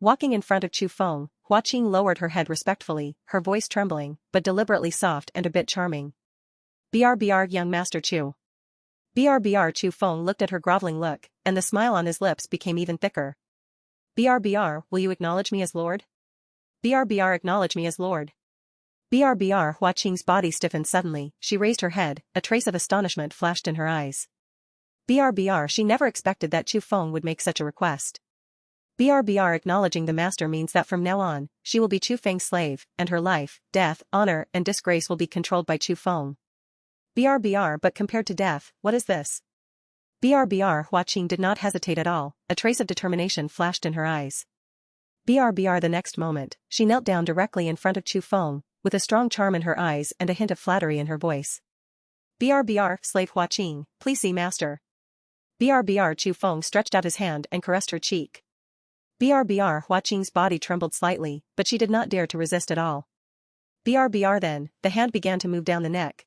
Walking in front of Chu Feng, Hua Qing lowered her head respectfully, her voice trembling, but deliberately soft and a bit charming. "BRBR, young Master Chu." "BRBR." Chu Feng looked at her groveling look, and the smile on his lips became even thicker. "BRBR, will you acknowledge me as Lord?" "BRBR, acknowledge me as Lord." "BRBR." Hua Qing's body stiffened suddenly, she raised her head, a trace of astonishment flashed in her eyes. BRBR. She never expected that Chu Feng would make such a request. BRBR. Acknowledging the master means that from now on, she will be Chu Feng's slave, and her life, death, honor, and disgrace will be controlled by Chu Feng. BRBR. But compared to death, what is this? BRBR. Hua Qing did not hesitate at all, a trace of determination flashed in her eyes. BRBR. The next moment, she knelt down directly in front of Chu Feng, with a strong charm in her eyes and a hint of flattery in her voice. BRBR. Slave Hua Qing, please see master. BRBR. Chu Feng stretched out his hand and caressed her cheek. BRBR. Hua Qing's body trembled slightly, but she did not dare to resist at all. BRBR. Then, the hand began to move down the neck.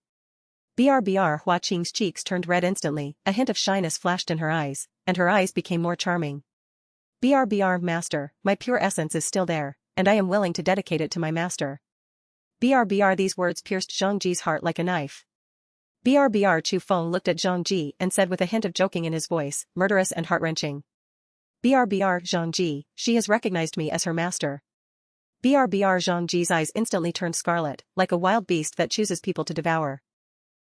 BRBR. Hua Qing's cheeks turned red instantly, a hint of shyness flashed in her eyes, and her eyes became more charming. BRBR. Master, my pure essence is still there, and I am willing to dedicate it to my master. BRBR. These words pierced Zhang Ji's heart like a knife. BRBR. Chu Feng looked at Zhang Ji and said with a hint of joking in his voice, murderous and heart-wrenching. BRBR. Zhang Ji, she has recognized me as her master. BRBR. Zhang Ji's eyes instantly turned scarlet, like a wild beast that chooses people to devour.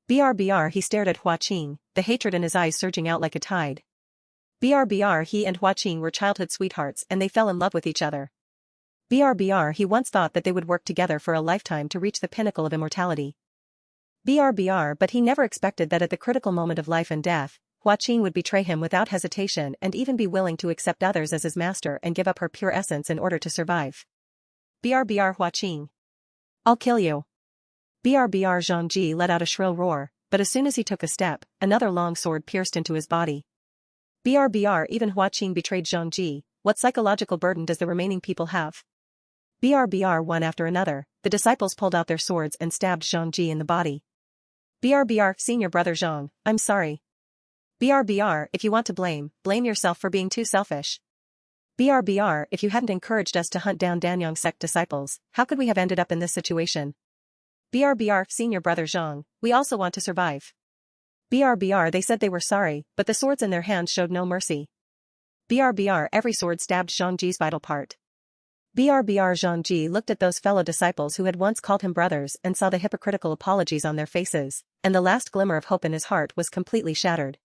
BRBR. He stared at Hua Qing, the hatred in his eyes surging out like a tide. BRBR. He and Hua Qing were childhood sweethearts and they fell in love with each other. BRBR. He once thought that they would work together for a lifetime to reach the pinnacle of immortality. BRBR. But he never expected that at the critical moment of life and death, Hua Qing would betray him without hesitation and even be willing to accept others as his master and give up her pure essence in order to survive. BRBR. Hua Qing. I'll kill you. BRBR. Zhang Ji let out a shrill roar, but as soon as he took a step, another long sword pierced into his body. BRBR. Even Hua Qing betrayed Zhang Ji. What psychological burden does the remaining people have? BRBR. One after another, the disciples pulled out their swords and stabbed Zhang Ji in the body. BRBR. Senior brother Zhang, I'm sorry. BRBR. If you want to blame yourself for being too selfish. BRBR. If you hadn't encouraged us to hunt down Danyang sect disciples, how could we have ended up in this situation? BRBR. Senior brother Zhang, we also want to survive. BRBR. They said they were sorry, but the swords in their hands showed no mercy. BRBR. Every sword stabbed Zhang Ji's vital part. BRBR. Zhang Ji looked at those fellow disciples who had once called him brothers and saw the hypocritical apologies on their faces, and the last glimmer of hope in his heart was completely shattered.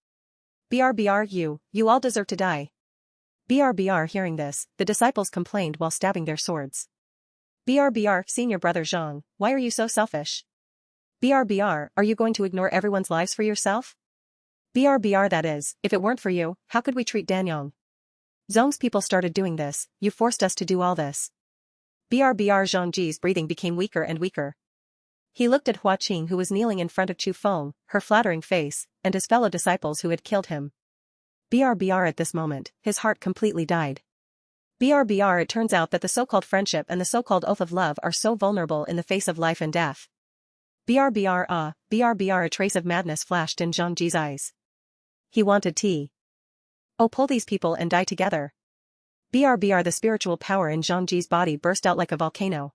BRBR. You all deserve to die. BRBR. Hearing this, the disciples complained while stabbing their swords. BRBR. Senior brother Zhang, why are you so selfish? BRBR. Are you going to ignore everyone's lives for yourself? BRBR. That is, if it weren't for you, how could we treat Danyang? Zhong's people started doing this, you forced us to do all this. BRBR. Zhang Ji's breathing became weaker and weaker. He looked at Hua Qing who was kneeling in front of Chu Feng, her flattering face, and his fellow disciples who had killed him. BRBR. At this moment, his heart completely died. BRBR. It turns out that the so-called friendship and the so-called oath of love are so vulnerable in the face of life and death. BRBR. BRBR. A trace of madness flashed in Zhang Ji's eyes. He wanted tea. Oh, pull these people and die together. BRBR. The spiritual power in Zhang Ji's body burst out like a volcano.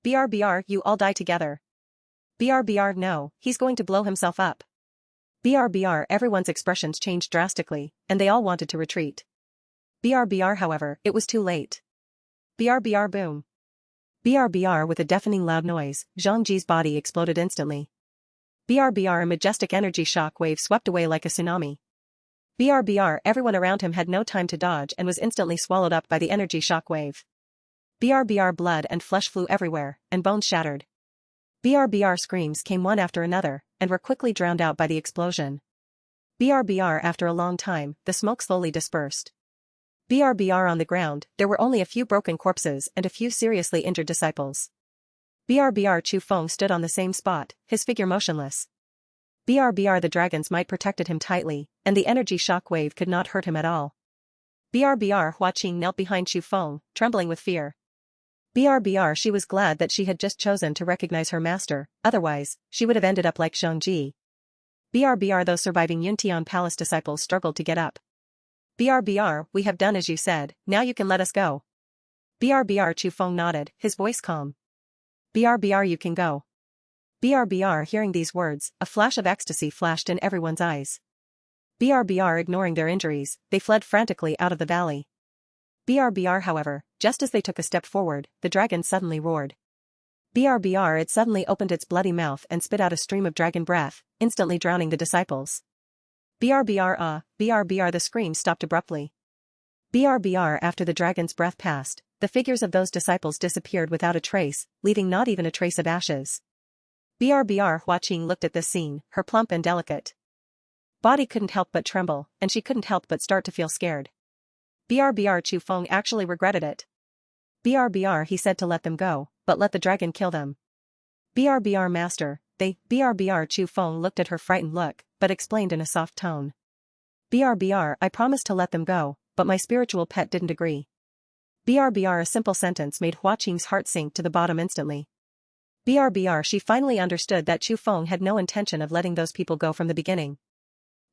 BRBR. You all die together. BRBR. No, he's going to blow himself up. BRBR. Everyone's expressions changed drastically, and they all wanted to retreat. BRBR. However, it was too late. BRBR. Boom. BRBR. With a deafening loud noise, Zhang Ji's body exploded instantly. BRBR. A majestic energy shock wave swept away like a tsunami. BRBR. Everyone around him had no time to dodge and was instantly swallowed up by the energy shock wave. BRBR. Blood and flesh flew everywhere, and bones shattered. BRBR. Screams came one after another, and were quickly drowned out by the explosion. BRBR. After a long time, the smoke slowly dispersed. BRBR. On the ground, there were only a few broken corpses and a few seriously injured disciples. BRBR. Chu Feng stood on the same spot, his figure motionless. BRBR. The dragon's might protected him tightly, and the energy shock wave could not hurt him at all. BRBR. Hua Qing knelt behind Chu Feng, trembling with fear. BRBR. She was glad that she had just chosen to recognize her master, otherwise, she would have ended up like Zhang Ji. BRBR. Those surviving Yuntian Palace disciples struggled to get up. BRBR. We have done as you said, now you can let us go. BRBR Chu Feng nodded, his voice calm. BRBR you can go. BRBR hearing these words, a flash of ecstasy flashed in everyone's eyes. BRBR ignoring their injuries, they fled frantically out of the valley. BRBR however, just as they took a step forward, the dragon suddenly roared. BRBR it suddenly opened its bloody mouth and spit out a stream of dragon breath, instantly drowning the disciples. BRBR BRBR the scream stopped abruptly. BRBR after the dragon's breath passed, the figures of those disciples disappeared without a trace, leaving not even a trace of ashes. BRBR Hua Qing looked at this scene, her plump and delicate body couldn't help but tremble, and she couldn't help but start to feel scared. BRBR Chu Feng actually regretted it. BRBR he said to let them go, but let the dragon kill them. BRBR master, BRBR Chu Feng looked at her frightened look, but explained in a soft tone. BRBR I promised to let them go, but my spiritual pet didn't agree. BRBR a simple sentence made Hua Qing's heart sink to the bottom instantly. BRBR she finally understood that Chu Feng had no intention of letting those people go from the beginning.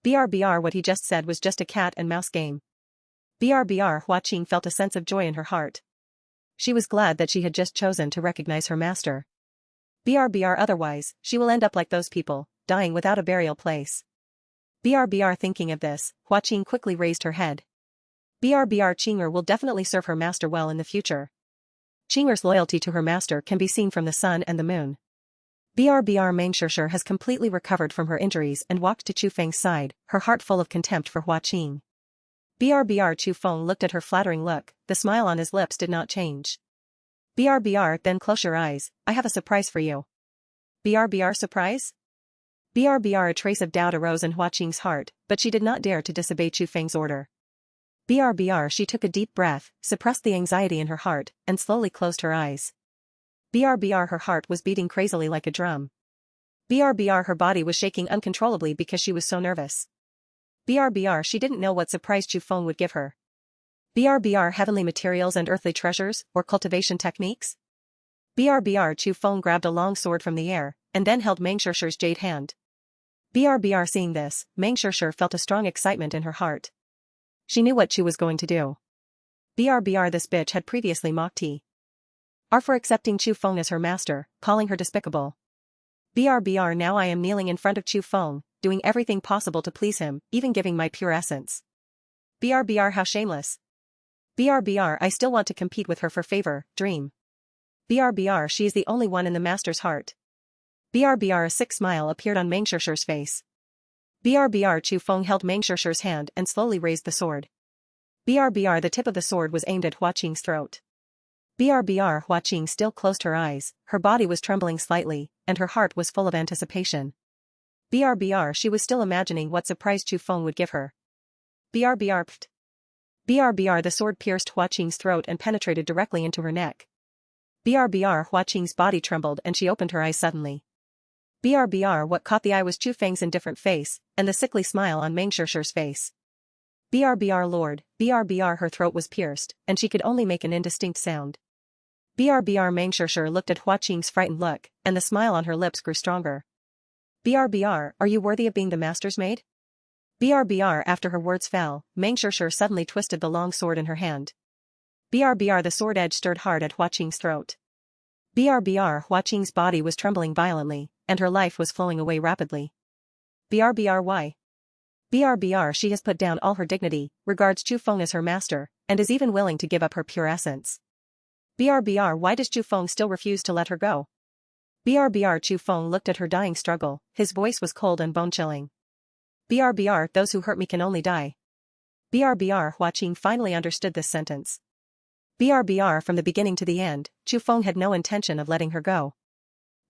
BRBR what he just said was just a cat and mouse game. BRBR Hua Qing felt a sense of joy in her heart. She was glad that she had just chosen to recognize her master. BRBR otherwise, she will end up like those people, dying without a burial place. BRBR thinking of this, Hua Qing quickly raised her head. BRBR Qing'er will definitely serve her master well in the future. Qing'er's loyalty to her master can be seen from the sun and the moon. BRBR Mengshishir has completely recovered from her injuries and walked to Chu Feng's side, her heart full of contempt for Hua Qing. BRBR Chu Feng looked at her flattering look, the smile on his lips did not change. BRBR then close your eyes, I have a surprise for you. BRBR surprise? BRBR a trace of doubt arose in Hua Qing's heart, but she did not dare to disobey Chu Feng's order. BRBR she took a deep breath, suppressed the anxiety in her heart, and slowly closed her eyes. BRBR her heart was beating crazily like a drum. BRBR her body was shaking uncontrollably because she was so nervous. BRBR she didn't know what surprise Chu Feng would give her. BRBR heavenly materials and earthly treasures, or cultivation techniques? BRBR Chu Feng grabbed a long sword from the air, and then held Mengshishir's jade hand. BRBR seeing this, Mengshishir felt a strong excitement in her heart. She knew what Chu was going to do. BRBR this bitch had previously mocked her for accepting Chu Feng as her master, calling her despicable. BRBR now I am kneeling in front of Chu Feng, doing everything possible to please him, even giving my pure essence. BRBR how shameless. BRBR I still want to compete with her for favor, dream. BRBR she is the only one in the master's heart. BRBR a sick smile appeared on Mengshishir's face. BRBR Chu Feng held Mengshishir's hand and slowly raised the sword. BRBR the tip of the sword was aimed at Hua Qing's throat. BRBR Hua Qing still closed her eyes, her body was trembling slightly, and her heart was full of anticipation. BRBR she was still imagining what surprise Chu Feng would give her. BRBR pft. BRBR the sword pierced Hua Qing's throat and penetrated directly into her neck. BRBR Hua Qing's body trembled and she opened her eyes suddenly. BRBR what caught the eye was Chu Feng's indifferent face, and the sickly smile on Mengshishir's face. BRBR Lord, BRBR her throat was pierced, and she could only make an indistinct sound. BRBR Mengshishir looked at Hua Qing's frightened look, and the smile on her lips grew stronger. BRBR, are you worthy of being the master's maid? BRBR after her words fell, Mengshishir suddenly twisted the long sword in her hand. BRBR the sword edge stirred hard at Hua Qing's throat. BRBR Hua Qing's body was trembling violently, and her life was flowing away rapidly. BRBR why? BRBR she has put down all her dignity, regards Chu Feng as her master, and is even willing to give up her pure essence. BRBR why does Chu Feng still refuse to let her go? BRBR Chu Feng looked at her dying struggle, his voice was cold and bone-chilling. BRBR those who hurt me can only die. BRBR Hua Qing finally understood this sentence. BRBR from the beginning to the end, Chu Feng had no intention of letting her go.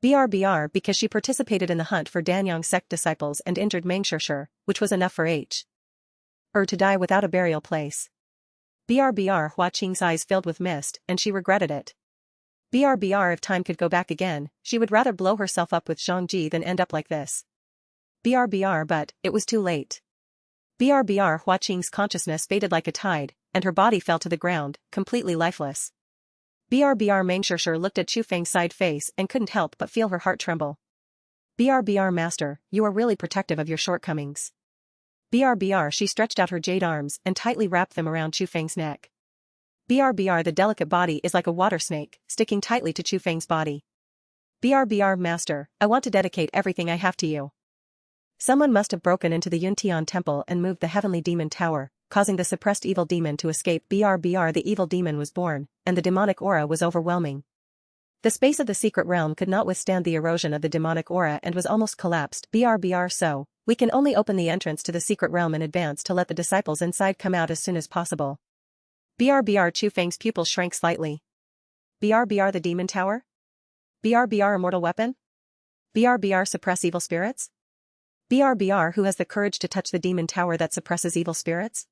BRBR because she participated in the hunt for Danyang sect disciples and injured Mengshishir, which was enough for her to die without a burial place. BRBR Hua Qing's eyes filled with mist, and she regretted it. BRBR if time could go back again, she would rather blow herself up with Zhangji than end up like this. BRBR but, it was too late. BRBR Hua Qing's consciousness faded like a tide, and her body fell to the ground, completely lifeless. BRBR Mengshishir looked at Chu Feng's side face and couldn't help but feel her heart tremble. BRBR Master, you are really protective of your shortcomings. BRBR she stretched out her jade arms and tightly wrapped them around Chu Feng's neck. BRBR the delicate body is like a water snake, sticking tightly to Chu Feng's body. BRBR Master, I want to dedicate everything I have to you. Someone must have broken into the Yuntian temple and moved the heavenly demon tower, causing the suppressed evil demon to escape. BRBR the evil demon was born, and the demonic aura was overwhelming. The space of the secret realm could not withstand the erosion of the demonic aura and was almost collapsed. BRBR so, we can only open the entrance to the secret realm in advance to let the disciples inside come out as soon as possible. BRBR Chu Feng's pupils shrank slightly. BRBR the demon tower? BRBR immortal weapon? BRBR suppress evil spirits? BRBR who has the courage to touch the demon tower that suppresses evil spirits?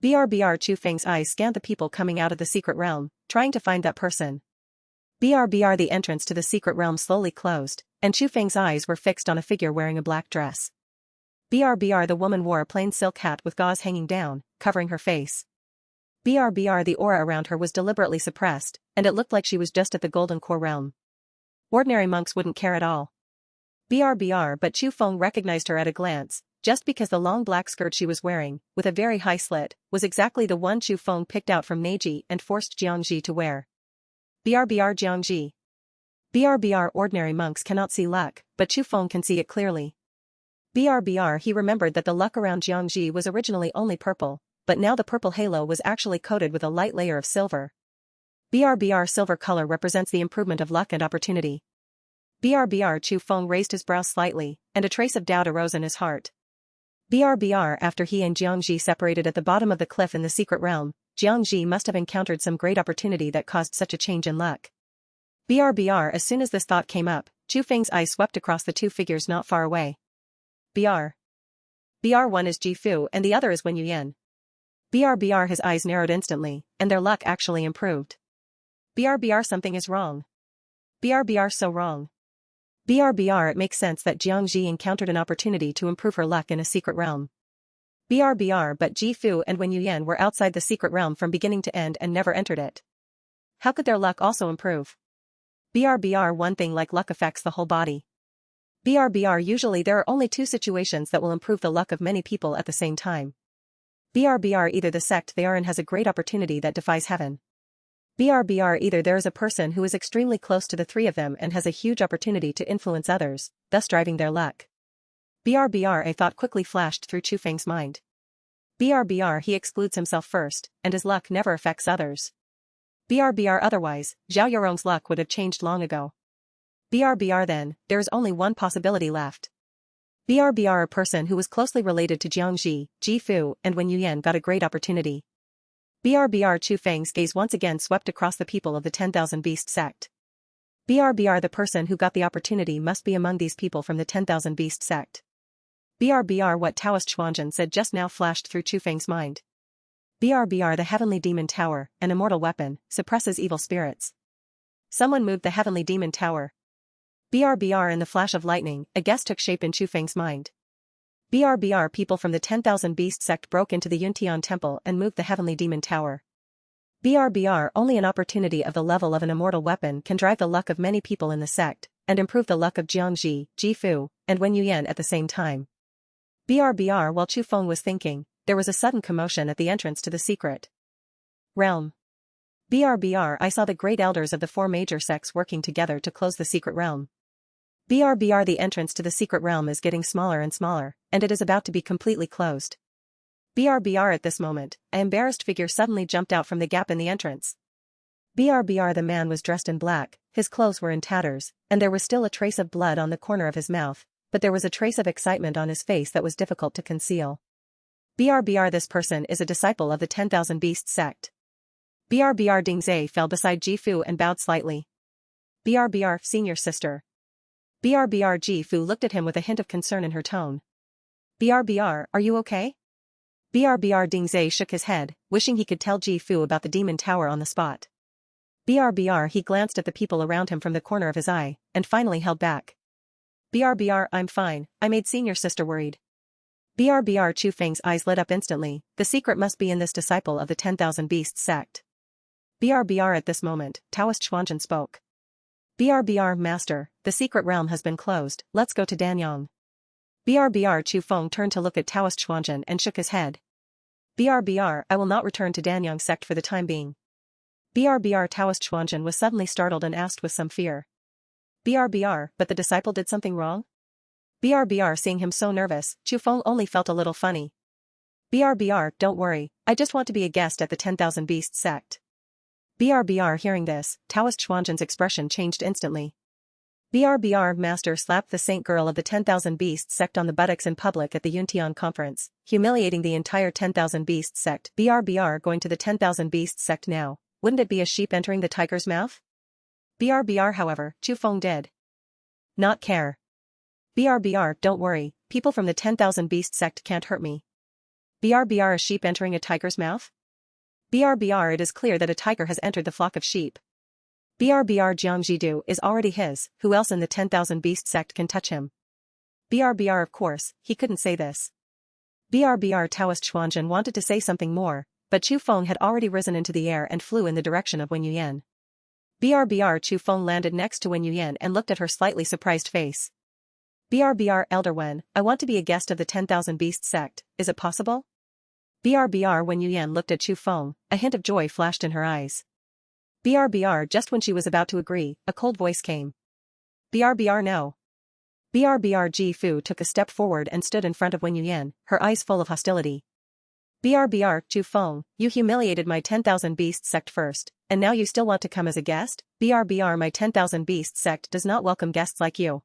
BRBR Chu Feng's eyes scanned the people coming out of the secret realm, trying to find that person. BRBR the entrance to the secret realm slowly closed, and Chu Feng's eyes were fixed on a figure wearing a black dress. BRBR the woman wore a plain silk hat with gauze hanging down, covering her face. BRBR the aura around her was deliberately suppressed, and it looked like she was just at the golden core realm. Ordinary monks wouldn't care at all. BRBR but Chu Feng recognized her at a glance, just because the long black skirt she was wearing, with a very high slit, was exactly the one Chu Feng picked out from Neji and forced Jiangji to wear. BRBR Jiangji. BRBR ordinary monks cannot see luck, but Chu Feng can see it clearly. BRBR he remembered that the luck around Jiangji was originally only purple, but now the purple halo was actually coated with a light layer of silver. BRBR silver color represents the improvement of luck and opportunity. BRBR Chu Feng raised his brows slightly, and a trace of doubt arose in his heart. BRBR after he and Jiangji separated at the bottom of the cliff in the secret realm, Jiangji must have encountered some great opportunity that caused such a change in luck. BRBR as soon as this thought came up, Chu Feng's eyes swept across the two figures not far away. BR1 is Ji Fu and the other is Wen Yuyan. BRBR his eyes narrowed instantly, and their luck actually improved. BRBR something is wrong. BRBR so wrong. BRBR it makes sense that Jiangji encountered an opportunity to improve her luck in a secret realm. BRBR but Ji Fu and Wen Yuyan were outside the secret realm from beginning to end and never entered it. How could their luck also improve? BRBR one thing like luck affects the whole body. BRBR usually there are only two situations that will improve the luck of many people at the same time. BRBR either the sect they are in has a great opportunity that defies heaven. BRBR either there is a person who is extremely close to the three of them and has a huge opportunity to influence others, thus driving their luck. BRBR a thought quickly flashed through Chu Feng's mind. BRBR he excludes himself first, and his luck never affects others. BRBR otherwise, Zhao Yurong's luck would have changed long ago. BRBR then, there is only one possibility left. BRBR a person who was closely related to Jiangji, Ji Fu, and Wen Yuyan got a great opportunity. BRBR Chu Feng's gaze once again swept across the people of the 10,000 Beast sect. BRBR the person who got the opportunity must be among these people from the 10,000 Beast sect. BRBR what Taoist Xuanzhen said just now flashed through Chu Feng's mind. BRBR the heavenly demon tower, an immortal weapon, suppresses evil spirits. Someone moved the heavenly demon tower. BRBR in the flash of lightning, a guess took shape in Chu Feng's mind. BRBR people from the 10,000 Beast sect broke into the Yuntian temple and moved the heavenly demon tower. BRBR only an opportunity of the level of an immortal weapon can drive the luck of many people in the sect, and improve the luck of Jiangji, Ji Fu, and Wen Yuyan at the same time. BRBR while Chu Feng was thinking, there was a sudden commotion at the entrance to the secret realm. BRBR I saw the great elders of the four major sects working together to close the secret realm. BRBR the entrance to the secret realm is getting smaller and smaller, and it is about to be completely closed. BRBR at this moment, an embarrassed figure suddenly jumped out from the gap in the entrance. BRBR the man was dressed in black, his clothes were in tatters, and there was still a trace of blood on the corner of his mouth, but there was a trace of excitement on his face that was difficult to conceal. BRBR this person is a disciple of the 10,000 Beast sect. BRBR Dingzai fell beside Ji Fu and bowed slightly. BRBR senior sister. BRBR Ji Fu looked at him with a hint of concern in her tone. BRBR, are you okay? BRBR Dingzai shook his head, wishing he could tell Ji Fu about the demon tower on the spot. BRBR he glanced at the people around him from the corner of his eye, and finally held back. BRBR I'm fine, I made senior sister worried. BRBR Chu Feng's eyes lit up instantly, the secret must be in this disciple of the 10,000 Beasts sect. BRBR at this moment, Taoist Xuanzhen spoke. BRBR Master, the secret realm has been closed, let's go to Danyang. BRBR Chu Feng turned to look at Taoist Xuanzhen and shook his head. BRBR I will not return to Danyang sect for the time being. BRBR Taoist Xuanzhen was suddenly startled and asked with some fear. BRBR, but the disciple did something wrong? BRBR seeing him so nervous, Chu Feng only felt a little funny. BRBR, don't worry, I just want to be a guest at the 10,000 Beasts sect. BRBR hearing this, Taoist Xuanzhen's expression changed instantly. BRBR master slapped the saint girl of the 10,000 Beasts sect on the buttocks in public at the Yuntian conference, humiliating the entire 10,000 Beasts sect. BRBR going to the 10,000 Beasts sect now, wouldn't it be a sheep entering the tiger's mouth? BRBR however, Chu Feng did not care. BRBR, don't worry, people from the 10,000 Beast sect can't hurt me. BRBR, a sheep entering a tiger's mouth? BRBR, it is clear that a tiger has entered the flock of sheep. BRBR, Jiangjidu is already his, who else in the 10,000 Beast sect can touch him? BRBR, of course, he couldn't say this. BRBR Taoist Xuanzhen wanted to say something more, but Chu Feng had already risen into the air and flew in the direction of Wen Yuyan. BRBR Chu Feng landed next to Wen Yuyan and looked at her slightly surprised face. BRBR Elder Wen, I want to be a guest of the 10,000 Beast sect, is it possible? BRBR Wen Yuyan looked at Chu Feng, a hint of joy flashed in her eyes. BRBR just when she was about to agree, a cold voice came. BRBR no. BRBR Ji Fu took a step forward and stood in front of Wen Yuyan, her eyes full of hostility. BRBR, Chu Feng, you humiliated my 10,000 Beast sect first, and now you still want to come as a guest? BRBR my 10,000 Beast sect does not welcome guests like you.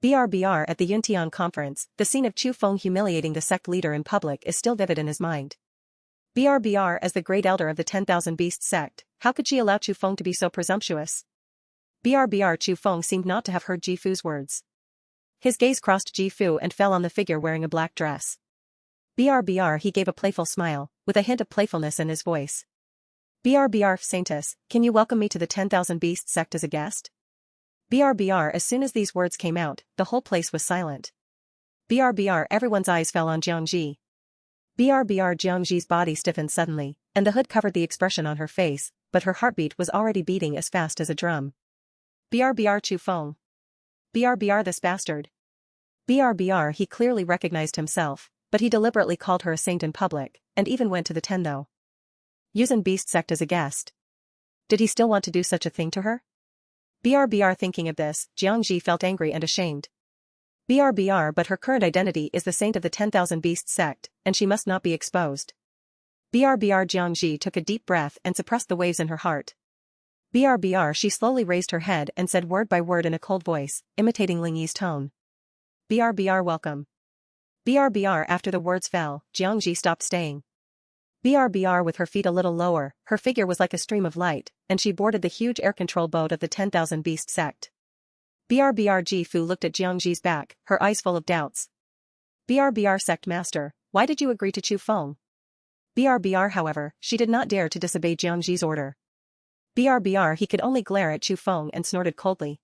BRBR at the Yuntian conference, the scene of Chu Feng humiliating the sect leader in public is still vivid in his mind. BRBR as the great elder of the 10,000 Beast sect, how could she allow Chu Feng to be so presumptuous? BRBR Chu Feng seemed not to have heard Ji Fu's words. His gaze crossed Ji Fu and fell on the figure wearing a black dress. BRBR he gave a playful smile, with a hint of playfulness in his voice. BRBR Saintess, can you welcome me to the 10,000 Beast sect as a guest? BRBR as soon as these words came out, the whole place was silent. BRBR everyone's eyes fell on Jiangji. BRBR Jiangji's body stiffened suddenly, and the hood covered the expression on her face, but her heartbeat was already beating as fast as a drum. BRBR Chu Feng. BRBR this bastard. BRBR he clearly recognized himself, but he deliberately called her a saint in public, and even went to the 10,000 Beast sect as a guest. Did he still want to do such a thing to her? BRBR thinking of this, Jiangji felt angry and ashamed. BRBR but her current identity is the saint of the 10,000 Beast sect, and she must not be exposed. BRBR Jiangji took a deep breath and suppressed the waves in her heart. BRBR she slowly raised her head and said word by word in a cold voice, imitating Ling Yi's tone. BRBR welcome. BRBR after the words fell, Jiangji stopped staying. BRBR with her feet a little lower, her figure was like a stream of light, and she boarded the huge air control boat of the 10,000 Beast sect. BRBR Ji Fu looked at Jiangji's back, her eyes full of doubts. BRBR sect master, why did you agree to Chu Feng? BRBR however, she did not dare to disobey Jiangji's order. BRBR he could only glare at Chu Feng and snorted coldly.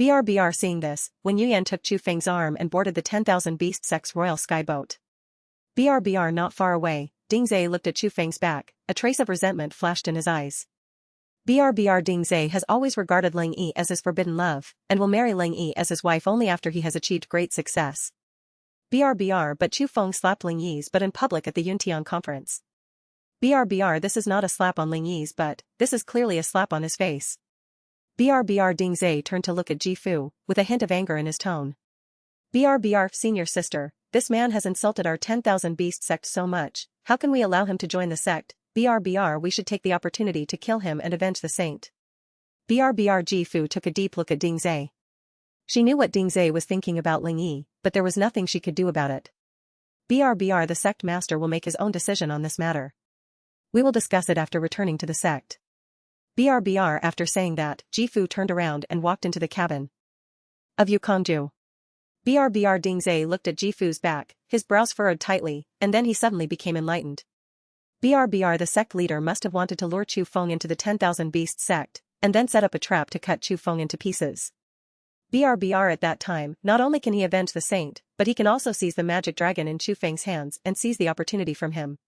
BRBR seeing this, Wen Yuyan took Chu Feng's arm and boarded the 10,000 Beast sect's royal sky boat. BRBR not far away, Ding Zai looked at Chu Feng's back, a trace of resentment flashed in his eyes. BRBR Ding Zai has always regarded Ling Yi as his forbidden love, and will marry Ling Yi as his wife only after he has achieved great success. BRBR but Chu Feng slapped Ling Yi's butt in public at the Yuntian conference. BRBR this is not a slap on Ling Yi's butt, this is clearly a slap on his face. BRBR Ding Zai turned to look at Ji Fu, with a hint of anger in his tone. BRBR senior sister, this man has insulted our 10,000 Beast sect so much, how can we allow him to join the sect? BRBR we should take the opportunity to kill him and avenge the saint. BRBR Ji Fu took a deep look at Ding Zai. She knew what Ding Zai was thinking about Ling Yi, but there was nothing she could do about it. BRBR the sect master will make his own decision on this matter. We will discuss it after returning to the sect. BRBR after saying that, Ji Fu turned around and walked into the cabin of Yukongju. BRBR Ding Zai looked at Ji Fu's back, his brows furrowed tightly, and then he suddenly became enlightened. BRBR the sect leader must have wanted to lure Chu Feng into the 10,000 Beast sect, and then set up a trap to cut Chu Feng into pieces. BRBR at that time, not only can he avenge the saint, but he can also seize the magic dragon in Chu Feng's hands and seize the opportunity from him.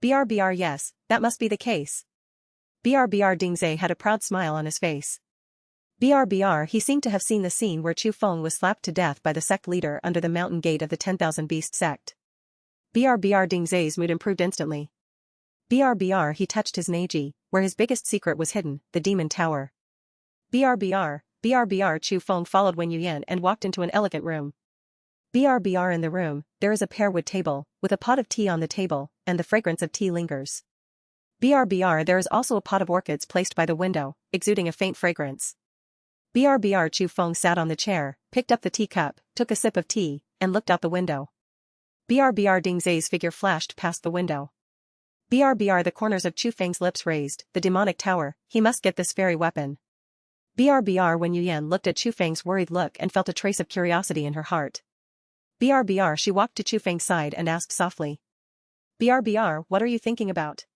BRBR yes, that must be the case. BRBR Ding Zai had a proud smile on his face. BRBR he seemed to have seen the scene where Chu Feng was slapped to death by the sect leader under the mountain gate of the 10,000 Beast sect. BRBR Ding Zai's mood improved instantly. BRBR he touched his Neji, where his biggest secret was hidden, the demon tower. BRBR Chu Feng followed Wen Yuyan and walked into an elegant room. BRBR in the room, there is a pearwood table, with a pot of tea on the table, and the fragrance of tea lingers. BRBR there is also a pot of orchids placed by the window, exuding a faint fragrance. BRBR Chu Feng sat on the chair, picked up the teacup, took a sip of tea, and looked out the window. BRBR Ding Zai's figure flashed past the window. BRBR the corners of Chu Feng's lips raised, the demonic tower, he must get this fairy weapon. BRBR Wen Yuyan looked at Chu Feng's worried look and felt a trace of curiosity in her heart. BRBR she walked to Chu Feng's side and asked softly. BRBR, what are you thinking about?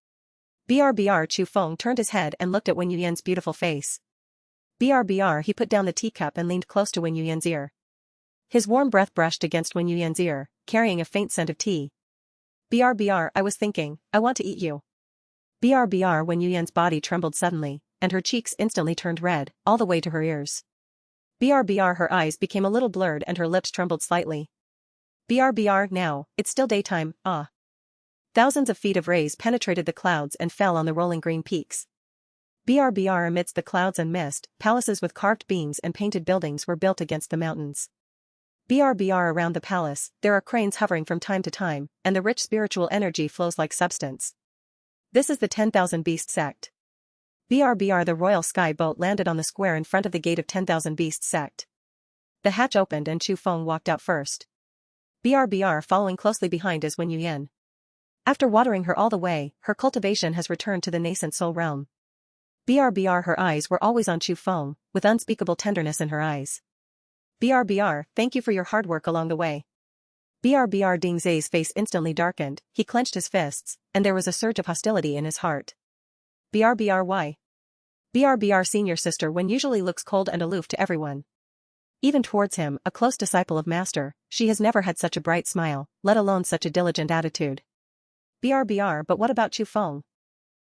BRBR Chu Feng turned his head and looked at Wen Yuyan's beautiful face. BRBR he put down the teacup and leaned close to Wen Yuyan's ear. His warm breath brushed against Wen Yuyan's ear, carrying a faint scent of tea. BRBR I was thinking, I want to eat you. BRBR Wen Yuyan's body trembled suddenly, and her cheeks instantly turned red, all the way to her ears. BRBR her eyes became a little blurred and her lips trembled slightly. BRBR now, it's still daytime, ah. Thousands of feet of rays penetrated the clouds and fell on the rolling green peaks. BRBR amidst the clouds and mist, palaces with carved beams and painted buildings were built against the mountains. BRBR around the palace, there are cranes hovering from time to time, and the rich spiritual energy flows like substance. This is the 10,000 Beast sect. BRBR the royal sky boat landed on the square in front of the gate of 10,000 Beast sect. The hatch opened and Chu Feng walked out first. BRBR following closely behind is Wen Yuyan. After watering her all the way, her cultivation has returned to the nascent soul realm. BRBR her eyes were always on Chu Feng, with unspeakable tenderness in her eyes. BRBR, thank you for your hard work along the way. BRBR Ding Zai's face instantly darkened, he clenched his fists, and there was a surge of hostility in his heart. BRBR why? BRBR senior sister Wen usually looks cold and aloof to everyone. Even towards him, a close disciple of master, she has never had such a bright smile, let alone such a diligent attitude. BRBR but what about Chu Feng?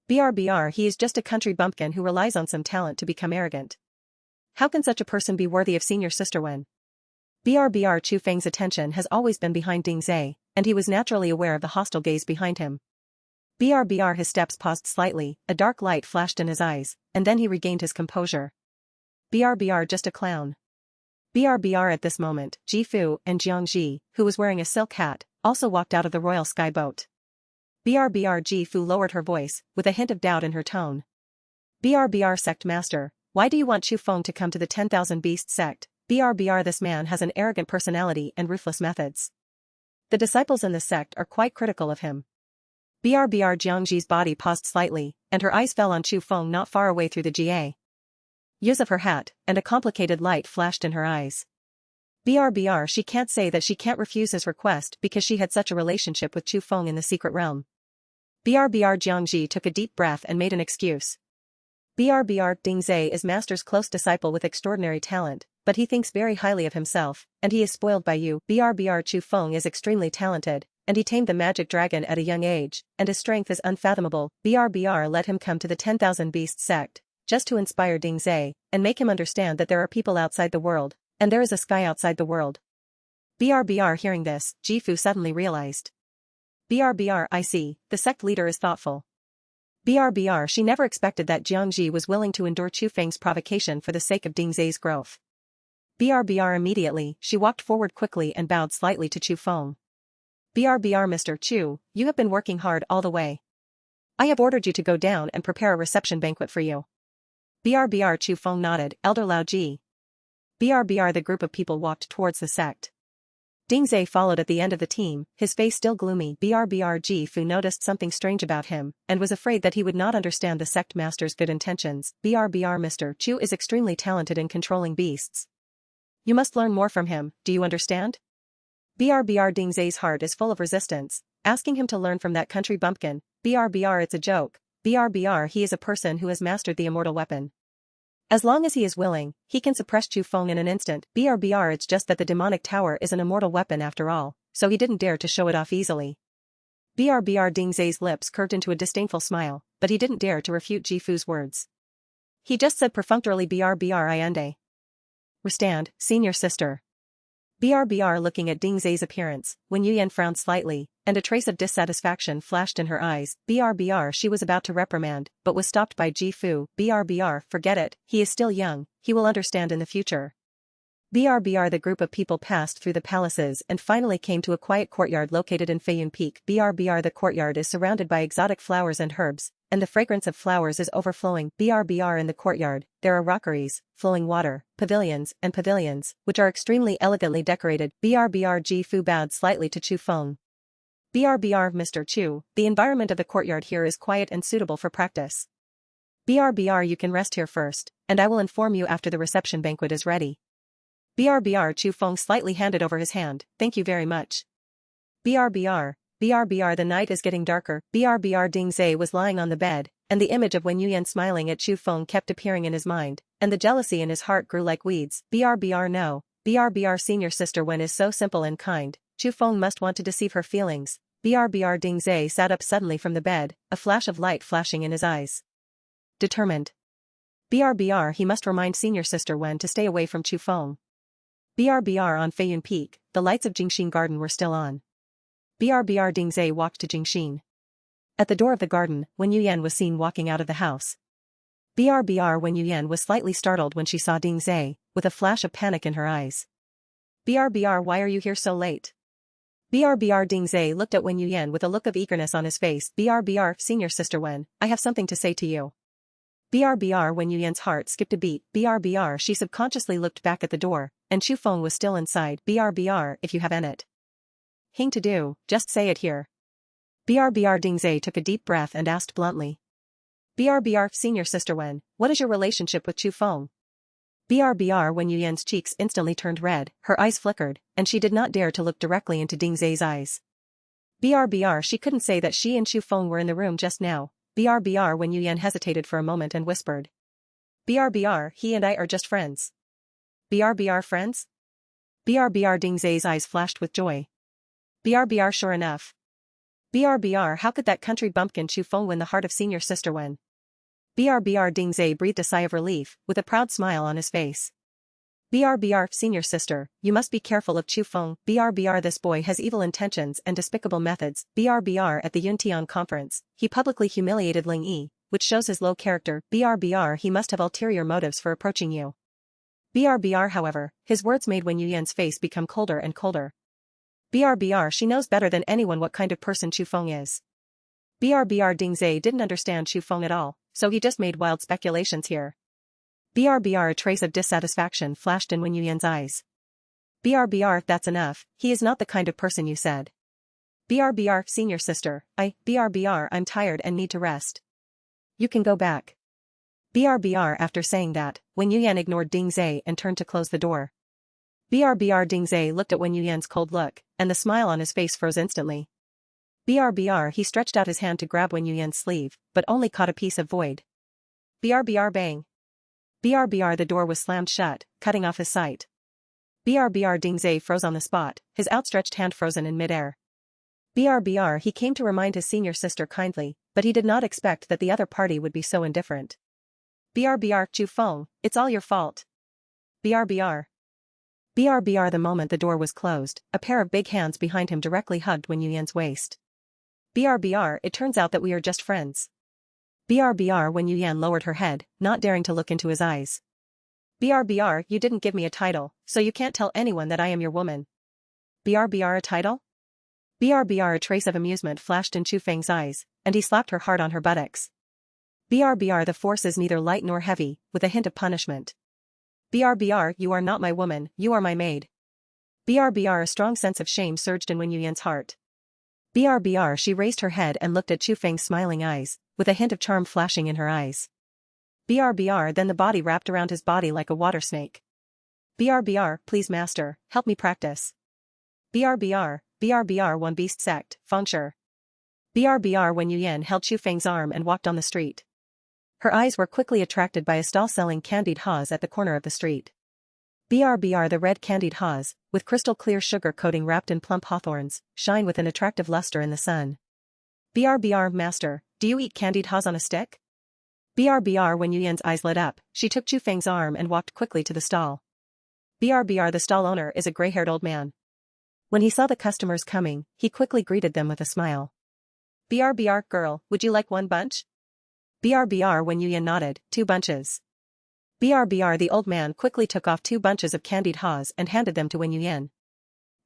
BRBR he is just a country bumpkin who relies on some talent to become arrogant. How can such a person be worthy of senior sister Wen? BRBR Chu Feng's attention has always been behind Ding Zai, and he was naturally aware of the hostile gaze behind him. BRBR his steps paused slightly, a dark light flashed in his eyes, and then he regained his composure. BRBR just a clown. BRBR at this moment, Jifu and Jiang Ji, who was wearing a silk hat, also walked out of the royal sky boat. BRBR Jifu lowered her voice, with a hint of doubt in her tone. BRBR sect master, why do you want Chu Feng to come to the 10,000 Beast sect? BRBR this man has an arrogant personality and ruthless methods. The disciples in the sect are quite critical of him. BRBR Jiangji's body paused slightly, and her eyes fell on Chu Feng not far away through the GA. Use of her hat, and a complicated light flashed in her eyes. BRBR she can't say that she can't refuse his request because she had such a relationship with Chu Feng in the secret realm. BRBR Jiangji took a deep breath and made an excuse. BRBR Ding Zai is master's close disciple with extraordinary talent, but he thinks very highly of himself, and he is spoiled by you. BRBR Chu Feng is extremely talented, and he tamed the magic dragon at a young age, and his strength is unfathomable. BRBR let him come to the 10,000 Beast sect, just to inspire Ding Zai, and make him understand that there are people outside the world, and there is a sky outside the world. BRBR hearing this, Jifu suddenly realized. BRBR I see, the sect leader is thoughtful. BRBR she never expected that Jiangji was willing to endure Chu Feng's provocation for the sake of Ding Zai's growth. BRBR immediately, she walked forward quickly and bowed slightly to Chu Feng. BRBR Mr. Chu, you have been working hard all the way. I have ordered you to go down and prepare a reception banquet for you. BRBR Chu Feng nodded, Elder Lao Ji. BRBR the group of people walked towards the sect. Ding Zai followed at the end of the team, his face still gloomy. BRBR Jifu noticed something strange about him, and was afraid that he would not understand the sect master's good intentions. BRBR Mr. Chu is extremely talented in controlling beasts. You must learn more from him, do you understand? BRBR Ding Zai's heart is full of resistance, asking him to learn from that country bumpkin. BRBR it's a joke. BRBR he is a person who has mastered the immortal weapon. As long as he is willing, he can suppress Chu Feng in an instant. BRBR it's just that the demonic tower is an immortal weapon after all, so he didn't dare to show it off easily. BRBR Ding Zai's lips curved into a disdainful smile, but he didn't dare to refute Jifu's words. He just said perfunctorily BRBR I understand, senior sister. BRBR looking at Ding Zai's appearance, Wen Yuyan frowned slightly, and a trace of dissatisfaction flashed in her eyes. BRBR she was about to reprimand, but was stopped by Ji Fu. BRBR forget it, he is still young, he will understand in the future. BRBR the group of people passed through the palaces and finally came to a quiet courtyard located in Feiyun Peak. BRBR the courtyard is surrounded by exotic flowers and herbs, and the fragrance of flowers is overflowing. BRBR in the courtyard, there are rockeries, flowing water, pavilions, which are extremely elegantly decorated. BRBR Ji Fu bowed slightly to Chu Feng. BRBR Mr. Chu, the environment of the courtyard here is quiet and suitable for practice. BRBR you can rest here first, and I will inform you after the reception banquet is ready. BRBR Chu Feng slightly handed over his hand, thank you very much. BRBR the night is getting darker. BRBR Ding Zai was lying on the bed, and the image of Wen Yuyan smiling at Chu Feng kept appearing in his mind, and the jealousy in his heart grew like weeds. BRBR no. BRBR senior sister Wen is so simple and kind, Chu Feng must want to deceive her feelings. BRBR Ding Zai sat up suddenly from the bed, a flash of light flashing in his eyes. Determined. BRBR he must remind senior sister Wen to stay away from Chu Feng. BRBR on Feiyun Peak, the lights of Jingxin Garden were still on. BRBR Ding Zai walked to Jingxin. At the door of the garden, Wen Yuyan was seen walking out of the house. BRBR Wen Yuyan was slightly startled when she saw Ding Zai, with a flash of panic in her eyes. BRBR why are you here so late? BRBR Ding Zai looked at Wen Yuyan with a look of eagerness on his face. BRBR senior sister Wen, I have something to say to you. BRBR Wen Yuyan's heart skipped a beat. BRBR she subconsciously looked back at the door, and Chu Feng was still inside. BRBR if you have it. Hing to do, just say it here. BRBR Ding Zai took a deep breath and asked bluntly. BRBR senior sister Wen, what is your relationship with Chu Feng? BRBR Wen Yuyan's cheeks instantly turned red, her eyes flickered, and she did not dare to look directly into Ding Zai's eyes. BRBR she couldn't say that she and Chu Feng were in the room just now. BRBR Wen Yuyan hesitated for a moment and whispered. BRBR he and I are just friends. BRBR friends? BRBR Ding Zai's eyes flashed with joy. BRBR sure enough. BRBR how could that country bumpkin Chu Feng win the heart of senior sister Wen? BRBR Ding Zai breathed a sigh of relief, with a proud smile on his face. BRBR senior sister, you must be careful of Chu Feng. BRBR this boy has evil intentions and despicable methods. BRBR at the Yuntian conference, he publicly humiliated Ling Yi, which shows his low character. BRBR he must have ulterior motives for approaching you. BRBR however, his words made Wen Yuyan's face become colder and colder. BRBR she knows better than anyone what kind of person Chu Feng is. BRBR Ding Zai didn't understand Chu Feng at all, so he just made wild speculations here. BRBR a trace of dissatisfaction flashed in Wen Yuyan's eyes. BRBR that's enough, he is not the kind of person you said. BRBR senior sister, BRBR I'm tired and need to rest. You can go back. BRBR after saying that, Wen Yuyan ignored Ding Zai and turned to close the door. BRBR Ding Zai looked at Wen Yuyan's cold look, and the smile on his face froze instantly. BRBR he stretched out his hand to grab Wen Yuyan's sleeve, but only caught a piece of void. BRBR bang. BRBR the door was slammed shut, cutting off his sight. BRBR Ding Zai froze on the spot, his outstretched hand frozen in midair. BRBR he came to remind his senior sister kindly, but he did not expect that the other party would be so indifferent. BRBR Chu Feng, it's all your fault. BRBR. BRBR the moment the door was closed, a pair of big hands behind him directly hugged Wen Yuyan's waist. BRBR it turns out that we are just friends. BRBR Wen Yuyan lowered her head, not daring to look into his eyes. BRBR you didn't give me a title, so you can't tell anyone that I am your woman. BRBR a title? BRBR a trace of amusement flashed in Chu Feng's eyes, and he slapped her hard on her buttocks. BRBR the force is neither light nor heavy, with a hint of punishment. BRBR you are not my woman, you are my maid. BRBR a strong sense of shame surged in Wen Yuyan's heart. BRBR she raised her head and looked at Chu Feng's smiling eyes, with a hint of charm flashing in her eyes. BRBR then the body wrapped around his body like a water snake. BRBR please master, help me practice. BRBR one beast sect, Fengsher. BRBR Wen Yuyan held Chu Feng's arm and walked on the street. Her eyes were quickly attracted by a stall selling candied haws at the corner of the street. BRBR the red candied haws, with crystal clear sugar coating wrapped in plump hawthorns, shine with an attractive luster in the sun. BRBR master, do you eat candied haws on a stick? BRBR Wen Yuyan's eyes lit up, she took Chu Feng's arm and walked quickly to the stall. BRBR the stall owner is a gray-haired old man. When he saw the customers coming, he quickly greeted them with a smile. BRBR, girl, would you like one bunch? BRBR Wen Yuyan nodded, 2 bunches. BRBR the old man quickly took off 2 bunches of candied haws and handed them to Wen Yuyan.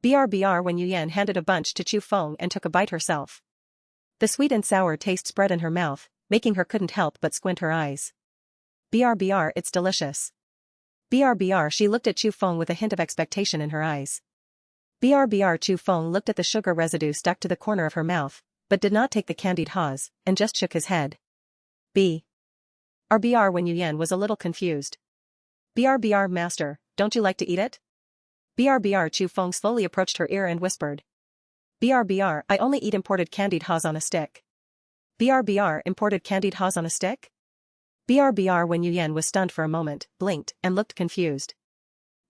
BRBR Wen Yuyan handed a bunch to Chu Feng and took a bite herself. The sweet and sour taste spread in her mouth, making her couldn't help but squint her eyes. BRBR, it's delicious. BRBR she looked at Chu Feng with a hint of expectation in her eyes. BRBR Chu Feng looked at the sugar residue stuck to the corner of her mouth, but did not take the candied haws, and just shook his head. BRBR Wen Yuyan was a little confused. BRBR master, don't you like to eat it? BRBR Chu Feng slowly approached her ear and whispered. BRBR, I only eat imported candied haws on a stick. BRBR imported candied haws on a stick? BRBR Wen Yuyan was stunned for a moment, blinked, and looked confused.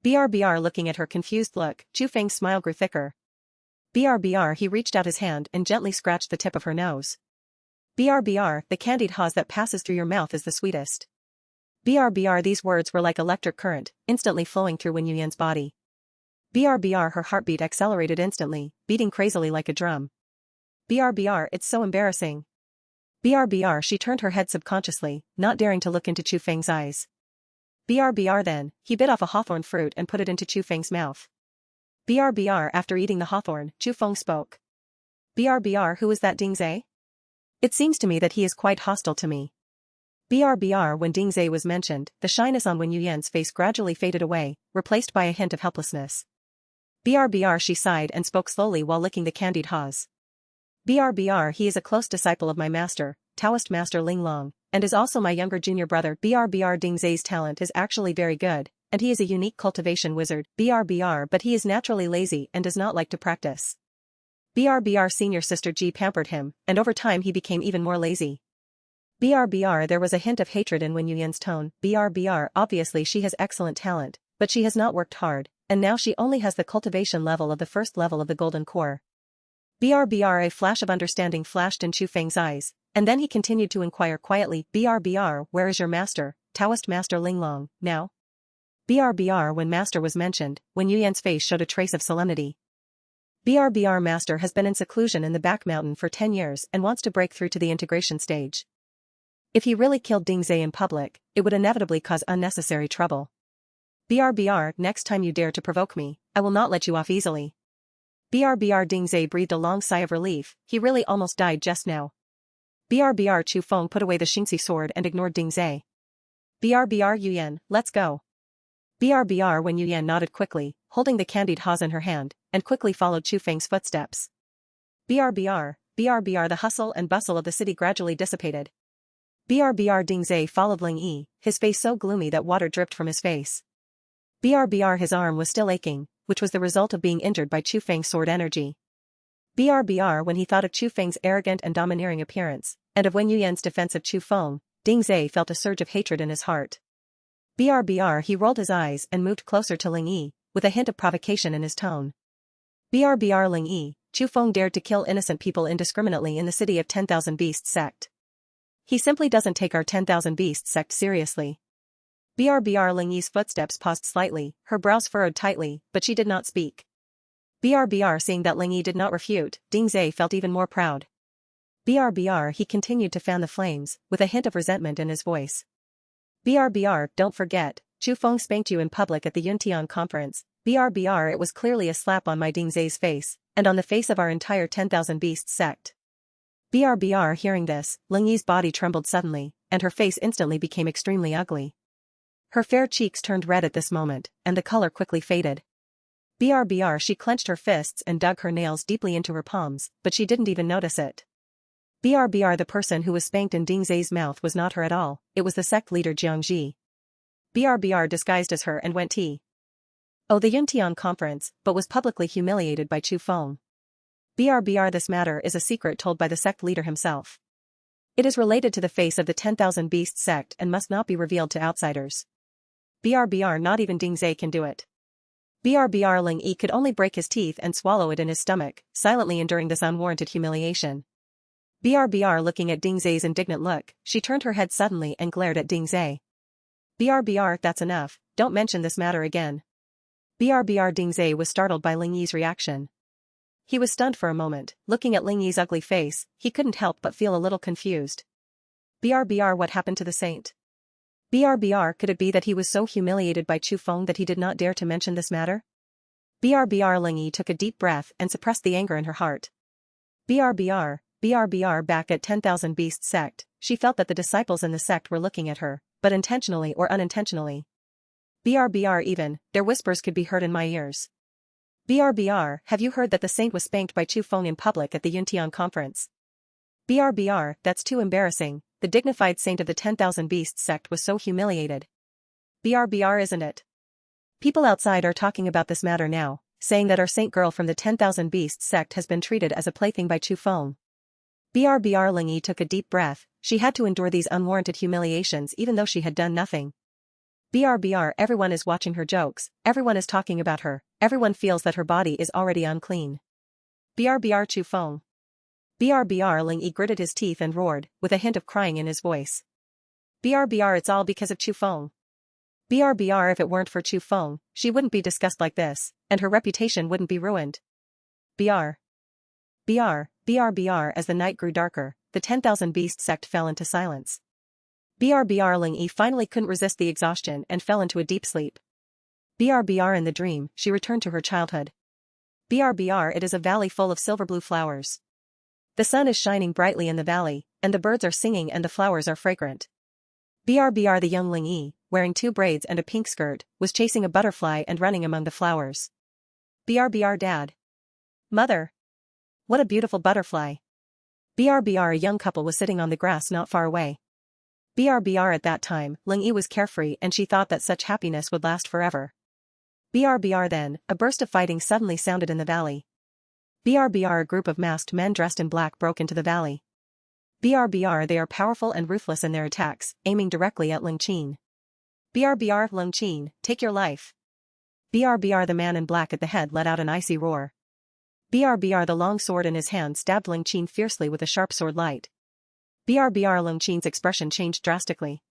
BRBR looking at her confused look, Chu Feng's smile grew thicker. BRBR he reached out his hand and gently scratched the tip of her nose. BRBR, the candied haws that passes through your mouth is the sweetest. BRBR these words were like electric current, instantly flowing through Wen Yuyan's body. BRBR her heartbeat accelerated instantly, beating crazily like a drum. BRBR it's so embarrassing. BRBR she turned her head subconsciously, not daring to look into Chu Feng's eyes. BRBR then, he bit off a hawthorn fruit and put it into Chu Feng's mouth. BRBR after eating the hawthorn, Chu Feng spoke. BRBR who is that Dingzai? It seems to me that he is quite hostile to me. BRBR when Dingzai was mentioned, the shyness on Wen Yuyan's face gradually faded away, replaced by a hint of helplessness. BRBR she sighed and spoke slowly while licking the candied haws. BRBR he is a close disciple of my master, Taoist Master Ling Long, and is also my younger junior brother. BRBR Dingzai's talent is actually very good, and he is a unique cultivation wizard. BRBR but he is naturally lazy and does not like to practice. BRBR senior sister Ji pampered him, and over time he became even more lazy. BRBR there was a hint of hatred in Wen Yuyan's tone. BRBR obviously she has excellent talent, but she has not worked hard, and now she only has the cultivation level of the first level of the golden core. BRBR a flash of understanding flashed in Chu Feng's eyes, and then he continued to inquire quietly. BRBR where is your master, Taoist Master Ling Long, now? BRBR when master was mentioned, Wen Yuyan's face showed a trace of solemnity. BRBR master has been in seclusion in the back mountain for 10 years and wants to break through to the integration stage. If he really killed Dingzai in public, it would inevitably cause unnecessary trouble. BRBR next time you dare to provoke me, I will not let you off easily. BRBR Dingzai breathed a long sigh of relief, he really almost died just now. BRBR Chu Feng put away the Xingxi sword and ignored Dingzai. BRBR Yuyan, let's go. BRBR Wen Yuyan nodded quickly, holding the candied haws in her hand, and quickly followed Chu Feng's footsteps. BRBR the hustle and bustle of the city gradually dissipated. BRBR Dingzai followed Ling Yi, his face so gloomy that water dripped from his face. BRBR his arm was still aching, which was the result of being injured by Chu Feng's sword energy. BRBR when he thought of Chu Feng's arrogant and domineering appearance, and of Wen Yuyan's defense of Chu Feng, Dingzai felt a surge of hatred in his heart. BRBR he rolled his eyes and moved closer to Ling Yi, with a hint of provocation in his tone. BRBR Ling Yi, Chu Feng dared to kill innocent people indiscriminately in the city of 10,000 Beasts sect. He simply doesn't take our 10,000 Beasts sect seriously. BRBR Ling Yi's footsteps paused slightly, her brows furrowed tightly, but she did not speak. BRBR seeing that Ling Yi did not refute, Dingzai felt even more proud. BRBR he continued to fan the flames, with a hint of resentment in his voice. BRBR don't forget, Chu Feng spanked you in public at the Yuntian conference. BRBR it was clearly a slap on my Dingzai's face, and on the face of our entire 10,000 Beasts sect. BRBR hearing this, Ling Yi's body trembled suddenly, and her face instantly became extremely ugly. Her fair cheeks turned red at this moment, and the color quickly faded. BRBR she clenched her fists and dug her nails deeply into her palms, but she didn't even notice it. BRBR the person who was spanked in Dingzai's mouth was not her at all, it was the sect leader Jiangji. BRBR disguised as her and went to the Yuntian conference, but was publicly humiliated by Chu Feng. BRBR this matter is a secret told by the sect leader himself. It is related to the face of the 10,000 Beasts sect and must not be revealed to outsiders. BRBR not even Dingzai can do it. BRBR Ling Yi could only break his teeth and swallow it in his stomach, silently enduring this unwarranted humiliation. BRBR looking at Dingzai's indignant look, she turned her head suddenly and glared at Dingzai. BRBR that's enough, don't mention this matter again. BRBR Ding Zai was startled by Ling Yi's reaction. He was stunned for a moment, looking at Ling Yi's ugly face, he couldn't help but feel a little confused. BRBR, what happened to the saint? BRBR, could it be that he was so humiliated by Chu Feng that he did not dare to mention this matter? BRBR Ling Yi took a deep breath and suppressed the anger in her heart. BRBR back at 10,000 Beasts sect, she felt that the disciples in the sect were looking at her, but intentionally or unintentionally. BRBR even, their whispers could be heard in my ears. BRBR, have you heard that the saint was spanked by Chu Feng in public at the Yuntian conference? BRBR, that's too embarrassing, the dignified saint of the 10,000 Beasts sect was so humiliated. BRBR, isn't it? People outside are talking about this matter now, saying that our saint girl from the 10,000 Beasts sect has been treated as a plaything by Chu Feng. BRBR Ling Yi took a deep breath, she had to endure these unwarranted humiliations even though she had done nothing. BRBR, everyone is watching her jokes, everyone is talking about her, everyone feels that her body is already unclean. BRBR Chu Feng. BRBR Ling Yi gritted his teeth and roared, with a hint of crying in his voice. BRBR, it's all because of Chu Feng. BRBR, if it weren't for Chu Feng, she wouldn't be discussed like this, and her reputation wouldn't be ruined. BRBR as the night grew darker, the 10,000 Beast sect fell into silence. BRBR Ling Yi finally couldn't resist the exhaustion and fell into a deep sleep. BRBR in the dream, she returned to her childhood. BRBR, it is a valley full of silver blue flowers. The sun is shining brightly in the valley, and the birds are singing and the flowers are fragrant. BRBR, the young Ling Yi, wearing 2 braids and a pink skirt, was chasing a butterfly and running among the flowers. BRBR Dad. Mother. What a beautiful butterfly. BRBR, a young couple was sitting on the grass not far away. BRBR at that time, Ling Yi was carefree and she thought that such happiness would last forever. BRBR then, a burst of fighting suddenly sounded in the valley. BRBR, a group of masked men dressed in black broke into the valley. BRBR, they are powerful and ruthless in their attacks, aiming directly at Ling Qin. BRBR, Ling Qin, take your life. BRBR, the man in black at the head let out an icy roar. BRBR, the long sword in his hand stabbed Ling Qin fiercely with a sharp sword light. BRBR, Ling Qin's expression changed drastically.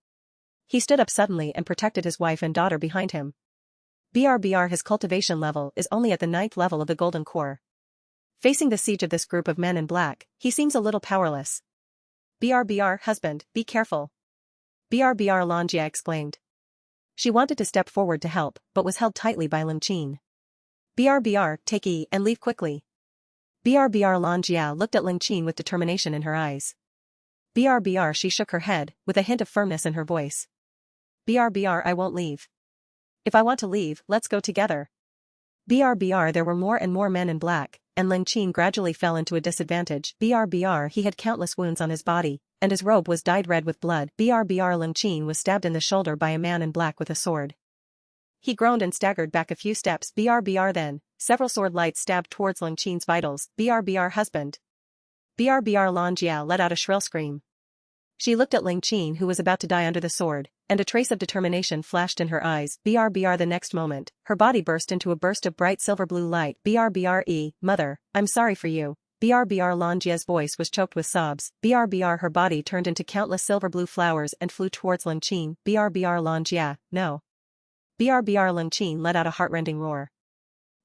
He stood up suddenly and protected his wife and daughter behind him. BRBR, his cultivation level is only at the 9th level of the golden core. Facing the siege of this group of men in black, he seems a little powerless. BRBR, husband, be careful. BRBR, Lanjia exclaimed. She wanted to step forward to help, but was held tightly by Ling Qin. BRBR, take E and leave quickly. BRBR Lanjia looked at Ling Qin with determination in her eyes. BRBR, she shook her head, with a hint of firmness in her voice. BRBR, I won't leave. If I want to leave, let's go together. BRBR, there were more and more men in black, and Ling Qin gradually fell into a disadvantage. BRBR, he had countless wounds on his body, and his robe was dyed red with blood. BRBR, Ling Qin was stabbed in the shoulder by a man in black with a sword. He groaned and staggered back a few steps. BRBR then, several sword lights stabbed towards Ling Qin's vitals. BRBR, husband. BRBR Lanjia let out a shrill scream. She looked at Ling Qin, who was about to die under the sword, and a trace of determination flashed in her eyes. BRBR, the next moment, her body burst into a burst of bright silver blue light. BRBR, mother, I'm sorry for you. BRBR Lanjia's voice was choked with sobs. BRBR, her body turned into countless silver blue flowers and flew towards Ling Qin. BRBR Lanjia, no. BRBR Ling Qin let out a heartrending roar.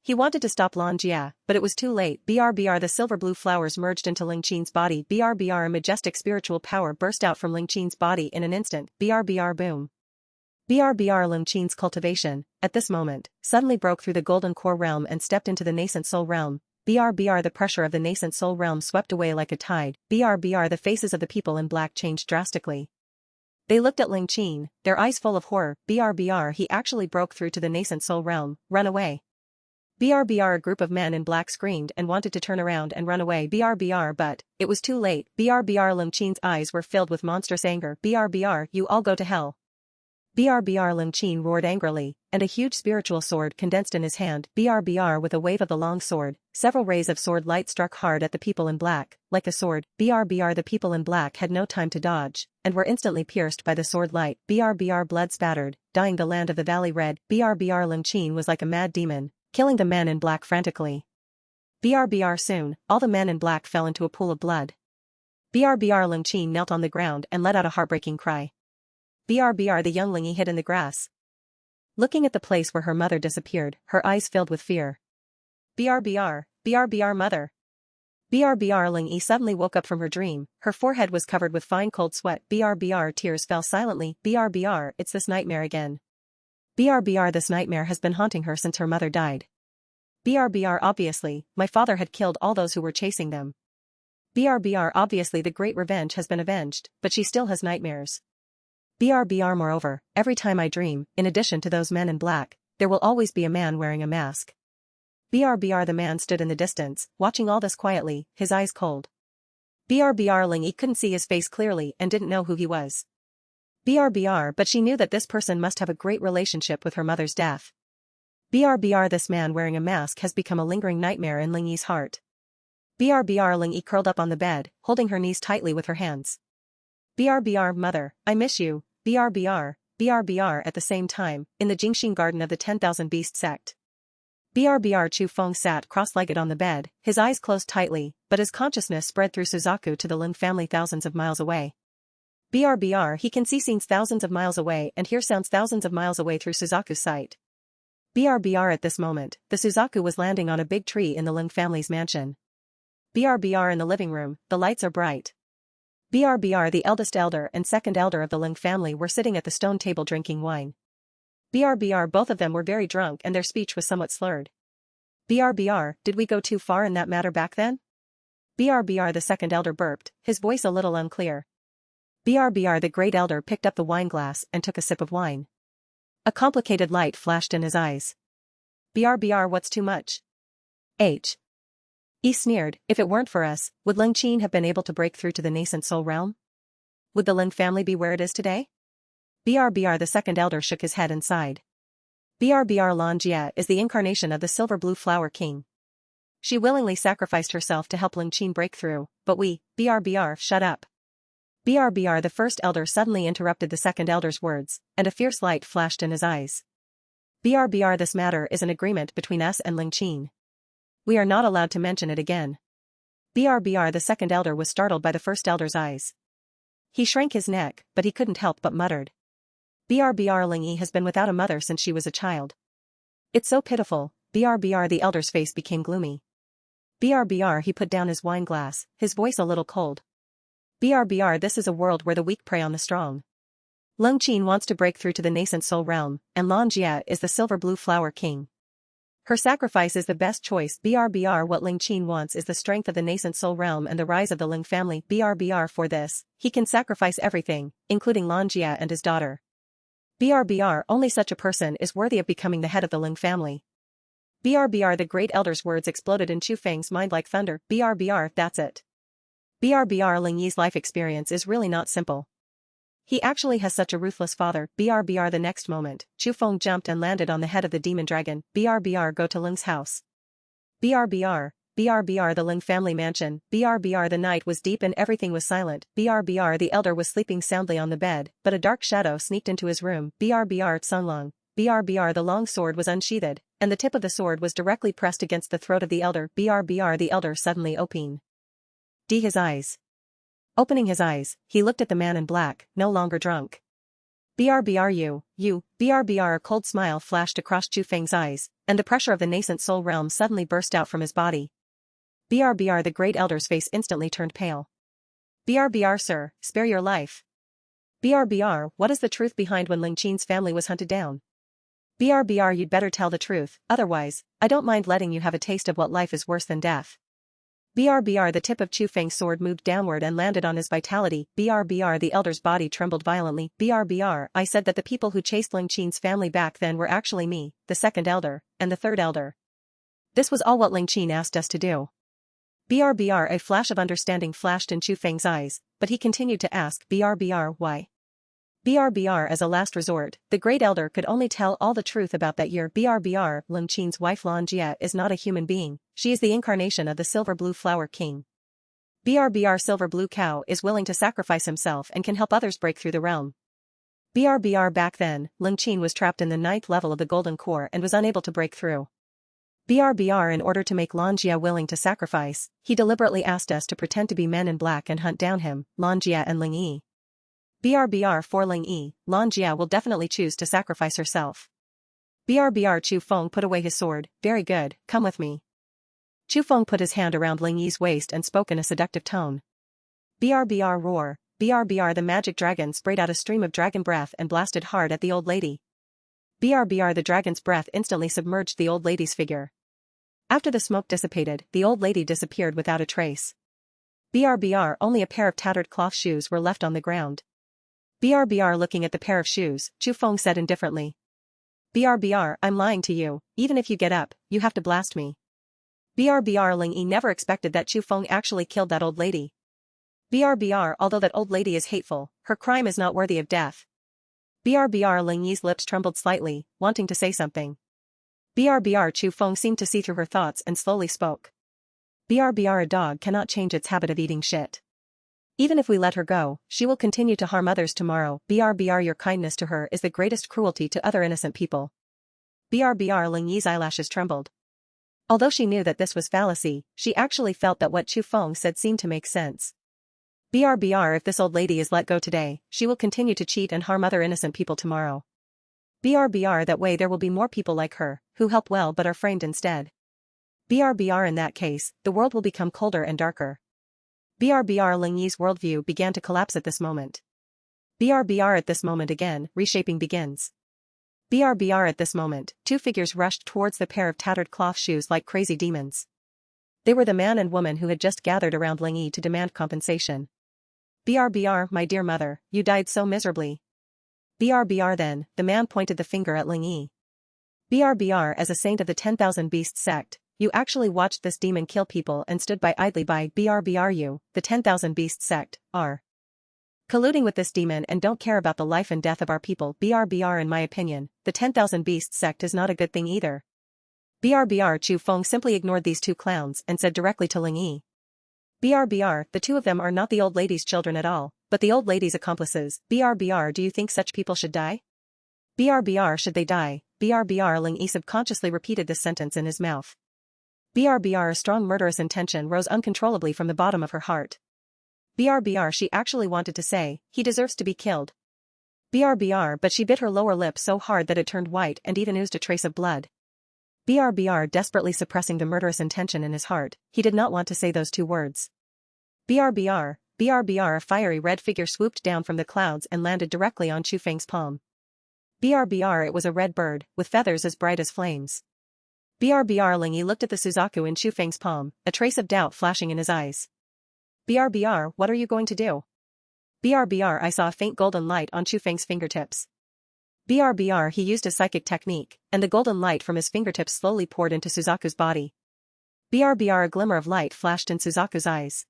He wanted to stop Lanjia, but it was too late. BRBR, the silver blue flowers merged into Ling Qin's body. BRBR, a majestic spiritual power burst out from Ling Qin's body in an instant. BRBR boom. BRBR Ling Qin's cultivation, at this moment, suddenly broke through the golden core realm and stepped into the nascent soul realm. BRBR, the pressure of the nascent soul realm swept away like a tide. BRBR, the faces of the people in black changed drastically. They looked at Ling Qin, their eyes full of horror. BRBR, he actually broke through to the nascent soul realm. Run away. BRBR, a group of men in black screamed and wanted to turn around and run away. BRBR, but it was too late. BRBR Ling Qin's eyes were filled with monstrous anger. BRBR, you all go to hell. BRBR Ling Qin roared angrily, and a huge spiritual sword condensed in his hand. BRBR, with a wave of the long sword, several rays of sword light struck hard at the people in black, like a sword. BRBR, the people in black had no time to dodge, and were instantly pierced by the sword light. BRBR, blood spattered, dyeing the land of the valley red. BRBR Ling Qin was like a mad demon, killing the men in black frantically. BRBR, soon, all the men in black fell into a pool of blood. BRBR Ling Qin knelt on the ground and let out a heartbreaking cry. BRBR, the young Ling Yi hid in the grass. Looking at the place where her mother disappeared, her eyes filled with fear. BRBR, BRBR mother. BRBR Ling Yi suddenly woke up from her dream, her forehead was covered with fine cold sweat. BRBR tears fell silently. BRBR, it's this nightmare again. BRBR this nightmare has been haunting her since her mother died. BRBR obviously, my father had killed all those who were chasing them. BRBR obviously the great revenge has been avenged, but she still has nightmares. BRBR moreover, every time I dream, in addition to those men in black, there will always be a man wearing a mask. BRBR the man stood in the distance, watching all this quietly, his eyes cold. BRBR Ling Yi couldn't see his face clearly and didn't know who he was. BRBR but she knew that this person must have a great relationship with her mother's death. BRBR this man wearing a mask has become a lingering nightmare in Ling Yi's heart. BRBR Ling Yi curled up on the bed, holding her knees tightly with her hands. BRBR mother, I miss you, BRBR, BRBR at the same time, in the Jingxing garden of the 10,000 Beast sect. BRBR Chu Feng sat cross-legged on the bed, his eyes closed tightly, but his consciousness spread through Suzaku to the Ling family thousands of miles away. BRBR he can see scenes thousands of miles away and hear sounds thousands of miles away through Suzaku's sight. BRBR at this moment, the Suzaku was landing on a big tree in the Ling family's mansion. BRBR in the living room, the lights are bright. BRBR the eldest elder and second elder of the Ling family were sitting at the stone table drinking wine. BRBR both of them were very drunk and their speech was somewhat slurred. BRBR, did we go too far in that matter back then? BRBR the second elder burped, his voice a little unclear. BRBR the great elder picked up the wine glass and took a sip of wine. A complicated light flashed in his eyes. BRBR what's too much? He sneered, if it weren't for us, would Ling Qin have been able to break through to the nascent soul realm? Would the Ling family be where it is today? BRBR the second elder shook his head and sighed. BRBR Lan Jie is the incarnation of the silver blue flower king. She willingly sacrificed herself to help Ling Qin break through, but BRBR shut up. BRBR the first elder suddenly interrupted the second elder's words, and a fierce light flashed in his eyes. BRBR this matter is an agreement between us and Ling Qin. We are not allowed to mention it again. BRBR the second elder was startled by the first elder's eyes. He shrank his neck, but he couldn't help but muttered. BRBR Ling Yi has been without a mother since she was a child. It's so pitiful. BRBR the elder's face became gloomy. BRBR he put down his wine glass, his voice a little cold. BRBR this is a world where the weak prey on the strong. Ling Qin wants to break through to the nascent soul realm, and Lan Jie is the silver blue flower king. Her sacrifice is the best choice. BRBR what Ling Qin wants is the strength of the nascent soul realm and the rise of the Ling family. BRBR for this, he can sacrifice everything, including Lan Jie and his daughter. BRBR only such a person is worthy of becoming the head of the Ling family. BRBR the great elder's words exploded in Chu Feng's mind like thunder. BRBR that's it. BRBR Ling Yi's life experience is really not simple. He actually has such a ruthless father. BRBR the next moment, Chu Feng jumped and landed on the head of the demon dragon. BRBR go to Ling's house. BRBR the Ling family mansion. BRBR the night was deep and everything was silent. BRBR the elder was sleeping soundly on the bed, but a dark shadow sneaked into his room. BRBR Tsunlong. BRBR the long sword was unsheathed, and the tip of the sword was directly pressed against the throat of the elder. BRBR the elder suddenly opened his eyes. Opening his eyes, he looked at the man in black, no longer drunk. BRBR BRBR a cold smile flashed across Chu Feng's eyes, and the pressure of the nascent soul realm suddenly burst out from his body. BRBR the great elder's face instantly turned pale. BRBR sir, spare your life. BRBR what is the truth behind when Ling Qin's family was hunted down? BRBR you'd better tell the truth, otherwise, I don't mind letting you have a taste of what life is worse than death. BRBR the tip of Chu Feng's sword moved downward and landed on his vitality. BRBR the elder's body trembled violently. BRBR I said that the people who chased Ling Qin's family back then were actually me, the second elder, and the third elder. This was all what Ling Qin asked us to do. BRBR a flash of understanding flashed in Chu Feng's eyes, but he continued to ask BRBR why. BRBR as a last resort, the great elder could only tell all the truth about that year. BRBR Ling Qin's wife Lan Jie is not a human being, she is the incarnation of the silver blue flower king. BRBR silver blue cow is willing to sacrifice himself and can help others break through the realm. BRBR back then, Ling Qin was trapped in the 9th level of the golden core and was unable to break through. BRBR in order to make Lan Jie willing to sacrifice, he deliberately asked us to pretend to be men in black and hunt down him, Lan Jie and Ling Yi. BRBR for Ling Yi, Lan Jie will definitely choose to sacrifice herself. BRBR Chu Feng put away his sword. Very good, come with me. Chu Feng put his hand around Ling Yi's waist and spoke in a seductive tone. BRBR roar. BRBR the magic dragon sprayed out a stream of dragon breath and blasted hard at the old lady. BRBR the dragon's breath instantly submerged the old lady's figure. After the smoke dissipated, the old lady disappeared without a trace. BRBR only a pair of tattered cloth shoes were left on the ground. BRBR looking at the pair of shoes, Chu Feng said indifferently. BRBR, I'm lying to you, even if you get up, you have to blast me. BRBR Ling Yi never expected that Chu Feng actually killed that old lady. BRBR although that old lady is hateful, her crime is not worthy of death. BRBR Ling Yi's lips trembled slightly, wanting to say something. BRBR Chu Feng seemed to see through her thoughts and slowly spoke. BRBR a dog cannot change its habit of eating shit. Even if we let her go, she will continue to harm others tomorrow. BRBR your kindness to her is the greatest cruelty to other innocent people. BRBR Ling Yi's eyelashes trembled. Although she knew that this was fallacy, she actually felt that what Chu Feng said seemed to make sense. BRBR if this old lady is let go today, she will continue to cheat and harm other innocent people tomorrow. BRBR that way there will be more people like her, who help well but are framed instead. BRBR in that case, the world will become colder and darker. BRBR Ling Yi's worldview began to collapse at this moment. BRBR at this moment again, reshaping begins. BRBR at this moment, two figures rushed towards the pair of tattered cloth shoes like crazy demons. They were the man and woman who had just gathered around Ling Yi to demand compensation. BRBR, my dear mother, you died so miserably. BRBR then, the man pointed the finger at Ling Yi. BRBR as a saint of the 10,000 Beasts sect, you actually watched this demon kill people and stood by idly by. BRBR you, the 10,000 Beasts sect, are colluding with this demon and don't care about the life and death of our people. BRBR in my opinion, the 10,000 Beasts sect is not a good thing either. BRBR Chu Feng simply ignored these two clowns and said directly to Ling Yi. BRBR, the two of them are not the old lady's children at all, but the old lady's accomplices. BRBR do you think such people should die? BRBR should they die? BRBR Ling Yi subconsciously repeated this sentence in his mouth. BRBR a strong murderous intention rose uncontrollably from the bottom of her heart. BRBR she actually wanted to say, he deserves to be killed. BRBR but she bit her lower lip so hard that it turned white and even oozed a trace of blood. BRBR desperately suppressing the murderous intention in his heart, he did not want to say those two words. BRBR a fiery red figure swooped down from the clouds and landed directly on Chu Feng's palm. BRBR it was a red bird, with feathers as bright as flames. BRBR Ling Yi looked at the Suzaku in Chu Feng's palm, a trace of doubt flashing in his eyes. BRBR what are you going to do? BRBR I saw a faint golden light on Chu Feng's fingertips. BRBR he used a psychic technique, and the golden light from his fingertips slowly poured into Suzaku's body. BRBR a glimmer of light flashed in Suzaku's eyes.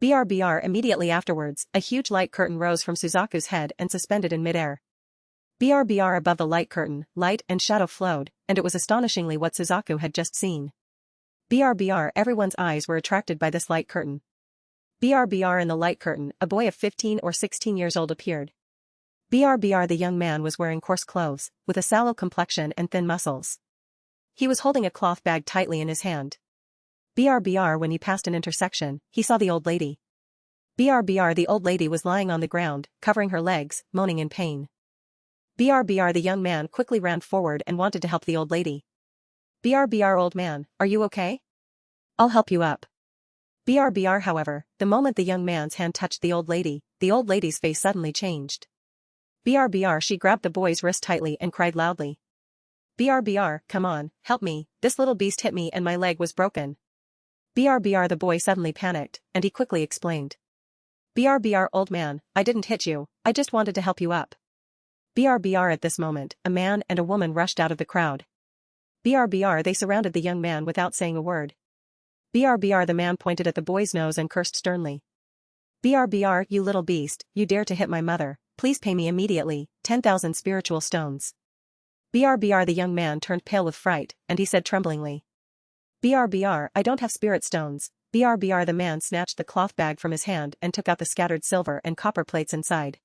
BRBR immediately afterwards, a huge light curtain rose from Suzaku's head and suspended in midair. BRBR above the light curtain, light and shadow flowed, and it was astonishingly what Suzaku had just seen. BRBR everyone's eyes were attracted by this light curtain. BRBR in the light curtain, a boy of 15 or 16 years old appeared. BRBR the young man was wearing coarse clothes, with a sallow complexion and thin muscles. He was holding a cloth bag tightly in his hand. BRBR when he passed an intersection, he saw the old lady. BRBR the old lady was lying on the ground, covering her legs, moaning in pain. BRBR the young man quickly ran forward and wanted to help the old lady. BRBR old man, are you okay? I'll help you up. BRBR however, the moment the young man's hand touched the old lady's face suddenly changed. BRBR she grabbed the boy's wrist tightly and cried loudly. BRBR, come on, help me, this little beast hit me and my leg was broken. BRBR the boy suddenly panicked, and he quickly explained. BRBR old man, I didn't hit you, I just wanted to help you up. BRBR at this moment, a man and a woman rushed out of the crowd. BRBR they surrounded the young man without saying a word. BRBR the man pointed at the boy's nose and cursed sternly. BRBR you little beast, you dare to hit my mother, please pay me immediately, 10,000 spiritual stones. BRBR the young man turned pale with fright, and he said tremblingly. BRBR I don't have spirit stones. BRBR the man snatched the cloth bag from his hand and took out the scattered silver and copper plates inside.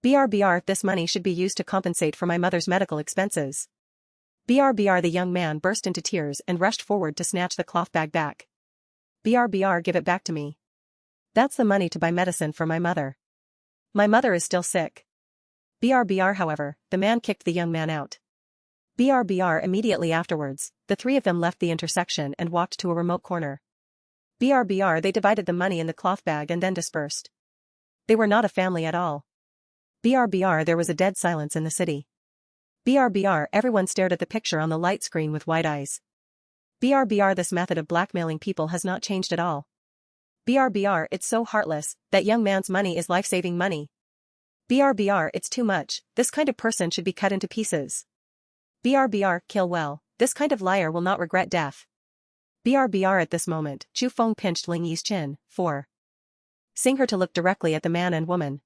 BRBR this money should be used to compensate for my mother's medical expenses. BRBR the young man burst into tears and rushed forward to snatch the cloth bag back. BRBR give it back to me. That's the money to buy medicine for my mother. My mother is still sick. BRBR however, the man kicked the young man out. BRBR immediately afterwards, the three of them left the intersection and walked to a remote corner. BRBR they divided the money in the cloth bag and then dispersed. They were not a family at all. BRBR there was a dead silence in the city. BRBR everyone stared at the picture on the light screen with wide eyes. BRBR this method of blackmailing people has not changed at all. BRBR it's so heartless, that young man's money is life-saving money. BRBR it's too much, this kind of person should be cut into pieces. BRBR kill well, this kind of liar will not regret death. BRBR at this moment, Chu Feng pinched Ling Yi's chin, forcing her to look directly at the man and woman.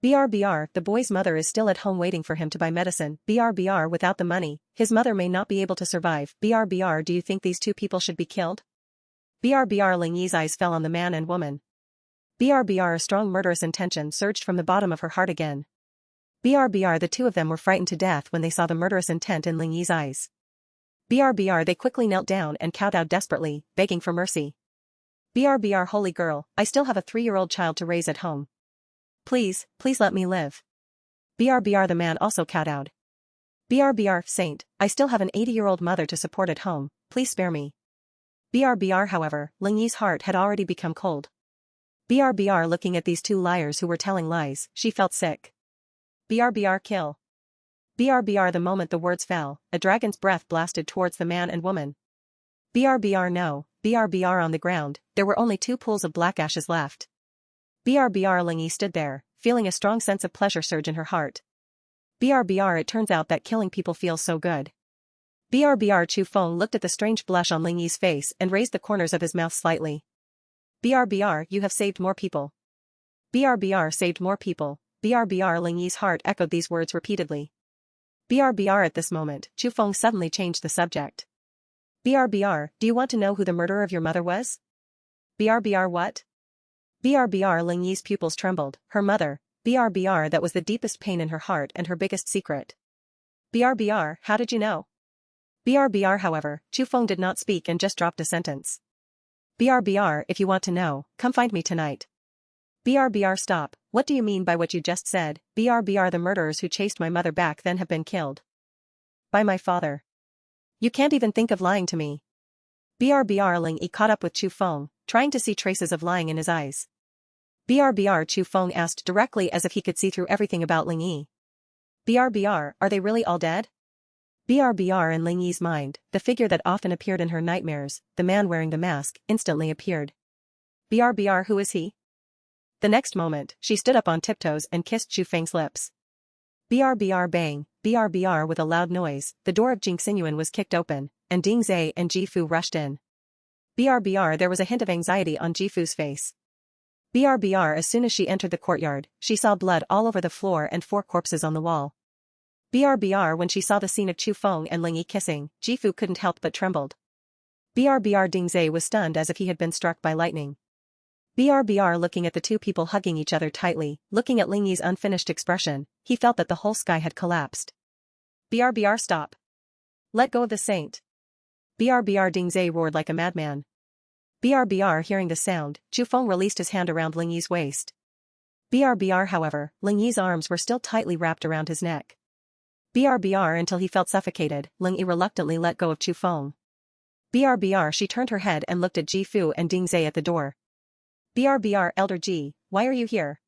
BRBR the boy's mother is still at home waiting for him to buy medicine. BRBR without the money, his mother may not be able to survive. BRBR do you think these two people should be killed? BRBR Ling Yi's eyes fell on the man and woman. BRBR a strong murderous intention surged from the bottom of her heart again. BRBR the two of them were frightened to death when they saw the murderous intent in Ling Yi's eyes. BRBR they quickly knelt down and kowtowed desperately, begging for mercy. BRBR holy girl, I still have a 3-year-old child to raise at home. Please let me live. BRBR the man also kowtowed. BRBR saint, I still have an 80-year-old mother to support at home, please spare me. BRBR however, Ling Yi's heart had already become cold. BRBR looking at these two liars who were telling lies, she felt sick. BRBR kill. BRBR the moment the words fell, a dragon's breath blasted towards the man and woman. BRBR no, BRBR on the ground, there were only 2 pools of black ashes left. BRBR Ling Yi stood there, feeling a strong sense of pleasure surge in her heart. BRBR it turns out that killing people feels so good. BRBR Chu Feng looked at the strange blush on Ling Yi's face and raised the corners of his mouth slightly. BRBR you have saved more people. BRBR saved more people. BRBR Ling Yi's heart echoed these words repeatedly. BRBR at this moment, Chu Feng suddenly changed the subject. BRBR, do you want to know who the murderer of your mother was? BRBR what? BRBR Ling Yi's pupils trembled, her mother, BRBR that was the deepest pain in her heart and her biggest secret. BRBR, how did you know? BRBR however, Chu Feng did not speak and just dropped a sentence. BRBR if you want to know, come find me tonight. BRBR stop, what do you mean by what you just said? BRBR the murderers who chased my mother back then have been killed. By my father. You can't even think of lying to me. BRBR Ling Yi caught up with Chu Feng, trying to see traces of lying in his eyes. BRBR Chu Feng asked directly as if he could see through everything about Ling Yi. BRBR, are they really all dead? BRBR in Ling Yi's mind, the figure that often appeared in her nightmares, the man wearing the mask, instantly appeared. BRBR who is he? The next moment, she stood up on tiptoes and kissed Chu Feng's lips. BRBR bang, BRBR with a loud noise, the door of Jingxinyuan was kicked open, and Ding Zai and Ji Fu rushed in. BRBR there was a hint of anxiety on Ji Fu's face. BRBR as soon as she entered the courtyard, she saw blood all over the floor and 4 corpses on the wall. BRBR when she saw the scene of Chu Feng and Ling Yi kissing, Ji Fu couldn't help but trembled. BRBR Ding Zai was stunned as if he had been struck by lightning. BRBR looking at the two people hugging each other tightly, looking at Ling Yi's unfinished expression, he felt that the whole sky had collapsed. BRBR stop. Let go of the saint. BRBR Ding Zai roared like a madman. BRBR hearing the sound, Chu Feng released his hand around Ling Yi's waist. BRBR however, Ling Yi's arms were still tightly wrapped around his neck. BRBR until he felt suffocated, Ling Yi reluctantly let go of Chu Feng. BRBR she turned her head and looked at Ji Fu and Ding Zai at the door. BRBR Elder Ji, why are you here?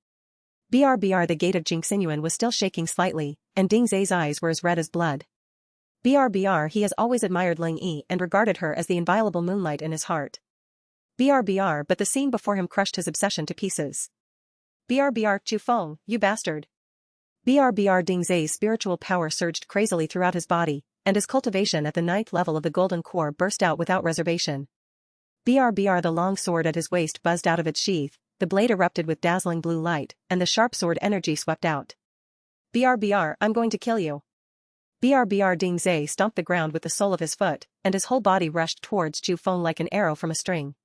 BRBR the gate of Jingxinyuan was still shaking slightly, and Ding Zai's eyes were as red as blood. BRBR he has always admired Ling Yi and regarded her as the inviolable moonlight in his heart. BRBR but the scene before him crushed his obsession to pieces. BRBR Chu Feng, you bastard. BRBR Ding Zai's spiritual power surged crazily throughout his body, and his cultivation at the 9th level of the golden core burst out without reservation. BRBR the long sword at his waist buzzed out of its sheath, the blade erupted with dazzling blue light, and the sharp sword energy swept out. BRBR I'm going to kill you. BRBR Ding Zai stomped the ground with the sole of his foot, and his whole body rushed towards Chu Feng like an arrow from a string.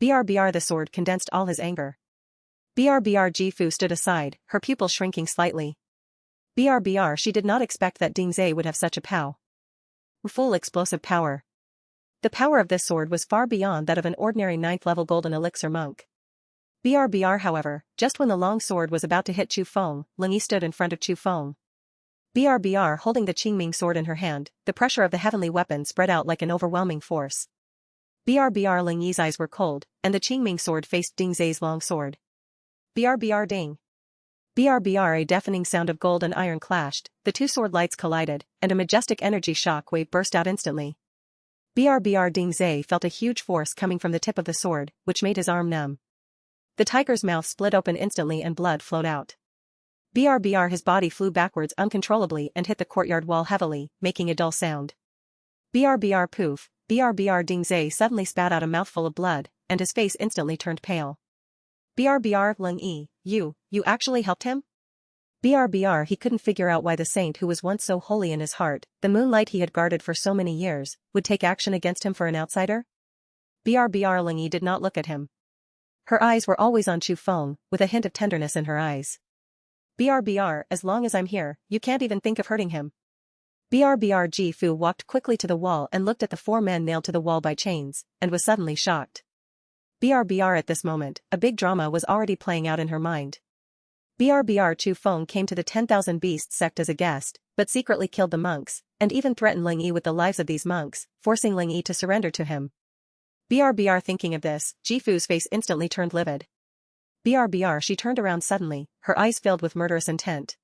BRBR the sword condensed all his anger. BRBR Ji Fu stood aside, her pupil shrinking slightly. BRBR she did not expect that Ding Zai would have such a full explosive power. The power of this sword was far beyond that of an ordinary 9th level golden elixir monk. BRBR however, just when the long sword was about to hit Chu Feng, Ling Yi stood in front of Chu Feng. BRBR holding the Qingming sword in her hand, the pressure of the heavenly weapon spread out like an overwhelming force. BRBR Ling Yi's eyes were cold, and the Qingming sword faced Ding Zai's long sword. BRBR ding. BRBR a deafening sound of gold and iron clashed, the two sword lights collided, and a majestic energy shock wave burst out instantly. BRBR Ding Zai felt a huge force coming from the tip of the sword, which made his arm numb. The tiger's mouth split open instantly and blood flowed out. BRBR his body flew backwards uncontrollably and hit the courtyard wall heavily, making a dull sound. BRBR poof, BRBR Ding Zai suddenly spat out a mouthful of blood, and his face instantly turned pale. BRBR Ling Yi, you actually helped him? BRBR he couldn't figure out why the saint who was once so holy in his heart, the moonlight he had guarded for so many years, would take action against him for an outsider? BRBR Ling Yi did not look at him. Her eyes were always on Chu Feng, with a hint of tenderness in her eyes. BRBR, as long as I'm here, you can't even think of hurting him. BRBR Ji Fu walked quickly to the wall and looked at the four men nailed to the wall by chains, and was suddenly shocked. BRBR at this moment, a big drama was already playing out in her mind. BRBR Chu Feng came to the 10,000 Beasts sect as a guest, but secretly killed the monks, and even threatened Ling Yi with the lives of these monks, forcing Ling Yi to surrender to him. BRBR thinking of this, Ji Fu's face instantly turned livid. BRBR she turned around suddenly, her eyes filled with murderous intent.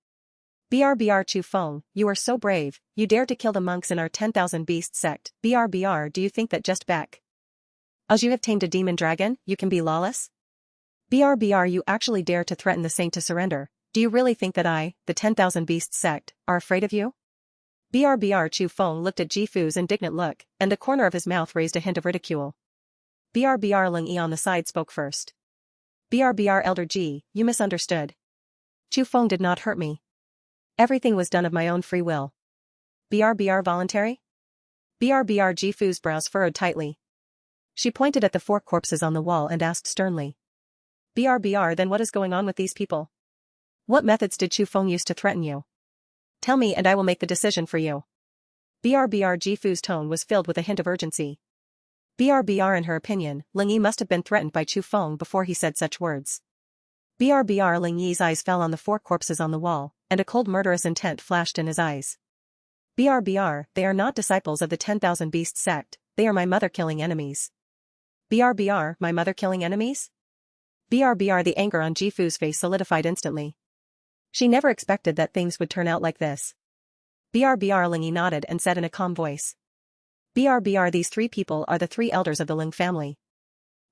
BRBR Chu Feng, you are so brave, you dared to kill the monks in our 10,000 Beast sect. BRBR do you think that just as you have tamed a demon dragon, you can be lawless? BRBR you actually dare to threaten the saint to surrender, do you really think that I, the 10,000 Beast sect, are afraid of you? BRBR Chu Feng looked at Ji Fu's indignant look, and the corner of his mouth raised a hint of ridicule. BRBR Ling Yi on the side spoke first. BRBR Elder Ji, you misunderstood. Chu Feng did not hurt me. Everything was done of my own free will. BRBR voluntary? BRBR Ji Fu's brows furrowed tightly. She pointed at the four corpses on the wall and asked sternly. BRBR then what is going on with these people? What methods did Chu Feng use to threaten you? Tell me and I will make the decision for you. BRBR Ji Fu's tone was filled with a hint of urgency. BRBR in her opinion, Ling Yi must have been threatened by Chu Feng before he said such words. BRBR Ling Yi's eyes fell on the four corpses on the wall, and a cold murderous intent flashed in his eyes. BRBR, they are not disciples of the 10,000 Beast sect, they are my mother-killing enemies. BRBR, my mother-killing enemies? BRBR the anger on Ji Fu's face solidified instantly. She never expected that things would turn out like this. BRBR Ling Yi nodded and said in a calm voice. BRBR these three people are the three elders of the Ling family.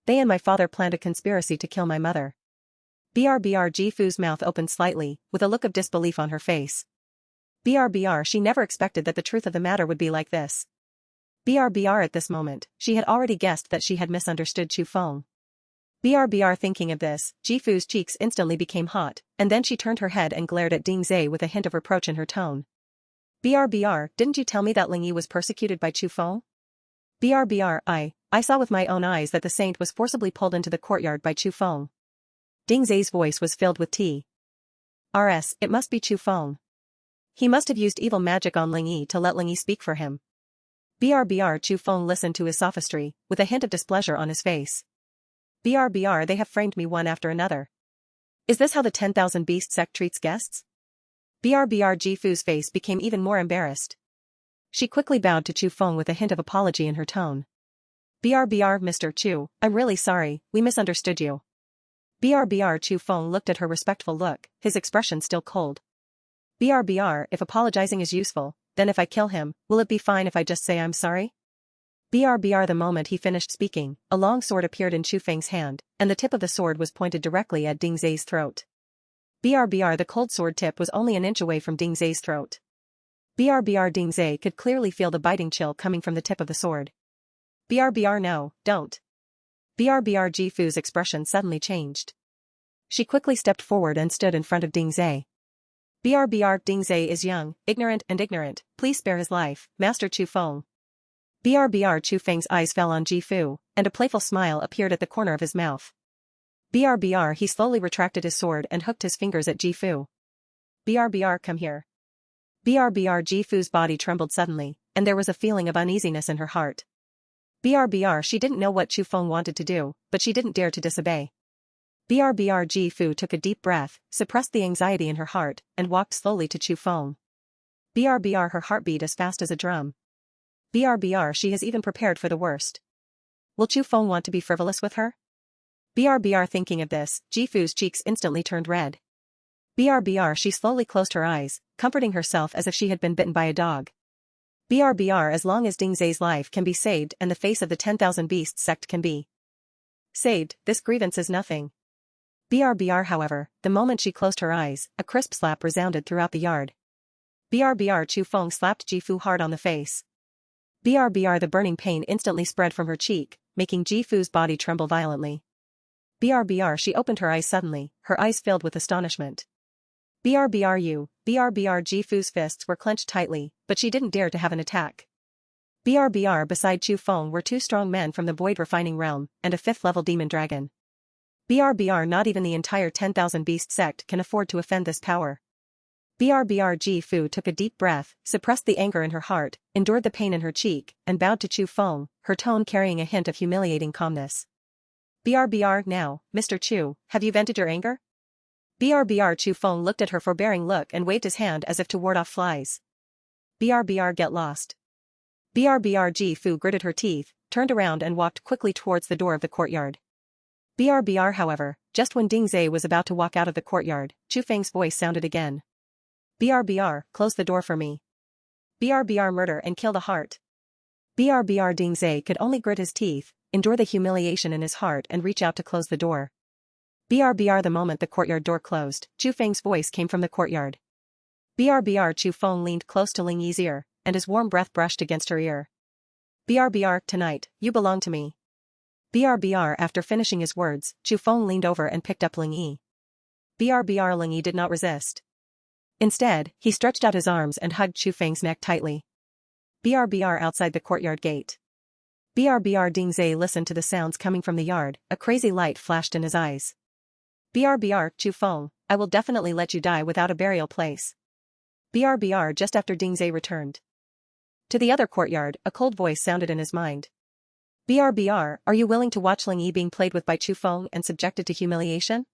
They and my father planned a conspiracy to kill my mother. BRBR Ji Fu's mouth opened slightly, with a look of disbelief on her face. BRBR she never expected that the truth of the matter would be like this. BRBR at this moment, she had already guessed that she had misunderstood Chu Feng. BRBR thinking of this, Ji Fu's cheeks instantly became hot, and then she turned her head and glared at Ding Zai with a hint of reproach in her tone. BRBR, didn't you tell me that Ling Yi was persecuted by Chu Feng? BRBR, I saw with my own eyes that the saint was forcibly pulled into the courtyard by Chu Feng. Ding Zai's voice was filled with rs, it must be Chu Feng. He must have used evil magic on Ling Yi to let Ling Yi speak for him. BRBR Chu Feng listened to his sophistry, with a hint of displeasure on his face. BRBR they have framed me one after another. Is this how the 10,000 Beast sect treats guests? BRBR Ji Fu's face became even more embarrassed. She quickly bowed to Chu Feng with a hint of apology in her tone. BRBR Mr. Chu, I'm really sorry, we misunderstood you. BRBR Chu Feng looked at her respectful look, his expression still cold. BRBR if apologizing is useful, then if I kill him, will it be fine if I just say I'm sorry? BRBR the moment he finished speaking, a long sword appeared in Chu Feng's hand, and the tip of the sword was pointed directly at Ding Zai's throat. BRBR the cold sword tip was only an inch away from Ding Zai's throat. BRBR Ding Zai could clearly feel the biting chill coming from the tip of the sword. BRBR no, don't. BRBR Ji Fu's expression suddenly changed. She quickly stepped forward and stood in front of Ding Zai. BRBR Ding Zai is young, ignorant, please spare his life, Master Chu Feng. BRBR Chu Feng's eyes fell on Ji Fu, and a playful smile appeared at the corner of his mouth. BRBR he slowly retracted his sword and hooked his fingers at Ji Fu. BRBR come here. BRBR Ji Fu's body trembled suddenly, and there was a feeling of uneasiness in her heart. BRBR she didn't know what Chu Feng wanted to do, but she didn't dare to disobey. BRBR Ji Fu took a deep breath, suppressed the anxiety in her heart, and walked slowly to Chu Feng. BRBR her heart beat as fast as a drum. BRBR she has even prepared for the worst. Will Chu Feng want to be frivolous with her? BRBR thinking of this, Jifu's cheeks instantly turned red. BRBR she slowly closed her eyes, comforting herself as if she had been bitten by a dog. BRBR as long as Ding Zai's life can be saved and the face of the 10,000 Beasts sect can be saved, this grievance is nothing. BRBR however, the moment she closed her eyes, a crisp slap resounded throughout the yard. BRBR Chu Feng slapped Jifu hard on the face. BRBR the burning pain instantly spread from her cheek, making Jifu's body tremble violently. BRBR she opened her eyes suddenly, her eyes filled with astonishment. BRBR Jifu's fists were clenched tightly, but she didn't dare to have an attack. BRBR beside Chu Feng were two strong men from the void refining realm, and a 5th-level demon dragon. BRBR not even the entire 10,000 Beast sect can afford to offend this power. BRBR Jifu took a deep breath, suppressed the anger in her heart, endured the pain in her cheek, and bowed to Chu Feng, her tone carrying a hint of humiliating calmness. BRBR now, Mr. Chu, have you vented your anger? BRBR Chu Feng looked at her forbearing look and waved his hand as if to ward off flies. BRBR get lost. BRBR Jifu gritted her teeth, turned around and walked quickly towards the door of the courtyard. BRBR however, just when Ding Zai was about to walk out of the courtyard, Chu Feng's voice sounded again. BRBR, close the door for me. BRBR murder and kill the heart. BRBR Ding Zai could only grit his teeth, endure the humiliation in his heart and reach out to close the door. BRBR the moment the courtyard door closed, Chu Feng's voice came from the courtyard. BRBR Chu Feng leaned close to Ling Yi's ear, and his warm breath brushed against her ear. BRBR, tonight, you belong to me. BRBR after finishing his words, Chu Feng leaned over and picked up Ling Yi. BRBR Ling Yi did not resist. Instead, he stretched out his arms and hugged Chu Feng's neck tightly. BRBR outside the courtyard gate. BRBR Ding Zai listened to the sounds coming from the yard, a crazy light flashed in his eyes. BRBR Chu Feng, I will definitely let you die without a burial place. BRBR just after Ding Zai returned. To the other courtyard, a cold voice sounded in his mind. BRBR, are you willing to watch Ling Yi being played with by Chu Feng and subjected to humiliation?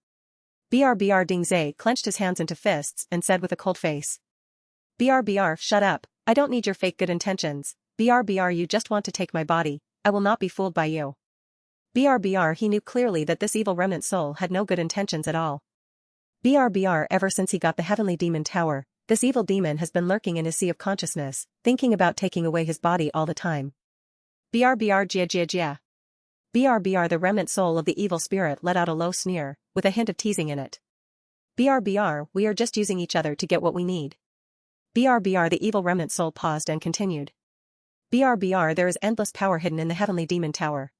BRBR Ding Zai clenched his hands into fists and said with a cold face. BRBR, shut up, I don't need your fake good intentions. BRBR you just want to take my body, I will not be fooled by you. BRBR he knew clearly that this evil remnant soul had no good intentions at all. BRBR ever since he got the heavenly demon tower, this evil demon has been lurking in his sea of consciousness, thinking about taking away his body all the time. BRBR Jia Jia Jia. BRBR the remnant soul of the evil spirit let out a low sneer, with a hint of teasing in it. BRBR, we are just using each other to get what we need. BRBR the evil remnant soul paused and continued. BRBR there is endless power hidden in the heavenly demon tower.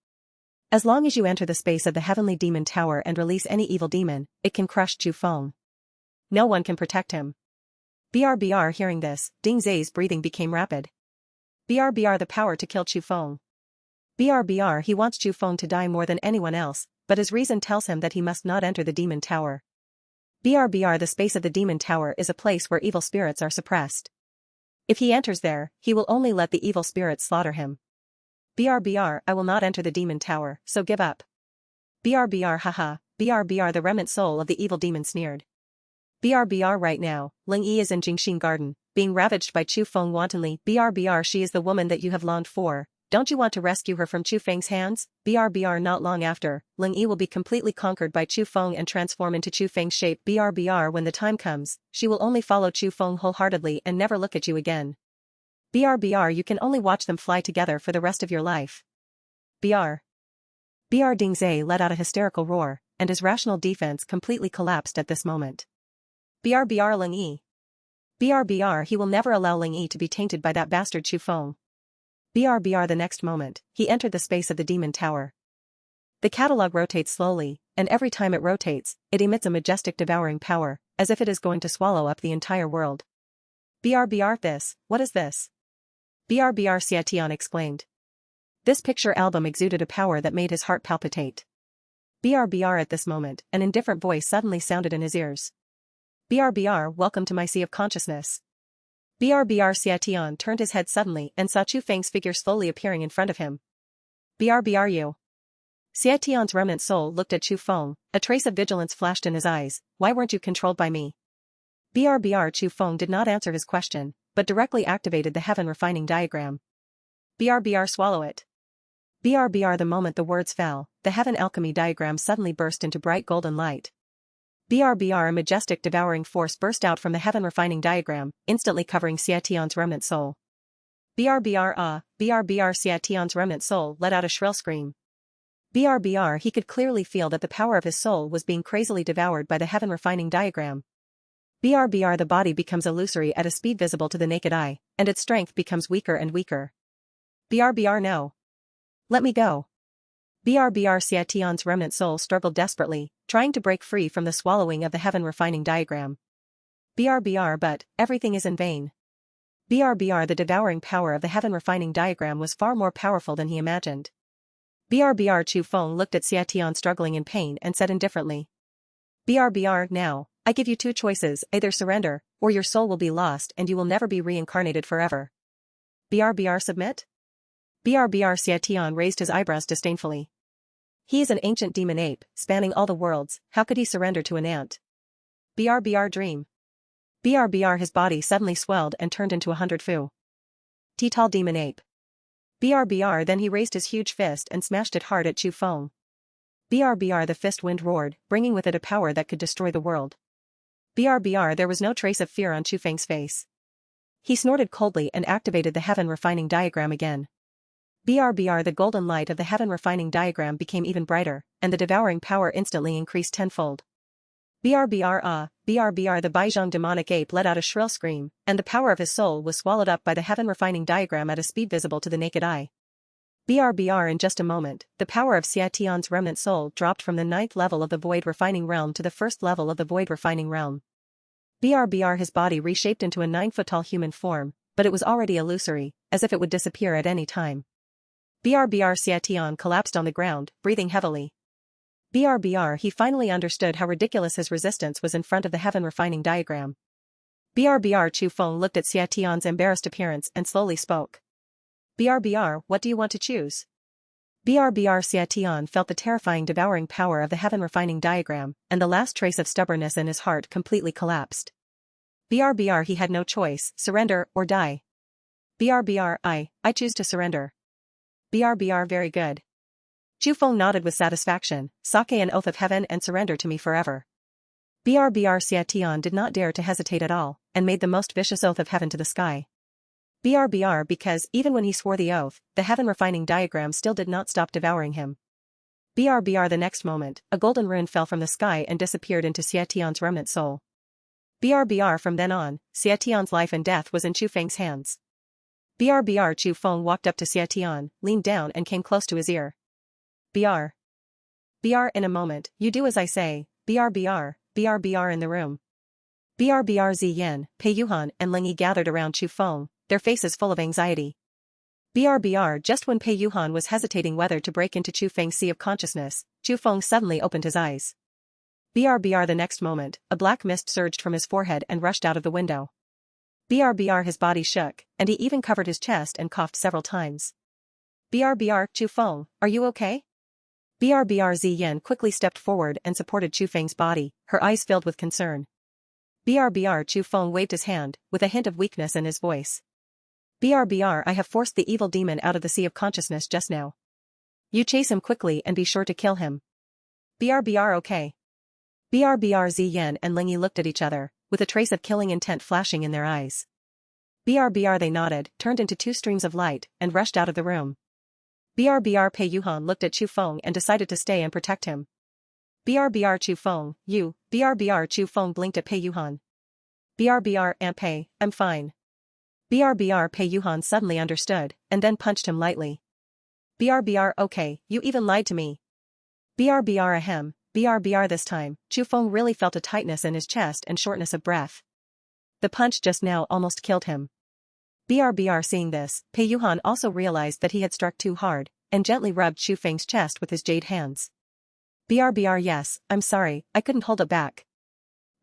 As long as you enter the space of the heavenly demon tower and release any evil demon, it can crush Chu Feng. No one can protect him. BRBR hearing this, Ding Zai's breathing became rapid. BRBR the power to kill Chu Feng. BRBR he wants Chu Feng to die more than anyone else, but his reason tells him that he must not enter the demon tower. BRBR the space of the demon tower is a place where evil spirits are suppressed. If he enters there, he will only let the evil spirits slaughter him. BRBR I will not enter the demon tower, so give up. BRBR haha, BRBR the remnant soul of the evil demon sneered. BRBR right now, Ling Yi is in Jingxing Garden, being ravaged by Chu Feng wantonly. BRBR she is the woman that you have longed for, don't you want to rescue her from Chu Feng's hands? BRBR not long after, Ling Yi will be completely conquered by Chu Feng and transform into Chu Feng's shape. BRBR when the time comes, she will only follow Chu Feng wholeheartedly and never look at you again. BRBR you can only watch them fly together for the rest of your life. BR Ding Zai let out a hysterical roar, and his rational defense completely collapsed at this moment. BRBR Ling Yi. BRBR he will never allow Ling Yi to be tainted by that bastard Chu Feng. BRBR the next moment, he entered the space of the demon tower. The catalog rotates slowly, and every time it rotates, it emits a majestic devouring power, as if it is going to swallow up the entire world. BRBR this, what is this? BRBR Xiatian exclaimed. This picture album exuded a power that made his heart palpitate. BRBR at this moment, an indifferent voice suddenly sounded in his ears. BRBR welcome to my sea of consciousness. BRBR Xiatian turned his head suddenly and saw Chu Feng's figure slowly appearing in front of him. BRBR you. Xiatian's remnant soul looked at Chu Feng, a trace of vigilance flashed in his eyes, why weren't you controlled by me? BRBR Chu Feng did not answer his question, but directly activated the heaven refining diagram. BRBR swallow it. BRBR the moment the words fell, the heaven alchemy diagram suddenly burst into bright golden light. BRBR a majestic devouring force burst out from the heaven refining diagram, instantly covering Xie Tian's remnant soul. BRBR BRBR Xie Tian's remnant soul let out a shrill scream. BRBR he could clearly feel that the power of his soul was being crazily devoured by the heaven refining diagram. BRBR the body becomes illusory at a speed visible to the naked eye, and its strength becomes weaker and weaker. BRBR no. Let me go. BRBR Xie Tian's remnant soul struggled desperately, trying to break free from the swallowing of the heaven refining diagram. BRBR but, everything is in vain. BRBR the devouring power of the heaven refining diagram was far more powerful than he imagined. BRBR Chu Feng looked at Xie Tian struggling in pain and said indifferently. BRBR now, I give you two choices, either surrender, or your soul will be lost and you will never be reincarnated forever. BRBR submit? BRBR Xie Tian raised his eyebrows disdainfully. He is an ancient demon ape, spanning all the worlds, how could he surrender to an ant? BRBR dream. BRBR his body suddenly swelled and turned into 100 fu. Tall demon ape. BRBR then he raised his huge fist and smashed it hard at Chu Feng. BRBR the fist wind roared, bringing with it a power that could destroy the world. BRBR there was no trace of fear on Chu Feng's face. He snorted coldly and activated the heaven refining diagram again. BRBR the golden light of the heaven refining diagram became even brighter, and the devouring power instantly increased tenfold. BRBR BRBR the Baizhang demonic ape let out a shrill scream, and the power of his soul was swallowed up by the heaven refining diagram at a speed visible to the naked eye. BRBR in just a moment, the power of Xie Tian's remnant soul dropped from the 9th level of the void refining realm to the 1st level of the void refining realm. BRBR his body reshaped into a 9-foot-tall human form, but it was already illusory, as if it would disappear at any time. BRBR Xie Tian collapsed on the ground, breathing heavily. BRBR he finally understood how ridiculous his resistance was in front of the heaven refining diagram. BRBR Chu Feng looked at Xie Tian's embarrassed appearance and slowly spoke. BRBR, what do you want to choose? BRBR Xie Tian felt the terrifying devouring power of the heaven refining diagram, and the last trace of stubbornness in his heart completely collapsed. BRBR he had no choice, surrender or die. BRBR I choose to surrender. BRBR very good. Chu Feng nodded with satisfaction, sake an oath of heaven and surrender to me forever. BRBR Xie Tian did not dare to hesitate at all, and made the most vicious oath of heaven to the sky. BRBR because, even when he swore the oath, the heaven refining diagram still did not stop devouring him. BRBR the next moment, a golden rune fell from the sky and disappeared into Xie Tian's remnant soul. BRBR from then on, Xie Tian's life and death was in Chu Feng's hands. BRBR Chu Feng walked up to Xie Tian, leaned down and came close to his ear. BR. BR in a moment, you do as I say, BRBR in the room. BRBR Ziyan, Pei Yuhan and Ling Yi gathered around Chu Feng, their faces full of anxiety. BRBR just when Pei Yuhan was hesitating whether to break into Chu Feng's sea of consciousness, Chu Feng suddenly opened his eyes. BRBR the next moment, a black mist surged from his forehead and rushed out of the window. BRBR his body shook, and he even covered his chest and coughed several times. BRBR, Chu Feng, are you okay? BRBR Ziyan quickly stepped forward and supported Chu Feng's body, her eyes filled with concern. BRBR Chu Feng waved his hand, with a hint of weakness in his voice. BRBR I have forced the evil demon out of the sea of consciousness just now. You chase him quickly and be sure to kill him. BRBR okay. BRBR Ziyan and Ling Yi looked at each other, with a trace of killing intent flashing in their eyes. BRBR they nodded, turned into two streams of light, and rushed out of the room. BRBR Pei Yuhan looked at Chu Feng and decided to stay and protect him. BRBR Chu Feng, you, BRBR Chu Feng blinked at Pei Yuhan. BRBR Aunt Pei, I'm fine. BRBR Pei Yuhan suddenly understood, and then punched him lightly. BRBR okay, you even lied to me. BRBR ahem, BRBR this time, Chu Feng really felt a tightness in his chest and shortness of breath. The punch just now almost killed him. BRBR seeing this, Pei Yuhan also realized that he had struck too hard, and gently rubbed Chu Feng's chest with his jade hands. BRBR yes, I'm sorry, I couldn't hold it back.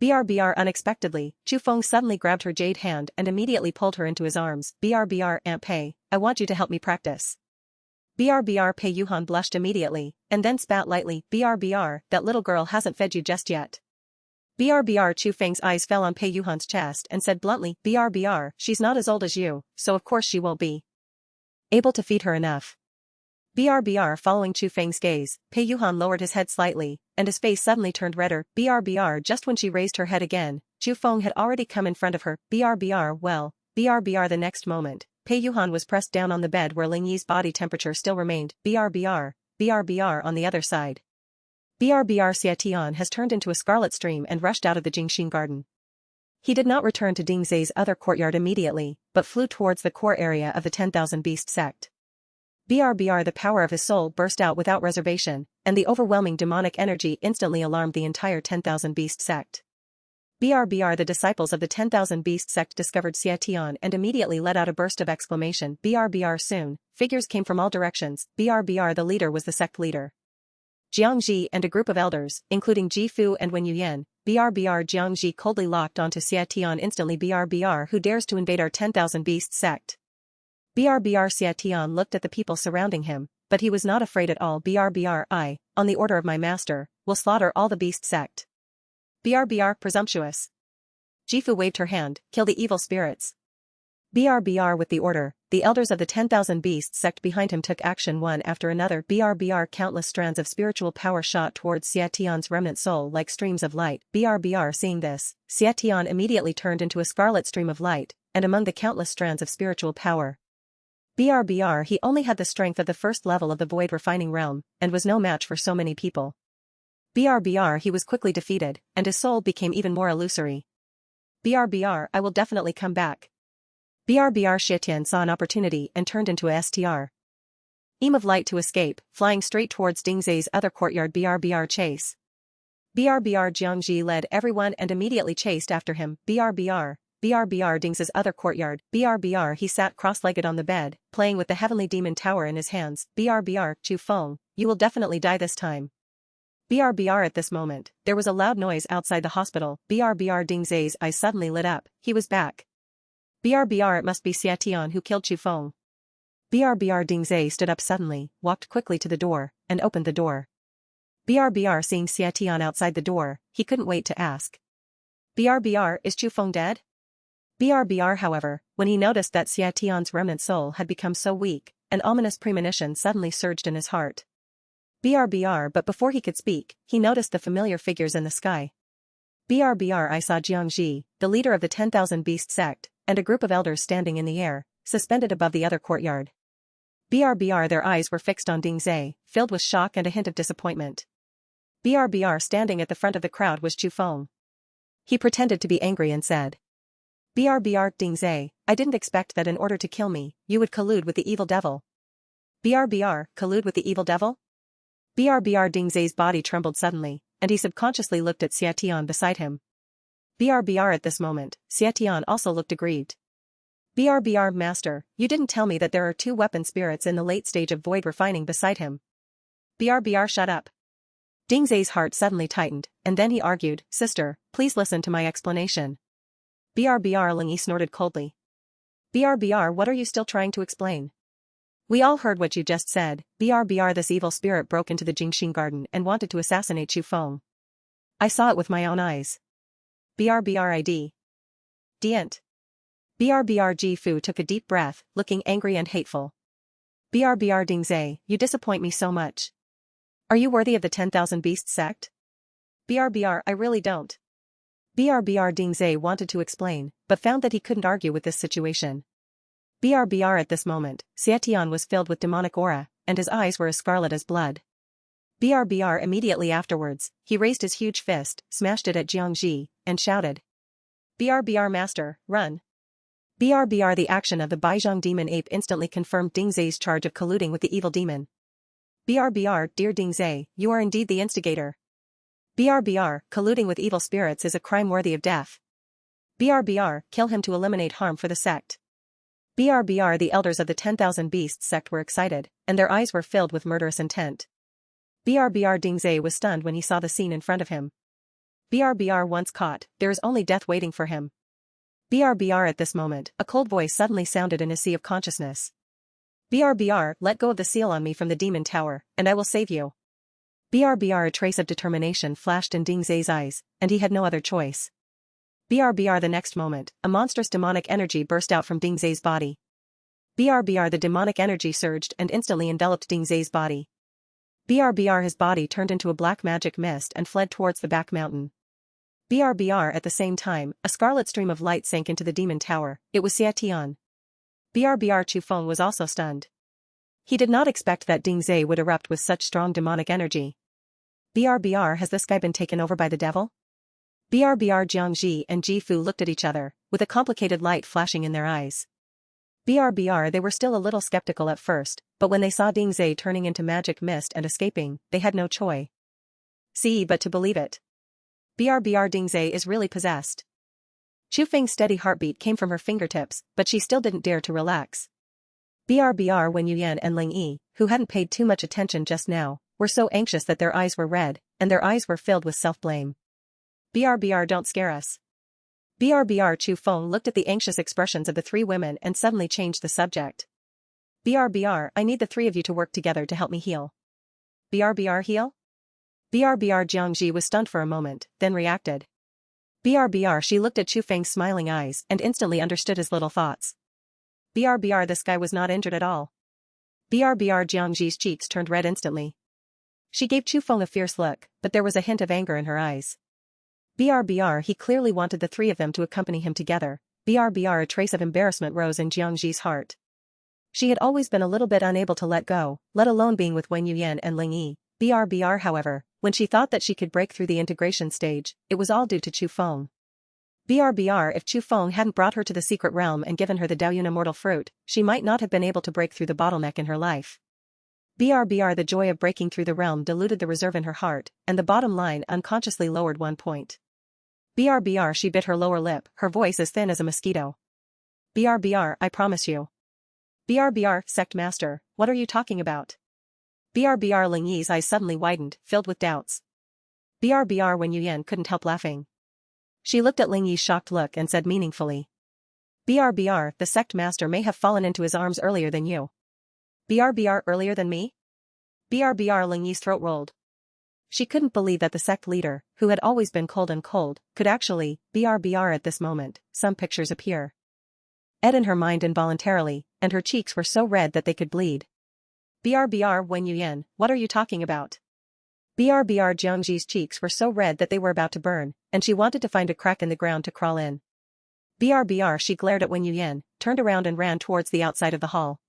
BRBR unexpectedly, Chu Feng suddenly grabbed her jade hand and immediately pulled her into his arms. BRBR Aunt Pei, I want you to help me practice. BRBR Pei Yuhan blushed immediately, and then spat lightly. BRBR, that little girl hasn't fed you just yet. BRBR. Chu Feng's eyes fell on Pei Yuhan's chest and said bluntly, BRBR, she's not as old as you, so of course she will be able to feed her enough. BRBR. Following Chu Feng's gaze, Pei Yuhan lowered his head slightly, and his face suddenly turned redder. BRBR. Just when she raised her head again, Chu Feng had already come in front of her. BRBR. Well, BRBR. The next moment, Pei Yuhan was pressed down on the bed where Ling Yi's body temperature still remained. BRBR. BRBR. On the other side. BRBR. Xie Tian has turned into a scarlet stream and rushed out of the Jingxin garden. He did not return to Ding Zai's other courtyard immediately, but flew towards the core area of the 10,000 Beast sect. BRBR. The power of his soul burst out without reservation, and the overwhelming demonic energy instantly alarmed the entire 10,000 Beast sect. BRBR. The disciples of the 10,000 Beast sect discovered Xie Tian and immediately let out a burst of exclamation. BRBR. Soon, figures came from all directions. BRBR. The leader was the sect leader Jiang Ji and a group of elders, including Ji Fu and Wen Yuyan. BRBR. Jiang Ji coldly locked onto Xie Tian instantly. BRBR. Who dares to invade our 10,000 Beast sect? BRBR. Xie Tian looked at the people surrounding him, but he was not afraid at all. BRBR. I, on the order of my master, will slaughter all the Beast sect. BRBR. Presumptuous. Jifu waved her hand, kill the evil spirits. BRBR. With the order, the elders of the 10,000 Beast sect behind him took action one after another. BRBR. Countless strands of spiritual power shot towards Xie Tian's remnant soul like streams of light. BRBR. Seeing this, Xie Tian immediately turned into a scarlet stream of light, and among the countless strands of spiritual power, BRBR. He only had the strength of the first level of the void refining realm, and was no match for so many people. BRBR. He was quickly defeated, and his soul became even more illusory. BRBR. I will definitely come back. BRBR. Xie Tian saw an opportunity and turned into a STR beam of light to escape, flying straight towards Ding Zai's other courtyard. BRBR. Chase. BRBR. Jiang Ji led everyone and immediately chased after him. BRBR. BRBR. Ding Zai's other courtyard. BRBR. He sat cross-legged on the bed, playing with the heavenly demon tower in his hands. BRBR. Chu Feng, you will definitely die this time. BRBR. At this moment, there was a loud noise outside the hospital. BRBR. Ding Zai's eyes suddenly lit up. He was back. BRBR. It must be Xie Tian who killed Chu Feng. BRBR. Ding Zai stood up suddenly, walked quickly to the door, and opened the door. BRBR. Seeing Xie Tian outside the door, he couldn't wait to ask. BRBR. Is Chu Feng dead? BRBR. However, when he noticed that Xie Tian's remnant soul had become so weak, an ominous premonition suddenly surged in his heart. BRBR. But before he could speak, he noticed the familiar figures in the sky. BRBR. I saw Jiang Ji, the leader of the 10,000 Beast sect, and a group of elders standing in the air, suspended above the other courtyard. BRBR. Their eyes were fixed on Ding Zai, filled with shock and a hint of disappointment. BRBR. Standing at the front of the crowd was Chu Feng. He pretended to be angry and said, BRBR. Ding Zai, I didn't expect that in order to kill me, you would collude with the evil devil. BRBR. Collude with the evil devil? BRBR. Ding Zai's body trembled suddenly, and he subconsciously looked at Xie Tian beside him. BRBR. At this moment, Xie Tian also looked aggrieved. BRBR. Master, you didn't tell me that there are 2 weapon spirits in the late stage of void refining beside him. BRBR. Shut up. Ding Zai's heart suddenly tightened, and then he argued, Sister, please listen to my explanation. BRBR. Ling Yi snorted coldly. BRBR. What are you still trying to explain? We all heard what you just said. BRBR. This evil spirit broke into the Jingxin garden and wanted to assassinate Chu Feng. I saw it with my own eyes. BRBR. ID. Dient. BRBR. Ji Fu took a deep breath, looking angry and hateful. BRBR. Ding Zai, you disappoint me so much. Are you worthy of the 10,000 Beast sect? BRBR. I really don't. BRBR. Ding Zai wanted to explain, but found that he couldn't argue with this situation. BRBR. At this moment, Xie Tian was filled with demonic aura, and his eyes were as scarlet as blood. BRBR. Immediately afterwards, he raised his huge fist, smashed it at Jiang Ji, and shouted, BRBR. Master, run. BRBR. The action of the Baizhang demon ape instantly confirmed Ding Zai's charge of colluding with the evil demon. BRBR. Dear Ding Zai, you are indeed the instigator. BRBR. Colluding with evil spirits is a crime worthy of death. BRBR. Kill him to eliminate harm for the sect. BRBR. The elders of the 10,000 Beasts sect were excited, and their eyes were filled with murderous intent. BRBR. Ding Zai was stunned when he saw the scene in front of him. BRBR. Once caught, there is only death waiting for him. BRBR. At this moment, a cold voice suddenly sounded in his sea of consciousness. BRBR. Let go of the seal on me from the demon tower, and I will save you. BRBR, a trace of determination flashed in Ding Zai's eyes, and he had no other choice. BRBR, the next moment, a monstrous demonic energy burst out from Ding Zai's body. BRBR, the demonic energy surged and instantly enveloped Ding Zai's body. BRBR, his body turned into a black magic mist and fled towards the back mountain. BRBR, at the same time, a scarlet stream of light sank into the demon tower. It was Xia Tian. BRBR, Chu Feng was also stunned. He did not expect that Ding Zai would erupt with such strong demonic energy. BRBR, has this guy been taken over by the devil? BRBR, Jiang Ji and Ji Fu looked at each other, with a complicated light flashing in their eyes. BRBR, they were still a little skeptical at first, but when they saw Ding Zai turning into magic mist and escaping, they had no choice but to believe it. BRBR, Ding Zai is really possessed. Chu Feng's steady heartbeat came from her fingertips, but she still didn't dare to relax. BRBR, Wen Yuyan and Ling Yi, who hadn't paid too much attention just now, were so anxious that their eyes were red, and their eyes were filled with self-blame. BRBR, don't scare us. BRBR, Chu Feng looked at the anxious expressions of the three women and suddenly changed the subject. BRBR, I need the three of you to work together to help me heal. BRBR, heal? BRBR, Jiang Ji was stunned for a moment, then reacted. BRBR, she looked at Chu Feng's smiling eyes and instantly understood his little thoughts. BRBR, this guy was not injured at all. BRBR, Jiang Ji's cheeks turned red instantly. She gave Chu Feng a fierce look, but there was a hint of anger in her eyes. BRBR, he clearly wanted the three of them to accompany him together. BRBR, a trace of embarrassment rose in Jiang Ji's heart. She had always been a little bit unable to let go, let alone being with Wen Yuyan and Ling Yi. BRBR, however, when she thought that she could break through the integration stage, it was all due to Chu Feng. BRBR, if Chu Feng hadn't brought her to the secret realm and given her the Daoyun immortal fruit, she might not have been able to break through the bottleneck in her life. BRBR, the joy of breaking through the realm diluted the reserve in her heart, and the bottom line unconsciously lowered 1 point. BRBR, she bit her lower lip, her voice as thin as a mosquito. BRBR, I promise you. BRBR, Sect Master, what are you talking about? BRBR, Ling Yi's eyes suddenly widened, filled with doubts. BRBR, Wen Yuyan couldn't help laughing. She looked at Ling Yi's shocked look and said meaningfully. BRBR, the Sect Master may have fallen into his arms earlier than you. BRBR, earlier than me? BRBR, Ling Yi's throat rolled. She couldn't believe that the sect leader, who had always been cold and cold, could actually, BRBR at this moment, some pictures appear. Ed in her mind involuntarily, and her cheeks were so red that they could bleed. BRBR, Wen Yuyan, what are you talking about? BRBR, Jiang Ji's cheeks were so red that they were about to burn, and she wanted to find a crack in the ground to crawl in. BRBR, she glared at Wen Yuyan, turned around and ran towards the outside of the hall.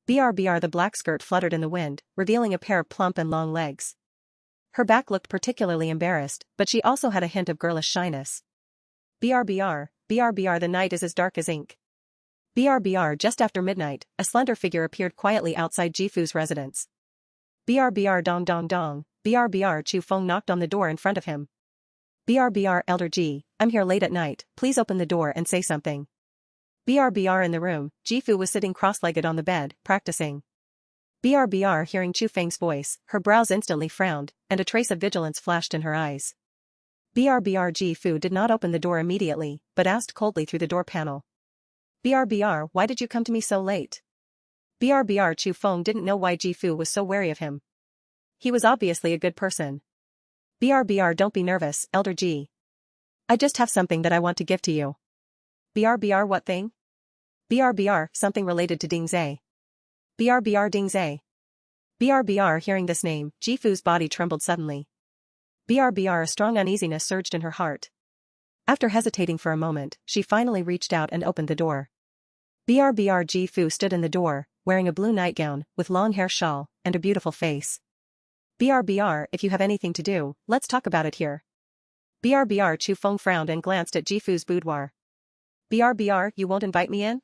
BRBR, the black skirt fluttered in the wind, revealing a pair of plump and long legs. Her back looked particularly embarrassed, but she also had a hint of girlish shyness. BRBR, the night is as dark as ink. BRBR, just after midnight, a slender figure appeared quietly outside Jifu's residence. BRBR, dong dong dong, BRBR, Chu Feng knocked on the door in front of him. BRBR, Elder Ji, I'm here late at night, please open the door and say something. BRBR, in the room, Jifu was sitting cross-legged on the bed, practicing. BRBR, hearing Chu Feng's voice, her brows instantly frowned, and a trace of vigilance flashed in her eyes. BRBR, Jifu did not open the door immediately, but asked coldly through the door panel. BRBR, why did you come to me so late? BRBR, Chu Feng didn't know why Jifu was so wary of him. He was obviously a good person. BRBR, don't be nervous, Elder Ji. I just have something that I want to give to you. BRBR, what thing? BRBR, something related to Ding Zai. BRBR, Ding Zai. BRBR, hearing this name, Jifu's body trembled suddenly. BRBR, a strong uneasiness surged in her heart. After hesitating for a moment, she finally reached out and opened the door. BRBR, Jifu stood in the door, wearing a blue nightgown, with long hair shawl, and a beautiful face. BRBR, if you have anything to do, let's talk about it here. BRBR, Chu Feng frowned and glanced at Jifu's boudoir. BRBR, you won't invite me in?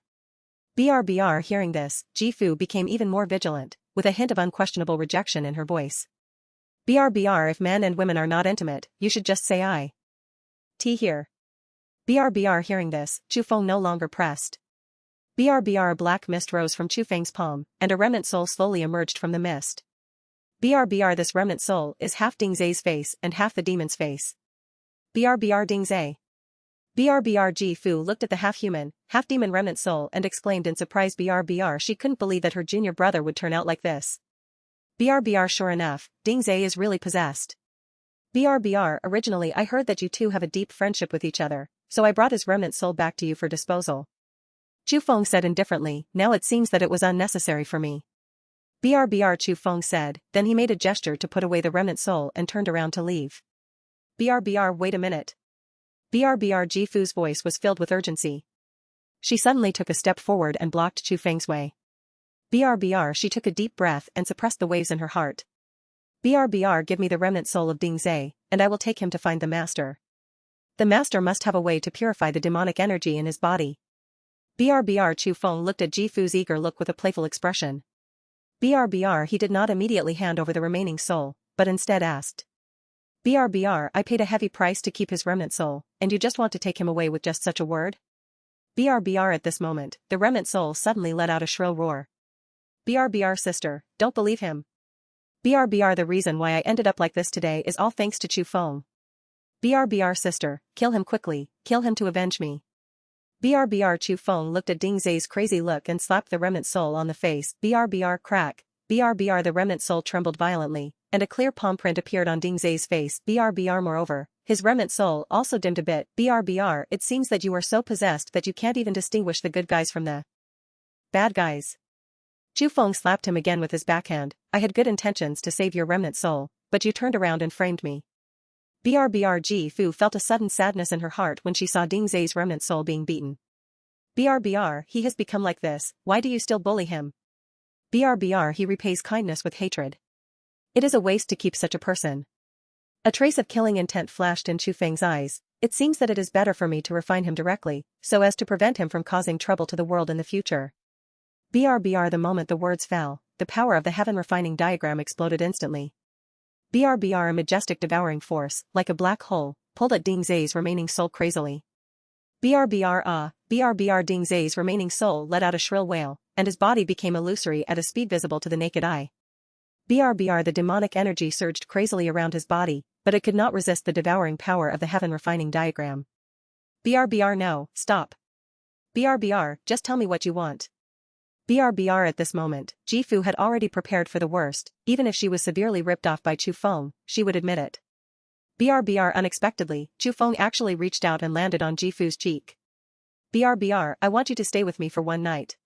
BRBR, hearing this, Jifu became even more vigilant, with a hint of unquestionable rejection in her voice. BRBR, if men and women are not intimate, you should just say I. Tea here. BRBR, hearing this, Chu Feng no longer pressed. BRBR, a black mist rose from Chu Feng's palm, and a remnant soul slowly emerged from the mist. BRBR, this remnant soul is half Ding Zai's face and half the demon's face. BRBR, Ding Zai. BRBR, Jifu looked at the half-human, half-demon remnant soul and exclaimed in surprise. BRBR, she couldn't believe that her junior brother would turn out like this. BRBR sure enough, Dingzai is really possessed. BRBR originally I heard that you two have a deep friendship with each other, so I brought his remnant soul back to you for disposal. Chu Feng said indifferently, now it seems that it was unnecessary for me. BRBR Chu Feng said, then he made a gesture to put away the remnant soul and turned around to leave. BRBR wait a minute. BRBR Jifu's voice was filled with urgency. She suddenly took a step forward and blocked Chu Feng's way. BRBR she took a deep breath and suppressed the waves in her heart. BRBR give me the remnant soul of Dingzai, and I will take him to find the master. The master must have a way to purify the demonic energy in his body. BRBR Chu Feng looked at Jifu's eager look with a playful expression. BRBR he did not immediately hand over the remaining soul, but instead asked. BRBR I paid a heavy price to keep his remnant soul, and you just want to take him away with just such a word? BRBR at this moment, the remnant soul suddenly let out a shrill roar. BRBR sister, don't believe him. BRBR the reason why I ended up like this today is all thanks to Chu Feng. BRBR sister, kill him quickly, kill him to avenge me. BRBR Chu Feng looked at Dingzai's crazy look and slapped the remnant soul on the face. BRBR crack. BRBR the remnant soul trembled violently, and a clear palm print appeared on Dingzai's face. BRBR moreover, his remnant soul also dimmed a bit. BRBR it seems that you are so possessed that you can't even distinguish the good guys from the bad guys. Chu Feng slapped him again with his backhand. I had good intentions to save your remnant soul, but you turned around and framed me. BRBR Jifu felt a sudden sadness in her heart when she saw Dingzai's remnant soul being beaten. BRBR he has become like this, why do you still bully him? BRBR he repays kindness with hatred. It is a waste to keep such a person. A trace of killing intent flashed in Chu Feng's eyes. It seems that it is better for me to refine him directly, so as to prevent him from causing trouble to the world in the future. BRBR the moment the words fell, the power of the heaven refining diagram exploded instantly. BRBR a majestic devouring force, like a black hole, pulled at Dingzai's remaining soul crazily. BRBR BRBR Dingzai's remaining soul let out a shrill wail, and his body became illusory at a speed visible to the naked eye. BRBR the demonic energy surged crazily around his body, but it could not resist the devouring power of the heaven refining diagram. BRBR no, stop. BRBR, just tell me what you want. BRBR at this moment, Jifu had already prepared for the worst, even if she was severely ripped off by Chu Feng, she would admit it. BRBR unexpectedly, Chu Feng actually reached out and landed on Jifu's cheek. BRBR, I want you to stay with me for one night.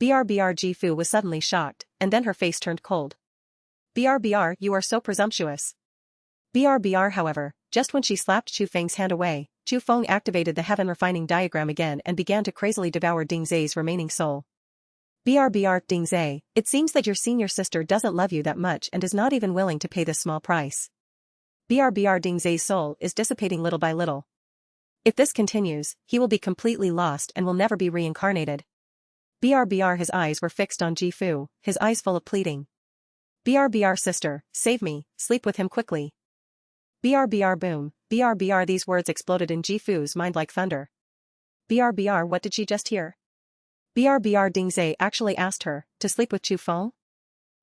BRBR Jifu was suddenly shocked, and then her face turned cold. BRBR, you are so presumptuous. BRBR however, just when she slapped Chu Feng's hand away, Chu Feng activated the heaven refining diagram again and began to crazily devour Dingzai's remaining soul. BRBR Dingzai, it seems that your senior sister doesn't love you that much and is not even willing to pay this small price. BRBR Dingzai's soul is dissipating little by little. If this continues, he will be completely lost and will never be reincarnated. BRBR his eyes were fixed on Jifu, his eyes full of pleading. BRBR sister, save me, sleep with him quickly. BRBR boom, BRBR these words exploded in Jifu's mind like thunder. BRBR what did she just hear? BRBR Dingzai actually asked her to sleep with Chu Feng?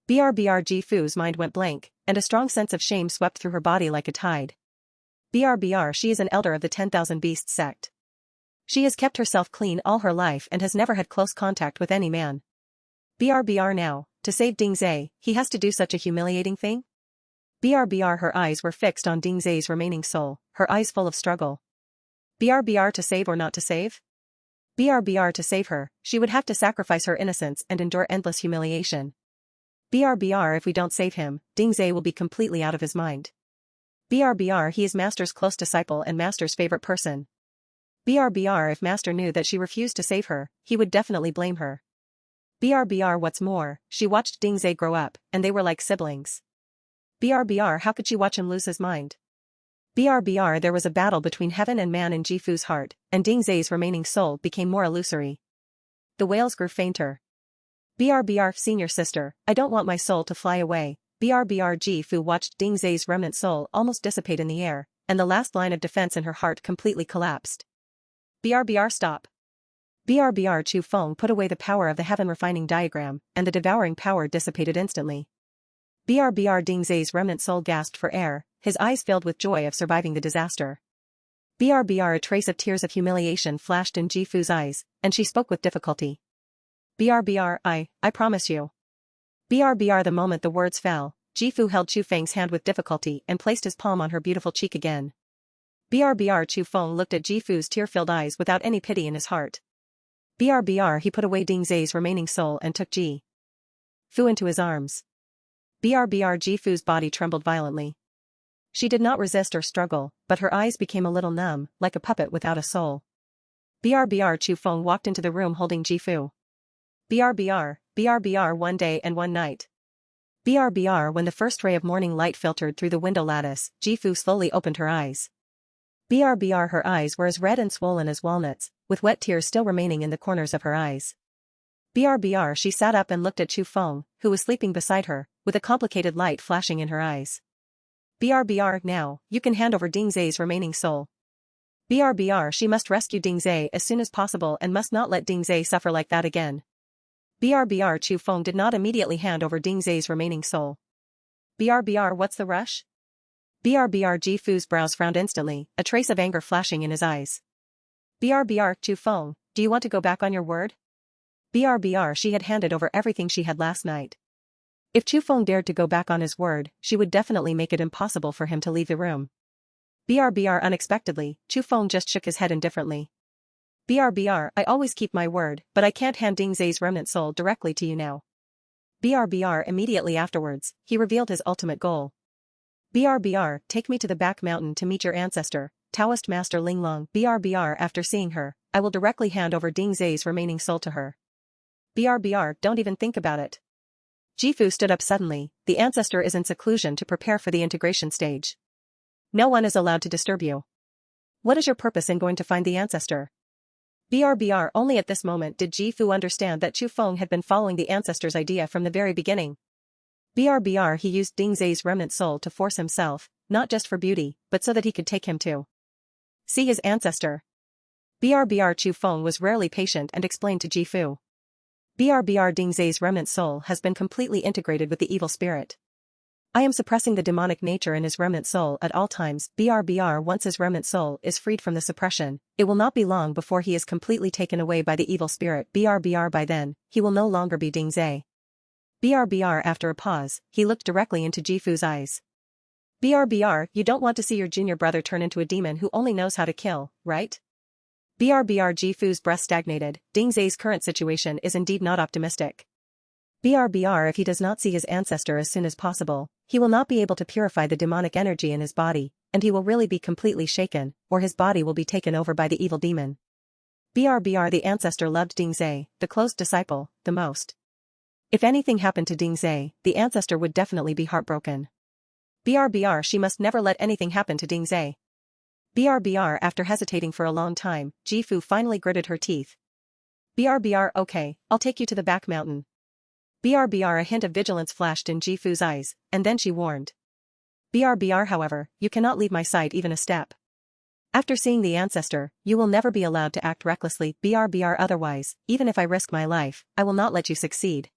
BRBR Jifu's mind went blank, and a strong sense of shame swept through her body like a tide. BRBR she is an elder of the 10,000 Beasts sect. She has kept herself clean all her life and has never had close contact with any man. BRBR now, to save Dingzai, he has to do such a humiliating thing? BRBR her eyes were fixed on Dingzai's remaining soul, her eyes full of struggle. BRBR to save or not to save? BRBR to save her, she would have to sacrifice her innocence and endure endless humiliation. BRBR if we don't save him, Dingzai will be completely out of his mind. BRBR he is Master's close disciple and Master's favorite person. BRBR if Master knew that she refused to save her, he would definitely blame her. BRBR what's more, she watched Dingzai grow up, and they were like siblings. BRBR how could she watch him lose his mind? BRBR there was a battle between heaven and man in Jifu's heart, and Dingzai's remaining soul became more illusory. The wails grew fainter. BRBR senior sister, I don't want my soul to fly away. BRBR Jifu watched Dingzai's remnant soul almost dissipate in the air, and the last line of defense in her heart completely collapsed. BRBR stop. BRBR Chu Feng put away the power of the heaven refining diagram, and the devouring power dissipated instantly. BRBR Dingzai's remnant soul gasped for air, his eyes filled with joy of surviving the disaster. BRBR a trace of tears of humiliation flashed in Jifu's eyes, and she spoke with difficulty. BRBR I promise you. BRBR. The moment the words fell, Jifu held Chu Feng's hand with difficulty and placed his palm on her beautiful cheek again. BRBR. Chu Feng looked at Jifu's tear-filled eyes without any pity in his heart. BRBR. He put away Ding Zai's remaining soul and took Ji Fu into his arms. BRBR. Jifu's body trembled violently. She did not resist or struggle, but her eyes became a little numb, like a puppet without a soul. BRBR. Chu Feng walked into the room holding Jifu. BRBR. One day and one night. BRBR. When the first ray of morning light filtered through the window lattice, Jifu slowly opened her eyes. BRBR. Her eyes were as red and swollen as walnuts, with wet tears still remaining in the corners of her eyes. BRBR. She sat up and looked at Chu Feng, who was sleeping beside her, with a complicated light flashing in her eyes. BRBR. Now, you can hand over Ding Zai's remaining soul. BRBR. She must rescue Ding Zai as soon as possible and must not let Ding Zai suffer like that again. BRBR. Chu Feng did not immediately hand over Ding Zai's remaining soul. BRBR. What's the rush? BRBR. Jifu's brows frowned instantly, a trace of anger flashing in his eyes. BRBR. Chu Feng, do you want to go back on your word? BRBR. She had handed over everything she had last night. If Chu Feng dared to go back on his word, she would definitely make it impossible for him to leave the room. BRBR. Unexpectedly, Chu Feng just shook his head indifferently. BRBR. I always keep my word, but I can't hand Ding Zai's remnant soul directly to you now. BRBR. Immediately afterwards, he revealed his ultimate goal. BRBR. Take me to the back mountain to meet your ancestor, Taoist Master Linglong. BRBR. After seeing her, I will directly hand over Ding Zai's remaining soul to her. BRBR. Don't even think about it. Jifu stood up suddenly. The ancestor is in seclusion to prepare for the integration stage. No one is allowed to disturb you. What is your purpose in going to find the ancestor? BRBR. Only at this moment did Jifu understand that Chu Feng had been following the ancestor's idea from the very beginning. BRBR. He used Ding Zai's remnant soul to force himself, not just for beauty, but so that he could take him to see his ancestor. BRBR. Chu Feng was rarely patient and explained to Jifu. BRBR. Ding Zai's remnant soul has been completely integrated with the evil spirit. I am suppressing the demonic nature in his remnant soul at all times. BRBR. Once his remnant soul is freed from the suppression, it will not be long before he is completely taken away by the evil spirit. BRBR. By then, he will no longer be Ding Zai. BRBR. After a pause, he looked directly into Jifu's eyes. BRBR. You don't want to see your junior brother turn into a demon who only knows how to kill, right? BRBR. Jifu's breath stagnated. Ding Zai's current situation is indeed not optimistic. BRBR. If he does not see his ancestor as soon as possible, he will not be able to purify the demonic energy in his body, and he will really be completely shaken, or his body will be taken over by the evil demon. BRBR. The ancestor loved Ding Zai, the closed disciple, the most. If anything happened to Ding Zai, the ancestor would definitely be heartbroken. BRBR. She must never let anything happen to Ding Zai. BRBR. After hesitating for a long time, Jifu finally gritted her teeth. BRBR. Okay, I'll take you to the back mountain. BRBR. A hint of vigilance flashed in Jifu's eyes, and then she warned. BRBR. However, you cannot leave my side even a step. After seeing the ancestor, you will never be allowed to act recklessly. BRBR. Otherwise, even if I risk my life, I will not let you succeed.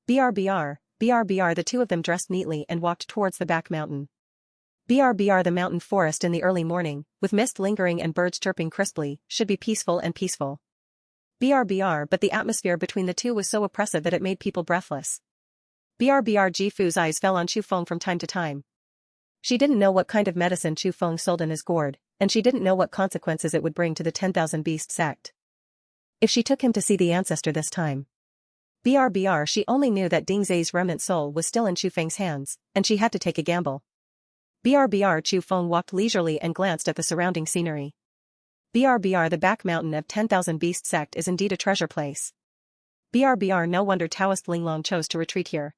BRBR. BRBR. The two of them dressed neatly and walked towards the back mountain. BRBR. The mountain forest in the early morning, with mist lingering and birds chirping crisply, should be peaceful and peaceful. BRBR. But the atmosphere between the two was so oppressive that it made people breathless. BRBR. Jifu's eyes fell on Chu Feng from time to time. She didn't know what kind of medicine Chu Feng sold in his gourd, and she didn't know what consequences it would bring to the 10,000 Beast sect. If she took him to see the ancestor this time. BRBR. She only knew that Ding Zai's remnant soul was still in Chu Feng's hands, and she had to take a gamble. BRBR. Chu Feng walked leisurely and glanced at the surrounding scenery. BRBR. The back mountain of 10,000 Beast sect is indeed a treasure place. BRBR. No wonder Taoist Linglong chose to retreat here.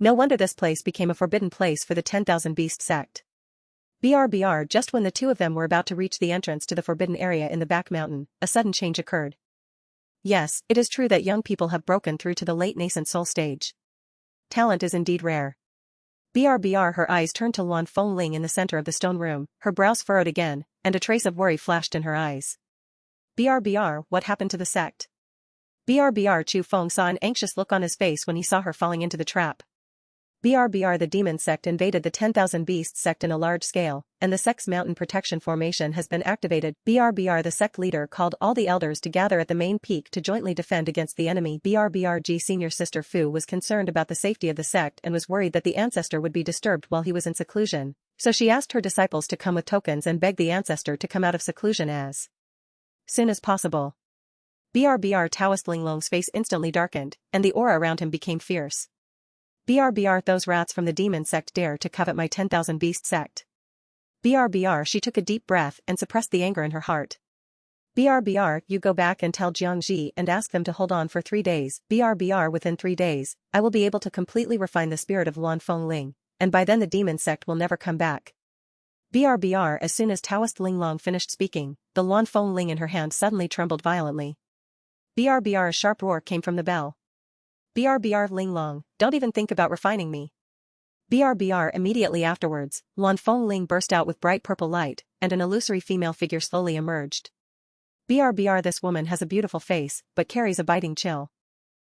No wonder this place became a forbidden place for the 10,000 Beast sect. BRBR. Just when the two of them were about to reach the entrance to the forbidden area in the back mountain, a sudden change occurred. Yes, it is true that young people have broken through to the late nascent soul stage. Talent is indeed rare. BRBR. Her eyes turned to Luan Fengling in the center of the stone room, her brows furrowed again, and a trace of worry flashed in her eyes. BRBR. What happened to the sect? BRBR. Chu Feng saw an anxious look on his face when he saw her falling into the trap. BRBR. The demon sect invaded the 10,000 Beasts sect in a large scale, and the sect's mountain protection formation has been activated. BRBR. The sect leader called all the elders to gather at the main peak to jointly defend against the enemy. BRBRG senior sister Fu was concerned about the safety of the sect and was worried that the ancestor would be disturbed while he was in seclusion, so she asked her disciples to come with tokens and begged the ancestor to come out of seclusion as soon as possible. BRBR. Taoist Linglong's face instantly darkened, and the aura around him became fierce. BRBR. Those rats from the demon sect dare to covet my 10,000 Beast sect. BRBR. She took a deep breath and suppressed the anger in her heart. BRBR. You go back and tell Jiangji and ask them to hold on for 3 days. BRBR. Within 3 days, I will be able to completely refine the spirit of Luan Fengling, and by then the demon sect will never come back. BRBR. As soon as Taoist Linglong finished speaking, the Luan Fengling in her hand suddenly trembled violently. BRBR. A sharp roar came from the bell. BRBR. Linglong, don't even think about refining me. BRBR. Immediately afterwards, Luan Fengling burst out with bright purple light, and an illusory female figure slowly emerged. BRBR. This woman has a beautiful face, but carries a biting chill.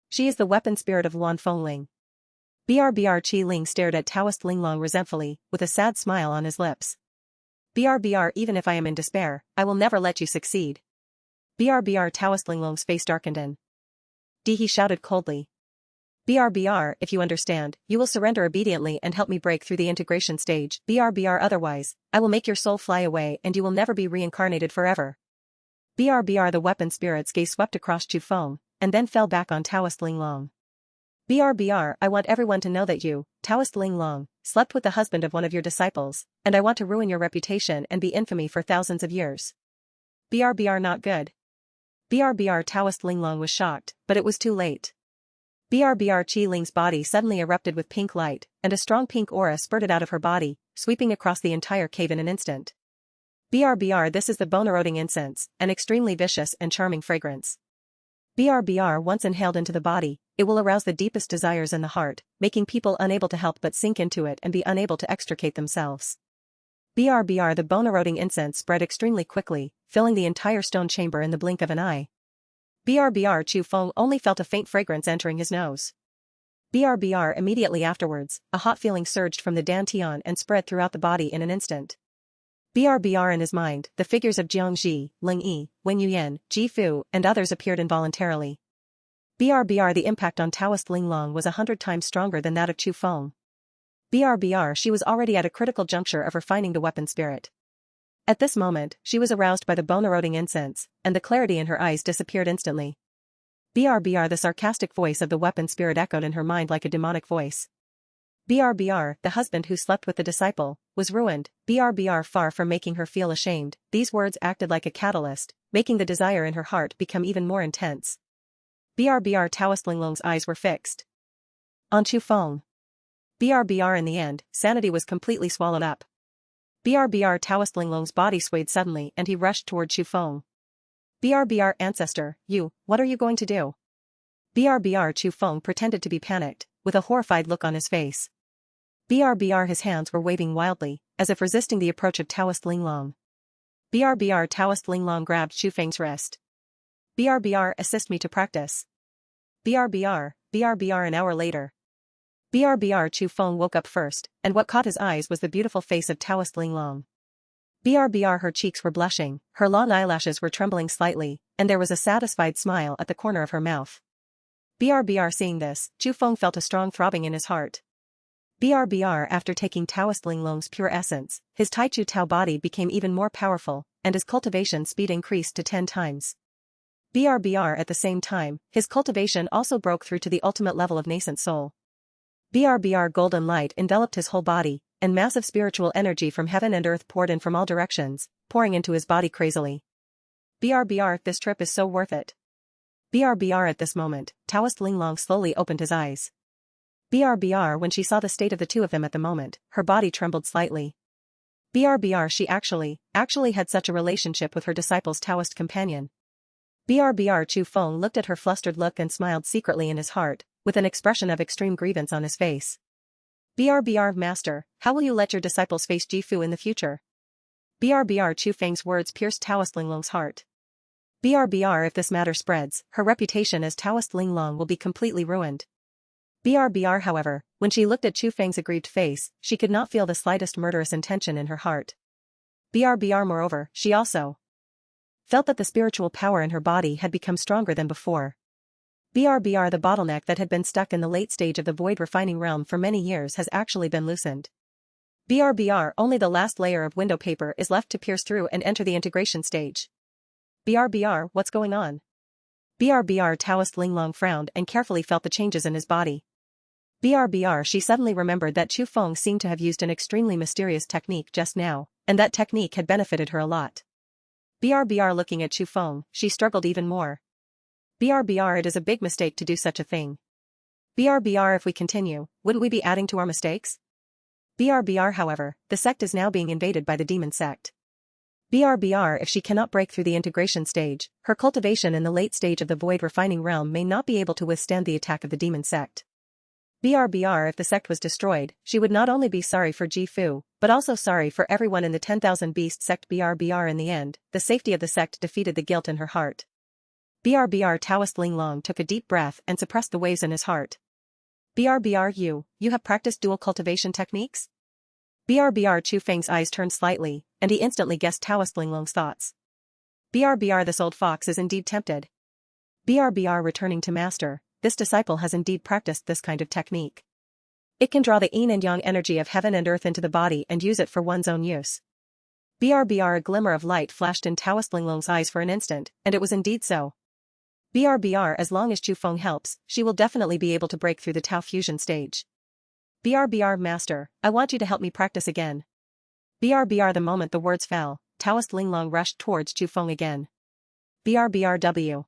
She is the weapon spirit of Luan Fengling. BRBR. Qi Ling stared at Taoist Linglong resentfully, with a sad smile on his lips. BRBR. Even if I am in despair, I will never let you succeed. BRBR. Taoist Linglong's face darkened in. He shouted coldly. BRBR. If you understand, you will surrender obediently and help me break through the integration stage. BRBR. Otherwise, I will make your soul fly away and you will never be reincarnated forever. BRBR. The weapon spirit's gaze swept across Chu Feng, and then fell back on Taoist Linglong. BRBR. I want everyone to know that you, Taoist Linglong, slept with the husband of one of your disciples, and I want to ruin your reputation and be infamy for thousands of years. BRBR. Not good. BRBR. Taoist Linglong was shocked, but it was too late. BRBR. Qi Ling's body suddenly erupted with pink light, and a strong pink aura spurted out of her body, sweeping across the entire cave in an instant. BRBR. This is the bone-eroding incense, an extremely vicious and charming fragrance. BRBR. Once inhaled into the body, it will arouse the deepest desires in the heart, making people unable to help but sink into it and be unable to extricate themselves. BRBR. The bone-eroding incense spread extremely quickly, filling the entire stone chamber in the blink of an eye. BRBR. Chu Feng only felt a faint fragrance entering his nose. BRBR. Immediately afterwards, a hot feeling surged from the dantian and spread throughout the body in an instant. BRBR. In his mind, the figures of Jiangji, Ling Yi, Wen Yuyan, Ji Fu, and others appeared involuntarily. BRBR. The impact on Taoist Linglong was 100 times stronger than that of Chu Feng. BRBR. She was already at a critical juncture of refining the weapon spirit. At this moment, she was aroused by the bone-eroding incense, and the clarity in her eyes disappeared instantly. BRBR. The sarcastic voice of the weapon spirit echoed in her mind like a demonic voice. BRBR. The husband who slept with the disciple was ruined. BRBR. Far from making her feel ashamed, these words acted like a catalyst, making the desire in her heart become even more intense. BRBR. Taoist Linglong's eyes were fixed on Chu Feng. BRBR. In the end, sanity was completely swallowed up. BRBR. Taoist Linglong's body swayed suddenly and he rushed toward Chu Feng. BRBR. Ancestor, what are you going to do? BRBR. Chu Feng pretended to be panicked, with a horrified look on his face. BRBR. His hands were waving wildly, as if resisting the approach of Taoist Linglong. BRBR. Taoist Linglong grabbed Chu Feng's wrist. BRBR. Assist me to practice. BRBR. An hour later. BRBR. Chu Feng woke up first, and what caught his eyes was the beautiful face of Taoist Linglong. BRBR. Her cheeks were blushing, her long eyelashes were trembling slightly, and there was a satisfied smile at the corner of her mouth. BRBR. Seeing this, Chu Feng felt a strong throbbing in his heart. BRBR. After taking Taoist Linglong's pure essence, his Taichu Tao body became even more powerful, and his cultivation speed increased to 10 times. BRBR. At the same time, his cultivation also broke through to the ultimate level of nascent soul. BRBR. Golden light enveloped his whole body, and massive spiritual energy from heaven and earth poured in from all directions, pouring into his body crazily. BRBR. This trip is so worth it. BRBR. At this moment, Taoist Linglong slowly opened his eyes. BRBR. When she saw the state of the two of them at the moment, her body trembled slightly. BRBR. She actually had such a relationship with her disciple's Taoist companion. BRBR. Chu Feng looked at her flustered look and smiled secretly in his heart, with an expression of extreme grievance on his face. BRBR. Master, how will you let your disciples face Ji Fu in the future? BRBR. Chu Feng's words pierced Taoist Linglong's heart. BRBR. If this matter spreads, her reputation as Taoist Linglong will be completely ruined. BRBR. However, When she looked at Chu Feng's aggrieved face, she could not feel the slightest murderous intention in her heart. Moreover, she also felt that the spiritual power in her body had become stronger than before. The bottleneck that had been stuck in the late stage of the void refining realm for many years has actually been loosened. Only the last layer of window paper is left to pierce through and enter the integration stage. What's going on? Taoist Linglong frowned and carefully felt the changes in his body. She suddenly remembered that Chu Feng seemed to have used an extremely mysterious technique just now, and that technique had benefited her a lot. Looking at Chu Feng, she struggled even more. It is a big mistake to do such a thing. If we continue, wouldn't we be adding to our mistakes? However, the sect is now being invaded by the demon sect. If she cannot break through the integration stage, her cultivation in the late stage of the void refining realm may not be able to withstand the attack of the demon sect. If the sect was destroyed, she would not only be sorry for Ji Fu, but also sorry for everyone in the 10,000 Beast sect. In the end, the safety of the sect defeated the guilt in her heart. Taoist Linglong took a deep breath and suppressed the waves in his heart. You have practiced dual cultivation techniques? Chu Feng's eyes turned slightly, and he instantly guessed Taoist Linglong's thoughts. This old fox is indeed tempted. Returning to master, this disciple has indeed practiced this kind of technique. It can draw the yin and yang energy of heaven and earth into the body and use it for one's own use. A glimmer of light flashed in Taoist Linglong's eyes for an instant, and it was indeed so. As long as Chu Feng helps, she will definitely be able to break through the Tao fusion stage. Master, I want you to help me practice again. The moment the words fell, Taoist Linglong rushed towards Chu Feng again. W.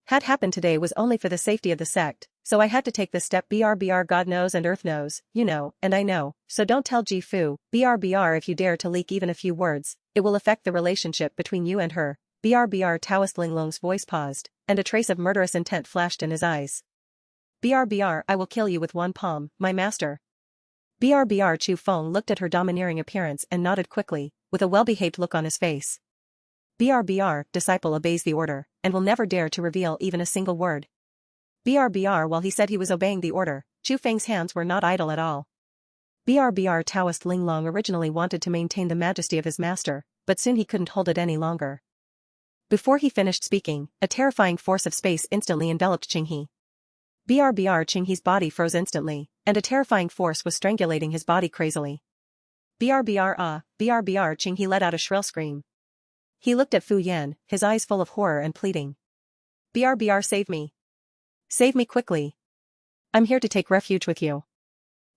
Had happened today was only for the safety of the sect, so I had to take this step. God knows and earth knows, you know, and I know, so don't tell Ji Fu. If you dare to leak even a few words, it will affect the relationship between you and her. Taoist Linglong's voice paused, and a trace of murderous intent flashed in his eyes. I will kill you with one palm, my master. Chu Feng looked at her domineering appearance and nodded quickly, with a well-behaved look on his face. Disciple obeys the order, and will never dare to reveal even a single word. While he said he was obeying the order, Chu Feng's hands were not idle at all. Taoist Linglong originally wanted to maintain the majesty of his master, but soon he couldn't hold it any longer. Before he finished speaking, a terrifying force of space instantly enveloped Qinghe. Qinghe's body froze instantly, and a terrifying force was strangulating his body crazily. Qinghe let out a shrill scream. He looked at Fu Yan, his eyes full of horror and pleading. Save me. Save me quickly. I'm here to take refuge with you.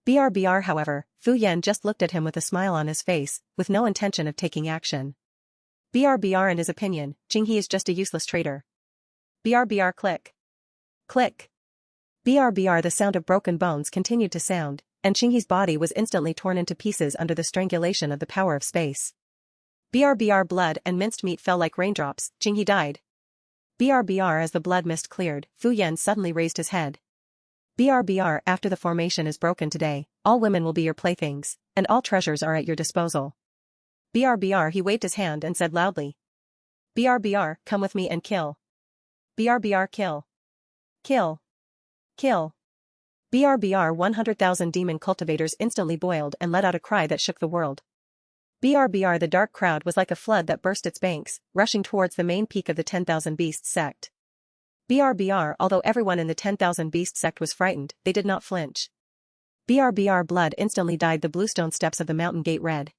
However, Fu Yan just looked at him with a smile on his face, with no intention of taking action. In his opinion, Qinghe is just a useless traitor. Click. Click. The sound of broken bones continued to sound, and Qinghe's body was instantly torn into pieces under the strangulation of the power of space. Blood and minced meat fell like raindrops. Qinghe died. As the blood mist cleared, Fu Yan suddenly raised his head. After the formation is broken today, all women will be your playthings, and all treasures are at your disposal. He waved his hand and said loudly. Come with me and kill. Kill. Kill. Kill. 100,000 demon cultivators instantly boiled and let out a cry that shook the world. The dark crowd was like a flood that burst its banks, rushing towards the main peak of the 10,000 Beasts sect. Although everyone in the 10,000 Beasts sect was frightened, they did not flinch. Blood instantly dyed the bluestone steps of the mountain gate red.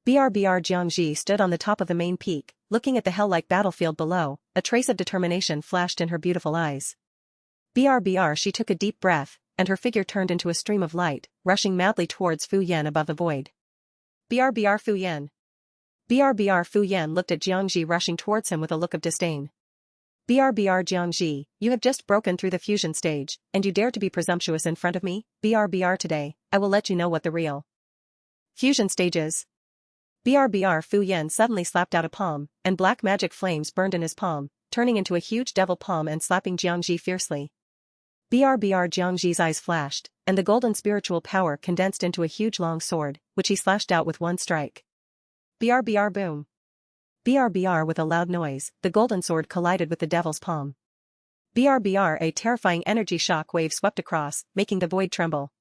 Jiangji stood on the top of the main peak, looking at the hell-like battlefield below. A trace of determination flashed in her beautiful eyes. She took a deep breath, and her figure turned into a stream of light, rushing madly towards Fu Yan above the void. Fu Yan. Fu Yan looked at Jiangji rushing towards him with a look of disdain. Jiangji, you have just broken through the fusion stage, and you dare to be presumptuous in front of me? Today, I will let you know what the real fusion stage is. Fu Yan suddenly slapped out a palm, and black magic flames burned in his palm, turning into a huge devil palm and slapping Jiangji fiercely. Jiangji's eyes flashed, and the golden spiritual power condensed into a huge long sword, which he slashed out with one strike. Boom. With a loud noise, the golden sword collided with the devil's palm. A terrifying energy shock wave swept across, making the void tremble.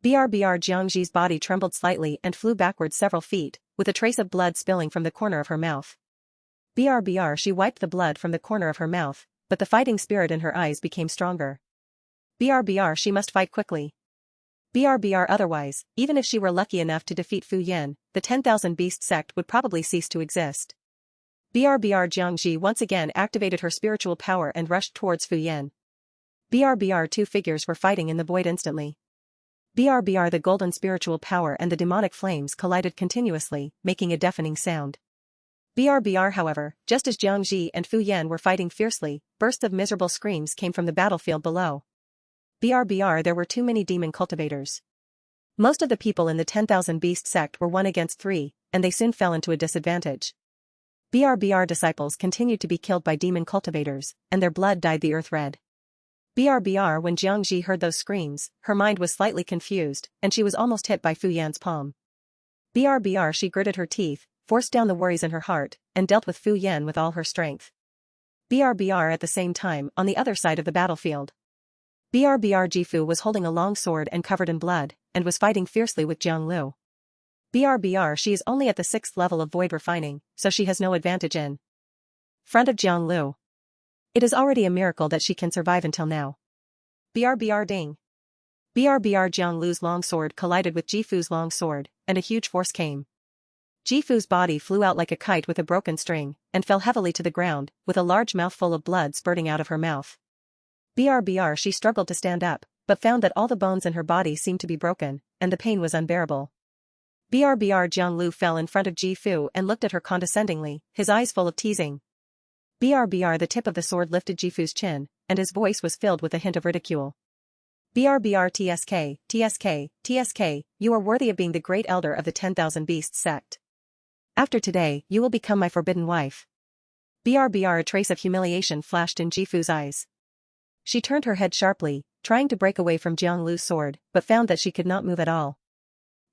BRBR Jiangxi's body trembled slightly and flew backwards several feet, with a trace of blood spilling from the corner of her mouth. BRBR she wiped the blood from the corner of her mouth, but the fighting spirit in her eyes became stronger. BRBR she must fight quickly. BRBR otherwise, even if she were lucky enough to defeat Fu Yan, the 10,000 Beast sect would probably cease to exist. BRBR Jiangxi once again activated her spiritual power and rushed towards Fu Yan. BRBR two figures were fighting in the void instantly. BRBR the golden spiritual power and the demonic flames collided continuously, making a deafening sound. BRBR however, just as Jiangxi and Fu Yan were fighting fiercely, bursts of miserable screams came from the battlefield below. BRBR there were too many demon cultivators. Most of the people in the 10,000 Beast sect were 1 against 3, and they soon fell into a disadvantage. BRBR disciples continued to be killed by demon cultivators, and their blood dyed the earth red. BRBR when Jiangxi heard those screams, her mind was slightly confused, and she was almost hit by Fu Yan's palm. BRBR she gritted her teeth, forced down the worries in her heart, and dealt with Fu Yan with all her strength. BRBR at the same time, on the other side of the battlefield. BRBR Jifu was holding a long sword and covered in blood, and was fighting fiercely with Jiang Lu. BRBR she is only at the 6th level of void refining, so she has no advantage in front of Jiang Lu. It is already a miracle that she can survive until now. BRBR ding. BRBR Jiang Lu's long sword collided with Jifu's long sword, and a huge force came. Jifu's body flew out like a kite with a broken string, and fell heavily to the ground, with a large mouthful of blood spurting out of her mouth. BRBR she struggled to stand up, but found that all the bones in her body seemed to be broken, and the pain was unbearable. BRBR Jiang Lu fell in front of Jifu and looked at her condescendingly, his eyes full of teasing. BRBR the tip of the sword lifted Jifu's chin, and his voice was filled with a hint of ridicule. BRBR TSK, TSK, TSK, you are worthy of being the great elder of the 10,000 Beasts sect. After today, you will become my forbidden wife. BRBR a trace of humiliation flashed in Jifu's eyes. She turned her head sharply, trying to break away from Jiang Lu's sword, but found that she could not move at all.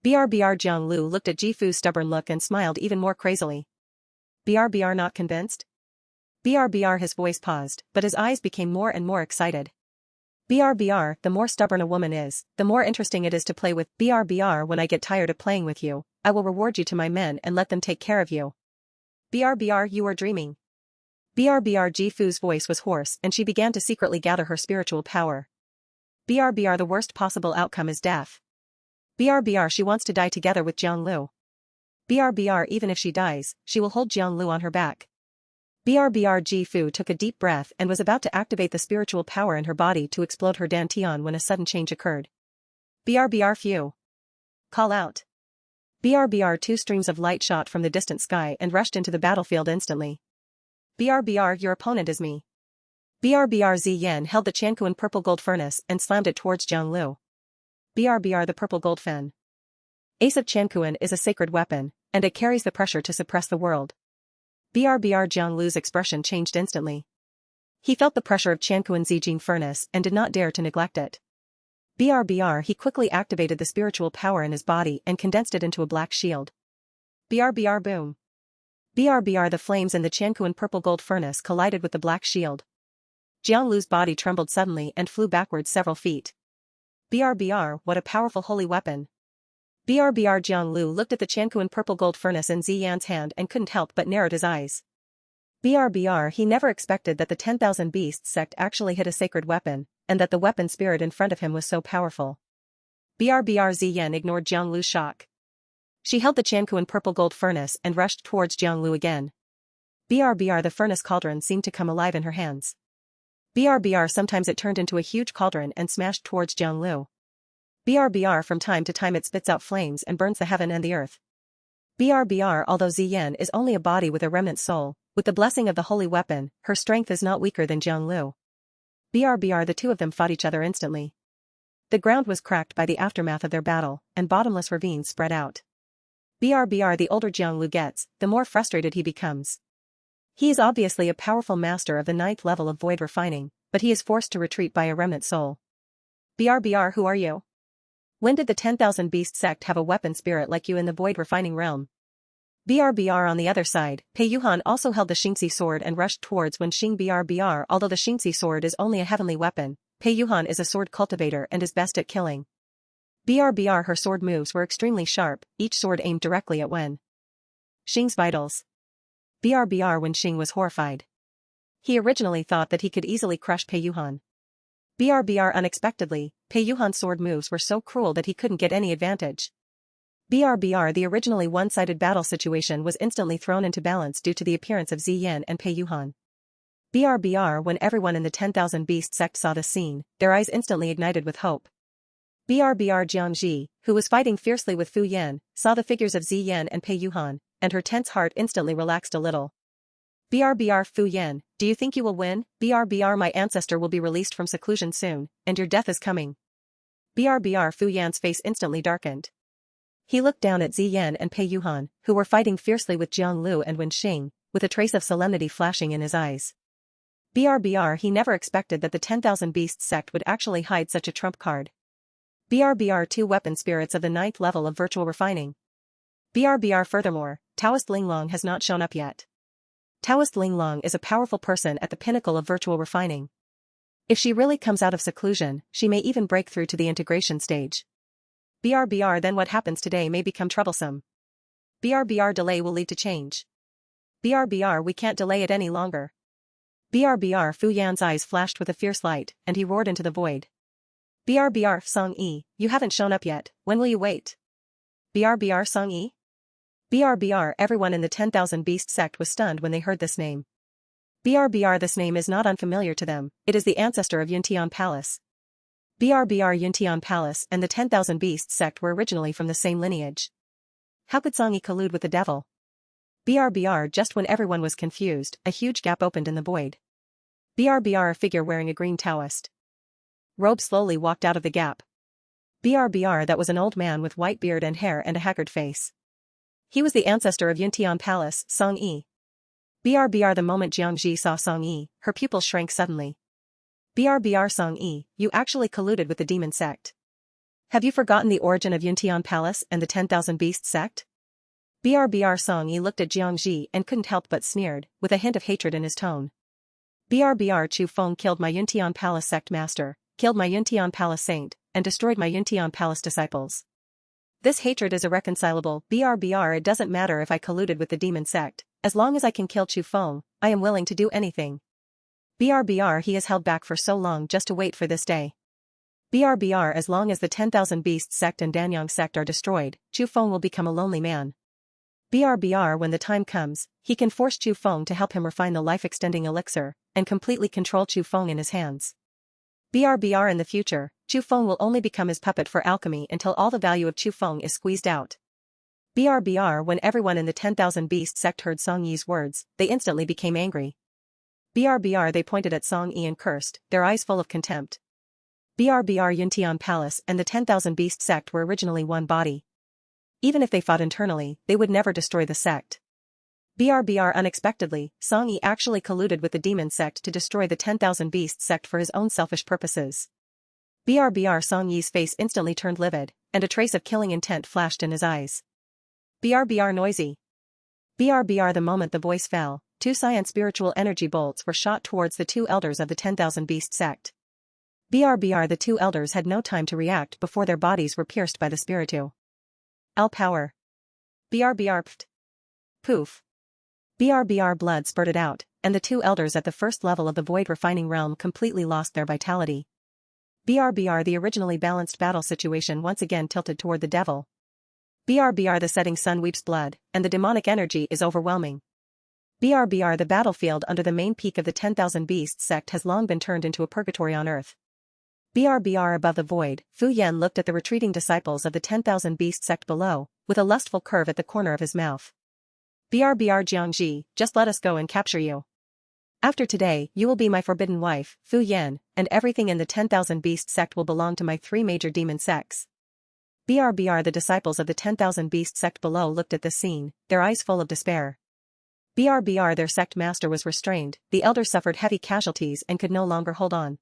BRBR Jiang Lu looked at Jifu's stubborn look and smiled even more crazily. BRBR not convinced? BRBR his voice paused, but his eyes became more and more excited. BRBR, the more stubborn a woman is, the more interesting it is to play with. BRBR when I get tired of playing with you, I will reward you to my men and let them take care of you. BRBR you are dreaming. BRBR Jifu's voice was hoarse and she began to secretly gather her spiritual power. BRBR the worst possible outcome is death. BRBR she wants to die together with Jiang Lu. BRBR even if she dies, she will hold Jiang Lu on her back. BRBR Jifu took a deep breath and was about to activate the spiritual power in her body to explode her dantian when a sudden change occurred. BRBR Few. Call out. BRBR two streams of light shot from the distant sky and rushed into the battlefield instantly. BRBR your opponent is me. BRBR Ziyan held the Chankuan purple gold furnace and slammed it towards Jiang Lu. BRBR the purple gold fen. Ace of Chankuan is a sacred weapon, and it carries the pressure to suppress the world. BRBR Jiang Lu's expression changed instantly. He felt the pressure of Chankuan Zijin furnace and did not dare to neglect it. BRBR he quickly activated the spiritual power in his body and condensed it into a black shield. BRBR boom. BRBR the flames in the Chankuan purple gold furnace collided with the black shield. Jiang Lu's body trembled suddenly and flew backwards several feet. BRBR what a powerful holy weapon. BRBR Jiang Lu looked at the Chankuan purple gold furnace in Ziyan's hand and couldn't help but narrowed his eyes. BRBR he never expected that the 10,000 Beasts sect actually hit a sacred weapon, and that the weapon spirit in front of him was so powerful. BRBR Ziyan ignored Jiang Lu's shock. She held the Chankuan purple gold furnace and rushed towards Jiang Lu again. BRBR the furnace cauldron seemed to come alive in her hands. BRBR sometimes it turned into a huge cauldron and smashed towards Jiang Lu. BRBR from time to time it spits out flames and burns the heaven and the earth. BRBR although Ziyan is only a body with a remnant soul, with the blessing of the holy weapon, her strength is not weaker than Jiang Lu. BRBR the two of them fought each other instantly. The ground was cracked by the aftermath of their battle, and bottomless ravines spread out. BRBR the older Jiang Lu gets, the more frustrated he becomes. He is obviously a powerful master of the 9th level of void refining, but he is forced to retreat by a remnant soul. BRBR who are you? When did the 10,000 Beast sect have a weapon spirit like you in the void refining realm? BRBR on the other side, Pei Yuhan also held the Xingxi sword and rushed towards Wen Xing. BRBR although the Xingxi sword is only a heavenly weapon, Pei Yuhan is a sword cultivator and is best at killing. BRBR her sword moves were extremely sharp, each sword aimed directly at Wen Xing's vitals. BRBR Wen Xing was horrified. He originally thought that he could easily crush Pei Yuhan. BRBR unexpectedly, Pei Yuhan's sword moves were so cruel that he couldn't get any advantage. BRBR the originally one-sided battle situation was instantly thrown into balance due to the appearance of Ziyan and Pei Yuhan. BRBR when everyone in the 10,000 Beast sect saw this scene, their eyes instantly ignited with hope. BRBR Jiangji, who was fighting fiercely with Fu Yan, saw the figures of Ziyan and Pei Yuhan, and her tense heart instantly relaxed a little. BRBR Fu Yan, do you think you will win? BRBR my ancestor will be released from seclusion soon, and your death is coming. BRBR Fu Yan's face instantly darkened. He looked down at Ziyan and Pei Yuhan, who were fighting fiercely with Jiang Lu and Wen Xing, with a trace of solemnity flashing in his eyes. BRBR he never expected that the 10,000 Beasts sect would actually hide such a trump card. BRBR 2 weapon spirits of the 9th level of virtual refining. BRBR furthermore, Taoist Linglong has not shown up yet. Taoist Linglong is a powerful person at the pinnacle of virtual refining. If she really comes out of seclusion, she may even break through to the integration stage. BRBR then what happens today may become troublesome. BRBR delay will lead to change. BRBR we can't delay it any longer. BRBR Fu Yan's eyes flashed with a fierce light, and he roared into the void. BRBR Song Yi, you haven't shown up yet, when will you wait? BRBR Song Yi? BRBR everyone in the 10,000 Beast sect was stunned when they heard this name. BRBR this name is not unfamiliar to them, it is the ancestor of Yuntian Palace. BRBR Yuntian Palace and the 10,000 Beast sect were originally from the same lineage. How could Song Yi collude with the devil? BRBR just when everyone was confused, a huge gap opened in the void. BRBR a figure wearing a green Taoist robe slowly walked out of the gap. BRBR that was an old man with white beard and hair and a haggard face. He was the ancestor of Yuntian Palace, Song Yi. BRBR the moment Jiangji saw Song Yi, her pupils shrank suddenly. BRBR Song Yi, you actually colluded with the demon sect. Have you forgotten the origin of Yuntian Palace and the 10,000 Beast sect? BRBR Song Yi looked at Jiangji and couldn't help but sneered, with a hint of hatred in his tone. BRBR Chu Feng killed my Yuntian Palace sect master, killed my Yuntian Palace saint, and destroyed my Yuntian Palace disciples. This hatred is irreconcilable. BRBR it doesn't matter if I colluded with the demon sect, as long as I can kill Chu Feng, I am willing to do anything. BRBR he has held back for so long just to wait for this day. BRBR as long as the 10,000 Beast sect and Danyang sect are destroyed, Chu Feng will become a lonely man. BRBR when the time comes, he can force Chu Feng to help him refine the life-extending elixir, and completely control Chu Feng in his hands. BRBR in the future, Chu Feng will only become his puppet for alchemy until all the value of Chu Feng is squeezed out. BRBR when everyone in the 10,000 Beast sect heard Song Yi's words, they instantly became angry. BRBR they pointed at Song Yi and cursed, their eyes full of contempt. BRBR Yuntian Palace and the 10,000 Beast sect were originally one body. Even if they fought internally, they would never destroy the sect. BRBR unexpectedly, Song Yi actually colluded with the demon sect to destroy the 10,000 Beast sect for his own selfish purposes. BRBR Song Yi's face instantly turned livid, and a trace of killing intent flashed in his eyes. BRBR noisy. BRBR the moment the voice fell, 2 cyan spiritual energy bolts were shot towards the 2 elders of the 10,000 Beast sect. BRBR the 2 elders had no time to react before their bodies were pierced by the spiritu. L power. BRBR pft. Poof. BRBR blood spurted out, and the 2 elders at the first level of the void refining realm completely lost their vitality. BRBR the originally balanced battle situation once again tilted toward the devil. BRBR the setting sun weeps blood, and the demonic energy is overwhelming. BRBR the battlefield under the main peak of the 10,000 Beast sect has long been turned into a purgatory on earth. BRBR above the void, Fu Yan looked at the retreating disciples of the 10,000 Beast sect below, with a lustful curve at the corner of his mouth. BRBR Jiangji, just let us go and capture you. After today, you will be my forbidden wife, Fu Yan, and everything in the 10,000 Beast sect will belong to my 3 major demon sects. BRBR the disciples of the 10,000 Beast sect below looked at this scene, their eyes full of despair. BRBR their sect master was restrained, the elders suffered heavy casualties and could no longer hold on.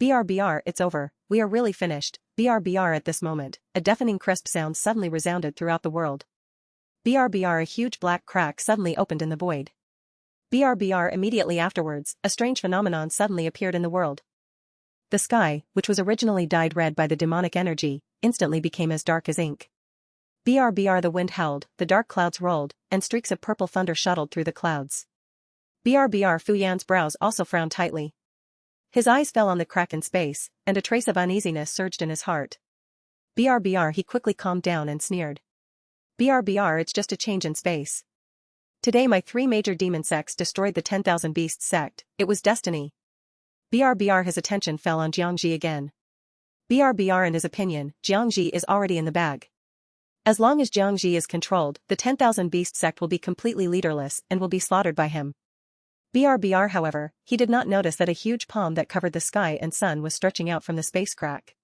BRBR it's over, we are really finished. BRBR at this moment, a deafening crisp sound suddenly resounded throughout the world. BRBR a huge black crack suddenly opened in the void. BRBR immediately afterwards, a strange phenomenon suddenly appeared in the world. The sky, which was originally dyed red by the demonic energy, instantly became as dark as ink. BRBR the wind howled, the dark clouds rolled, and streaks of purple thunder shuttled through the clouds. BRBR Fu Yan's brows also frowned tightly. His eyes fell on the crack in space, and a trace of uneasiness surged in his heart. BRBR he quickly calmed down and sneered. BRBR it's just a change in space. Today my 3 major demon sects destroyed the 10,000 Beasts sect, it was destiny. BRBR his attention fell on Jiangji again. BRBR in his opinion, Jiangji is already in the bag. As long as Jiangji is controlled, the 10,000 Beast sect will be completely leaderless and will be slaughtered by him. BRBR however, he did not notice that a huge palm that covered the sky and sun was stretching out from the space crack.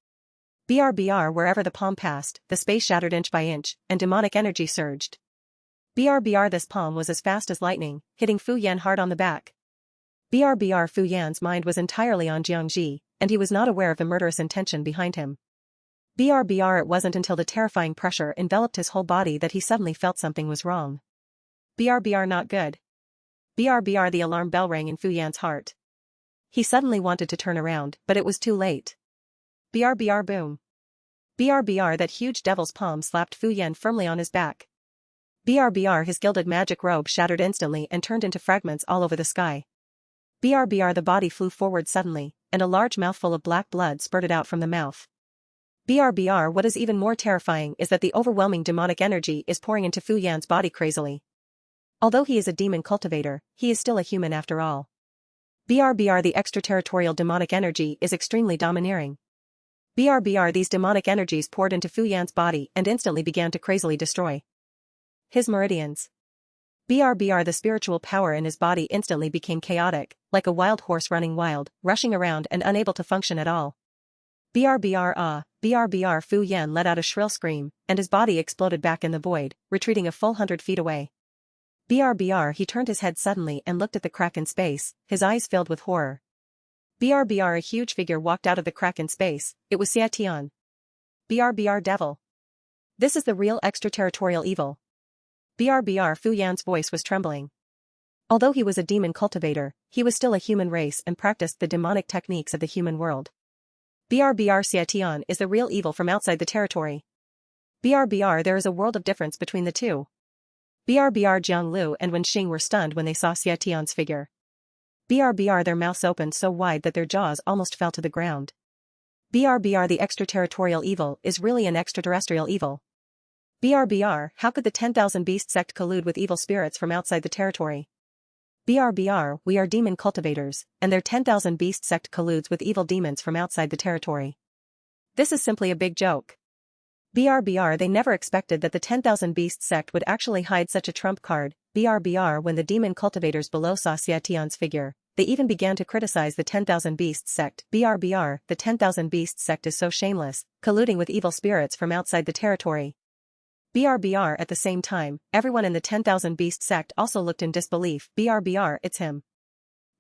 BRBR wherever the palm passed, the space shattered inch by inch, and demonic energy surged. BRBR this palm was as fast as lightning, hitting Fu Yan hard on the back. BRBR Fu Yan's mind was entirely on Jiangji, and he was not aware of the murderous intention behind him. BRBR it wasn't until the terrifying pressure enveloped his whole body that he suddenly felt something was wrong. BRBR not good. BRBR the alarm bell rang in Fu Yan's heart. He suddenly wanted to turn around, but it was too late. BRBR boom. BRBR that huge devil's palm slapped Fu Yan firmly on his back. BRBR his gilded magic robe shattered instantly and turned into fragments all over the sky. BRBR the body flew forward suddenly, and a large mouthful of black blood spurted out from the mouth. BRBR what is even more terrifying is that the overwhelming demonic energy is pouring into Fu Yan's body crazily. Although he is a demon cultivator, he is still a human after all. BRBR the extraterritorial demonic energy is extremely domineering. BRBR these demonic energies poured into Fu Yan's body and instantly began to crazily destroy his meridians. BRBR the spiritual power in his body instantly became chaotic, like a wild horse running wild, rushing around and unable to function at all. BRBR Fu Yan let out a shrill scream, and his body exploded back in the void, retreating a full 100 feet away. BRBR he turned his head suddenly and looked at the crack in space, his eyes filled with horror. BRBR a huge figure walked out of the crack in space, it was Xia Tian. BRBR devil. This is the real extraterritorial evil. BRBR Fu Yan's voice was trembling. Although he was a demon cultivator, he was still a human race and practiced the demonic techniques of the human world. BRBR Xia Tian is the real evil from outside the territory. BRBR there is a world of difference between the two. BRBR Jiang Lu and Wen Xing were stunned when they saw Xia Tian's figure. BRBR their mouths opened so wide that their jaws almost fell to the ground. BRBR the extraterritorial evil is really an extraterrestrial evil. BRBR how could the 10,000 Beast sect collude with evil spirits from outside the territory? BRBR we are demon cultivators, and their 10,000 Beast sect colludes with evil demons from outside the territory. This is simply a big joke. BRBR they never expected that the 10,000 Beast sect would actually hide such a trump card. BRBR when the demon cultivators below saw Xia Tian's figure, they even began to criticize the 10,000 Beast sect. BRBR the 10,000 Beast sect is so shameless, colluding with evil spirits from outside the territory. BRBR at the same time, everyone in the 10,000 Beast sect also looked in disbelief. BRBR it's him.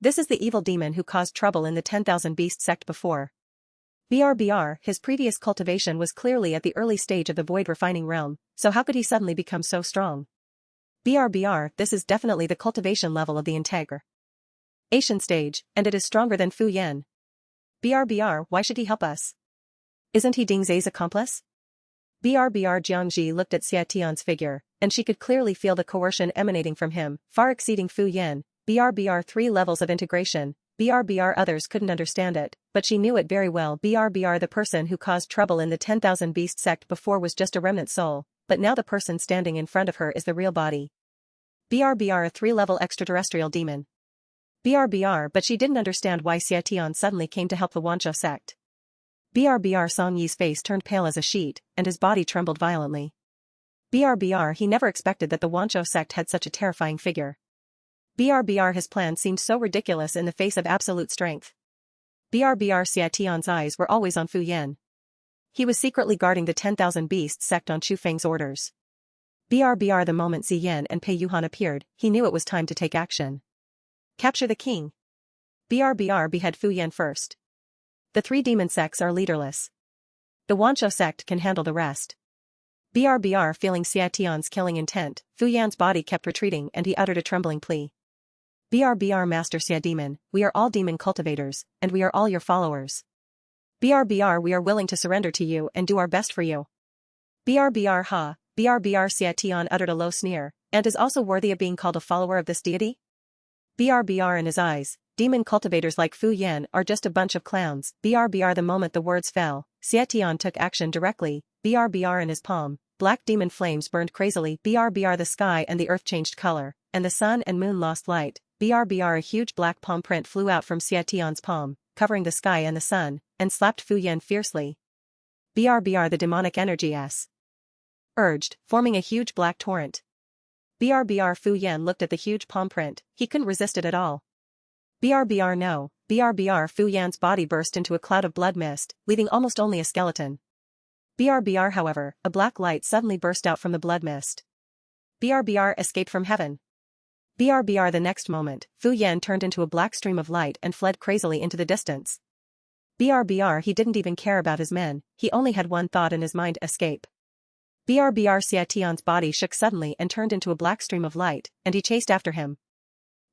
This is the evil demon who caused trouble in the 10,000 Beast sect before. BRBR his previous cultivation was clearly at the early stage of the void refining realm, so how could he suddenly become so strong? BRBR this is definitely the cultivation level of the integral Asian stage, and it is stronger than Fu Yan. BRBR why should he help us? Isn't he Ding Zai's accomplice? BRBR Jiangji looked at Xia Tian's figure, and she could clearly feel the coercion emanating from him, far exceeding Fu Yan. BRBR 3 levels of integration. BRBR others couldn't understand it, but she knew it very well. BRBR the person who caused trouble in the 10,000 Beast sect before was just a remnant soul, but now the person standing in front of her is the real body. BRBR a 3-level extraterrestrial demon. BRBR but she didn't understand why Xia Tian suddenly came to help the Wanzhou sect. BRBR Song Yi's face turned pale as a sheet, and his body trembled violently. BRBR he never expected that the Wanzhou sect had such a terrifying figure. BRBR his plan seemed so ridiculous in the face of absolute strength. BRBR Xia Tian's eyes were always on Fu Yan. He was secretly guarding the 10,000 Beast sect on Chu Feng's orders. BRBR the moment Ziyan and Pei Yuhan appeared, he knew it was time to take action. Capture the king. BRBR behead Fu Yan first. The 3 demon sects are leaderless. The Wanzhou sect can handle the rest. BRBR feeling Xia Tian's killing intent, Fu Yan's body kept retreating and he uttered a trembling plea. BRBR Master Xia Demon, we are all demon cultivators, and we are all your followers. BRBR, we are willing to surrender to you and do our best for you. BRBR ha, BRBR Xiatian uttered a low sneer, and is also worthy of being called a follower of this deity? BRBR in his eyes, demon cultivators like Fu Yan are just a bunch of clowns. BRBR the moment the words fell, Xiatian took action directly, BRBR in his palm, black demon flames burned crazily. BRBR the sky and the earth changed color, and the sun and moon lost light. BRBR a huge black palm print flew out from Xiatian's palm, covering the sky and the sun, and slapped Fu Yan fiercely. BRBR the demonic energy urged, forming a huge black torrent. BRBR Fu Yan looked at the huge palm print, he couldn't resist it at all. BRBR no, BRBR Fu Yan's body burst into a cloud of blood mist, leaving almost only a skeleton. BRBR however, a black light suddenly burst out from the blood mist. BRBR escaped from heaven. BRBR the next moment, Fu Yan turned into a black stream of light and fled crazily into the distance. BRBR he didn't even care about his men, he only had one thought in his mind: escape. BRBR Xiatian's body shook suddenly and turned into a black stream of light, and he chased after him.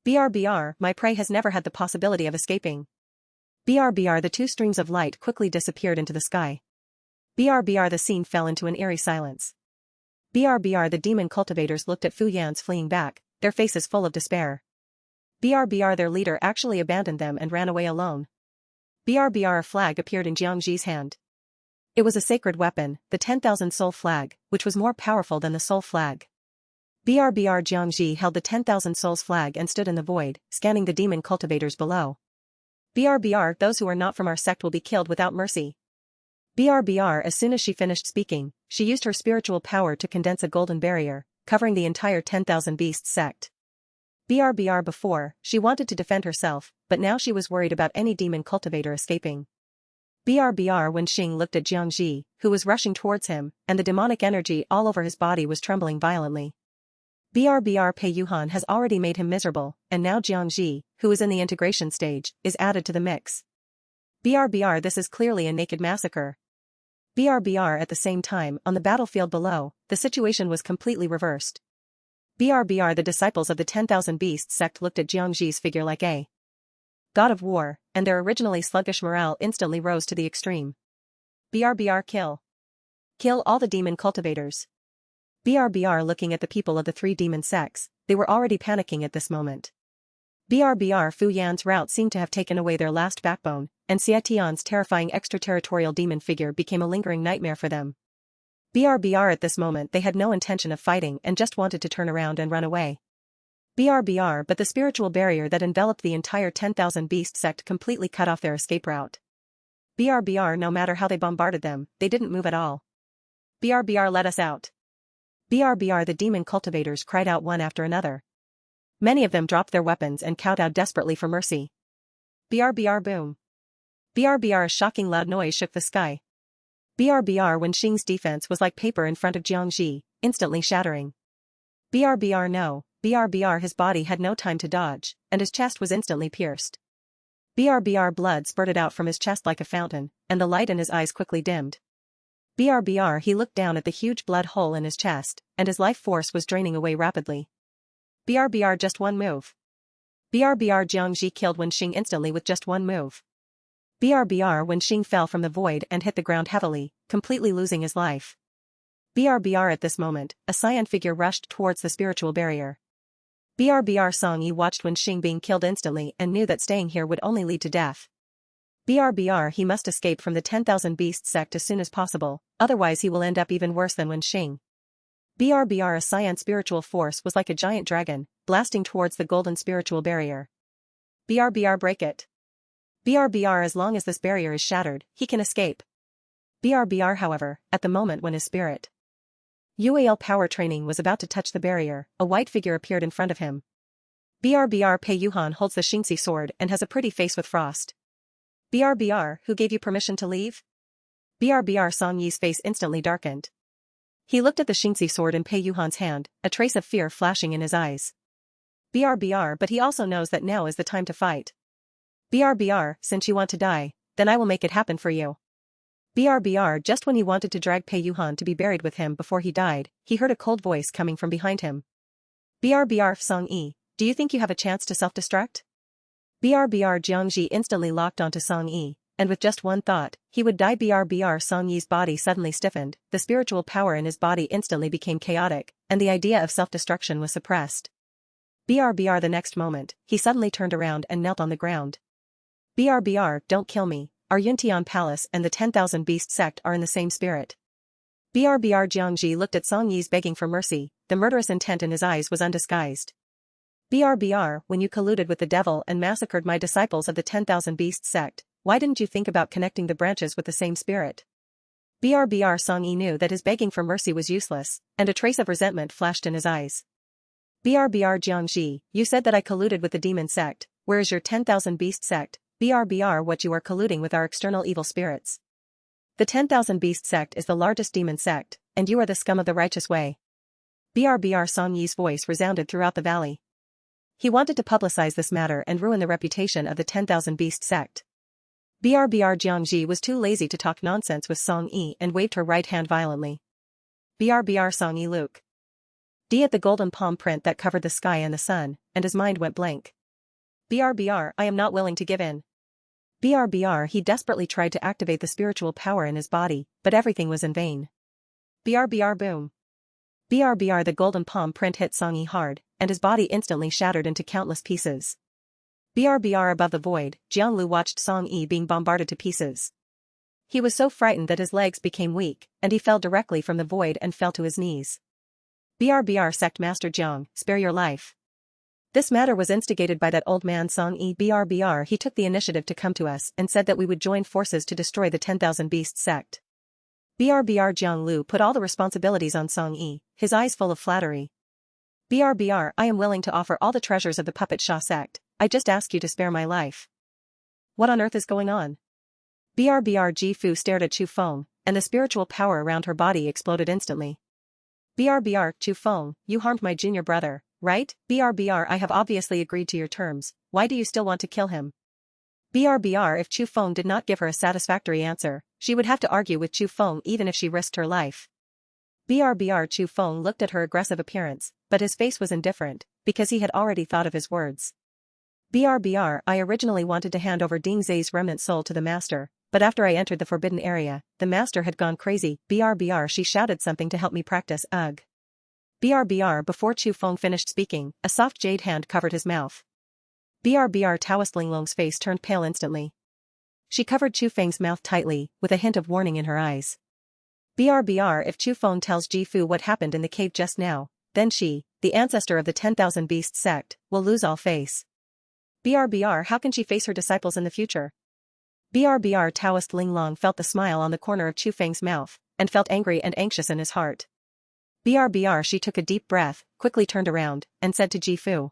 BRBR, my prey has never had the possibility of escaping. BRBR the two streams of light quickly disappeared into the sky. BRBR the scene fell into an eerie silence. BRBR the demon cultivators looked at Fu Yan's fleeing back, their faces full of despair. BRBR their leader actually abandoned them and ran away alone. BRBR a flag appeared in Jiangxi's hand. It was a sacred weapon, the 10,000 soul flag, which was more powerful than the soul flag. BRBR Jiangxi held the 10,000 souls flag and stood in the void, scanning the demon cultivators below. BRBR, those who are not from our sect will be killed without mercy. BRBR as soon as she finished speaking, she used her spiritual power to condense a golden barrier, covering the entire 10,000 beasts sect. BRBR before, she wanted to defend herself, but now she was worried about any demon cultivator escaping. BRBR when Xing looked at Jiangxi, who was rushing towards him, and the demonic energy all over his body was trembling violently. BRBR Pei Yuhan has already made him miserable, and now Jiangxi, who is in the integration stage, is added to the mix. BRBR this is clearly a naked massacre. BRBR at the same time, on the battlefield below, the situation was completely reversed. BRBR the disciples of the 10,000 beasts sect looked at Jiangxi's figure like a god of war, and their originally sluggish morale instantly rose to the extreme. BRBR kill. Kill all the demon cultivators. BRBR looking at the people of the three demon sects, they were already panicking at this moment. BRBR Fu Yan's rout seemed to have taken away their last backbone, and Xiatian's terrifying extraterritorial demon figure became a lingering nightmare for them. BRBR at this moment they had no intention of fighting and just wanted to turn around and run away. BRBR but the spiritual barrier that enveloped the entire 10,000 beast sect completely cut off their escape route. BRBR no matter how they bombarded them, they didn't move at all. BRBR let us out. BRBR the demon cultivators cried out one after another. Many of them dropped their weapons and kowtowed desperately for mercy. BRBR boom. BRBR a shocking loud noise shook the sky. BRBR when Xing's defense was like paper in front of Jiangxi, instantly shattering. BRBR no, BRBR his body had no time to dodge, and his chest was instantly pierced. BRBR blood spurted out from his chest like a fountain, and the light in his eyes quickly dimmed. BRBR he looked down at the huge blood hole in his chest, and his life force was draining away rapidly. BRBR just one move. BRBR Jiangxi killed Wen Xing instantly with just one move. BRBR when Xing fell from the void and hit the ground heavily, completely losing his life. BRBR at this moment, a cyan figure rushed towards the spiritual barrier. BRBR Song Yi watched Wen Xing being killed instantly and knew that staying here would only lead to death. BRBR he must escape from the 10,000 beast sect as soon as possible, otherwise he will end up even worse than Wen Xing. BRBR a cyan spiritual force was like a giant dragon, blasting towards the golden spiritual barrier. BRBR break it. BRBR as long as this barrier is shattered, he can escape. BRBR however, at the moment when his spirit UAL power training was about to touch the barrier, a white figure appeared in front of him. BRBR Pei Yuhan holds the Xingxi sword and has a pretty face with frost. BRBR, who gave you permission to leave? BRBR Song Yi's face instantly darkened. He looked at the Xingxi sword in Pei Yuhan's hand, a trace of fear flashing in his eyes. BRBR but he also knows that now is the time to fight. BRBR, since you want to die, then I will make it happen for you. BRBR just when he wanted to drag Pei Yuhan to be buried with him before he died, he heard a cold voice coming from behind him. BRBR Song Yi, do you think you have a chance to self-destruct? BRBR Jiangxi instantly locked onto Song Yi, and with just one thought, he would die. Song Yi's body suddenly stiffened, the spiritual power in his body instantly became chaotic, and the idea of self-destruction was suppressed. The next moment, he suddenly turned around and knelt on the ground. Don't kill me. Our Yuntian Palace and the 10,000 Beast sect are in the same spirit. Jiangji looked at Song Yi's begging for mercy, the murderous intent in his eyes was undisguised. When you colluded with the devil and massacred my disciples of the 10,000 Beast sect, why didn't you think about connecting the branches with the same spirit? Song Yi knew that his begging for mercy was useless, and a trace of resentment flashed in his eyes. Jiangji, you said that I colluded with the demon sect, where is your 10,000 Beast sect? What you are colluding with our external evil spirits. The 10,000 Beast sect is the largest demon sect, and you are the scum of the righteous way. Song Yi's voice resounded throughout the valley. He wanted to publicize this matter and ruin the reputation of the 10,000 Beast sect. Jiangji was too lazy to talk nonsense with Song Yi and waved her right hand violently. Song Yi Luke. D at the golden palm print that covered the sky and the sun, and his mind went blank. I am not willing to give in. He desperately tried to activate the spiritual power in his body, but everything was in vain. Boom. The golden palm print hit Song Yi hard, and his body instantly shattered into countless pieces. Above the void, Jianglu watched Song Yi being bombarded to pieces. He was so frightened that his legs became weak, and he fell directly from the void and fell to his knees. Sect Master Jiang, spare your life. This matter was instigated by that old man Song Yi. He took the initiative to come to us and said that we would join forces to destroy the 10,000 Beast sect. Jianglu put all the responsibilities on Song Yi, his eyes full of flattery. I am willing to offer all the treasures of the Puppet Shah sect, I just ask you to spare my life. What on earth is going on? Ji Fu stared at Chu Feng, and the spiritual power around her body exploded instantly. Chu Feng, you harmed my junior brother, right? I have obviously agreed to your terms, why do you still want to kill him? If Chu Feng did not give her a satisfactory answer, she would have to argue with Chu Feng even if she risked her life. Chu Feng looked at her aggressive appearance, but his face was indifferent, because he had already thought of his words. I originally wanted to hand over Ding Zai's remnant soul to the master, but after I entered the forbidden area, the master had gone crazy. She shouted something to help me practice. Ugh. Before Chu Feng finished speaking, a soft jade hand covered his mouth. Taoist Linglong's face turned pale instantly. She covered Chu Feng's mouth tightly, with a hint of warning in her eyes. If Chu Feng tells Ji Fu what happened in the cave just now, then she, the ancestor of the 10,000 Beast sect, will lose all face. How can she face her disciples in the future? Taoist Linglong felt the smile on the corner of Chu Feng's mouth, and felt angry and anxious in his heart. She took a deep breath, quickly turned around, and said to Ji Fu.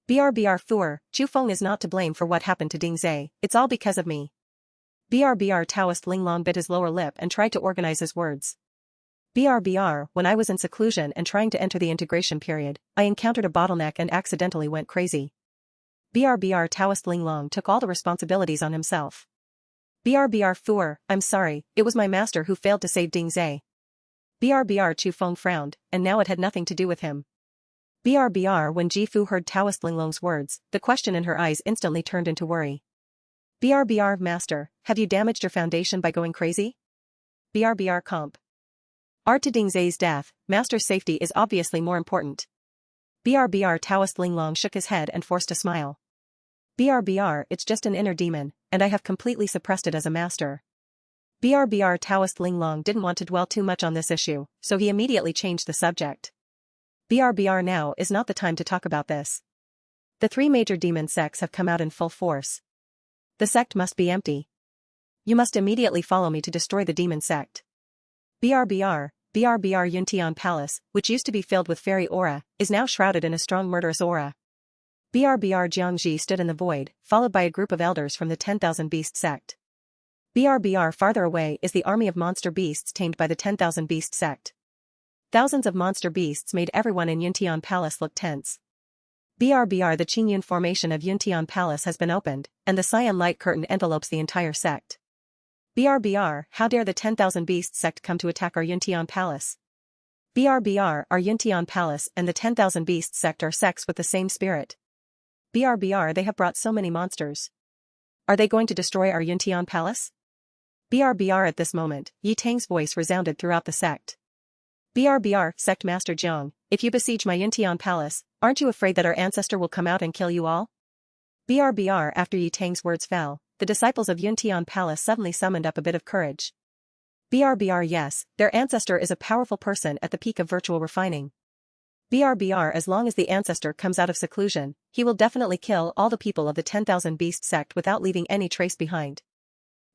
Fuer, Chu Feng is not to blame for what happened to Ding Zai, it's all because of me. Taoist Linglong bit his lower lip and tried to organize his words. When I was in seclusion and trying to enter the integration period, I encountered a bottleneck and accidentally went crazy. Taoist Linglong took all the responsibilities on himself. Fuer, I'm sorry, it was my master who failed to save Ding Zai. Chu Feng frowned, and now it had nothing to do with him. When Ji Fu heard Taoist Linglong's words, the question in her eyes instantly turned into worry. Master, have you damaged your foundation by going crazy? Comp. Art to Ding Zai's death, Master's safety is obviously more important. Taoist Linglong shook his head and forced a smile. It's just an inner demon, and I have completely suppressed it as a master. Taoist Linglong didn't want to dwell too much on this issue, so he immediately changed the subject. Now is not the time to talk about this. The 3 major demon sects have come out in full force. The sect must be empty. You must immediately follow me to destroy the demon sect. Yuntian Palace, which used to be filled with fairy aura, is now shrouded in a strong murderous aura. Jiangji stood in the void, followed by a group of elders from the 10,000 Beast sect. Farther away is the army of monster beasts tamed by the 10,000 Beast sect. Thousands of monster beasts made everyone in Yuntian Palace look tense. The Qingyun formation of Yuntian Palace has been opened, and the cyan light curtain envelopes the entire sect. How dare the 10,000 Beast sect come to attack our Yuntian Palace? Our Yuntian Palace and the 10,000 Beast sect are sects with the same spirit. They have brought so many monsters. Are they going to destroy our Yuntian palace? BRBR at this moment, Yi Tang's voice resounded throughout the sect. BRBR, Sect Master Jiang, if you besiege my Yuntian palace, aren't you afraid that our ancestor will come out and kill you all? BRBR after Yi Tang's words fell, the disciples of Yuntian palace suddenly summoned up a bit of courage. BRBR yes, their ancestor is a powerful person at the peak of virtual refining. BRBR as long as the ancestor comes out of seclusion, he will definitely kill all the people of the 10,000 Beast sect without leaving any trace behind.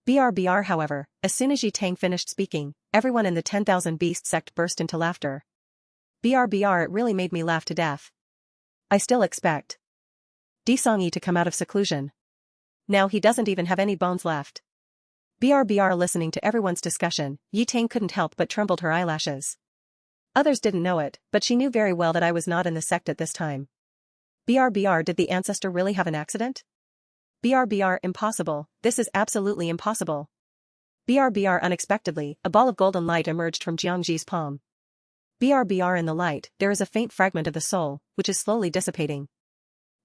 BRBR however, as soon as Yi Tang finished speaking, everyone in the 10,000 Beast sect burst into laughter. BRBR it really made me laugh to death. I still expect Songyi to come out of seclusion. Now he doesn't even have any bones left. BRBR listening to everyone's discussion, Yi Tang couldn't help but trembled her eyelashes. Others didn't know it, but she knew very well that I was not in the sect at this time. BRBR did the ancestor really have an accident? BRBR impossible, this is absolutely impossible. BRBR unexpectedly, a ball of golden light emerged from Jiangji's palm. BRBR in the light, there is a faint fragment of the soul, which is slowly dissipating.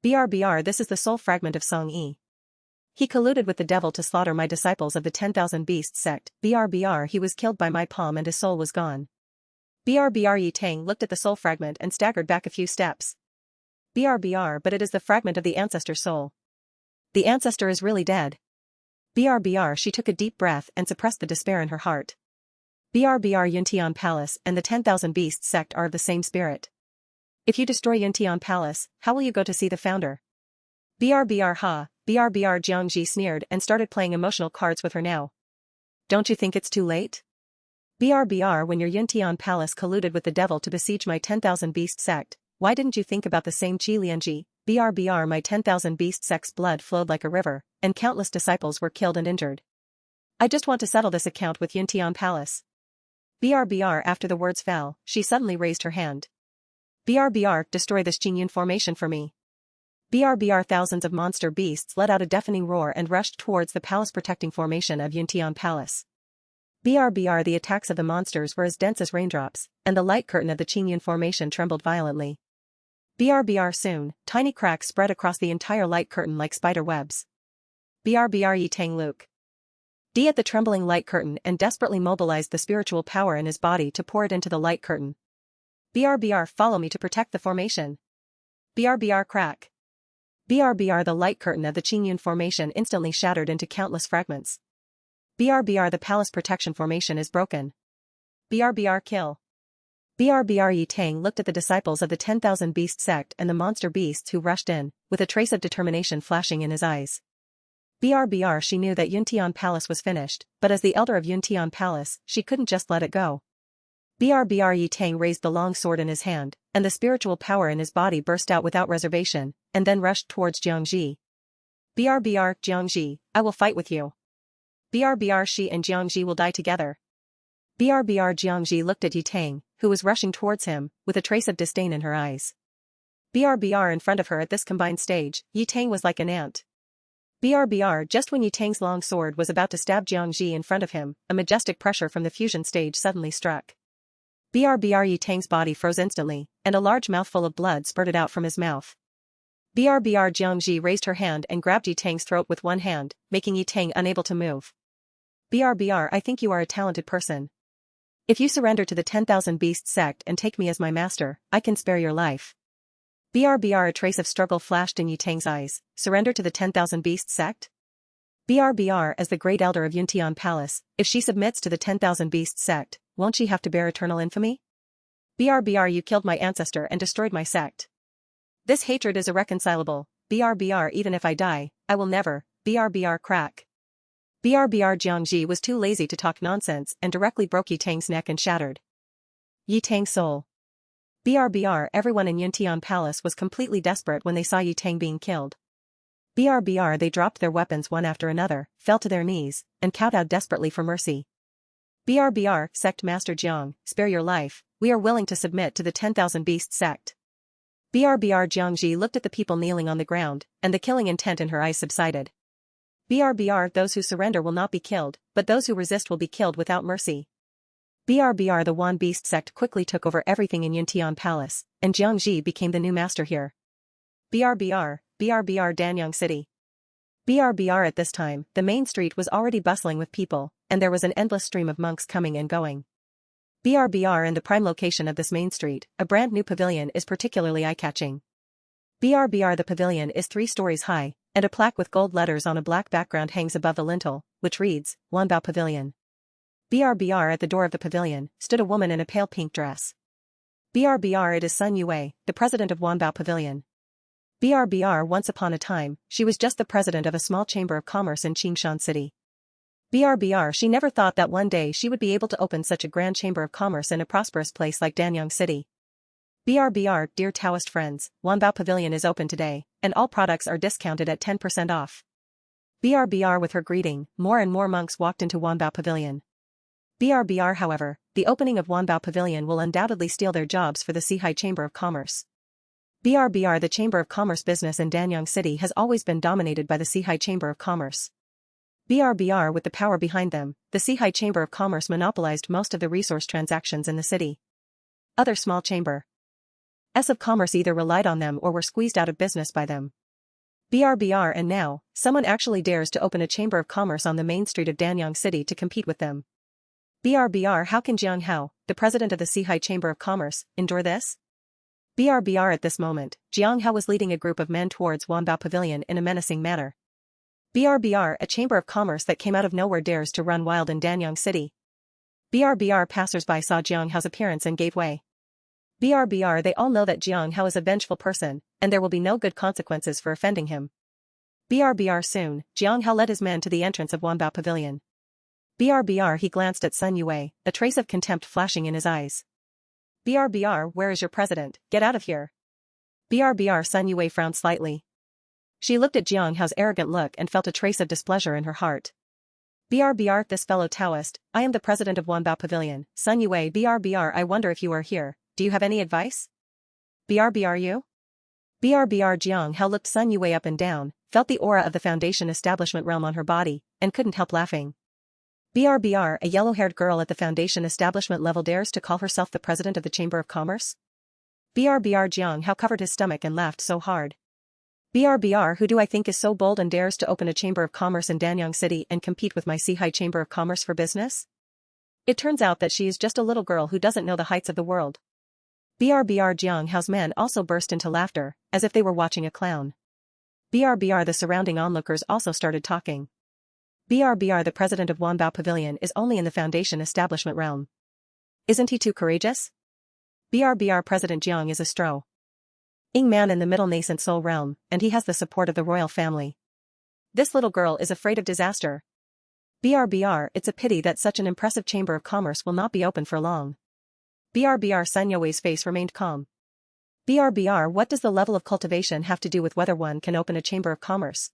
BRBR this is the soul fragment of Song Yi. He colluded with the devil to slaughter my disciples of the 10,000 Beast sect. BRBR he was killed by my palm and his soul was gone. BRBR Yi Tang looked at the soul fragment and staggered back a few steps. BRBR but it is the fragment of the ancestor soul. The ancestor is really dead. BRBR she took a deep breath and suppressed the despair in her heart. BRBR Yuntian Palace and the 10,000 Beast sect are of the same spirit. If you destroy Yuntian Palace, how will you go to see the founder? BRBR ha, BRBR Jiangji sneered and started playing emotional cards with her now. Don't you think it's too late? BRBR when your Yuntian Palace colluded with the devil to besiege my 10,000 Beast sect, why didn't you think about the same Qilianji? BRBR my 10,000 Beast sect's blood flowed like a river, and countless disciples were killed and injured. I just want to settle this account with Yuntian Palace. BRBR after the words fell, she suddenly raised her hand. BRBR destroy this Qingyun formation for me. BRBR thousands of monster beasts let out a deafening roar and rushed towards the palace protecting formation of Yuntian Palace. BRBR the attacks of the monsters were as dense as raindrops, and the light curtain of the Qingyun formation trembled violently. BRBR soon, tiny cracks spread across the entire light curtain like spider webs. BRBR Yi Tang Luke D at the trembling light curtain and desperately mobilized the spiritual power in his body to pour it into the light curtain. BRBR follow me to protect the formation. BRBR crack. BRBR the light curtain of the Qingyun formation instantly shattered into countless fragments. BRBR the palace protection formation is broken. BRBR kill. BRBR Yi Tang looked at the disciples of the 10,000 Beast sect and the monster beasts who rushed in, with a trace of determination flashing in his eyes. BRBR she knew that Yuntian Palace was finished, but as the elder of Yuntian Palace, she couldn't just let it go. BRBR Yi Tang raised the long sword in his hand, and the spiritual power in his body burst out without reservation, and then rushed towards Jiangji. BRBR Jiangji, I will fight with you. BRBR she and Jiangji will die together. BRBR Jiangji looked at Yi Tang, who was rushing towards him, with a trace of disdain in her eyes. BRBR in front of her at this combined stage, Yi Tang was like an ant. BRBR just when Yi Tang's long sword was about to stab Jiangji in front of him, a majestic pressure from the fusion stage suddenly struck. BRBR Yi Tang's body froze instantly, and a large mouthful of blood spurted out from his mouth. BRBR Jiangji raised her hand and grabbed Yi Tang's throat with one hand, making Yi Tang unable to move. BRBR I think you are a talented person. If you surrender to the 10,000 Beast sect and take me as my master, I can spare your life. BRBR a trace of struggle flashed in Yi Tang's eyes, surrender to the 10,000 Beast sect? BRBR as the great elder of Yuntian Palace, if she submits to the 10,000 Beast sect, won't she have to bear eternal infamy? BRBR you killed my ancestor and destroyed my sect. This hatred is irreconcilable, BRBR even if I die, I will never, BRBR crack. BRBR Jiangji was too lazy to talk nonsense and directly broke Yi Tang's neck and shattered Yi Tang's soul. BRBR everyone in Yuntian Palace was completely desperate when they saw Yi Tang being killed. BRBR they dropped their weapons one after another, fell to their knees, and kowtowed desperately for mercy. BRBR Sect Master Jiang, spare your life, we are willing to submit to the 10,000 Beast sect. BRBR Jiangji looked at the people kneeling on the ground, and the killing intent in her eyes subsided. BRBR those who surrender will not be killed, but those who resist will be killed without mercy. BRBR the Wan Beast sect quickly took over everything in Yuntian Palace, and Jiangji became the new master here. BRBR Danyang City. BRBR at this time, the main street was already bustling with people, and there was an endless stream of monks coming and going. BRBR in the prime location of this main street, a brand new pavilion is particularly eye-catching. BRBR the pavilion is 3 stories high, and a plaque with gold letters on a black background hangs above the lintel, which reads, Wanbao Pavilion. BRBR at the door of the pavilion, stood a woman in a pale pink dress. BRBR it is Sun Yue, the president of Wanbao Pavilion. BRBR once upon a time, she was just the president of a small chamber of commerce in Qingshan City. BRBR she never thought that one day she would be able to open such a grand chamber of commerce in a prosperous place like Danyang City. BRBR, dear Taoist friends, Wanbao Pavilion is open today, and all products are discounted at 10% off. BRBR with her greeting, more and more monks walked into Wanbao Pavilion. BRBR however, the opening of Wanbao Pavilion will undoubtedly steal their jobs for the Sihai Chamber of Commerce. BRBR the Chamber of Commerce business in Danyang City has always been dominated by the Sihai Chamber of Commerce. BRBR with the power behind them, the Sihai Chamber of Commerce monopolized most of the resource transactions in the city. Other small chambers of commerce either relied on them or were squeezed out of business by them. BRBR and now, someone actually dares to open a chamber of commerce on the main street of Danyang City to compete with them. BRBR how can Jiang Hao, the president of the Sihai Chamber of Commerce, endure this? BRBR at this moment, Jiang Hao was leading a group of men towards Wanbao Pavilion in a menacing manner. BRBR a chamber of commerce that came out of nowhere dares to run wild in Danyang City. BRBR passers-by saw Jiang Hao's appearance and gave way. BRBR they all know that Jiang Hao is a vengeful person, and there will be no good consequences for offending him. BRBR soon, Jiang Hao led his men to the entrance of Wanbao Pavilion. BRBR he glanced at Sun Yue, a trace of contempt flashing in his eyes. BRBR where is your president, get out of here. BRBR Sun Yue frowned slightly. She looked at Jiang Hao's arrogant look and felt a trace of displeasure in her heart. BRBR this fellow Taoist, I am the president of Wanbao Pavilion, Sun Yue. BRBR I wonder if you are here, do you have any advice? BRBR you? BRBR Jiang Hao looked Sun Yue up and down, felt the aura of the Foundation establishment realm on her body, and couldn't help laughing. BRBR a yellow-haired girl at the Foundation establishment level dares to call herself the president of the Chamber of Commerce? BRBR Jiang Hao covered his stomach and laughed so hard. BRBR who do I think is so bold and dares to open a Chamber of Commerce in Danyang City and compete with my Sihai Chamber of Commerce for business? It turns out that she is just a little girl who doesn't know the heights of the world. BRBR Jiang Hao's men also burst into laughter, as if they were watching a clown. BRBR the surrounding onlookers also started talking. BRBR the president of Wanbao Pavilion is only in the Foundation establishment realm. Isn't he too courageous? BRBR President Jiang is a strong man in the middle nascent soul realm, and he has the support of the royal family. This little girl is afraid of disaster. BRBR it's a pity that such an impressive chamber of commerce will not be open for long. BRBR Sun Yue's face remained calm. BRBR what does the level of cultivation have to do with whether one can open a chamber of commerce?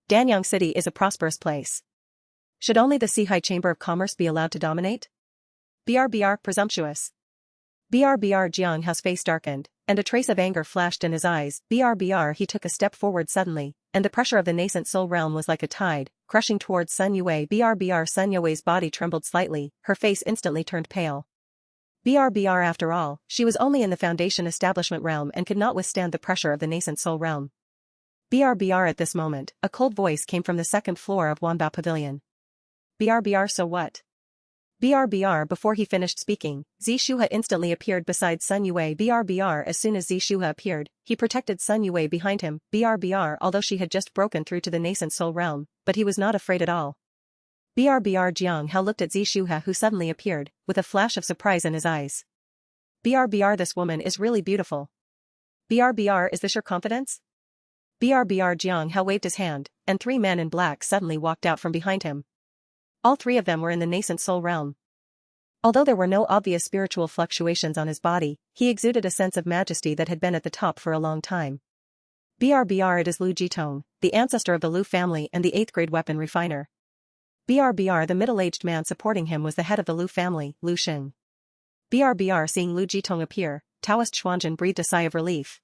Danyang City is a prosperous place. Should only the Sihai Chamber of Commerce be allowed to dominate? BRBR presumptuous. BRBR Jiang Hao's face darkened, and a trace of anger flashed in his eyes. BRBR he took a step forward suddenly, and the pressure of the nascent soul realm was like a tide, crushing towards Sun Yue. BRBR Sun Yue's body trembled slightly, her face instantly turned pale. BRBR after all, she was only in the Foundation establishment realm and could not withstand the pressure of the nascent soul realm. BRBR at this moment, a cold voice came from the second floor of Wanbao Pavilion. BRBR so what? BRBR before he finished speaking, Zishuha instantly appeared beside Sun Yue. BRBR as soon as Zishuha appeared, he protected Sun Yue behind him. BRBR although she had just broken through to the nascent soul realm, but he was not afraid at all. BRBR Jiang Hao looked at Zishuha who suddenly appeared, with a flash of surprise in his eyes. BRBR this woman is really beautiful. BRBR is this your confidence? BRBR Jiang Hao waved his hand, and 3 men in black suddenly walked out from behind him. All 3 of them were in the nascent soul realm. Although there were no obvious spiritual fluctuations on his body, he exuded a sense of majesty that had been at the top for a long time. BRBR it is Lu Jitong, the ancestor of the Lu family and the 8th grade weapon refiner. BRBR the middle-aged man supporting him was the head of the Lu family, Lu Xing. BRBR seeing Lu Jitong appear, Taoist Xuanzhen breathed a sigh of relief.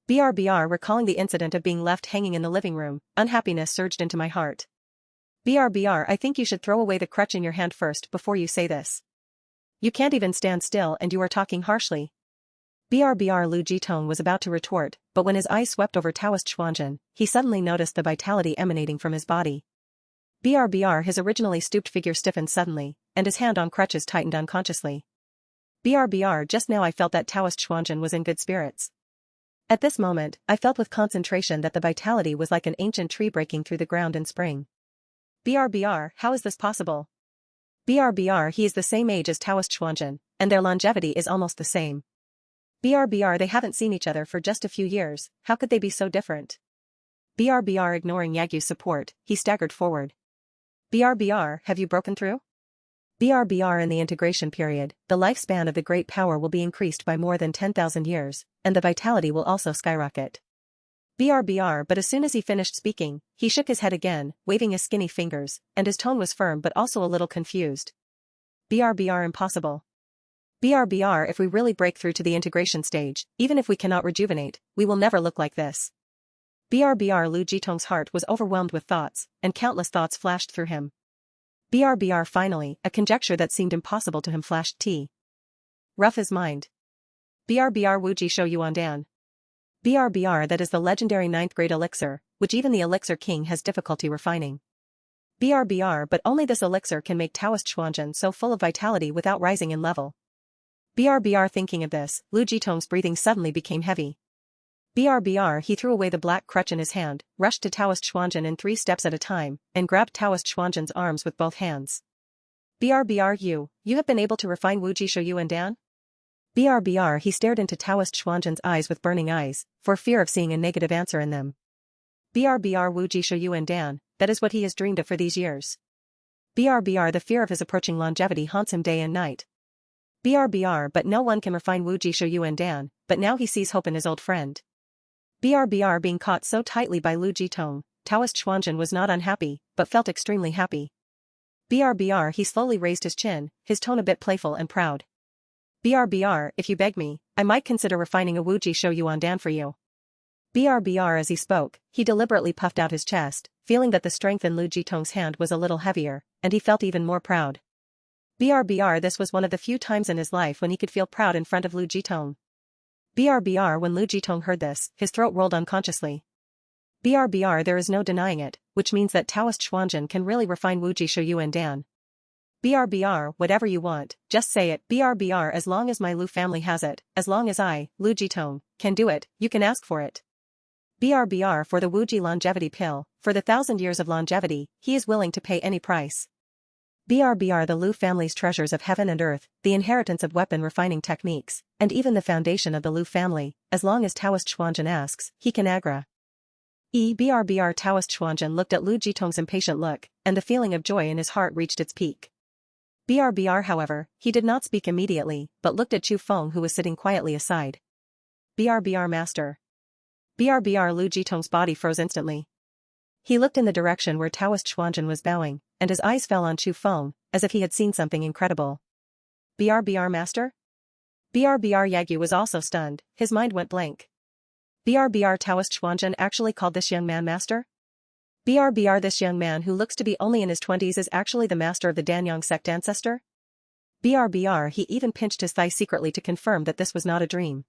BRBR recalling the incident of being left hanging in the living room, unhappiness surged into my heart. BRBR I think you should throw away the crutch in your hand first before you say this. You can't even stand still and you are talking harshly. BRBR Lu Jitong was about to retort, but when his eyes swept over Taoist Xuanzhen, he suddenly noticed the vitality emanating from his body. BRBR his originally stooped figure stiffened suddenly, and his hand on crutches tightened unconsciously. BRBR just now I felt that Taoist Xuanzhen was in good spirits. At this moment, I felt with concentration that the vitality was like an ancient tree breaking through the ground in spring. BRBR, how is this possible? BRBR he is the same age as Taoist Xuanzhen, and their longevity is almost the same. BRBR they haven't seen each other for just a few years, how could they be so different? BRBR ignoring Yagu's support, he staggered forward. BRBR, have you broken through? BRBR in the integration period, the lifespan of the great power will be increased by more than 10,000 years, and the vitality will also skyrocket. BRBR but as soon as he finished speaking, he shook his head again, waving his skinny fingers, and his tone was firm but also a little confused. BRBR impossible. BRBR if we really break through to the integration stage, even if we cannot rejuvenate, we will never look like this. BRBR Lu Jitong's heart was overwhelmed with thoughts, and countless thoughts flashed through him. BRBR finally, a conjecture that seemed impossible to him flashed rough his mind. BRBR Wuji Shou Yuandan. BRBR that is the legendary 9th grade elixir, which even the elixir king has difficulty refining. BRBR but only this elixir can make Taoist Xuanzhen so full of vitality without rising in level. BRBR thinking of this, Lu Jitong's breathing suddenly became heavy. BRBR he threw away the black crutch in his hand, rushed to Taoist Xuanzhen in 3 steps at a time, and grabbed Taoist Xuanzhen's arms with both hands. BRBR you have been able to refine Wuji Shou Yuandan? BRBR he stared into Taoist Xuanzhen's eyes with burning eyes, for fear of seeing a negative answer in them. BRBR Wuji Shou Yuandan, that is what he has dreamed of for these years. BRBR the fear of his approaching longevity haunts him day and night. BRBR but no one can refine Wuji Shou Yuandan, but now he sees hope in his old friend. BRBR being caught so tightly by Lu Jitong, Taoist Xuanzhen was not unhappy, but felt extremely happy. BRBR he slowly raised his chin, his tone a bit playful and proud. BRBR, if you beg me, I might consider refining a Wuji Shou Yuandan for you. BRBR as he spoke, he deliberately puffed out his chest, feeling that the strength in Lu Jitong's hand was a little heavier, and he felt even more proud. BRBR this was one of the few times in his life when he could feel proud in front of Lu Jitong. BRBR when Lu Jitong heard this, his throat rolled unconsciously. BRBR there is no denying it, which means that Taoist Xuanzhen can really refine Wuji Shou Yuandan. BRBR whatever you want, just say it. BRBR as long as my Lu family has it, as long as I, Lu Jitong, can do it, you can ask for it. BRBR for the Wuji longevity pill, for the 1,000 years of longevity, he is willing to pay any price. BRBR the Lu family's treasures of heaven and earth, the inheritance of weapon refining techniques, and even the foundation of the Lu family, as long as Taoist Xuanzhen asks, he can agree. BRBR Taoist Xuanzhen looked at Lu Jitong's impatient look, and the feeling of joy in his heart reached its peak. BRBR however, he did not speak immediately, but looked at Chu Feng who was sitting quietly aside. BRBR master. BRBR Lu Jitong's body froze instantly. He looked in the direction where Taoist Xuanzhen was bowing, and his eyes fell on Chu Feng, as if he had seen something incredible. BRBR master? BRBR Yagu was also stunned, his mind went blank. BRBR Taoist Xuanzhen actually called this young man master? BRBR this young man who looks to be only in his 20s is actually the master of the Danyang sect ancestor? BRBR he even pinched his thigh secretly to confirm that this was not a dream.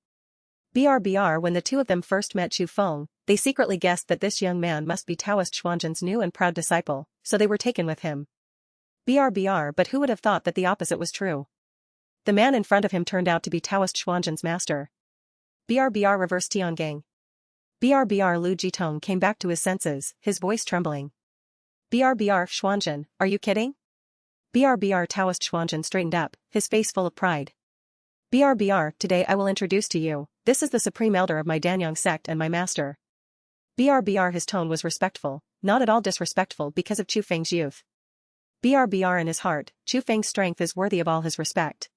BRBR when the two of them first met Chu Feng, they secretly guessed that this young man must be Taoist Xuanzhen's new and proud disciple, so they were taken with him. BRBR but who would have thought that the opposite was true? The man in front of him turned out to be Taoist Xuanzhen's master. BRBR reverse Tiangang. BRBR Lu Jitong came back to his senses, his voice trembling. BRBR Xuanzhen, are you kidding? BRBR Taoist Xuanzhen straightened up, his face full of pride. BRBR, today I will introduce to you, this is the supreme elder of my Danyang sect and my master. BRBR his tone was respectful, not at all disrespectful because of Chu Feng's youth. BRBR in his heart, Chu Feng's strength is worthy of all his respect.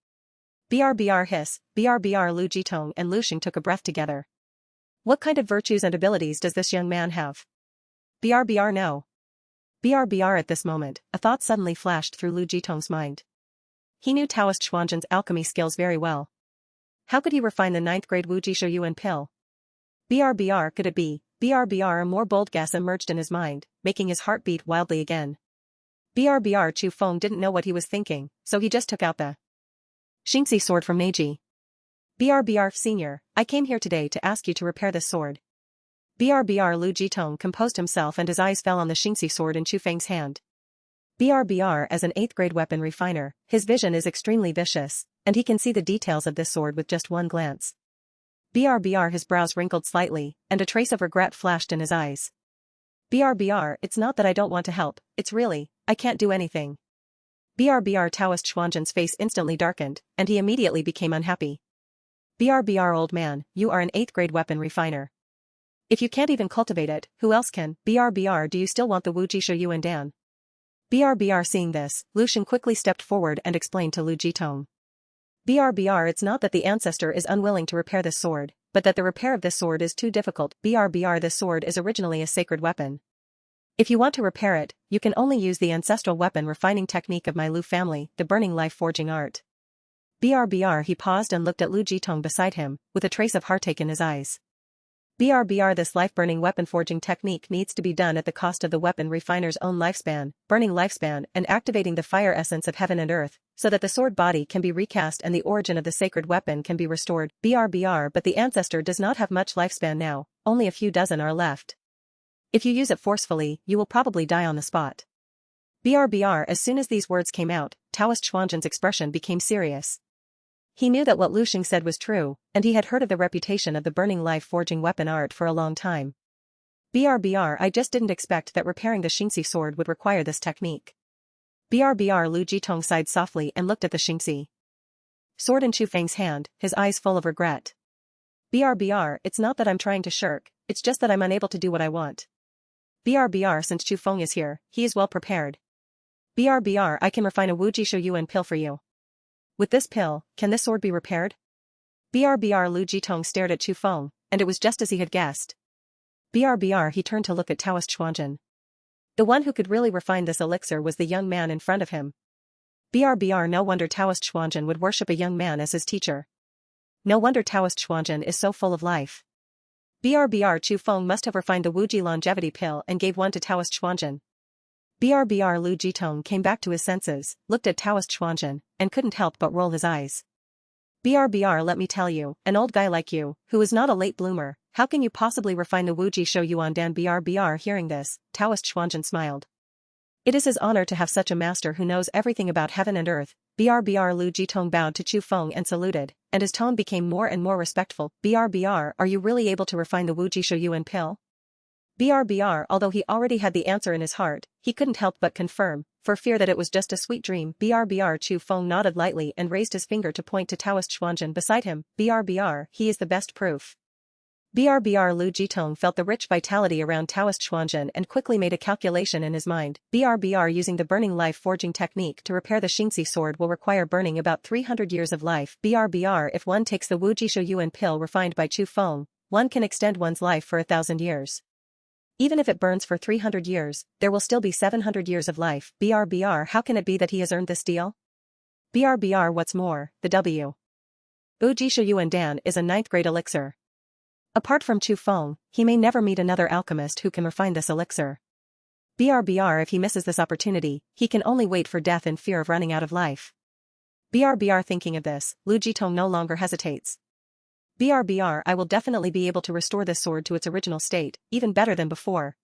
BRBR hiss, BRBR Lu Jitong and Lu Xing took a breath together. What kind of virtues and abilities does this young man have? BRBR no. BRBR at this moment, a thought suddenly flashed through Lu Jitong's mind. He knew Taoist Xuanzhen's alchemy skills very well. How could he refine the 9th grade Wuji Shou Yuan pill? BRBR could it be? BRBR a more bold guess emerged in his mind, making his heart beat wildly again. BRBR Chu Feng didn't know what he was thinking, so he just took out the Xingxi sword from Meiji. BRBR Senior, I came here today to ask you to repair this sword. BRBR Lu Jitong composed himself and his eyes fell on the Xingxi sword in Chu Feng's hand. BRBR as an 8th grade weapon refiner, his vision is extremely vicious, and he can see the details of this sword with just one glance. BRBR his brows wrinkled slightly, and a trace of regret flashed in his eyes. BRBR, it's not that I don't want to help, it's really, I can't do anything. BRBR Taoist Xuanzhen's face instantly darkened, and he immediately became unhappy. BRBR old man, you are an 8th grade weapon refiner. If you can't even cultivate it, who else can? BRBR, do you still want the Wu Jishu Yuan Dan? BRBR seeing this, Lu Xing quickly stepped forward and explained to Lu Jitong. BRBR, it's not that the ancestor is unwilling to repair this sword, but that the repair of this sword is too difficult. BRBR, this sword is originally a sacred weapon. If you want to repair it, you can only use the ancestral weapon refining technique of my Lu family, the burning life forging art. BRBR he paused and looked at Lu Jitong beside him, with a trace of heartache in his eyes. BRBR this life-burning weapon forging technique needs to be done at the cost of the weapon refiner's own lifespan, burning lifespan and activating the fire essence of heaven and earth, so that the sword body can be recast and the origin of the sacred weapon can be restored. BRBR but the ancestor does not have much lifespan now, only a few dozen are left. If you use it forcefully, you will probably die on the spot. BRBR as soon as these words came out, Taoist Xuanzhen's expression became serious. He knew that what Lu Xing said was true, and he had heard of the reputation of the burning life forging weapon art for a long time. BRBR I just didn't expect that repairing the Xingxi sword would require this technique. BRBR Lu Jitong sighed softly and looked at the Xingxi sword in Chu Feng's hand, his eyes full of regret. BRBR, it's not that I'm trying to shirk, it's just that I'm unable to do what I want. BRBR since Chu Feng is here, he is well prepared. BRBR I can refine a Wu Jishu Yuan pill for you. With this pill, can this sword be repaired? BRBR Lu Jitong stared at Chu Feng, and it was just as he had guessed. BRBR he turned to look at Taoist Xuanzhen. The one who could really refine this elixir was the young man in front of him. BRBR no wonder Taoist Xuanzhen would worship a young man as his teacher. No wonder Taoist Xuanzhen is so full of life. BRBR Chu Feng must have refined the Wuji longevity pill and gave one to Taoist Xuanzhen. BRBR Lu Jitong came back to his senses, looked at Taoist Xuanzhen, and couldn't help but roll his eyes. BRBR let me tell you, an old guy like you, who is not a late bloomer, how can you possibly refine the Wu Jishu Yuan Dan? BRBR hearing this, Taoist Xuanzhen smiled. It is his honor to have such a master who knows everything about heaven and earth. BRBR Lu Jitong bowed to Chu Feng and saluted, and his tone became more and more respectful. BRBR, are you really able to refine the Wu Jishu Yuan pill? BRBR although he already had the answer in his heart, he couldn't help but confirm, for fear that it was just a sweet dream. BRBR Chu Feng nodded lightly and raised his finger to point to Taoist Xuanzhen beside him. BRBR, he is the best proof. BRBR Lu Jitong felt the rich vitality around Taoist Xuanzhen and quickly made a calculation in his mind. BRBR using the burning life forging technique to repair the Xingxi sword will require burning about 300 years of life. BRBR if one takes the Wu Jishu Yuan pill refined by Chu Feng, one can extend one's life for 1,000 years. Even if it burns for 300 years, there will still be 700 years of life. BRBR how can it be that he has earned this deal? BRBR what's more, the Wu Jishu Yuan Dan is a 9th grade elixir. Apart from Chu Feng, he may never meet another alchemist who can refine this elixir. BRBR if he misses this opportunity, he can only wait for death in fear of running out of life. BRBR thinking of this, Lu Jitong no longer hesitates. BRBR I will definitely be able to restore this sword to its original state, even better than before.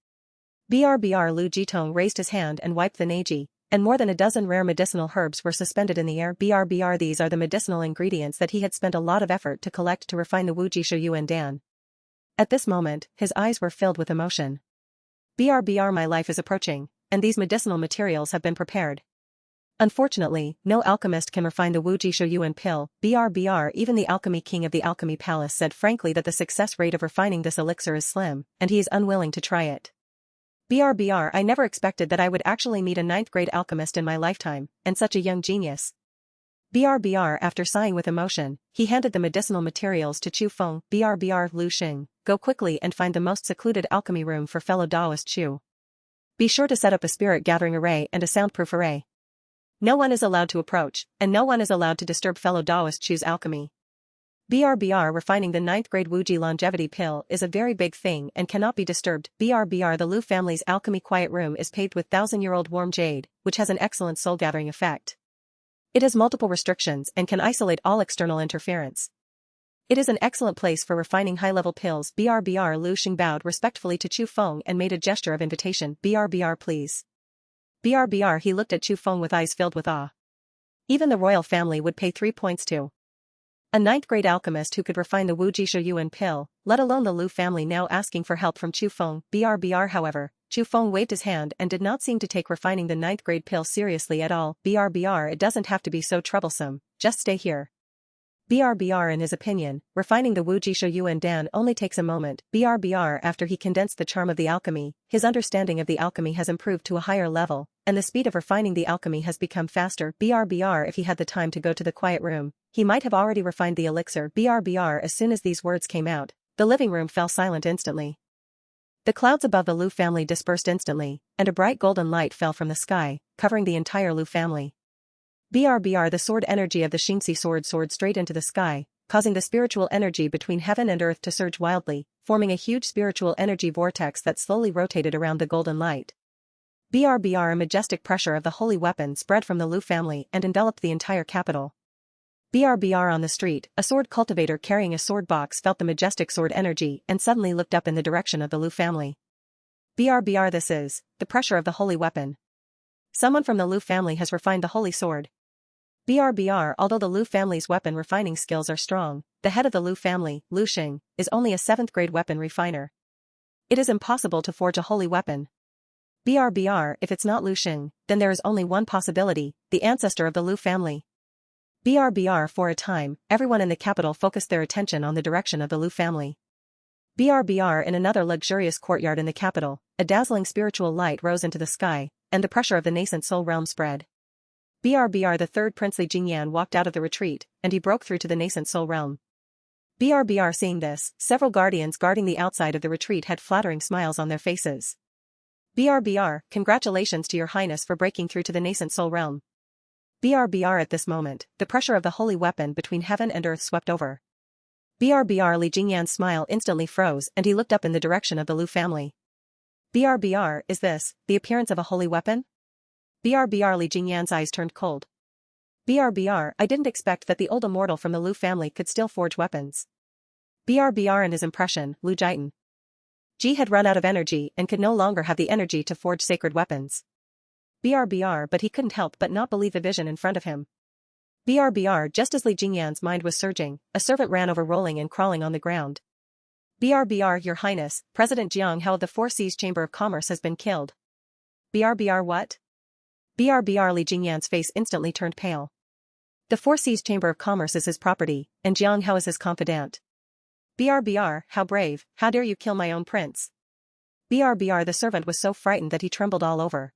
BRBR Lu Jitong raised his hand and wiped the neji, and more than a dozen rare medicinal herbs were suspended in the air. BRBR these are the medicinal ingredients that he had spent a lot of effort to collect to refine the Wu Jishu Yuan Dan. At this moment, his eyes were filled with emotion. BRBR my life is approaching, and these medicinal materials have been prepared. Unfortunately, no alchemist can refine the Wu Jishu Yuan pill. BRBR even the alchemy king of the alchemy palace said frankly that the success rate of refining this elixir is slim, and he is unwilling to try it. BRBR I never expected that I would actually meet a 9th grade alchemist in my lifetime, and such a young genius. BRBR after sighing with emotion, he handed the medicinal materials to Chu Feng. BRBR Lu Xing, go quickly and find the most secluded alchemy room for fellow Taoist Chu. Be sure to set up a spirit gathering array and a soundproof array. No one is allowed to approach, and no one is allowed to disturb fellow Taoist Chu's alchemy. BRBR refining the 9th grade Wuji longevity pill is a very big thing and cannot be disturbed. BRBR the Lu family's alchemy quiet room is paved with 1,000-year-old warm jade, which has an excellent soul-gathering effect. It has multiple restrictions and can isolate all external interference. It is an excellent place for refining high-level pills. BRBR. Lu Xing bowed respectfully to Chu Feng and made a gesture of invitation. BRBR please. BRBR. He looked at Chu Feng with eyes filled with awe. Even the royal family would pay 3 points to a 9th-grade alchemist who could refine the Wu Jishu Yuan pill, let alone the Lu family now asking for help from Chu Feng. BRBR. However, Chu Feng waved his hand and did not seem to take refining the 9th-grade pill seriously at all. BRBR. It doesn't have to be so troublesome, just stay here. BRBR. In his opinion, refining the Wu Jishu Yuan Dan only takes a moment. BRBR. After he condensed the charm of the alchemy, his understanding of the alchemy has improved to a higher level, and the speed of refining the alchemy has become faster. BRBR. If he had the time to go to the quiet room, he might have already refined the elixir. BRBR. As soon as these words came out, the living room fell silent instantly. The clouds above the Lu family dispersed instantly, and a bright golden light fell from the sky, covering the entire Lu family. BRBR. The sword energy of the Xingxi sword soared straight into the sky, causing the spiritual energy between heaven and earth to surge wildly, forming a huge spiritual energy vortex that slowly rotated around the golden light. BRBR. A majestic pressure of the holy weapon spread from the Lu family and enveloped the entire capital. BRBR. On the street, a sword cultivator carrying a sword box felt the majestic sword energy and suddenly looked up in the direction of the Lu family. BRBR. This is the pressure of the holy weapon. Someone from the Lu family has refined the holy sword. BRBR. Although the Lu family's weapon refining skills are strong, the head of the Lu family, Lu Xing, is only a 7th-grade weapon refiner. It is impossible to forge a holy weapon. BRBR. If it's not Lu Xing, then there is only one possibility, the ancestor of the Lu family. BRBR. For a time, everyone in the capital focused their attention on the direction of the Lu family. BRBR. In another luxurious courtyard in the capital, a dazzling spiritual light rose into the sky, and the pressure of the nascent soul realm spread. BRBR. The third princely Jingyan walked out of the retreat, and he broke through to the nascent soul realm. BRBR. Seeing this, several guardians guarding the outside of the retreat had flattering smiles on their faces. BRBR. Congratulations to your highness for breaking through to the nascent soul realm. BRBR. At this moment, the pressure of the holy weapon between heaven and earth swept over. BRBR. Li Jingyan's smile instantly froze and he looked up in the direction of the Lu family. BRBR. Is this the appearance of a holy weapon? BRBR. Li Jingyan's eyes turned cold. BRBR. I didn't expect that the old immortal from the Lu family could still forge weapons. BRBR. In his impression, Lu Jitan Ji had run out of energy and could no longer have the energy to forge sacred weapons. BRBR. But he couldn't help but not believe the vision in front of him. BRBR. Just as Li Jingyan's mind was surging, a servant ran over rolling and crawling on the ground. BRBR. Your Highness, President Jiang Hao of the Four Seas Chamber of Commerce has been killed. BRBR. What? BRBR. Li Jingyan's face instantly turned pale. The Four Seas Chamber of Commerce is his property, and Jiang Hao is his confidant. BRBR. How brave, how dare you kill my own prince? BRBR. The servant was so frightened that he trembled all over.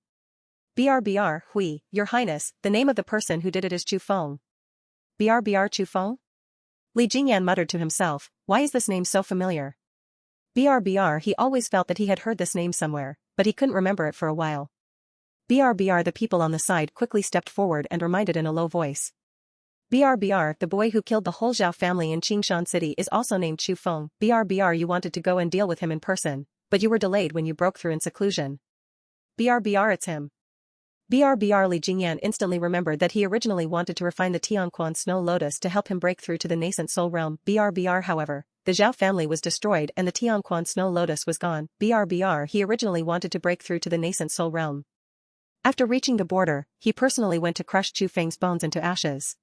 BRBR. Hui, Your Highness, the name of the person who did it is Chu Feng. BRBR. Chu Feng? Li Jingyan muttered to himself, why is this name so familiar? BRBR. He always felt that he had heard this name somewhere, but he couldn't remember it for a while. BRBR. The people on the side quickly stepped forward and reminded in a low voice. BRBR. The boy who killed the whole Zhao family in Qingshan City is also named Chu Feng. BRBR. You wanted to go and deal with him in person, but you were delayed when you broke through in seclusion. BRBR. It's him. BRBR. Li Jingyan instantly remembered that he originally wanted to refine the Tianquan Snow Lotus to help him break through to the nascent soul realm. BRBR. However, the Zhao family was destroyed and the Tianquan Snow Lotus was gone. BRBR. He originally wanted to break through to the nascent soul realm. After reaching the border, he personally went to crush Chu Feng's bones into ashes.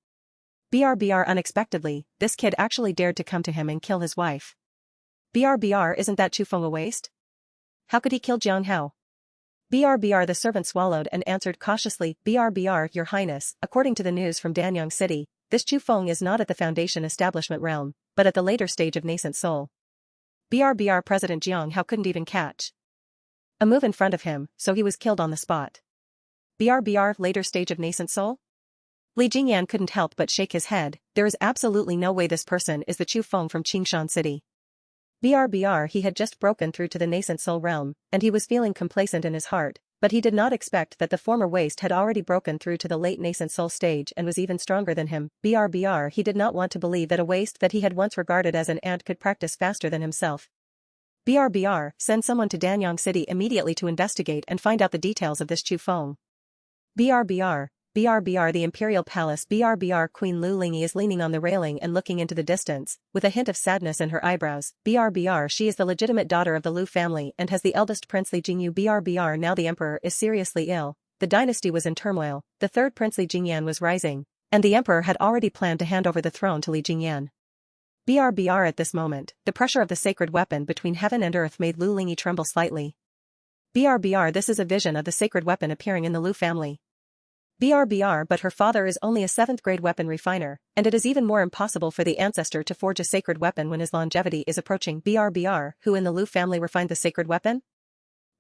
BRBR. Unexpectedly, this kid actually dared to come to him and kill his wife. BRBR. Isn't that Chu Feng a waste? How could he kill Jiang Hao? BRBR. The servant swallowed and answered cautiously, BRBR. Your Highness, according to the news from Danyang City, this Chu Feng is not at the Foundation establishment realm, but at the later stage of nascent soul. BRBR. President Jiang Hao couldn't even catch a move in front of him, so he was killed on the spot. BRBR. Later stage of nascent soul? Li Jingyan couldn't help but shake his head. There is absolutely no way this person is the Chu Feng from Qingshan City. BRBR. He had just broken through to the nascent soul realm, and he was feeling complacent in his heart, but he did not expect that the former waste had already broken through to the late nascent soul stage and was even stronger than him. BRBR. He did not want to believe that a waste that he had once regarded as an ant could practice faster than himself. BRBR. Send someone to Danyang City immediately to investigate and find out the details of this Chu Feng. BRBR. BRBR the Imperial Palace. BRBR Queen Lu Lingyi is leaning on the railing and looking into the distance, with a hint of sadness in her eyebrows. BRBR she is the legitimate daughter of the Lu family and has the eldest prince Li Jingyu. BRBR now the emperor is seriously ill, the dynasty was in turmoil, the third prince Li Jingyan was rising, and the emperor had already planned to hand over the throne to Li Jingyan. BRBR at this moment, the pressure of the sacred weapon between heaven and earth made Lu Lingyi tremble slightly. BRBR this is a vision of the sacred weapon appearing in the Lu family. BRBR but her father is only a 7th grade weapon refiner, and it is even more impossible for the ancestor to forge a sacred weapon when his longevity is approaching. BRBR, who in the Lu family refined the sacred weapon?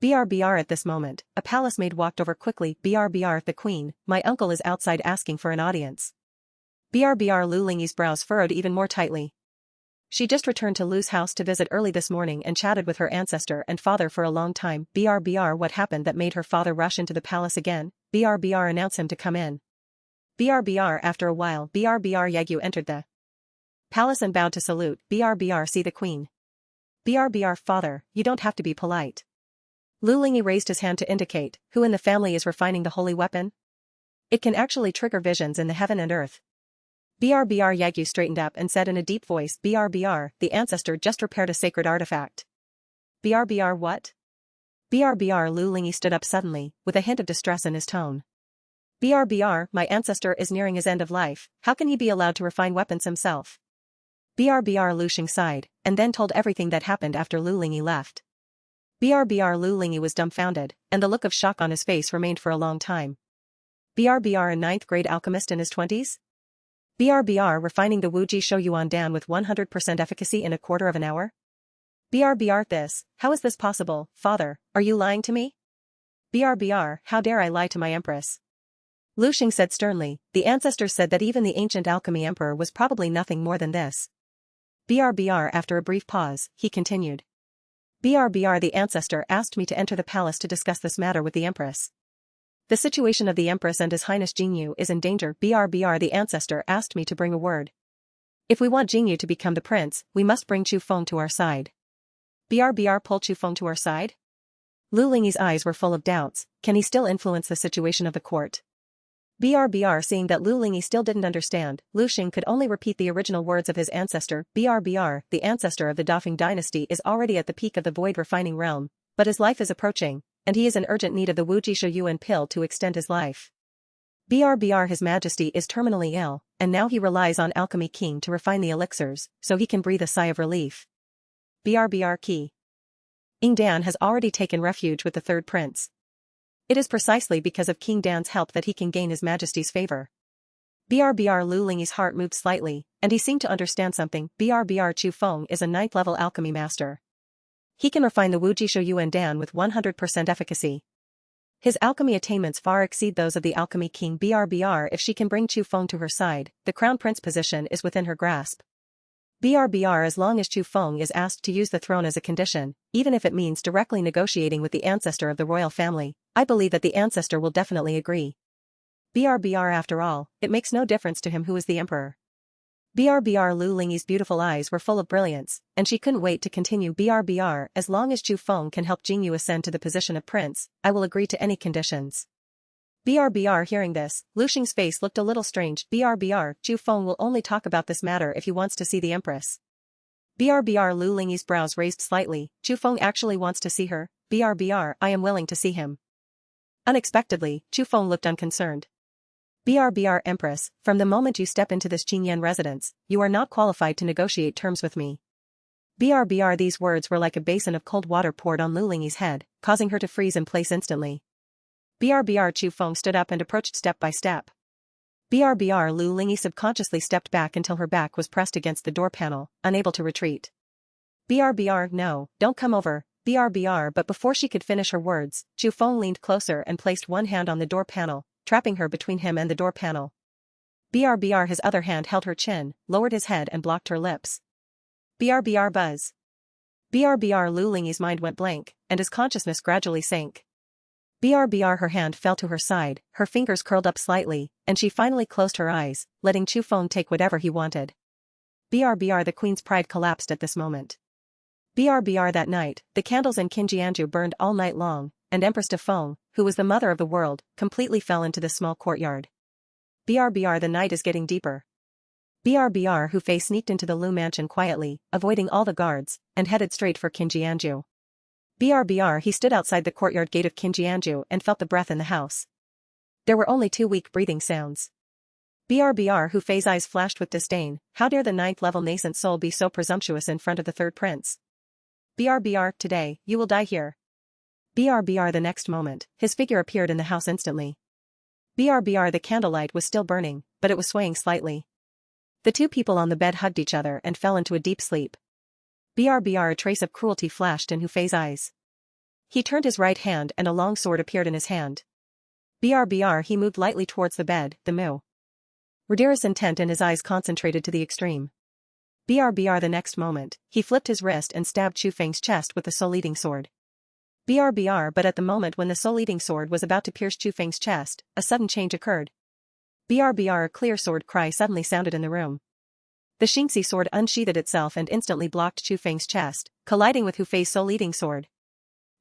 BRBR at this moment, a palace maid walked over quickly. BRBR the queen, my uncle is outside asking for an audience. BRBR Lu Lingyi's brows furrowed even more tightly. She just returned to Lu's house to visit early this morning and chatted with her ancestor and father for a long time. BRBR what happened that made her father rush into the palace again? BRBR announce him to come in. BRBR after a while BRBR Yagyu entered the palace and bowed to salute. BRBR see the queen. BRBR father, you don't have to be polite. Lu Lingyi raised his hand to indicate, who in the family is refining the holy weapon? It can actually trigger visions in the heaven and earth. BRBR Yagyu straightened up and said in a deep voice, BRBR, the ancestor just repaired a sacred artifact. BRBR what? BRBR Lu Lingyi stood up suddenly, with a hint of distress in his tone. BRBR, my ancestor is nearing his end of life, how can he be allowed to refine weapons himself? BRBR Lu Xing sighed, and then told everything that happened after Lu Lingyi left. BRBR Lu Lingyi was dumbfounded, and the look of shock on his face remained for a long time. BRBR a 9th grade alchemist in his 20s? BRBR refining the Wuji Shou Yuan Dan with 100% efficacy in a quarter of an hour? BRBR this, how is this possible, father, are you lying to me? BRBR, how dare I lie to my empress? Lu Xing said sternly, the ancestors said that even the ancient alchemy emperor was probably nothing more than this. BRBR after a brief pause, he continued. BRBR the ancestor asked me to enter the palace to discuss this matter with the empress. The situation of the empress and His Highness Jingyu is in danger. BRBR the ancestor asked me to bring a word. If we want Jingyu to become the prince, we must bring Chu Feng to our side. BRBR pull Chu Feng to our side? Lu Lingyi's eyes were full of doubts, can he still influence the situation of the court? BRBR seeing that Lu Lingyi still didn't understand, Lu Xing could only repeat the original words of his ancestor. BRBR, the ancestor of the Dafeng dynasty is already at the peak of the void refining realm, but his life is approaching, and he is in urgent need of the Wuji Shou Yuan pill to extend his life. BRBR His Majesty is terminally ill, and now he relies on Alchemy King to refine the elixirs, so he can breathe a sigh of relief. BRBR Qi King Dan has already taken refuge with the third prince. It is precisely because of King Dan's help that he can gain His Majesty's favor. BRBR Lu Lingyi's heart moved slightly, and he seemed to understand something. BRBR Chu Feng is a 9th level alchemy master. He can refine the Wuji Shou Yuan Dan with 100% efficacy. His alchemy attainments far exceed those of the Alchemy King. BRBR if she can bring Chu Feng to her side, the crown prince position is within her grasp. BRBR as long as Chu Feng is asked to use the throne as a condition, even if it means directly negotiating with the ancestor of the royal family, I believe that the ancestor will definitely agree. BRBR after all, it makes no difference to him who is the emperor. BRBR Lu Lingyi's beautiful eyes were full of brilliance, and she couldn't wait to continue. BRBR as long as Chu Feng can help Jingyu ascend to the position of prince, I will agree to any conditions. BRBR hearing this, Lu Xing's face looked a little strange. BRBR Chu Feng will only talk about this matter if he wants to see the empress. BRBR Lu Lingyi's brows raised slightly, Chu Feng actually wants to see her. BRBR I am willing to see him. Unexpectedly, Chu Feng looked unconcerned. BRBR Empress, from the moment you step into this Qingyan residence, you are not qualified to negotiate terms with me. BRBR these words were like a basin of cold water poured on Lu Lingyi's head, causing her to freeze in place instantly. BRBR Chu Feng stood up and approached step by step. BRBR Lu Lingyi subconsciously stepped back until her back was pressed against the door panel, unable to retreat. BRBR no, don't come over, BRBR but before she could finish her words, Chu Feng leaned closer and placed one hand on the door panel, trapping her between him and the door panel. BRBR his other hand held her chin, lowered his head and blocked her lips. BRBR buzz. BRBR Lu Lingyi's mind went blank, and his consciousness gradually sank. BRBR her hand fell to her side, her fingers curled up slightly, and she finally closed her eyes, letting Chu Feng take whatever he wanted. BRBR the queen's pride collapsed at this moment. BRBR that night, the candles in Qinjianju burned all night long, and Empress De Feng, who was the mother of the world, completely fell into this small courtyard. BRBR the night is getting deeper. BRBR Hu Fei sneaked into the Lu mansion quietly, avoiding all the guards, and headed straight for Qin Jianju. BRBR he stood outside the courtyard gate of Qin Jianju and felt the breath in the house. There were only 2 weak breathing sounds. BRBR Hu Fei's eyes flashed with disdain. How dare the 9th level nascent soul be so presumptuous in front of the 3rd prince? BRBR, today, you will die here. BRBR the next moment, his figure appeared in the house instantly. BRBR the candlelight was still burning, but it was swaying slightly. The 2 people on the bed hugged each other and fell into a deep sleep. BRBR a trace of cruelty flashed in Hu Fei's eyes. He turned his right hand and a long sword appeared in his hand. BRBR he moved lightly towards the bed, the murderous intent in his eyes concentrated to the extreme. BRBR the next moment, he flipped his wrist and stabbed Chu Feng's chest with the soul-eating sword. BRBR but at the moment when the soul-eating sword was about to pierce Chu Feng's chest, a sudden change occurred. BRBR a clear sword cry suddenly sounded in the room. The Xingxi sword unsheathed itself and instantly blocked Chu Feng's chest, colliding with Hu Fei's soul-eating sword.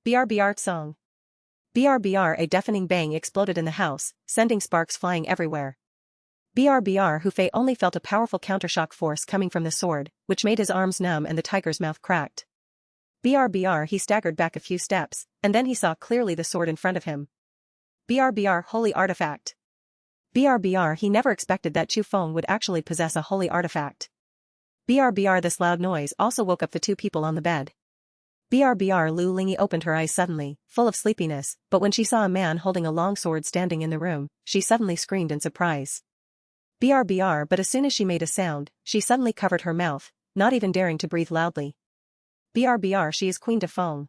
BRBR song. BRBR a deafening bang exploded in the house, sending sparks flying everywhere. BRBR Hu Fei only felt a powerful countershock force coming from the sword, which made his arms numb and the tiger's mouth cracked. BRBR he staggered back a few steps, and then he saw clearly the sword in front of him. BRBR holy artifact. BRBR he never expected that Chu Feng would actually possess a holy artifact. BRBR this loud noise also woke up the 2 people on the bed. BRBR Lu Lingyi opened her eyes suddenly, full of sleepiness, but when she saw a man holding a long sword standing in the room, she suddenly screamed in surprise. BRBR but as soon as she made a sound, she suddenly covered her mouth, not even daring to breathe loudly. BRBR she is Queen de Feng.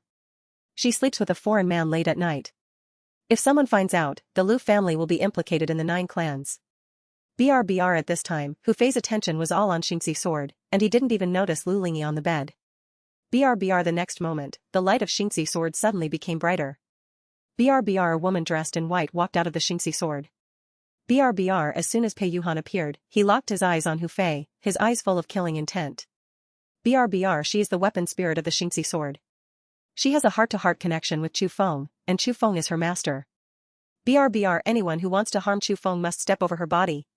She sleeps with a foreign man late at night. If someone finds out, the Lu family will be implicated in the 9 clans. BRBR at this time, Hu Fei's attention was all on Xingxi's sword, and he didn't even notice Lu Lingyi on the bed. BRBR the next moment, the light of Xingxi's sword suddenly became brighter. BRBR a woman dressed in white walked out of the Xingxi sword. BRBR as soon as Pei Yuhan appeared, he locked his eyes on Hu Fei, his eyes full of killing intent. BRBR she is the weapon spirit of the Xingxi sword. She has a heart-to-heart connection with Chu Feng, and Chu Feng is her master. BRBR anyone who wants to harm Chu Feng must step over her body.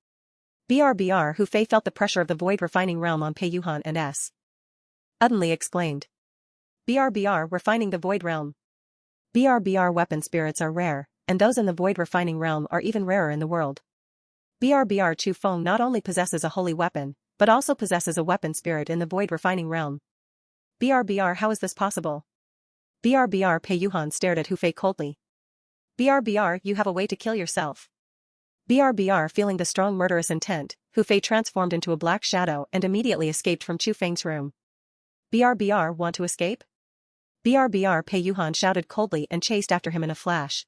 BRBR Hu Fei felt the pressure of the void refining realm on Pei Yuhan and suddenly explained. BRBR refining the void realm. BRBR weapon spirits are rare, and those in the void refining realm are even rarer in the world. BRBR Chu Feng not only possesses a holy weapon, but also possesses a weapon spirit in the void refining realm. BRBR how is this possible? BRBR Pei Yuhan stared at Hu Fei coldly. BRBR you have a way to kill yourself. BRBR feeling the strong murderous intent, Hu Fei transformed into a black shadow and immediately escaped from Chu Feng's room. BRBR want to escape? BRBR Pei Yuhan shouted coldly and chased after him in a flash.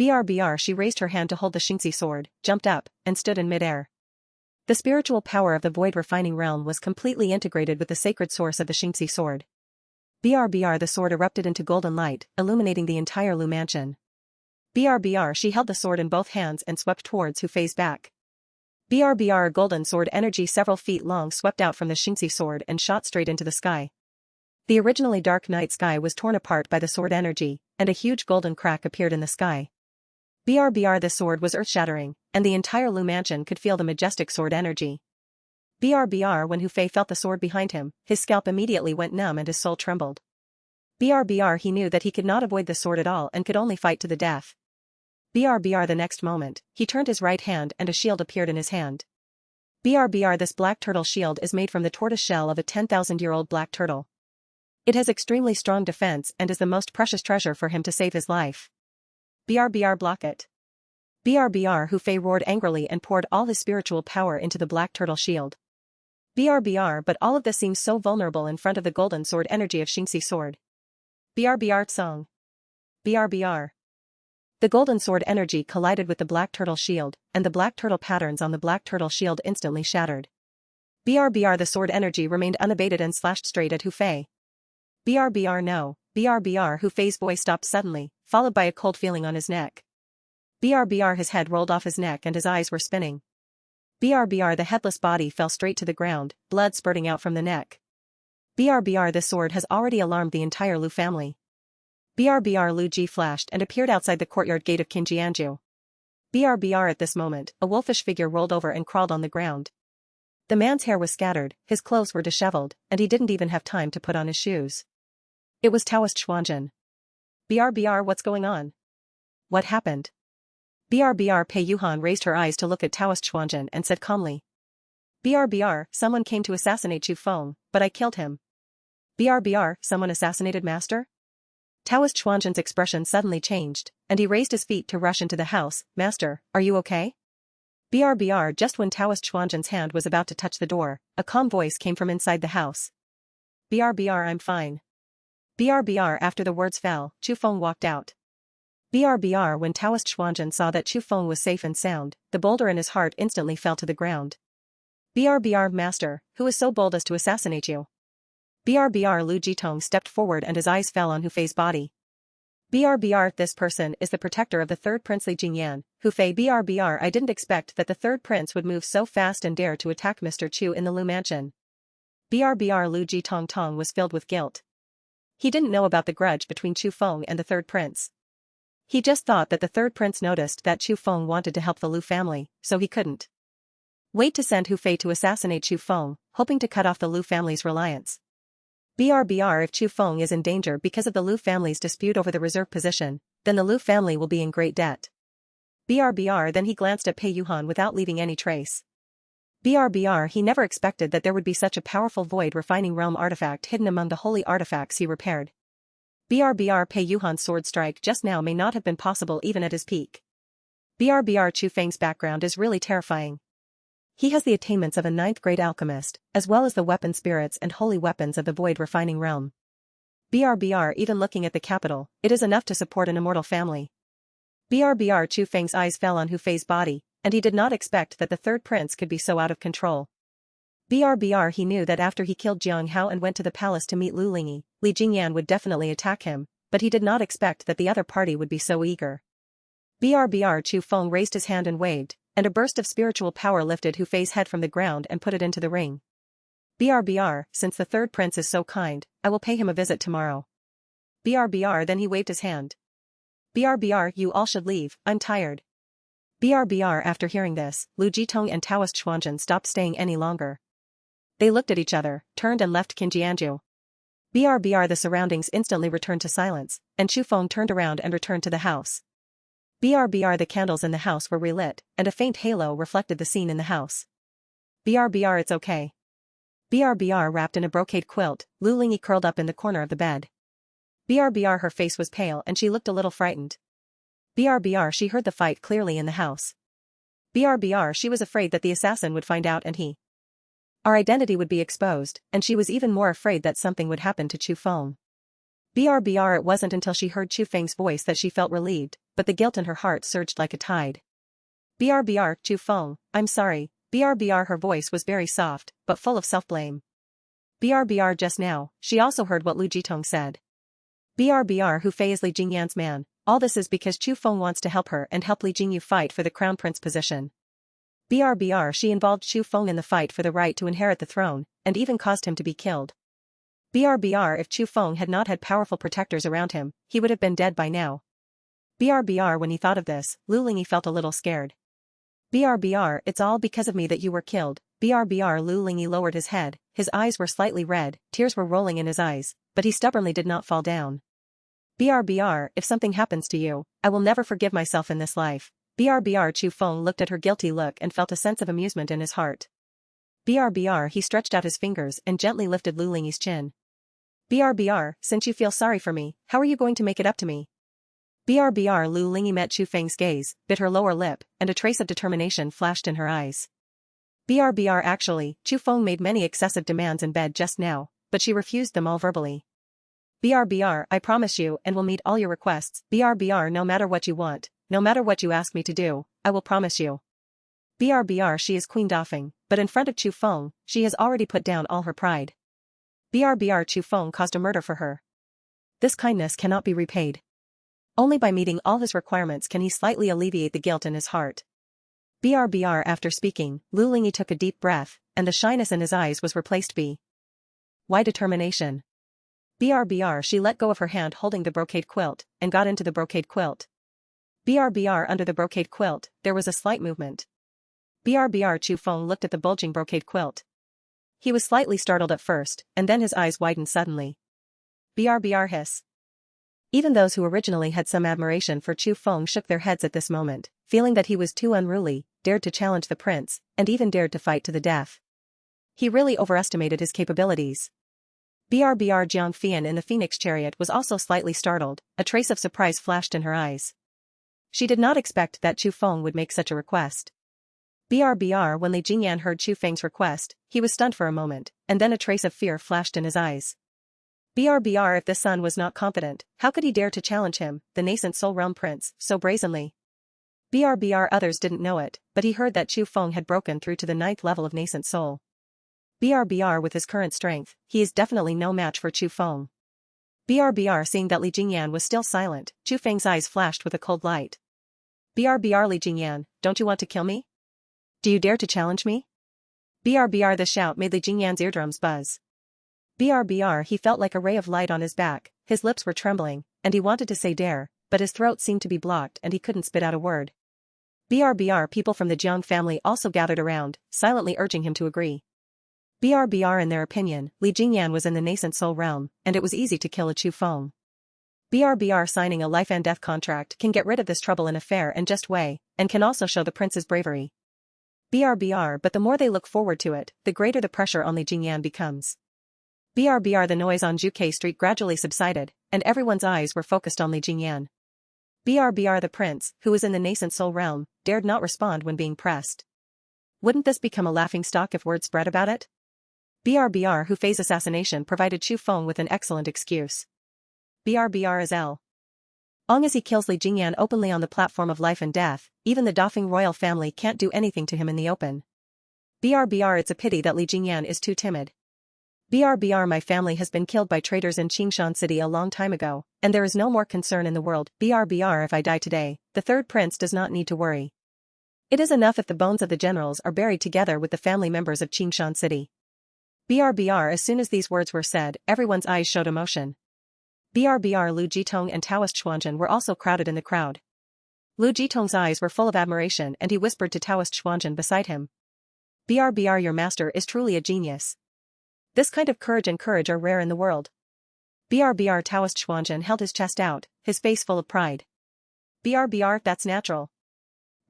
BRBR she raised her hand to hold the Xingxi sword, jumped up, and stood in midair. The spiritual power of the void refining realm was completely integrated with the sacred source of the Xingxi sword. BRBR the sword erupted into golden light, illuminating the entire Lu mansion. BRBR she held the sword in both hands and swept towards Hu Fei's back. BRBR a golden sword energy several feet long swept out from the Xingxi sword and shot straight into the sky. The originally dark night sky was torn apart by the sword energy, and a huge golden crack appeared in the sky. BRBR the sword was earth-shattering, and the entire Lu mansion could feel the majestic sword energy. BRBR when Hu Fei felt the sword behind him, his scalp immediately went numb and his soul trembled. BRBR he knew that he could not avoid the sword at all and could only fight to the death. BRBR the next moment, he turned his right hand and a shield appeared in his hand. BRBR this black turtle shield is made from the tortoise shell of a 10,000-year-old black turtle. It has extremely strong defense and is the most precious treasure for him to save his life. BRBR block it. BRBR Hu Fei roared angrily and poured all his spiritual power into the black turtle shield. BRBR but all of this seems so vulnerable in front of the golden sword energy of Xingxi sword. BRBR song. BRBR. The golden sword energy collided with the black turtle shield, and the black turtle patterns on the black turtle shield instantly shattered. BRBR the sword energy remained unabated and slashed straight at Hu Fei. BRBR no. BRBR Hu Fei's voice stopped suddenly, followed by a cold feeling on his neck. BRBR his head rolled off his neck and his eyes were spinning. BRBR the headless body fell straight to the ground, blood spurting out from the neck. BRBR this sword has already alarmed the entire Lu family. BRBR Lu Ji flashed and appeared outside the courtyard gate of Qin Jianju. BRBR at this moment, a wolfish figure rolled over and crawled on the ground. The man's hair was scattered, his clothes were disheveled, and he didn't even have time to put on his shoes. It was Taoist Xuanzhen. BRBR, what's going on? What happened? BRBR Pei Yuhan raised her eyes to look at Taoist Xuanzhen and said calmly. BRBR, someone came to assassinate Chu Feng, but I killed him. BRBR, someone assassinated Master? Taoist Xuanzhen's expression suddenly changed, and he raised his feet to rush into the house. Master, are you okay? BRBR. Just when Taoist Xuanzhen's hand was about to touch the door, a calm voice came from inside the house. BRBR, I'm fine. BRBR. After the words fell, Chu Feng walked out. BRBR. When Taoist Xuanzhen saw that Chu Feng was safe and sound, the boulder in his heart instantly fell to the ground. BRBR. Master, who is so bold as to assassinate you? BRBR. Lu Jitong stepped forward and his eyes fell on Hu Fei's body. BRBR. This person is the protector of the third prince Li Jingyan, Hu Fei. BRBR. I didn't expect that the third prince would move so fast and dare to attack Mr. Chu in the Lu mansion. BRBR. Lu Jitong was filled with guilt. He didn't know about the grudge between Chu Feng and the third prince. He just thought that the third prince noticed that Chu Feng wanted to help the Lu family, so he couldn't wait to send Hu Fei to assassinate Chu Feng, hoping to cut off the Lu family's reliance. BRBR. If Chu Feng is in danger because of the Lu family's dispute over the reserve position, then the Lu family will be in great debt. BRBR. Then he glanced at Pei Yuhan without leaving any trace. BRBR. He never expected that there would be such a powerful void refining realm artifact hidden among the holy artifacts he repaired. BRBR. Pei Yuhan's sword strike just now may not have been possible even at his peak. BRBR. Chu Feng's background is really terrifying. He has the attainments of a 9th-grade alchemist, as well as the weapon spirits and holy weapons of the void refining realm. BRBR. Even looking at the capital, it is enough to support an immortal family. BRBR. Chu Feng's eyes fell on Hu Fei's body, and he did not expect that the third prince could be so out of control. BRBR. He knew that after he killed Jiang Hao and went to the palace to meet Lu Lingyi, Li Jingyan would definitely attack him, but he did not expect that the other party would be so eager. BRBR. Chu Feng raised his hand and waved, and a burst of spiritual power lifted Hu Fei's head from the ground and put it into the ring. BRBR. Since the third prince is so kind, I will pay him a visit tomorrow. BRBR. Then he waved his hand. BRBR. You all should leave, I'm tired. BRBR. After hearing this, Lu Jitong and Taoist Xuanzhen stopped staying any longer. They looked at each other, turned and left Qinjianju. BRBR. The surroundings instantly returned to silence, and Chu Feng turned around and returned to the house. BRBR. The candles in the house were relit, and a faint halo reflected the scene in the house. BRBR. It's okay. BRBR. Wrapped in a brocade quilt, Lu Lingyi curled up in the corner of the bed. BRBR. Her face was pale and she looked a little frightened. BRBR. She heard the fight clearly in the house. BRBR. She was afraid that the assassin would find out and our identity would be exposed, and she was even more afraid that something would happen to Chu Feng. BRBR. It wasn't until she heard Chu Feng's voice that she felt relieved, but the guilt in her heart surged like a tide. BRBR. Chu Feng, I'm sorry. BRBR. Her voice was very soft, but full of self-blame. BRBR. Just now, she also heard what Lu Jitong said. BRBR. Hu Fei is Li Jingyan's man. All this is because Chu Feng wants to help her and help Li Jingyu fight for the crown prince position. BRBR. She involved Chu Feng in the fight for the right to inherit the throne, and even caused him to be killed. BRBR. If Chu Feng had not had powerful protectors around him, he would have been dead by now. BRBR. When he thought of this, Lu Lingyi felt a little scared. BRBR. It's all because of me that you were killed. BRBR. Lu Lingyi lowered his head, his eyes were slightly red, tears were rolling in his eyes, but he stubbornly did not fall down. BRBR. If something happens to you, I will never forgive myself in this life. BRBR. Chu Feng looked at her guilty look and felt a sense of amusement in his heart. BRBR. He stretched out his fingers and gently lifted Lu Lingyi's chin. BRBR. Since you feel sorry for me, how are you going to make it up to me? BRBR. Lu Lingyi met Chu Feng's gaze, bit her lower lip, and a trace of determination flashed in her eyes. BRBR. Actually, Chu Feng made many excessive demands in bed just now, but she refused them all verbally. BRBR. I promise you and will meet all your requests. BRBR. No matter what you want, no matter what you ask me to do, I will promise you. BRBR. She is Queen Dafeng, but in front of Chu Feng, she has already put down all her pride. BRBR. Chu Feng caused a murder for her. This kindness cannot be repaid. Only by meeting all his requirements can he slightly alleviate the guilt in his heart. BRBR. After speaking, Lu Lingyi took a deep breath, and the shyness in his eyes was replaced by determination. BRBR. She let go of her hand holding the brocade quilt, and got into the brocade quilt. BRBR under the brocade quilt, there was a slight movement. BRBR Chu Feng looked at the bulging brocade quilt. He was slightly startled at first, and then his eyes widened suddenly. BRBR hiss. Even those who originally had some admiration for Chu Feng shook their heads at this moment, feeling that he was too unruly, dared to challenge the prince, and even dared to fight to the death. He really overestimated his capabilities. BRBR Zhao Xuelian in the phoenix chariot was also slightly startled, a trace of surprise flashed in her eyes. She did not expect that Chu Feng would make such a request. BRBR when Li Jingyan heard Chu Feng's request, he was stunned for a moment, and then a trace of fear flashed in his eyes. BRBR if the son was not competent, how could he dare to challenge him, the nascent Soul Realm prince, so brazenly? BRBR others didn't know it, but he heard that Chu Feng had broken through to the 9th level of nascent soul. BRBR with his current strength, he is definitely no match for Chu Feng. BRBR seeing that Li Jingyan was still silent, Chu Feng's eyes flashed with a cold light. BRBR Li Jingyan, don't you want to kill me? Do you dare to challenge me? BRBR the shout made Li Jingyan's eardrums buzz. BRBR he felt like a ray of light on his back, his lips were trembling, and he wanted to say dare, but his throat seemed to be blocked and he couldn't spit out a word. BRBR people from the Jiang family also gathered around, silently urging him to agree. BRBR in their opinion, Li Jingyan was in the nascent soul realm, and it was easy to kill a Chu Feng. BRBR signing a life and death contract can get rid of this trouble in a fair and just way, and can also show the prince's bravery. BRBR but the more they look forward to it, the greater the pressure on Li Jingyan becomes. BRBR the noise on Zhuke Street gradually subsided, and everyone's eyes were focused on Li Jingyan. BRBR the prince, who was in the nascent soul realm, dared not respond when being pressed. Wouldn't this become a laughingstock if word spread about it? BRBR who phase assassination provided Chu Feng with an excellent excuse. BRBR is L. Long as he kills Li Jingyan openly on the platform of life and death, even the Dafeng royal family can't do anything to him in the open. BRBR it's a pity that Li Jingyan is too timid. BRBR my family has been killed by traitors in Qingshan City a long time ago, and there is no more concern in the world. BRBR if I die today, the third prince does not need to worry. It is enough if the bones of the generals are buried together with the family members of Qingshan City. BRBR as soon as these words were said, everyone's eyes showed emotion. BRBR Lu Jitong and Taoist Xuanzhen were also crowded in the crowd. Lu Jitong's eyes were full of admiration and he whispered to Taoist Xuanzhen beside him. BRBR your master is truly a genius. This kind of courage are rare in the world. BRBR Taoist Xuanzhen held his chest out, his face full of pride. BRBR that's natural.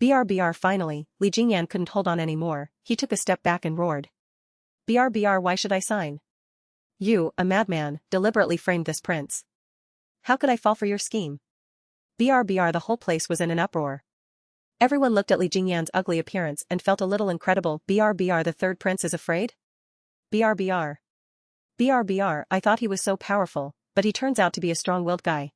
BRBR finally, Li Jingyan couldn't hold on anymore, he took a step back and roared. BRBR why should I sign? You, a madman, deliberately framed this prince. How could I fall for your scheme? BRBR the whole place was in an uproar. Everyone looked at Li Jingyan's ugly appearance and felt a little incredible. BRBR the third prince is afraid? BRBR. BRBR I thought he was so powerful, but he turns out to be a strong-willed guy.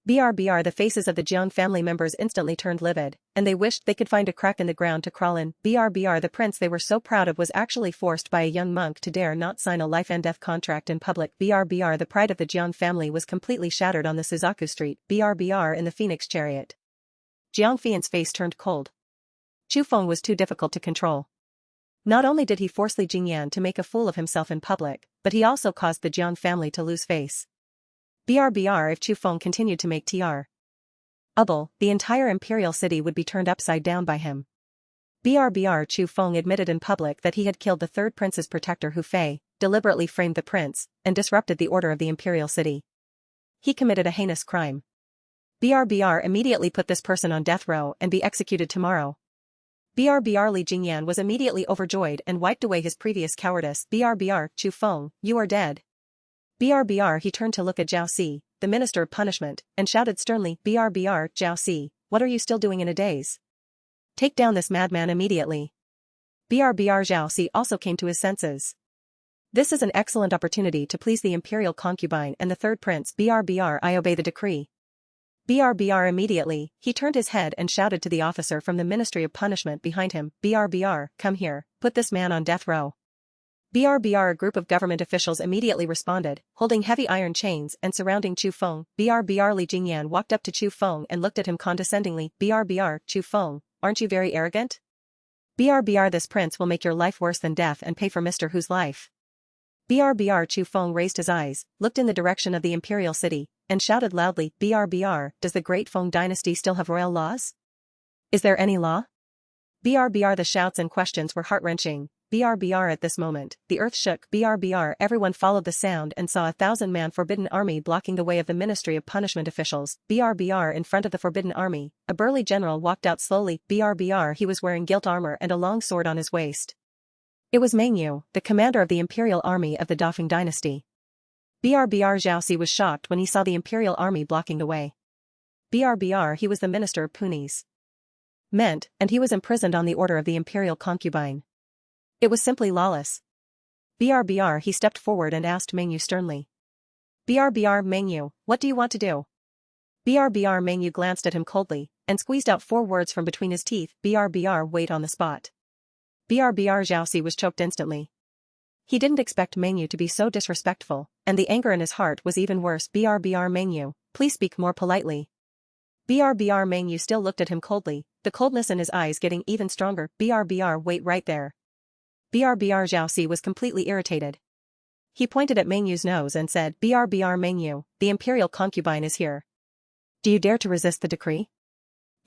BRBR the faces of the Jiang family members instantly turned livid, and they wished they could find a crack in the ground to crawl in. BRBR the prince they were so proud of was actually forced by a young monk to dare not sign a life and death contract in public. BRBR the pride of the Jiang family was completely shattered on the Suzaku Street. BRBR in the phoenix chariot. Jiang Fian's face turned cold. Chu Feng was too difficult to control. Not only did he force Li Jingyan to make a fool of himself in public, but he also caused the Jiang family to lose face. BRBR if Chu Feng continued to make trouble, the entire imperial city would be turned upside down by him. BRBR Chu Feng admitted in public that he had killed the third prince's protector Hu Fei, deliberately framed the prince, and disrupted the order of the imperial city. He committed a heinous crime. BRBR immediately put this person on death row and be executed tomorrow. BRBR Li Jingyan was immediately overjoyed and wiped away his previous cowardice. BRBR Chu Feng, you are dead. BRBR he turned to look at Zhao Xi, the Minister of Punishment, and shouted sternly, BRBR Zhao Xi, what are you still doing in a daze? Take down this madman immediately. BRBR Zhao Xi also came to his senses. This is an excellent opportunity to please the imperial concubine and the third prince. BRBR I obey the decree. BRBR immediately, he turned his head and shouted to the officer from the Ministry of Punishment behind him, BRBR, come here, put this man on death row. BRBR a group of government officials immediately responded, holding heavy iron chains and surrounding Chu Feng. BRBR Li Jingyan walked up to Chu Feng and looked at him condescendingly. BRBR, Chu Feng, aren't you very arrogant? BRBR this prince will make your life worse than death and pay for Mr. Hu's life. BRBR Chu Feng raised his eyes, looked in the direction of the imperial city, and shouted loudly, BRBR, does the Great Feng dynasty still have royal laws? Is there any law? BRBR. The shouts and questions were heart-wrenching. BRBR. At this moment, the earth shook. BRBR. Everyone followed the sound and saw a 1,000-man forbidden army blocking the way of the Ministry of Punishment officials. BRBR. In front of the forbidden army, a burly general walked out slowly. BRBR. He was wearing gilt armor and a long sword on his waist. It was Meng Yu, the commander of the imperial army of the Dafeng dynasty. BRBR. Zhao Xi was shocked when he saw the imperial army blocking the way. BRBR. He was the minister of Puni's meant, and he was imprisoned on the order of the imperial concubine. It was simply lawless. BRBR. He stepped forward and asked Meng Yu sternly. BRBR. Meng Yu, what do you want to do? BRBR. Meng Yu glanced at him coldly, and squeezed out 4 words from between his teeth. BRBR. Wait on the spot. BRBR. Zhao Xi was choked instantly. He didn't expect Meng Yu to be so disrespectful, and the anger in his heart was even worse. BRBR. Meng Yu, please speak more politely. BRBR. Meng Yu still looked at him coldly, the coldness in his eyes getting even stronger. BRBR. Wait right there. BRBR. Zhao Xi was completely irritated. He pointed at Meng Yu's nose and said, BRBR. Meng Yu, the imperial concubine is here. Do you dare to resist the decree?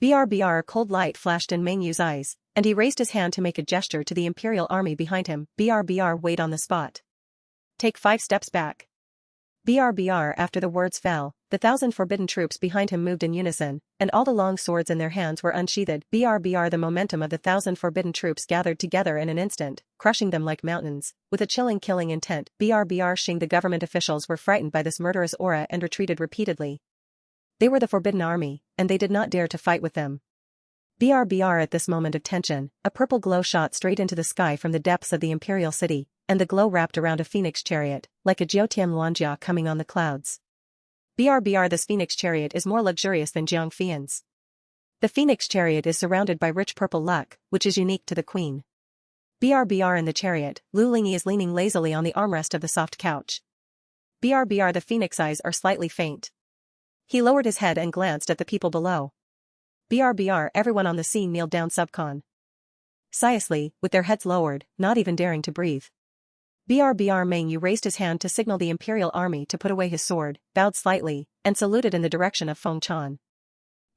BRBR. A cold light flashed in Meng Yu's eyes, and he raised his hand to make a gesture to the imperial army behind him. BRBR. Wait on the spot. Take 5 steps back. BRBR. After the words fell, the 1,000 forbidden troops behind him moved in unison, and all the long swords in their hands were unsheathed. BRBR. The momentum of the 1,000 forbidden troops gathered together in an instant, crushing them like mountains, with a chilling killing intent. BRBR. Xing. The government officials were frightened by this murderous aura and retreated repeatedly. They were the forbidden army, and they did not dare to fight with them. BRBR. At this moment of tension, a purple glow shot straight into the sky from the depths of the imperial city, and the glow wrapped around a phoenix chariot, like a Jiutian Luanjia coming on the clouds. BRBR. This phoenix chariot is more luxurious than Jiang Fian's. The phoenix chariot is surrounded by rich purple luck, which is unique to the queen. BRBR. In the chariot, Lu Lingyi is leaning lazily on the armrest of the soft couch. BRBR. The phoenix eyes are slightly faint. He lowered his head and glanced at the people below. BRBR. Everyone on the scene kneeled down subconsciously, with their heads lowered, not even daring to breathe. BRBR. Meng Yu raised his hand to signal the imperial army to put away his sword, bowed slightly, and saluted in the direction of Feng Chan.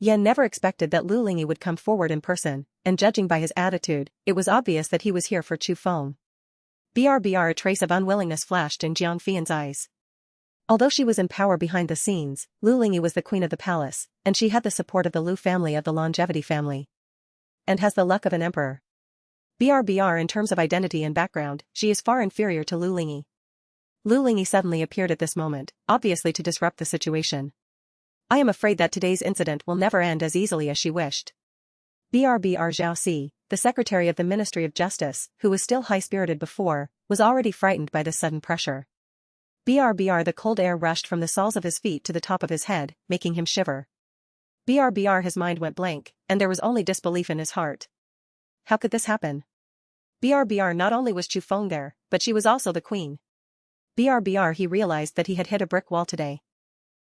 Yan never expected that Lu Lingyi would come forward in person, and judging by his attitude, it was obvious that he was here for Chu Feng. BRBR. A trace of unwillingness flashed in Jiang Fian's eyes. Although she was in power behind the scenes, Lu Lingyi was the queen of the palace, and she had the support of the Lu family of the longevity family. And has the luck of an emperor. BRBR. In terms of identity and background, she is far inferior to Lu Lingyi. Lu Lingyi suddenly appeared at this moment, obviously to disrupt the situation. I am afraid that today's incident will never end as easily as she wished. BRBR. Zhao Xi, the secretary of the Ministry of Justice, who was still high-spirited before, was already frightened by this sudden pressure. BRBR. The cold air rushed from the soles of his feet to the top of his head, making him shiver. BRBR. His mind went blank, and there was only disbelief in his heart. How could this happen? BRBR. Not only was Chu Feng there, but she was also the queen. BRBR. He realized that he had hit a brick wall today.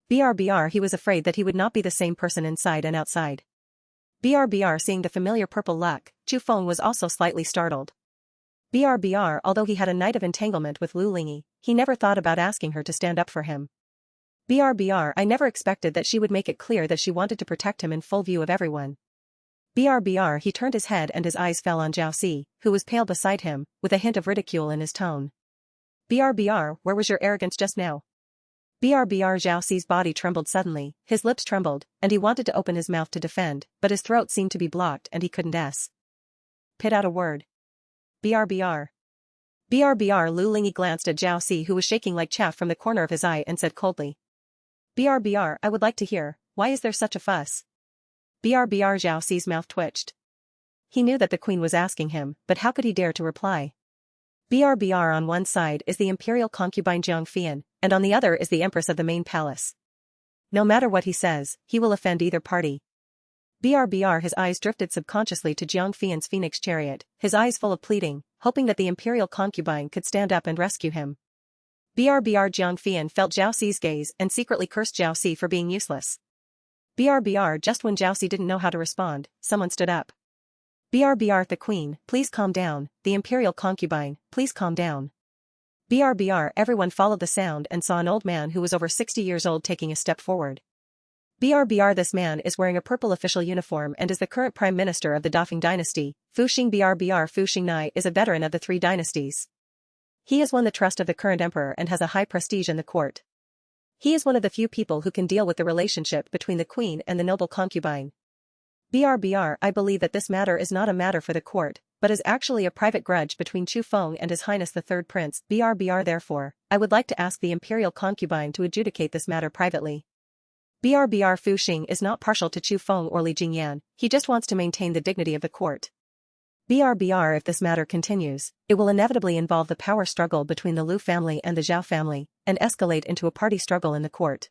BRBR. He was afraid that he would not be the same person inside and outside. BRBR. Seeing the familiar purple luck, Chu Feng was also slightly startled. BRBR. Although he had a night of entanglement with Lu Lingyi, he never thought about asking her to stand up for him. BRBR. I never expected that she would make it clear that she wanted to protect him in full view of everyone. BRBR. He turned his head and his eyes fell on Zhao Xi, who was pale beside him, with a hint of ridicule in his tone. BRBR. Where was your arrogance just now? BRBR. Zhao Xi's body trembled suddenly, his lips trembled, and he wanted to open his mouth to defend, but his throat seemed to be blocked and he couldn't spit out a word. BRBR. BRBR. Lu Lingyi glanced at Zhao Xi, who was shaking like chaff from the corner of his eye, and said coldly. BRBR. I would like to hear, why is there such a fuss? BRBR. Zhao Xi's mouth twitched. He knew that the queen was asking him, but how could he dare to reply? BRBR. On one side is the imperial concubine Jiang Fian, and on the other is the empress of the main palace. No matter what he says, he will offend either party. BRBR. His eyes drifted subconsciously to Jiang Fian's phoenix chariot, his eyes full of pleading, hoping that the imperial concubine could stand up and rescue him. BRBR. Jiang Fian felt Zhao Xi's gaze and secretly cursed Zhao Xi for being useless. BRBR. Just when Zhao Xi didn't know how to respond, someone stood up. BRBR. The queen, please calm down. The imperial concubine, please calm down. BRBR, everyone followed the sound and saw an old man who was over 60 years old taking a step forward. BRBR, this man is wearing a purple official uniform and is the current prime minister of the Dafeng dynasty. Fu Xing BRBR Fu Xingnai is a veteran of the three dynasties. He has won the trust of the current emperor and has a high prestige in the court. He is one of the few people who can deal with the relationship between the queen and the noble concubine. BRBR, I believe that this matter is not a matter for the court, but is actually a private grudge between Chu Feng and His Highness the Third Prince. BRBR, therefore, I would like to ask the imperial concubine to adjudicate this matter privately. BRBR Fu Xing is not partial to Chu Feng or Li Jingyan, he just wants to maintain the dignity of the court. BRBR, if this matter continues, it will inevitably involve the power struggle between the Lu family and the Zhao family, and escalate into a party struggle in the court.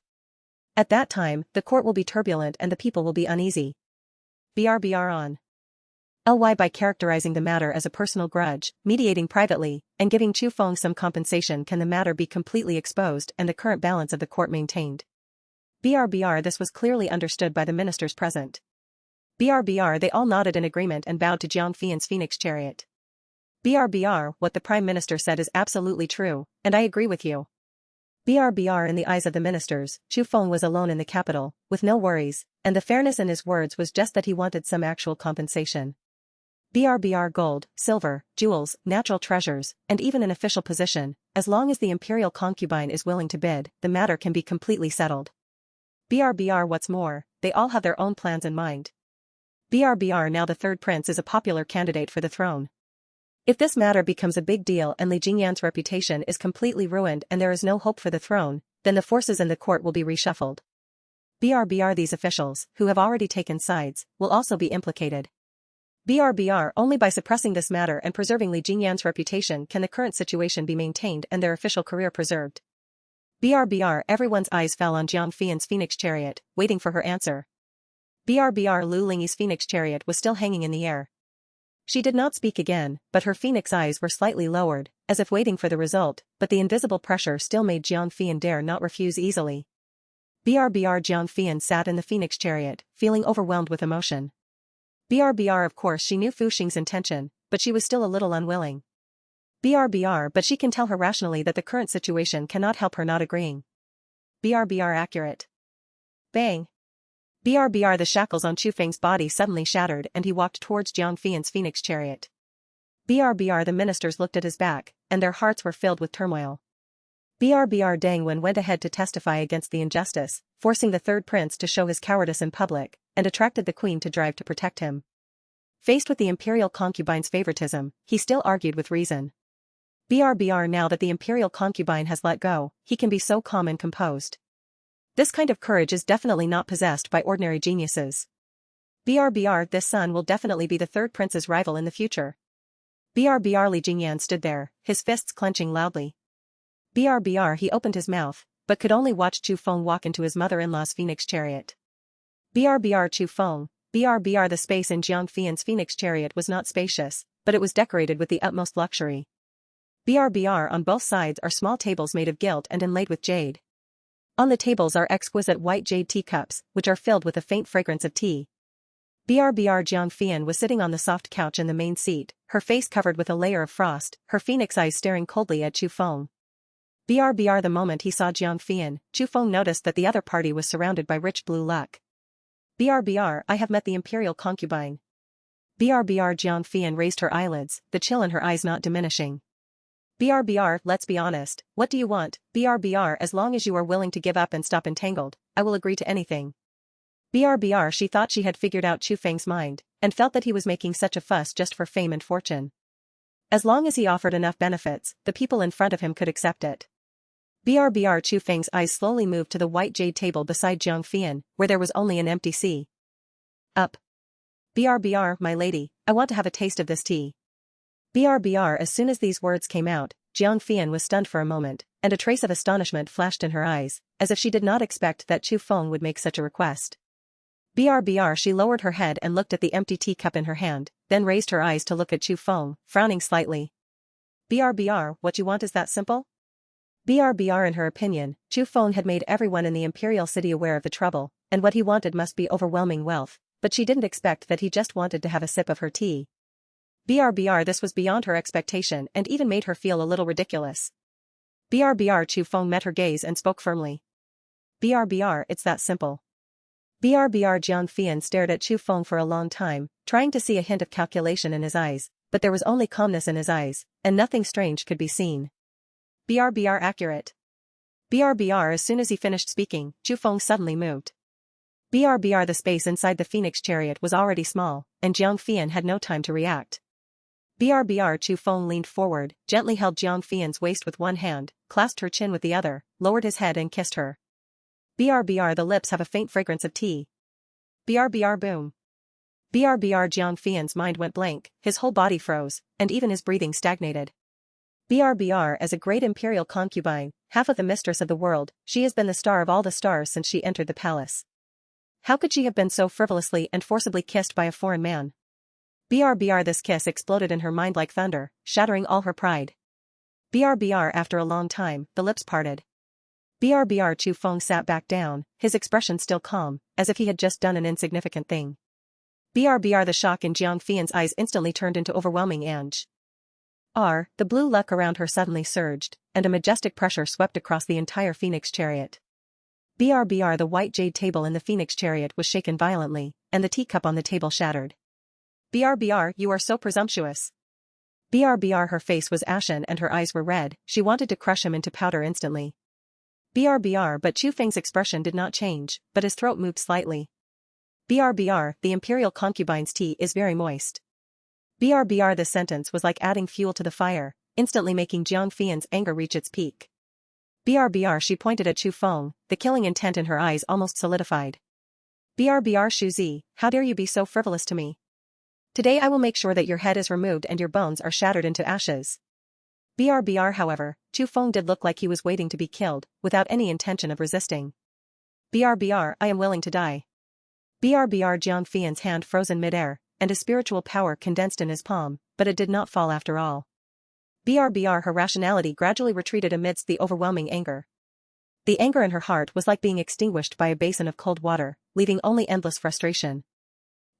At that time, the court will be turbulent and the people will be uneasy. BRBR on. LY by characterizing the matter as a personal grudge, mediating privately, and giving Chu Feng some compensation, can the matter be completely exposed and the current balance of the court maintained. BRBR, this was clearly understood by the ministers present. BRBR, they all nodded in agreement and bowed to Jiang Fian's phoenix chariot. BRBR, what the prime minister said is absolutely true, and I agree with you. BRBR, in the eyes of the ministers, Chu Feng was alone in the capital, with no worries, and the fairness in his words was just that he wanted some actual compensation. BRBR, gold, silver, jewels, natural treasures, and even an official position, as long as the imperial concubine is willing to bid, the matter can be completely settled. BRBR, what's more, they all have their own plans in mind. BRBR, now the third prince is a popular candidate for the throne. If this matter becomes a big deal and Li Jingyan's reputation is completely ruined and there is no hope for the throne, then the forces in the court will be reshuffled. BRBR, these officials, who have already taken sides, will also be implicated. BRBR, only by suppressing this matter and preserving Li Jingyan's reputation can the current situation be maintained and their official career preserved. BRBR, everyone's eyes fell on Jiang Fian's phoenix chariot, waiting for her answer. BRBR, Lu Lingyi's phoenix chariot was still hanging in the air. She did not speak again, but her phoenix eyes were slightly lowered, as if waiting for the result, but the invisible pressure still made Jiang Fian dare not refuse easily. BRBR, Jiang Fian sat in the phoenix chariot, feeling overwhelmed with emotion. BRBR, of course she knew Fu Xing's intention, but she was still a little unwilling. BRBR, but she can tell her rationally that the current situation cannot help her not agreeing. BRBR, accurate. Bang. BRBR, the shackles on Chu Feng's body suddenly shattered and he walked towards Jiang Fian's phoenix chariot. BRBR, the ministers looked at his back, and their hearts were filled with turmoil. BRBR, Dang Wen went ahead to testify against the injustice, forcing the third prince to show his cowardice in public, and attracted the queen to drive to protect him. Faced with the imperial concubine's favoritism, he still argued with reason. BRBR, now that the imperial concubine has let go, he can be so calm and composed. This kind of courage is definitely not possessed by ordinary geniuses. BRBR, this son will definitely be the third prince's rival in the future. BRBR, Li Jingyan stood there, his fists clenching loudly. BRBR, he opened his mouth, but could only watch Chu Feng walk into his mother-in-law's phoenix chariot. BRBR, Chu Feng. BRBR, the space in Jiang Fian's phoenix chariot was not spacious, but it was decorated with the utmost luxury. BRBR, on both sides are small tables made of gilt and inlaid with jade. On the tables are exquisite white jade teacups, which are filled with a faint fragrance of tea. BRBR, Jiang Fian was sitting on the soft couch in the main seat, her face covered with a layer of frost, her phoenix eyes staring coldly at Chu Feng. BRBR, the moment he saw Jiang Fian, Chu Feng noticed that the other party was surrounded by rich blue luck. BRBR, I have met the imperial concubine. BRBR, Jiang Fian raised her eyelids, the chill in her eyes not diminishing. BRBR, let's be honest, what do you want? BRBR, as long as you are willing to give up and stop entangled, I will agree to anything. BRBR, she thought she had figured out Chu Feng's mind, and felt that he was making such a fuss just for fame and fortune. As long as he offered enough benefits, the people in front of him could accept it. BRBR, Chu Feng's eyes slowly moved to the white jade table beside Jiang Fian, where there was only an empty sea. Up. BRBR, my lady, I want to have a taste of this tea. BRBR, as soon as these words came out, Jiang Fian was stunned for a moment, and a trace of astonishment flashed in her eyes, as if she did not expect that Chu Feng would make such a request. BRBR, she lowered her head and looked at the empty teacup in her hand, then raised her eyes to look at Chu Feng, frowning slightly. BRBR, what you want is that simple? BRBR, in her opinion, Chu Feng had made everyone in the imperial city aware of the trouble, and what he wanted must be overwhelming wealth, but she didn't expect that he just wanted to have a sip of her tea. BRBR, this was beyond her expectation and even made her feel a little ridiculous. BRBR Chu Feng met her gaze and spoke firmly. BRBR, it's that simple. BRBR Zhao Xuelian stared at Chu Feng for a long time, trying to see a hint of calculation in his eyes, but there was only calmness in his eyes, and nothing strange could be seen. BRBR accurate. BRBR as soon as he finished speaking, Chu Feng suddenly moved. BRBR the space inside the Phoenix chariot was already small, and Zhao Xuelian had no time to react. BRBR Chu Feng leaned forward, gently held Zhao Xuelian's waist with one hand, clasped her chin with the other, lowered his head and kissed her. BRBR the lips have a faint fragrance of tea. BRBR boom. BRBR Zhao Xuelian's mind went blank, his whole body froze, and even his breathing stagnated. BRBR as a great imperial concubine, half of the mistress of the world, she has been the star of all the stars since she entered the palace. How could she have been so frivolously and forcibly kissed by a foreign man? BRBR this kiss exploded in her mind like thunder, shattering all her pride. BRBR after a long time, the lips parted. BRBR Chu Feng sat back down, his expression still calm, as if he had just done an insignificant thing. BRBR the shock in Zhao Xuelian's eyes instantly turned into overwhelming anger. The blue luck around her suddenly surged, and a majestic pressure swept across the entire Phoenix chariot. BRBR the white jade table in the Phoenix chariot was shaken violently, and the teacup on the table shattered. BRBR, you are so presumptuous. BRBR her face was ashen and her eyes were red, she wanted to crush him into powder instantly. BRBR but Chu Feng's expression did not change, but his throat moved slightly. BRBR, the imperial concubine's tea is very moist. BRBR this sentence was like adding fuel to the fire, instantly making Zhao Xuelian's anger reach its peak. BRBR she pointed at Chu Feng, the killing intent in her eyes almost solidified. BRBR Shuzi, how dare you be so frivolous to me? Today I will make sure that your head is removed and your bones are shattered into ashes. BRBR however, Chu Feng did look like he was waiting to be killed, without any intention of resisting. BRBR, I am willing to die. BRBR Zhao Xuelian's hand froze in midair, and his spiritual power condensed in his palm, but it did not fall after all. BRBR her rationality gradually retreated amidst the overwhelming anger. The anger in her heart was like being extinguished by a basin of cold water, leaving only endless frustration.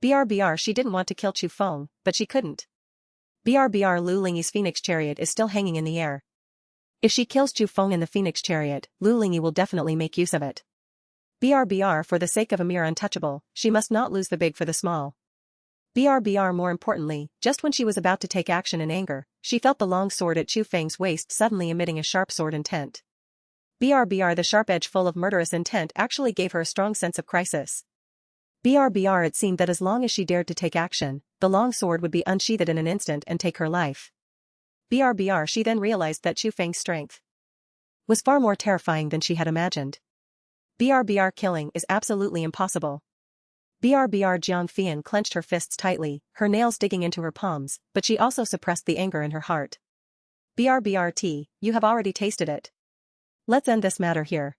BRBR she didn't want to kill Chu Feng, but she couldn't. BRBR Lu Lingyi's Phoenix chariot is still hanging in the air. If she kills Chu Feng in the Phoenix chariot, Lu Lingyi will definitely make use of it. BRBR for the sake of a mere untouchable, she must not lose the big for the small. BRBR more importantly, just when she was about to take action in anger, she felt the long sword at Chu Feng's waist suddenly emitting a sharp sword intent. BRBR the sharp edge full of murderous intent actually gave her a strong sense of crisis. BRBR it seemed that as long as she dared to take action, the long sword would be unsheathed in an instant and take her life. BRBR she then realized that Chu Feng's strength was far more terrifying than she had imagined. BRBR killing is absolutely impossible. BRBR Zhao Xuelian clenched her fists tightly, her nails digging into her palms, but she also suppressed the anger in her heart. BRBR you have already tasted it. Let's end this matter here.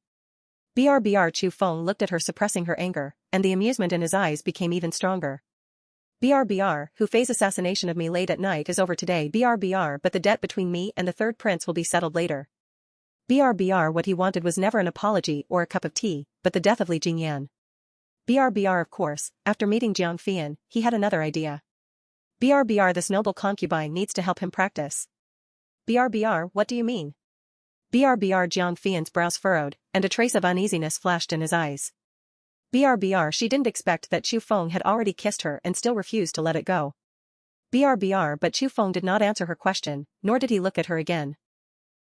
BRBR Chu Feng looked at her suppressing her anger, and the amusement in his eyes became even stronger. BRBR, Hu Fei's assassination of me late at night is over today. BRBR but the debt between me and the third prince will be settled later. BRBR what he wanted was never an apology or a cup of tea, but the death of Li Jingyan. BRBR of course, after meeting Zhao Xuelian, he had another idea. BRBR this noble concubine needs to help him practice. BRBR what do you mean? BRBR Zhao Xuelian's brows furrowed, and a trace of uneasiness flashed in his eyes. BRBR she didn't expect that Chu Feng had already kissed her and still refused to let it go. BRBR but Chu Feng did not answer her question, nor did he look at her again.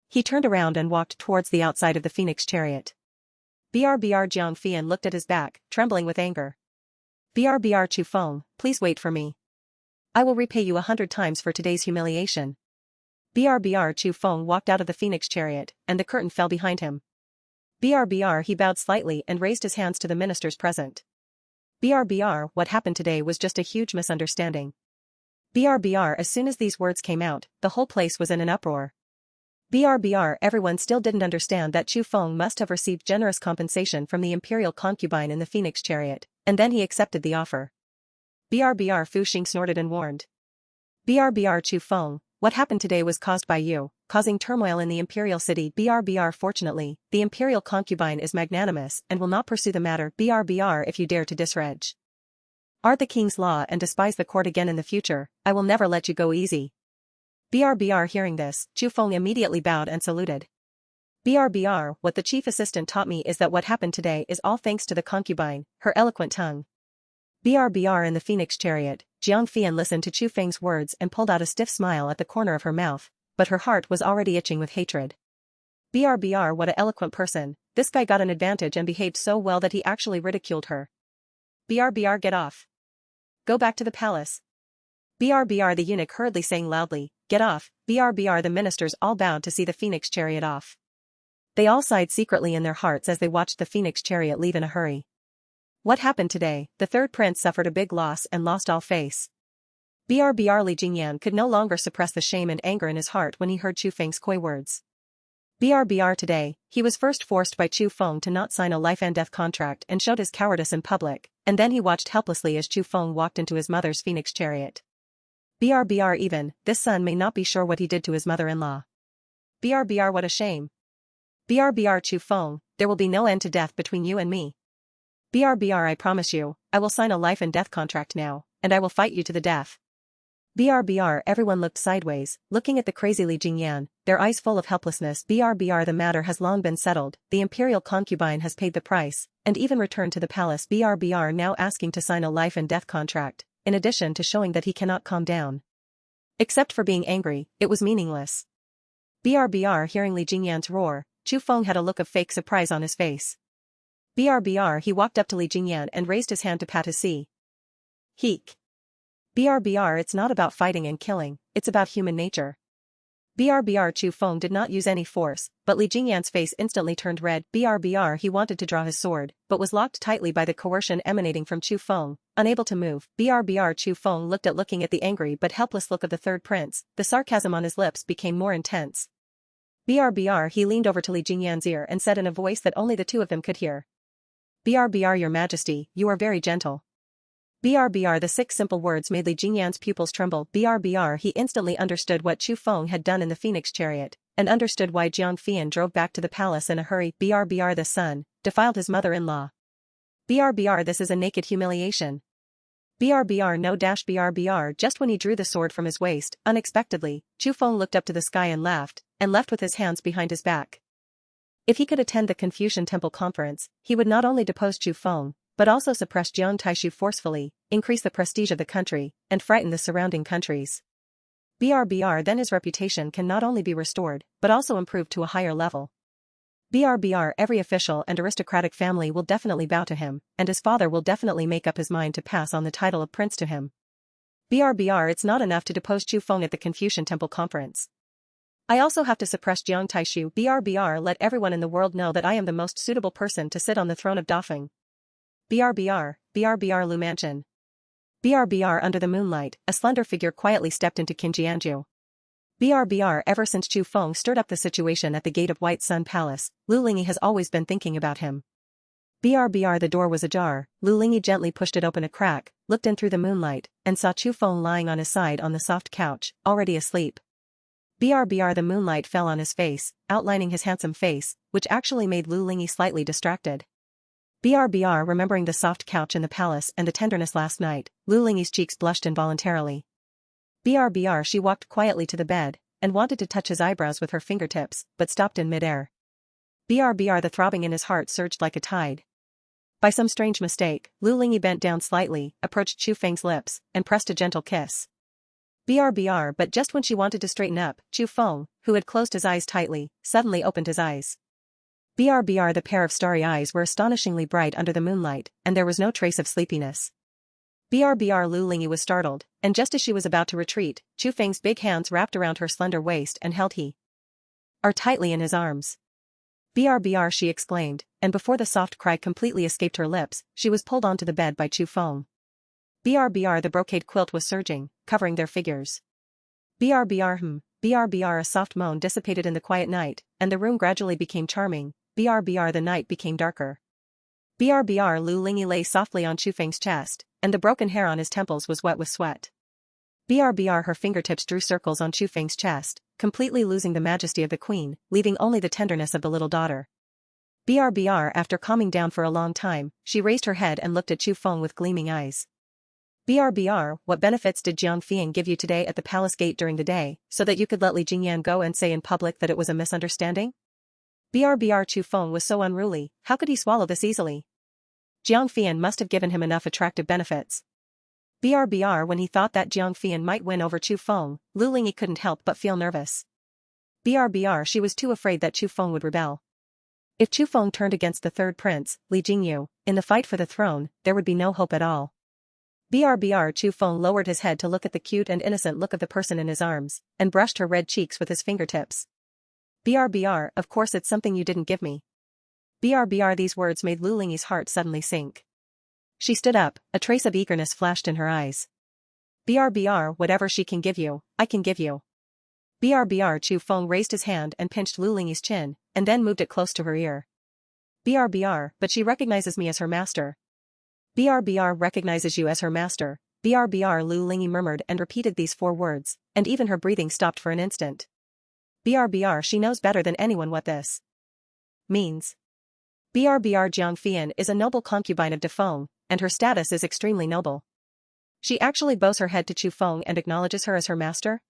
He turned around and walked towards the outside of the Phoenix chariot. BRBR Zhao Xuelian looked at his back, trembling with anger. BRBR Chu Feng, please wait for me. I will repay you 100 times for today's humiliation. BRBR Chu Feng walked out of the Phoenix chariot, and the curtain fell behind him. BRBR he bowed slightly and raised his hands to the ministers present. BRBR what happened today was just a huge misunderstanding. BRBR as soon as these words came out, the whole place was in an uproar. BRBR everyone still didn't understand that Chu Feng must have received generous compensation from the imperial concubine in the Phoenix chariot, and then he accepted the offer. BRBR Fu Xing snorted and warned. BRBR Chu Feng, what happened today was caused by you, causing turmoil in the imperial city. BRBR fortunately, the imperial concubine is magnanimous and will not pursue the matter. BRBR if you dare to disreg the king's law and despise the court again in the future, I will never let you go easy. BRBR hearing this, Chu Feng immediately bowed and saluted. BRBR, what the chief assistant taught me is that what happened today is all thanks to the concubine, her eloquent tongue. BRBR in the Phoenix chariot, Chiyang Pill listened to Chu Feng's words and pulled out a stiff smile at the corner of her mouth, but her heart was already itching with hatred. BRBR, what a eloquent person, this guy got an advantage and behaved so well that he actually ridiculed her. BRBR, get off. Go back to the palace. BRBR, the eunuch hurriedly saying loudly, get off. BRBR, the ministers all bowed to see the Phoenix chariot off. They all sighed secretly in their hearts as they watched the Phoenix chariot leave in a hurry. What happened today? The third prince suffered a big loss and lost all face. BRBR Li Jingyan could no longer suppress the shame and anger in his heart when he heard Chu Feng's coy words. BRBR today, he was first forced by Chu Feng to not sign a life and death contract and showed his cowardice in public, and then he watched helplessly as Chu Feng walked into his mother's Phoenix chariot. BRBR even, this son may not be sure what he did to his mother-in-law. BRBR, what a shame. BRBR Chu Feng, there will be no end to death between you and me. BRBR, I promise you, I will sign a life and death contract now, and I will fight you to the death. BRBR, everyone looked sideways, looking at the crazy Li Jingyan, their eyes full of helplessness. BRBR, the matter has long been settled, the imperial concubine has paid the price, and even returned to the palace. BRBR now asking to sign a life and death contract, in addition to showing that he cannot calm down. Except for being angry, it was meaningless. BRBR hearing Li Jingyan's roar, Chu Feng had a look of fake surprise on his face. BRBR, he walked up to Li Jingyan and raised his hand to pat his sea. Heek. BRBR, it's not about fighting and killing, it's about human nature. BRBR Chu Feng did not use any force, but Li Jingyan's face instantly turned red. BRBR, he wanted to draw his sword, but was locked tightly by the coercion emanating from Chu Feng, unable to move. BRBR Chu Feng looking at the angry but helpless look of the third prince, the sarcasm on his lips became more intense. BRBR, he leaned over to Li Jingyan's ear and said in a voice that only the two of them could hear. BRBR, your majesty, you are very gentle. BRBR, the 6 simple words made Li Jingyan's pupils tremble. BRBR, he instantly understood what Chu Feng had done in the Phoenix chariot, and understood why Chiyang Pill drove back to the palace in a hurry. BRBR, the son, defiled his mother-in-law. BRBR, this is a naked humiliation. BRBR, no dash. BRBR, just when he drew the sword from his waist, unexpectedly, Chu Feng looked up to the sky and left with his hands behind his back. If he could attend the Confucian Temple conference, he would not only depose Chu Feng, but also suppress Jiang Taishu forcefully, increase the prestige of the country, and frighten the surrounding countries. BRBR, then his reputation can not only be restored, but also improved to a higher level. BRBR, every official and aristocratic family will definitely bow to him, and his father will definitely make up his mind to pass on the title of prince to him. BRBR, it's not enough to depose Chu Feng at the Confucian Temple conference. I also have to suppress Jiang Taishu. BRBR, let everyone in the world know that I am the most suitable person to sit on the throne of Dafeng. BRBR Lu Mansion. BRBR under the moonlight, a slender figure quietly stepped into Qinjianju. BRBR ever since Chu Feng stirred up the situation at the gate of White Sun Palace, Lu Lingyi has always been thinking about him. BRBR the door was ajar, Lu Lingyi gently pushed it open a crack, looked in through the moonlight, and saw Chu Feng lying on his side on the soft couch, already asleep. BRBR the moonlight fell on his face, outlining his handsome face, which actually made Lu Lingyi slightly distracted. BRBR remembering the soft couch in the palace and the tenderness last night, Lu Lingyi's cheeks blushed involuntarily. BRBR she walked quietly to the bed, and wanted to touch his eyebrows with her fingertips, but stopped in midair. BRBR the throbbing in his heart surged like a tide. By some strange mistake, Lu Lingyi bent down slightly, approached Chu Feng's lips, and pressed a gentle kiss. BRBR but just when she wanted to straighten up, Chu Feng, who had closed his eyes tightly, suddenly opened his eyes. BRBR the pair of starry eyes were astonishingly bright under the moonlight, and there was no trace of sleepiness. BRBR Lu Lingyi was startled, and just as she was about to retreat, Chu Feng's big hands wrapped around her slender waist and held her tightly in his arms. BRBR she exclaimed, and before the soft cry completely escaped her lips, she was pulled onto the bed by Chu Feng. BRBR the brocade quilt was surging, covering their figures. BRBR a soft moan dissipated in the quiet night, and the room gradually became charming. BRBR the night became darker. BRBR Lu Lingyi lay softly on Chu Feng's chest, and the broken hair on his temples was wet with sweat. BRBR her fingertips drew circles on Chu Feng's chest, completely losing the majesty of the queen, leaving only the tenderness of the little daughter. BRBR after calming down for a long time, she raised her head and looked at Chu Feng with gleaming eyes. BRBR, what benefits did Chiyang Pill give you today at the palace gate during the day, so that you could let Li Jingyan go and say in public that it was a misunderstanding? BRBR Chu Feng was so unruly, how could he swallow this easily? Jiang Fian must have given him enough attractive benefits. BRBR when he thought that Jiang Fian might win over Chu Feng, Lu Lingyi couldn't help but feel nervous. BRBR she was too afraid that Chu Feng would rebel. If Chu Feng turned against the third prince, Li Jingyu, in the fight for the throne, there would be no hope at all. BRBR Chu Feng lowered his head to look at the cute and innocent look of the person in his arms, and brushed her red cheeks with his fingertips. BRBR, of course it's something you didn't give me. BRBR these words made Lu Lingyi's heart suddenly sink. She stood up, a trace of eagerness flashed in her eyes. BRBR whatever she can give you, I can give you. BRBR Chu Feng raised his hand and pinched Lu Lingyi's chin, and then moved it close to her ear. BRBR, but she recognizes me as her master. BRBR recognizes you as her master. BRBR Lu Lingyi murmured and repeated these 4 words, and even her breathing stopped for an instant. BRBR she knows better than anyone what this means. BRBR Jiang Fian is a noble concubine of De Feng, and her status is extremely noble. She actually bows her head to Chu Feng and acknowledges her as her master?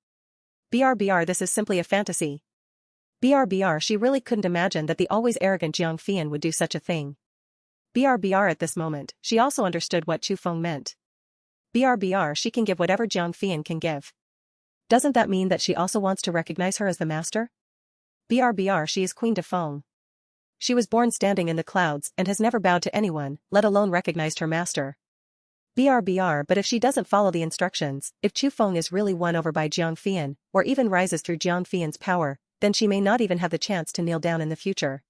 BRBR this is simply a fantasy. BRBR she really couldn't imagine that the always arrogant Jiang Fian would do such a thing. BRBR at this moment, she also understood what Chu Feng meant. BRBR she can give whatever Jiang Fian can give. Doesn't that mean that she also wants to recognize her as the master? BRBR she is Queen De Feng. She was born standing in the clouds and has never bowed to anyone, let alone recognized her master. BRBR but if she doesn't follow the instructions, if Chu Feng is really won over by Jiang Fian, or even rises through Jiang Fian's power, then she may not even have the chance to kneel down in the future.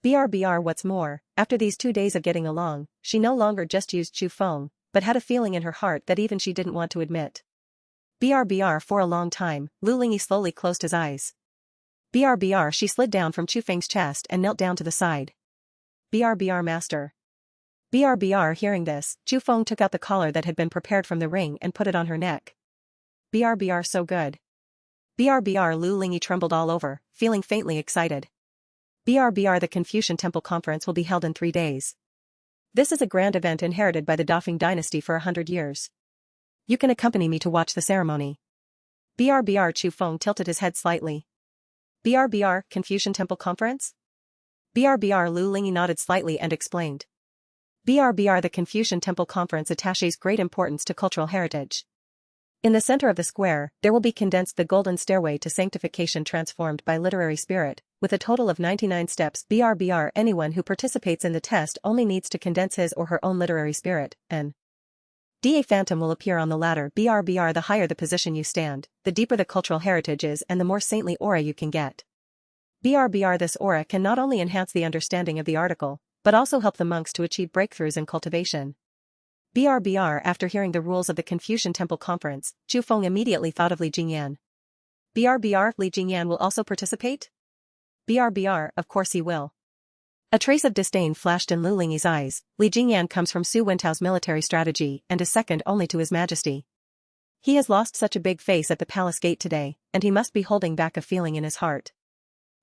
BRBR what's more, after these 2 days of getting along, she no longer just used Chu Feng, but had a feeling in her heart that even she didn't want to admit. BRBR for a long time, Lu Lingyi slowly closed his eyes. BRBR she slid down from Chu Feng's chest and knelt down to the side. BRBR master. BRBR hearing this, Chu Feng took out the collar that had been prepared from the ring and put it on her neck. BRBR so good. BRBR Lu Lingyi trembled all over, feeling faintly excited. BRBR the Confucian Temple Conference will be held in 3 days. This is a grand event inherited by the Dafeng dynasty for 100 years. You can accompany me to watch the ceremony. BRBR Chu Feng tilted his head slightly. BRBR Confucian Temple Conference? BRBR Lu Lingyi nodded slightly and explained. BRBR the Confucian Temple Conference attaches great importance to cultural heritage. In the center of the square, there will be condensed the golden stairway to sanctification transformed by literary spirit, with a total of 99 steps. BRBR anyone who participates in the test only needs to condense his or her own literary spirit, and a phantom will appear on the ladder. BRBR the higher the position you stand, the deeper the cultural heritage is and the more saintly aura you can get. BRBR this aura can not only enhance the understanding of the article, but also help the monks to achieve breakthroughs in cultivation. BRBR after hearing the rules of the Confucian Temple Conference, Chu Feng immediately thought of Li Jingyan. BRBR Li Jingyan will also participate? BRBR of course he will. A trace of disdain flashed in Lu Lingyi's eyes. Li Jingyan comes from Su Wentao's military strategy and is second only to His Majesty. He has lost such a big face at the palace gate today, and he must be holding back a feeling in his heart.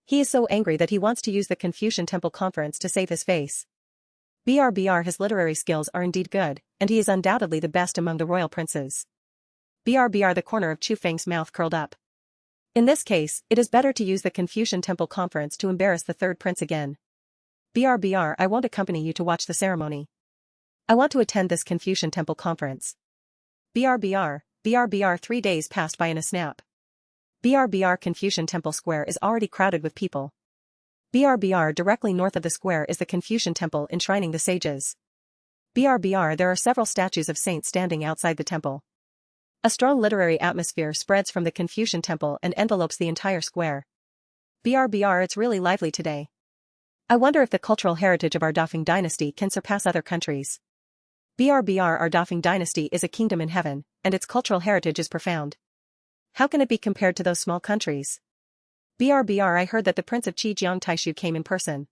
He is so angry that he wants to use the Confucian Temple Conference to save his face. BRBR his literary skills are indeed good, and he is undoubtedly the best among the royal princes. BRBR the corner of Chu Feng's mouth curled up. In this case, it is better to use the Confucian Temple Conference to embarrass the third prince again. BRBR I won't accompany you to watch the ceremony. I want to attend this Confucian Temple Conference. BRBR 3 days passed by in a snap. BRBR Confucian Temple Square is already crowded with people. BRBR directly north of the square is the Confucian Temple enshrining the sages. BRBR there are several statues of saints standing outside the temple. A strong literary atmosphere spreads from the Confucian Temple and envelopes the entire square. BRBR it's really lively today. I wonder if the cultural heritage of our Dafeng dynasty can surpass other countries. BRBR our Dafeng dynasty is a kingdom in heaven, and its cultural heritage is profound. How can it be compared to those small countries? BRBR I heard that the Prince of Qi Jiang Taishu came in person.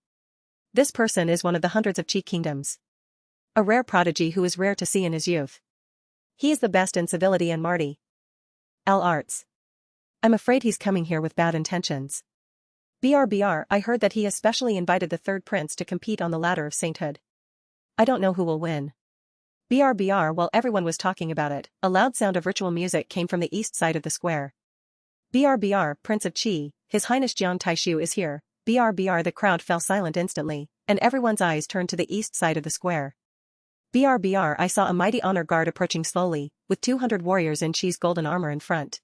This person is one of the hundreds of Qi kingdoms. A rare prodigy who is rare to see in his youth. He is the best in civility and martial arts. I'm afraid he's coming here with bad intentions. BRBR I heard that he especially invited the third prince to compete on the ladder of sainthood. I don't know who will win. BRBR while everyone was talking about it, a loud sound of ritual music came from the east side of the square. BRBR Prince of Qi, His Highness Jiang Taishu is here. BRBR the crowd fell silent instantly, and everyone's eyes turned to the east side of the square. BRBR I saw a mighty honor guard approaching slowly, with 200 warriors in Chi's golden armor in front.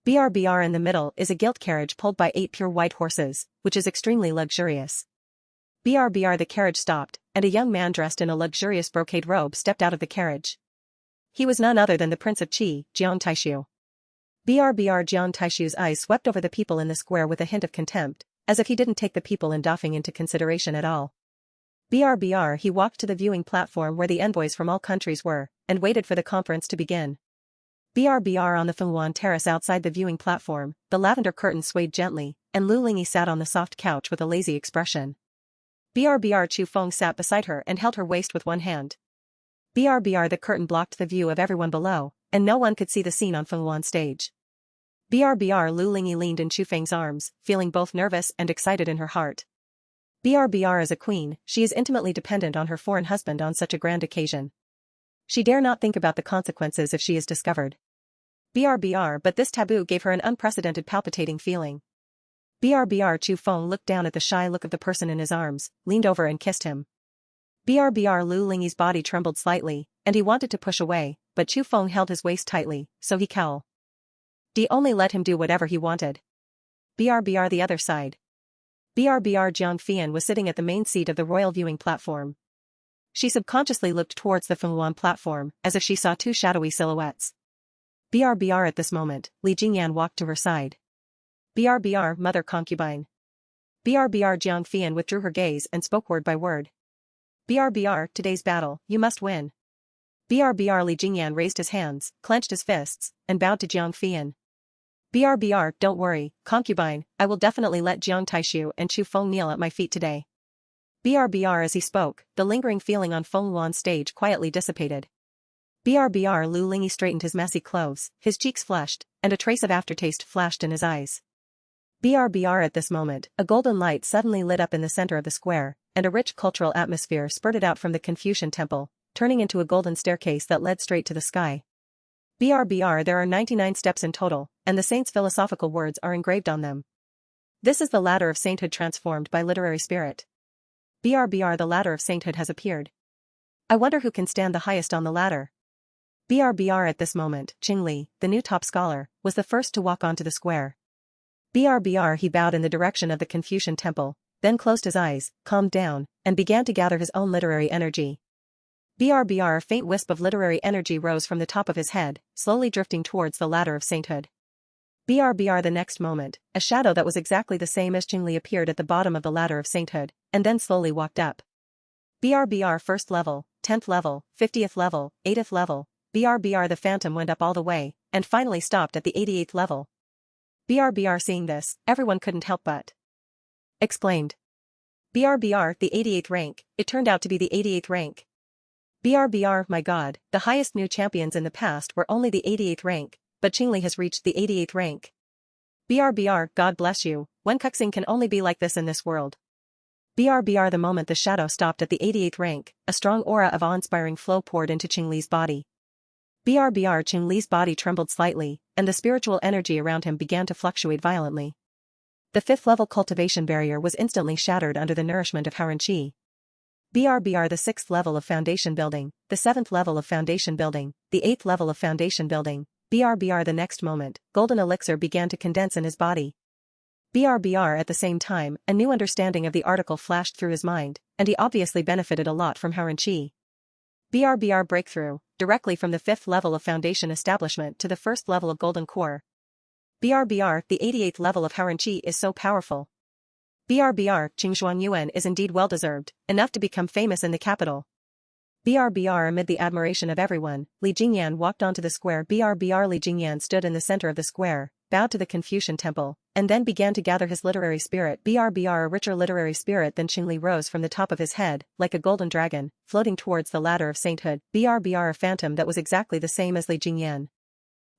BRBR in the middle is a gilt carriage pulled by 8 pure white horses, which is extremely luxurious. BRBR the carriage stopped, and a young man dressed in a luxurious brocade robe stepped out of the carriage. He was none other than the Prince of Qi, Jiang Taishu. BRBR Jiang Taishu's eyes swept over the people in the square with a hint of contempt, as if he didn't take the people in Dafeng into consideration at all. BRBR he walked to the viewing platform where the envoys from all countries were, and waited for the conference to begin. BRBR on the Fenghuan terrace outside the viewing platform, the lavender curtain swayed gently, and Lu Lingyi sat on the soft couch with a lazy expression. BRBR Chu Feng sat beside her and held her waist with one hand. BRBR the curtain blocked the view of everyone below, and no one could see the scene on Fenghuan stage. BRBR Lu Lingyi leaned in Chu Feng's arms, feeling both nervous and excited in her heart. BRBR as a queen, she is intimately dependent on her foreign husband on such a grand occasion. She dare not think about the consequences if she is discovered. BRBR but this taboo gave her an unprecedented palpitating feeling. BRBR Chu Feng looked down at the shy look of the person in his arms, leaned over and kissed him. BRBR Lu Lingyi's body trembled slightly, and he wanted to push away, but Chu Feng held his waist tightly, so he cowled. D only let him do whatever he wanted. BRBR the other side. BRBR Jiang Fian was sitting at the main seat of the royal viewing platform. She subconsciously looked towards the Fenghuan platform, as if she saw 2 shadowy silhouettes. BRBR at this moment, Li Jingyan walked to her side. BRBR mother concubine. BRBR Jiang Fian withdrew her gaze and spoke word by word. BRBR today's battle, you must win. BRBR Li Jingyan raised his hands, clenched his fists, and bowed to Jiang Fian. BRBR don't worry, concubine, I will definitely let Jiang Taishu and Chu Feng kneel at my feet today. BRBR as he spoke, the lingering feeling on Fenghuan's stage quietly dissipated. BRBR Lu Lingyi straightened his messy clothes, his cheeks flushed, and a trace of aftertaste flashed in his eyes. BRBR at this moment, a golden light suddenly lit up in the center of the square, and a rich cultural atmosphere spurted out from the Confucian temple, turning into a golden staircase that led straight to the sky. BRBR there are 99 steps in total, and the saint's philosophical words are engraved on them. This is the ladder of sainthood transformed by literary spirit. BRBR the ladder of sainthood has appeared. I wonder who can stand the highest on the ladder. BRBR at this moment, Qingli, the new top scholar, was the first to walk onto the square. BRBR he bowed in the direction of the Confucian temple, then closed his eyes, calmed down, and began to gather his own literary energy. BRBR a faint wisp of literary energy rose from the top of his head, slowly drifting towards the ladder of sainthood. BRBR the next moment, a shadow that was exactly the same as Qingli appeared at the bottom of the ladder of sainthood, and then slowly walked up. BRBR first level, 10th level, 50th level, 80th level, BRBR the phantom went up all the way, and finally stopped at the 88th level. BRBR seeing this, everyone couldn't help but exclaimed. BRBR the 88th rank, it turned out to be the 88th rank. BRBR my god, the highest new champions in the past were only the 88th rank, but Qingli has reached the 88th rank. BRBR God bless you, Wen Kuxing can only be like this in this world. BRBR the moment the shadow stopped at the 88th rank, a strong aura of awe-inspiring flow poured into Qingli's body. BRBR Qingli's body trembled slightly, and the spiritual energy around him began to fluctuate violently. The 5th level cultivation barrier was instantly shattered under the nourishment of Haoren Qi. BRBR the 6th level of foundation building, the 7th level of foundation building, the 8th level of foundation building, BRBR the next moment, golden elixir began to condense in his body. BRBR at the same time, a new understanding of the article flashed through his mind, and he obviously benefited a lot from Haoren Qi. BRBR breakthrough, directly from the 5th level of foundation establishment to the 1st level of golden core. BRBR the 88th level of Haoren Qi is so powerful. BRBR Qingzhuang Yuan is indeed well-deserved, enough to become famous in the capital. BRBR amid the admiration of everyone, Li Jingyan walked onto the square. BRBR Li Jingyan stood in the center of the square, bowed to the Confucian temple, and then began to gather his literary spirit. BRBR a richer literary spirit than Qingli rose from the top of his head, like a golden dragon, floating towards the ladder of sainthood. BRBR a phantom that was exactly the same as Li Jingyan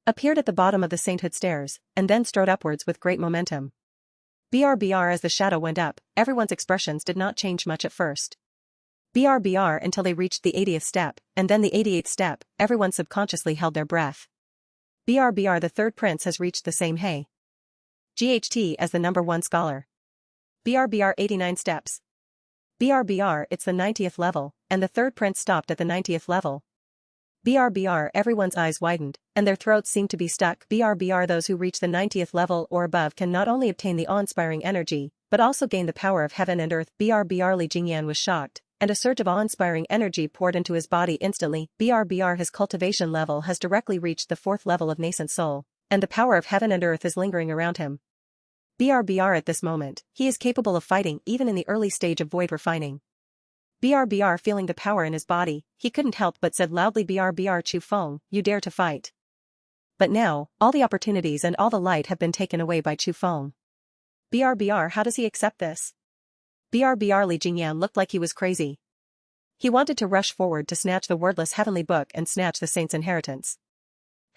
appeared at the bottom of the sainthood stairs, and then strode upwards with great momentum. BRBR as the shadow went up, everyone's expressions did not change much at first. BRBR until they reached the 80th step, and then the 88th step, everyone subconsciously held their breath. BRBR the third prince has reached the same GHT as the #1 scholar. BRBR 89 steps. BRBR it's the 90th level, and the third prince stopped at the 90th level. BRBR everyone's eyes widened, and their throats seemed to be stuck. BRBR those who reach the 90th level or above can not only obtain the awe-inspiring energy, but also gain the power of heaven and earth. BRBR Li Jingyan was shocked, and a surge of awe-inspiring energy poured into his body instantly. BRBR his cultivation level has directly reached the 4th level of nascent soul, and the power of heaven and earth is lingering around him. BRBR at this moment, he is capable of fighting even in the early stage of void refining. BRBR feeling the power in his body, he couldn't help but said loudly, BRBR Chu Feng, you dare to fight. But now, all the opportunities and all the light have been taken away by Chu Feng. BRBR how does he accept this? BRBR Li Jingyan looked like he was crazy. He wanted to rush forward to snatch the wordless heavenly book and snatch the saint's inheritance.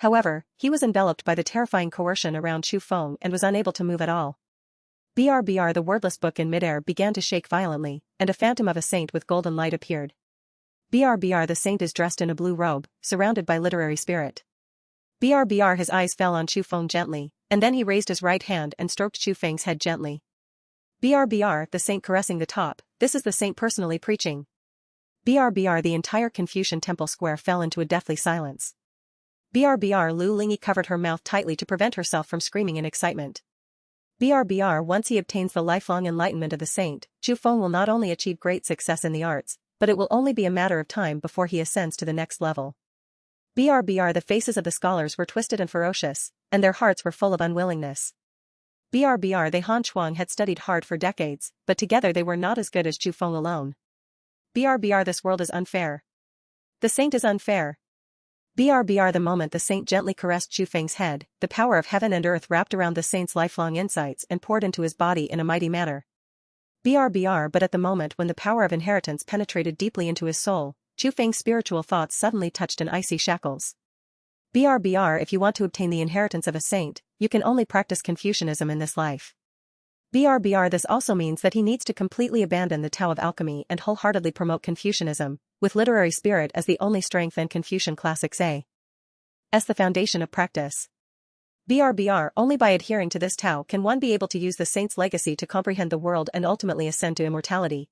However, he was enveloped by the terrifying coercion around Chu Feng and was unable to move at all. BRBR the wordless book in midair began to shake violently, and a phantom of a saint with golden light appeared. BRBR the saint is dressed in a blue robe, surrounded by literary spirit. BRBR his eyes fell on Chu Feng gently, and then he raised his right hand and stroked Chu Feng's head gently. BRBR the saint caressing the top, this is the saint personally preaching. BRBR the entire Confucian temple square fell into a deathly silence. BRBR Lu Lingyi covered her mouth tightly to prevent herself from screaming in excitement. BRBR once he obtains the lifelong enlightenment of the saint, Chu Feng will not only achieve great success in the arts, but it will only be a matter of time before he ascends to the next level. BRBR the faces of the scholars were twisted and ferocious, and their hearts were full of unwillingness. BRBR they Han Chuang had studied hard for decades, but together they were not as good as Chu Feng alone. BRBR this world is unfair. The saint is unfair. BRBR the moment the saint gently caressed Chu Feng's head, the power of heaven and earth wrapped around the saint's lifelong insights and poured into his body in a mighty manner. BRBR but at the moment when the power of inheritance penetrated deeply into his soul, Chu Feng's spiritual thoughts suddenly touched in icy shackles. BRBR if you want to obtain the inheritance of a saint, you can only practice Confucianism in this life. BRBR this also means that he needs to completely abandon the Tao of alchemy and wholeheartedly promote Confucianism, with literary spirit as the only strength and Confucian classics as the foundation of practice. BRBR only by adhering to this Tao can one be able to use the saint's legacy to comprehend the world and ultimately ascend to immortality.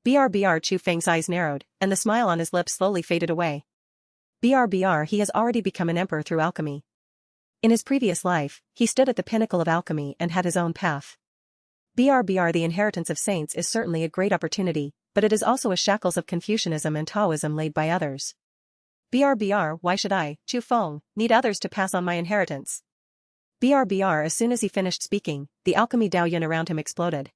BRBR Chu Feng's eyes narrowed, and the smile on his lips slowly faded away. BRBR he has already become an emperor through alchemy. In his previous life, he stood at the pinnacle of alchemy and had his own path. BRBR the inheritance of saints is certainly a great opportunity, but it is also a shackles of Confucianism and Taoism laid by others. BRBR why should I, Chu Feng, need others to pass on my inheritance? BRBR as soon as he finished speaking, the alchemy Daoyuan around him exploded.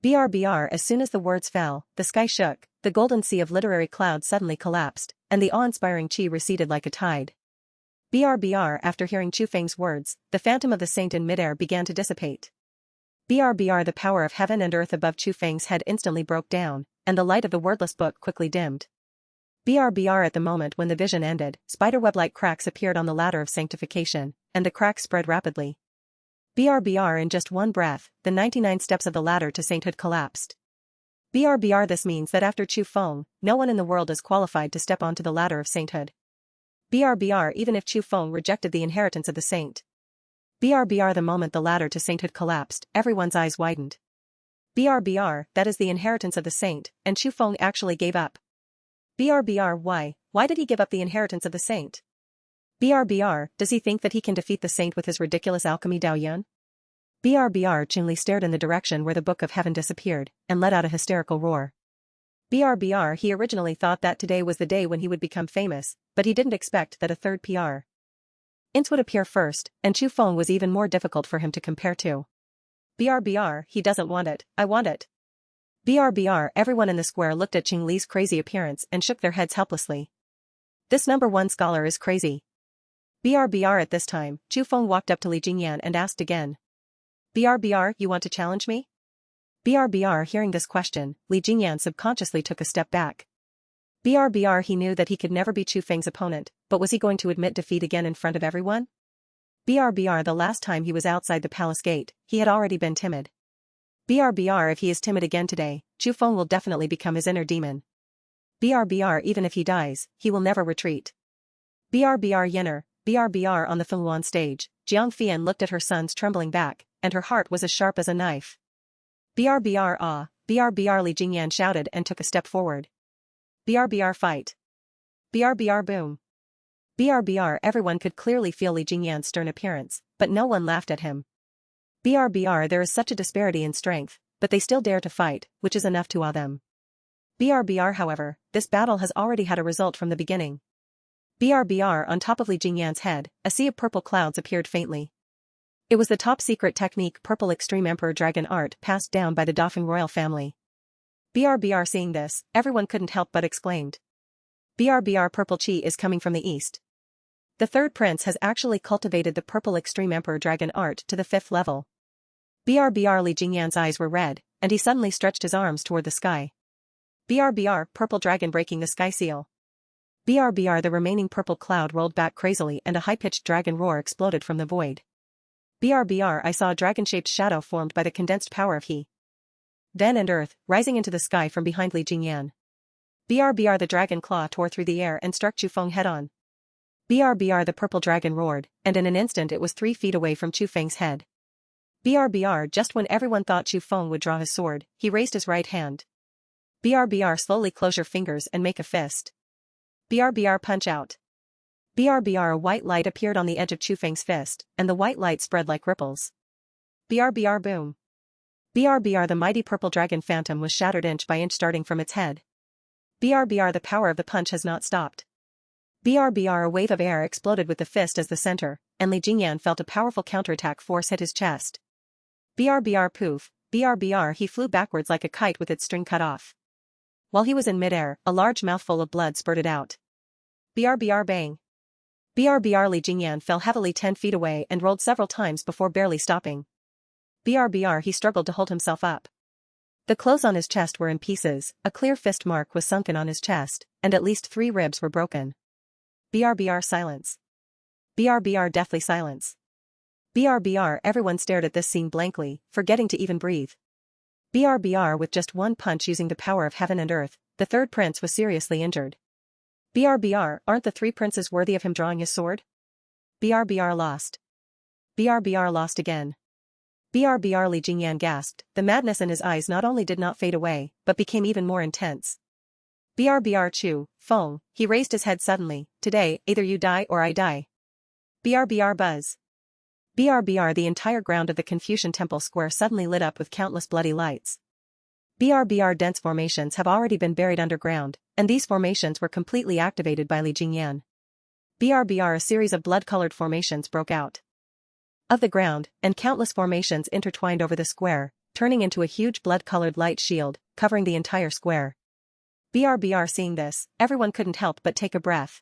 BRBR as soon as the words fell, the sky shook, the golden sea of literary clouds suddenly collapsed, and the awe-inspiring qi receded like a tide. BRBR after hearing Chu Feng's words, the phantom of the saint in midair began to dissipate. BRBR the power of heaven and earth above Chu Feng's head instantly broke down, and the light of the wordless book quickly dimmed. BRBR at the moment when the vision ended, spiderweb-like cracks appeared on the ladder of sanctification, and the cracks spread rapidly. BRBR in just one breath, the 99 steps of the ladder to sainthood collapsed. BRBR this means that after Chu Feng, no one in the world is qualified to step onto the ladder of sainthood. BRBR even if Chu Feng rejected the inheritance of the saint. BRBR the moment the ladder to sainthood collapsed, everyone's eyes widened. BRBR that is the inheritance of the saint, and Chu Feng actually gave up. BRBR why did he give up the inheritance of the saint? BRBR does he think that he can defeat the saint with his ridiculous alchemy Daoyuan? BRBR Qingli stared in the direction where the Book of Heaven disappeared, and let out a hysterical roar. BRBR he originally thought that today was the day when he would become famous, but he didn't expect that a third PR Ince would appear first, and Chu Feng was even more difficult for him to compare to. BRBR he doesn't want it, I want it. BRBR everyone in the square looked at Qingli's crazy appearance and shook their heads helplessly. This #1 scholar is crazy. BRBR at this time, Chu Feng walked up to Li Jingyan and asked again. BRBR you want to challenge me? BRBR hearing this question, Li Jingyan subconsciously took a step back. BRBR he knew that he could never be Chu Feng's opponent, but was he going to admit defeat again in front of everyone? BRBR the last time he was outside the palace gate, he had already been timid. BRBR if he is timid again today, Chu Feng will definitely become his inner demon. BRBR even if he dies, he will never retreat. BRBR Yenner, BRBR on the Fengluan stage, Jiang Fian looked at her son's trembling back, and her heart was as sharp as a knife. BRBR ah, BRBR Li Jingyan shouted and took a step forward. BRBR fight. BRBR boom. BRBR everyone could clearly feel Li Jingyan's stern appearance, but no one laughed at him. BRBR there is such a disparity in strength, but they still dare to fight, which is enough to awe them. BRBR however, this battle has already had a result from the beginning. BRBR on top of Li Jingyan's head, a sea of purple clouds appeared faintly. It was the top-secret technique Purple Extreme Emperor Dragon Art passed down by the Dafeng royal family. BRBR seeing this, everyone couldn't help but exclaimed. BRBR Purple Chi is coming from the east. The third prince has actually cultivated the Purple Extreme Emperor Dragon Art to the 5th level. BRBR Li Jingyan's eyes were red, and he suddenly stretched his arms toward the sky. BRBR Purple Dragon breaking the sky seal. BRBR the remaining purple cloud rolled back crazily and a high-pitched dragon roar exploded from the void. BRBR I saw a dragon-shaped shadow formed by the condensed power of He. Then and earth, rising into the sky from behind Li Jingyan. BRBR the dragon claw tore through the air and struck Chu Feng head-on. BRBR the purple dragon roared, and in an instant it was 3 feet away from Chu Feng's head. BRBR just when everyone thought Chu Feng would draw his sword, he raised his right hand. BRBR slowly close your fingers and make a fist. BRBR punch out. BRBR a white light appeared on the edge of Chu Feng's fist, and the white light spread like ripples. BRBR boom. BRBR the mighty purple dragon phantom was shattered inch by inch starting from its head. BRBR the power of the punch has not stopped. BRBR a wave of air exploded with the fist as the center, and Li Jingyan felt a powerful counterattack force hit his chest. BRBR poof, BRBR he flew backwards like a kite with its string cut off. While he was in midair, a large mouthful of blood spurted out. BRBR bang. BRBR Li Jingyan fell heavily 10 feet away and rolled several times before barely stopping. BRBR he struggled to hold himself up. The clothes on his chest were in pieces, a clear fist mark was sunken on his chest, and at least 3 ribs were broken. BRBR silence. BRBR deathly silence. BRBR everyone stared at this scene blankly, forgetting to even breathe. BRBR with just one punch using the power of heaven and earth, the third prince was seriously injured. BRBR aren't the 3 princes worthy of him drawing his sword? BRBR lost. BRBR lost again. BRBR Li Jingyan gasped, the madness in his eyes not only did not fade away, but became even more intense. BRBR Chu Feng, he raised his head suddenly, today, either you die or I die. BRBR buzz. BRBR the entire ground of the Confucian Temple Square suddenly lit up with countless bloody lights. BRBR dense formations have already been buried underground, and these formations were completely activated by Li Jingyan. BRBR a series of blood-colored formations broke out of the ground, and countless formations intertwined over the square, turning into a huge blood-colored light shield, covering the entire square. BRBR seeing this, everyone couldn't help but take a breath.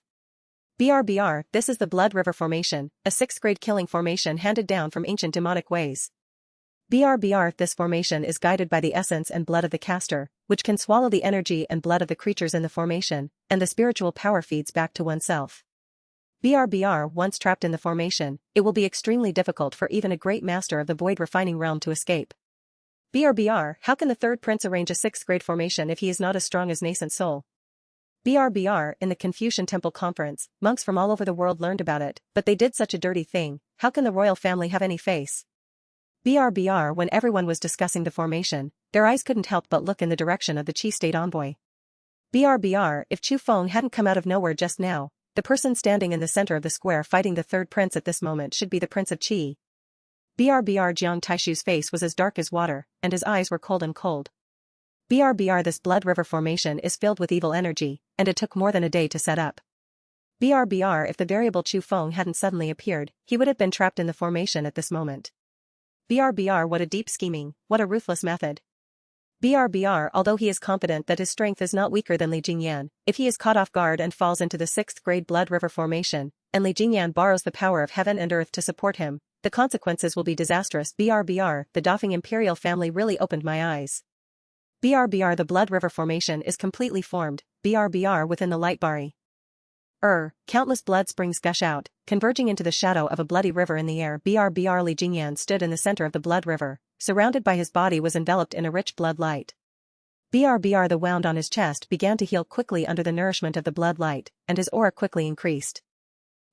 BRBR, this is the Blood River Formation, a 6th-grade killing formation handed down from ancient demonic ways. BRBR, this formation is guided by the essence and blood of the caster, which can swallow the energy and blood of the creatures in the formation, and the spiritual power feeds back to oneself. BRBR, once trapped in the formation, it will be extremely difficult for even a great master of the void refining realm to escape. BRBR, how can the third prince arrange a 6th-grade formation if he is not as strong as nascent soul? BRBR, in the Confucian Temple Conference, monks from all over the world learned about it, but they did such a dirty thing, how can the royal family have any face? BRBR, when everyone was discussing the formation, their eyes couldn't help but look in the direction of the Qi state envoy. BRBR, if Chu Feng hadn't come out of nowhere just now, the person standing in the center of the square fighting the third prince at this moment should be the Prince of Qi. BRBR Jiang Taishu's face was as dark as water, and his eyes were cold and cold. BRBR this Blood River Formation is filled with evil energy, and it took more than a day to set up. BRBR if the variable Chu Feng hadn't suddenly appeared, he would have been trapped in the formation at this moment. BRBR what a deep scheming, what a ruthless method. BRBR although he is confident that his strength is not weaker than Li Jingyan, if he is caught off guard and falls into the 6th-grade Blood River Formation, and Li Jingyan borrows the power of heaven and earth to support him, the consequences will be disastrous. BRBR, the Dafeng imperial family really opened my eyes. BRBR the Blood River Formation is completely formed, BRBR within the light bari. Countless blood springs gush out, converging into the shadow of a bloody river in the air. BRBR Li Jingyan stood in the center of the blood river, surrounded by his body was enveloped in a rich blood light. BRBR the wound on his chest began to heal quickly under the nourishment of the blood light, and his aura quickly increased.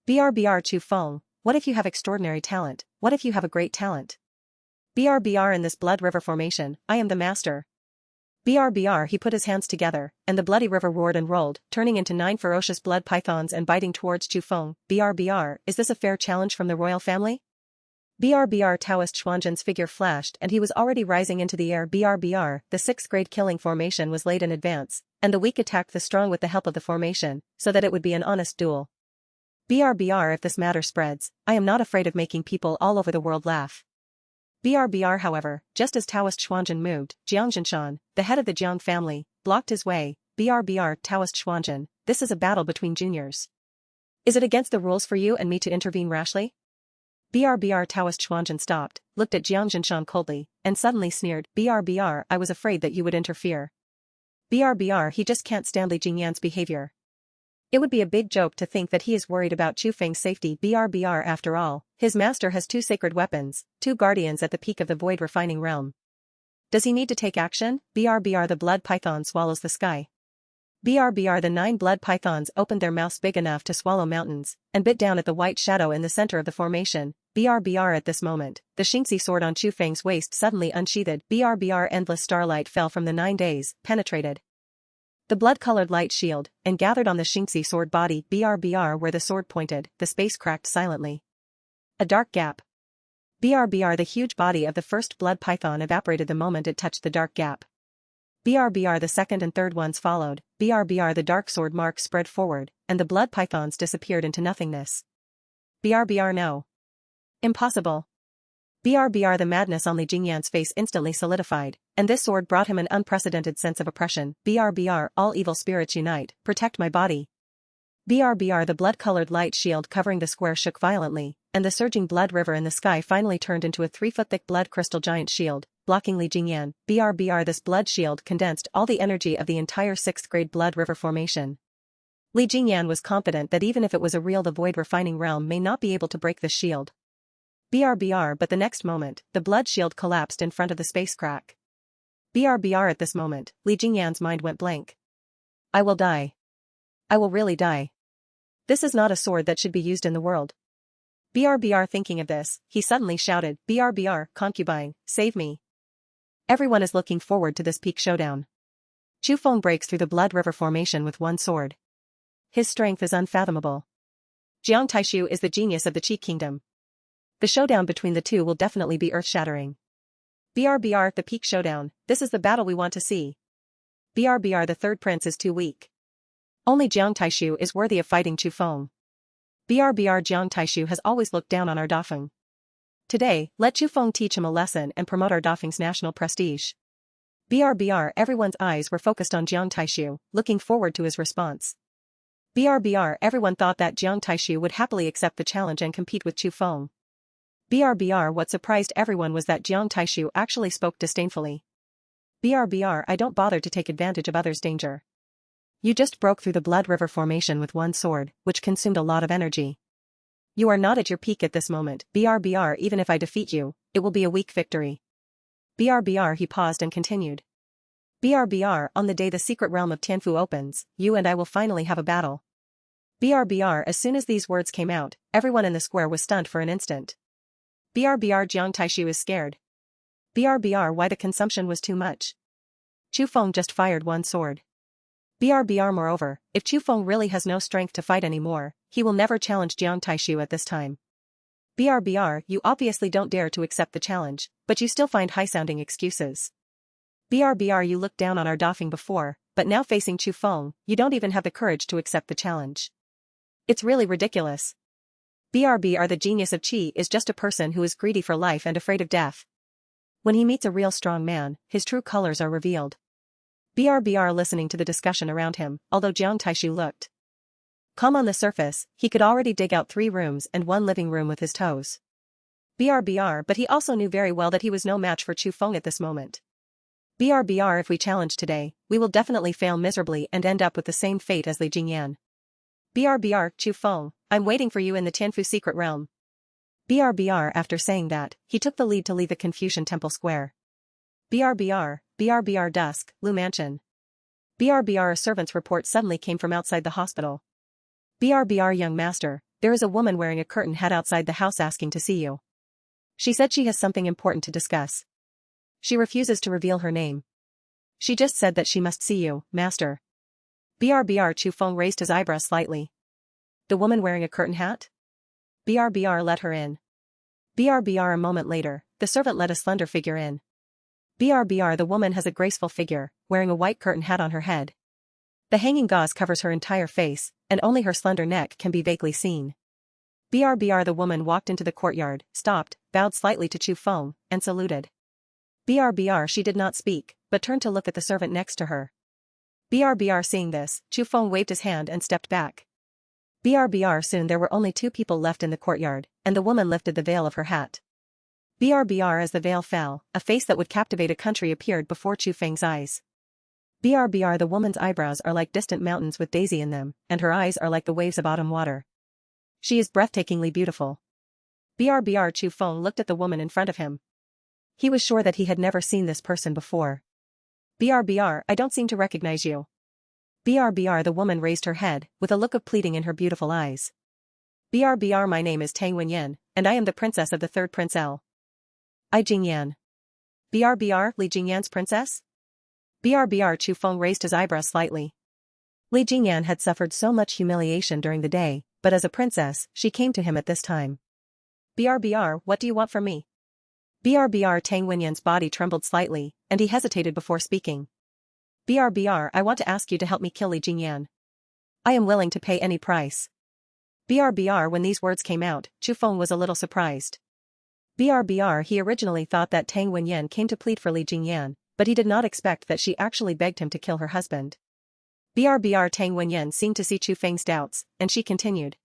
BRBR Chu Feng, what if you have extraordinary talent, what if you have a great talent? BRBR in this blood river formation, I am the master. BRBR he put his hands together, and the bloody river roared and rolled, turning into 9 ferocious blood pythons and biting towards Chu Feng. BRBR, is this a fair challenge from the royal family? BRBR Taoist Xuanzhen's figure flashed and he was already rising into the air. BRBR, the 6th grade killing formation was laid in advance, and the weak attacked the strong with the help of the formation, so that it would be an honest duel. BRBR if this matter spreads, I am not afraid of making people all over the world laugh. BRBR however, just as Taoist Xuanzhen moved, Jiang Zhenshan, the head of the Jiang family, blocked his way. BRBR Taoist Xuanzhen, this is a battle between juniors. Is it against the rules for you and me to intervene rashly? BRBR Taoist Xuanzhen stopped, looked at Jiang Zhenshan coldly, and suddenly sneered. BRBR I was afraid that you would interfere. BRBR he just can't stand Li Jingyan's behavior. It would be a big joke to think that he is worried about Chu Feng's safety. BRBR after all, his master has 2 sacred weapons, 2 guardians at the peak of the void refining realm. Does he need to take action? BRBR the blood python swallows the sky. BRBR the 9 blood pythons opened their mouths big enough to swallow mountains, and bit down at the white shadow in the center of the formation. BRBR at this moment, the Xingxi sword on Chu Feng's waist suddenly unsheathed. BRBR endless starlight fell from the 9 days, penetrated the blood-colored light shield, and gathered on the Xingxi sword body. BRBR where the sword pointed, the space cracked silently. A dark gap. BRBR the huge body of the first blood python evaporated the moment it touched the dark gap. BRBR the second and third ones followed. BRBR the dark sword mark spread forward, and the blood pythons disappeared into nothingness. BRBR no. Impossible. BRBR the madness on Li Jingyan's face instantly solidified, and this sword brought him an unprecedented sense of oppression. BRBR all evil spirits unite, protect my body. BRBR the blood-colored light shield covering the square shook violently, and the surging blood river in the sky finally turned into a 3-foot-thick blood crystal giant shield, blocking Li Jingyan. BRBR this blood shield condensed all the energy of the entire 6th grade blood river formation. Li Jingyan was confident that even if it was a real the void refining realm may not be able to break this shield. BRBR but the next moment, the blood shield collapsed in front of the space crack. BRBR at this moment, Li Jingyan's mind went blank. I will die. I will really die. This is not a sword that should be used in the world. BRBR thinking of this, he suddenly shouted, BRBR, concubine, save me. Everyone is looking forward to this peak showdown. Chu Feng breaks through the blood river formation with 1 sword. His strength is unfathomable. Jiang Taishu is the genius of the Qi kingdom. The showdown between the two will definitely be earth-shattering. BRBR the peak showdown, this is the battle we want to see. BRBR the third prince is too weak. Only Jiang Taishu is worthy of fighting Chu Feng. BRBR Jiang Taishu has always looked down on our Dafeng. Today, let Chu Feng teach him a lesson and promote our Dafeng's national prestige. BRBR everyone's eyes were focused on Jiang Taishu, looking forward to his response. BRBR everyone thought that Jiang Taishu would happily accept the challenge and compete with Chu Feng. BRBR what surprised everyone was that Jiang Taishu actually spoke disdainfully. BRBR I don't bother to take advantage of others' danger. You just broke through the blood river formation with 1 sword, which consumed a lot of energy. You are not at your peak at this moment. BRBR even if I defeat you, it will be a weak victory. BRBR he paused and continued. BRBR on the day the secret realm of Tianfu opens, you and I will finally have a battle. BRBR as soon as these words came out, everyone in the square was stunned for an instant. BRBR Jiang Taishu is scared. BRBR why the consumption was too much. Chu Feng just fired 1 sword. BRBR moreover, if Chu Feng really has no strength to fight anymore, he will never challenge Jiang Taishu at this time. BRBR you obviously don't dare to accept the challenge, but you still find high-sounding excuses. BRBR you looked down on our Dafeng before, but now facing Chu Feng, you don't even have the courage to accept the challenge. It's really ridiculous. BRBR the genius of Qi is just a person who is greedy for life and afraid of death. When he meets a real strong man, his true colors are revealed. BRBR listening to the discussion around him, although Jiang Taishu looked calm on the surface, he could already dig out 3 rooms and 1 living room with his toes. BRBR but he also knew very well that he was no match for Chu Feng at this moment. BRBR if we challenge today, we will definitely fail miserably and end up with the same fate as Li Jingyan. BRBR Chu Feng, I'm waiting for you in the Tianfu secret realm. BRBR after saying that, he took the lead to leave the Confucian Temple Square. BRBR dusk, Lu Mansion. BRBR a servant's report suddenly came from outside the hospital. BRBR young master, there is a woman wearing a curtain hat outside the house asking to see you. She said she has something important to discuss. She refuses to reveal her name. She just said that she must see you, master. BRBR. Chu Feng raised his eyebrows slightly. The woman wearing a curtain hat? BRBR. Let her in. BRBR. A moment later, the servant led a slender figure in. BRBR. The woman has a graceful figure, wearing a white curtain hat on her head. The hanging gauze covers her entire face, and only her slender neck can be vaguely seen. BRBR. The woman walked into the courtyard, stopped, bowed slightly to Chu Feng, and saluted. BRBR. She did not speak, but turned to look at the servant next to her. BRBR. Seeing this, Chu Feng waved his hand and stepped back. BRBR. Soon there were only 2 people left in the courtyard, and the woman lifted the veil of her hat. BRBR. As the veil fell, a face that would captivate a country appeared before Chu Feng's eyes. BRBR. The woman's eyebrows are like distant mountains with daisy in them, and her eyes are like the waves of autumn water. She is breathtakingly beautiful. BRBR. Chu Feng looked at the woman in front of him. He was sure that he had never seen this person before. BRBR. I don't seem to recognize you. BRBR. The woman raised her head, with a look of pleading in her beautiful eyes. BRBR. My name is Tang Wenyan, and I am the princess of the 3rd Prince L. I Jingyan. BRBR. Li Jingyan's princess? BRBR. Chu Feng raised his eyebrows slightly. Li Jingyan had suffered so much humiliation during the day, but as a princess, she came to him at this time. BRBR. What do you want from me? BRBR. Tang Wenyan's body trembled slightly, and he hesitated before speaking. BRBR. I want to ask you to help me kill Li Jingyan. I am willing to pay any price. BRBR. When these words came out, Chu Feng was a little surprised. BRBR. He originally thought that Tang Wenyan came to plead for Li Jingyan, but he did not expect that she actually begged him to kill her husband. BRBR. Tang Wenyan seemed to see Chu Feng's doubts, and she continued.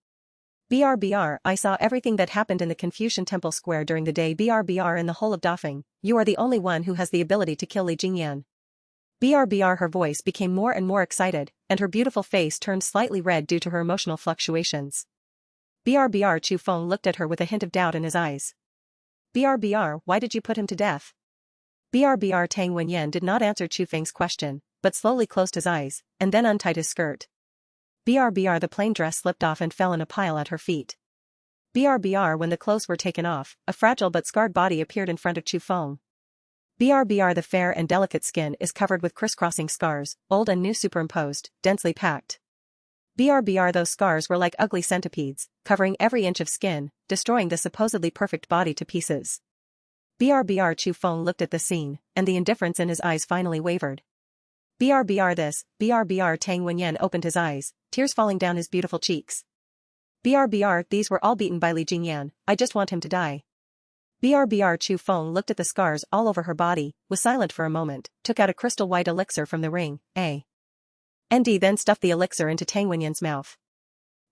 BRBR. I saw everything that happened in the Confucian Temple Square during the day. BRBR. In the whole of Dafeng, you are the only one who has the ability to kill Li Jingyan. BRBR. Her voice became more and more excited, and her beautiful face turned slightly red due to her emotional fluctuations. BRBR. Chu Feng looked at her with a hint of doubt in his eyes. BRBR. Why did you put him to death? BRBR. Tang Wenyan did not answer Chu Feng's question, but slowly closed his eyes, and then untied his skirt. BRBR. The plain dress slipped off and fell in a pile at her feet. BRBR. When the clothes were taken off, a fragile but scarred body appeared in front of Chu Feng. BRBR. The fair and delicate skin is covered with crisscrossing scars, old and new superimposed, densely packed. BRBR. Those scars were like ugly centipedes, covering every inch of skin, destroying the supposedly perfect body to pieces. BRBR. Chu Feng looked at the scene, and the indifference in his eyes finally wavered. BRBR. This, BRBR. Tang Wenyan opened his eyes, tears falling down his beautiful cheeks. BRBR. These were all beaten by Li Jingyan, I just want him to die. BRBR. Chu Feng looked at the scars all over her body, was silent for a moment, took out a crystal white elixir from the ring, and then stuffed the elixir into Tang Wenyan's mouth.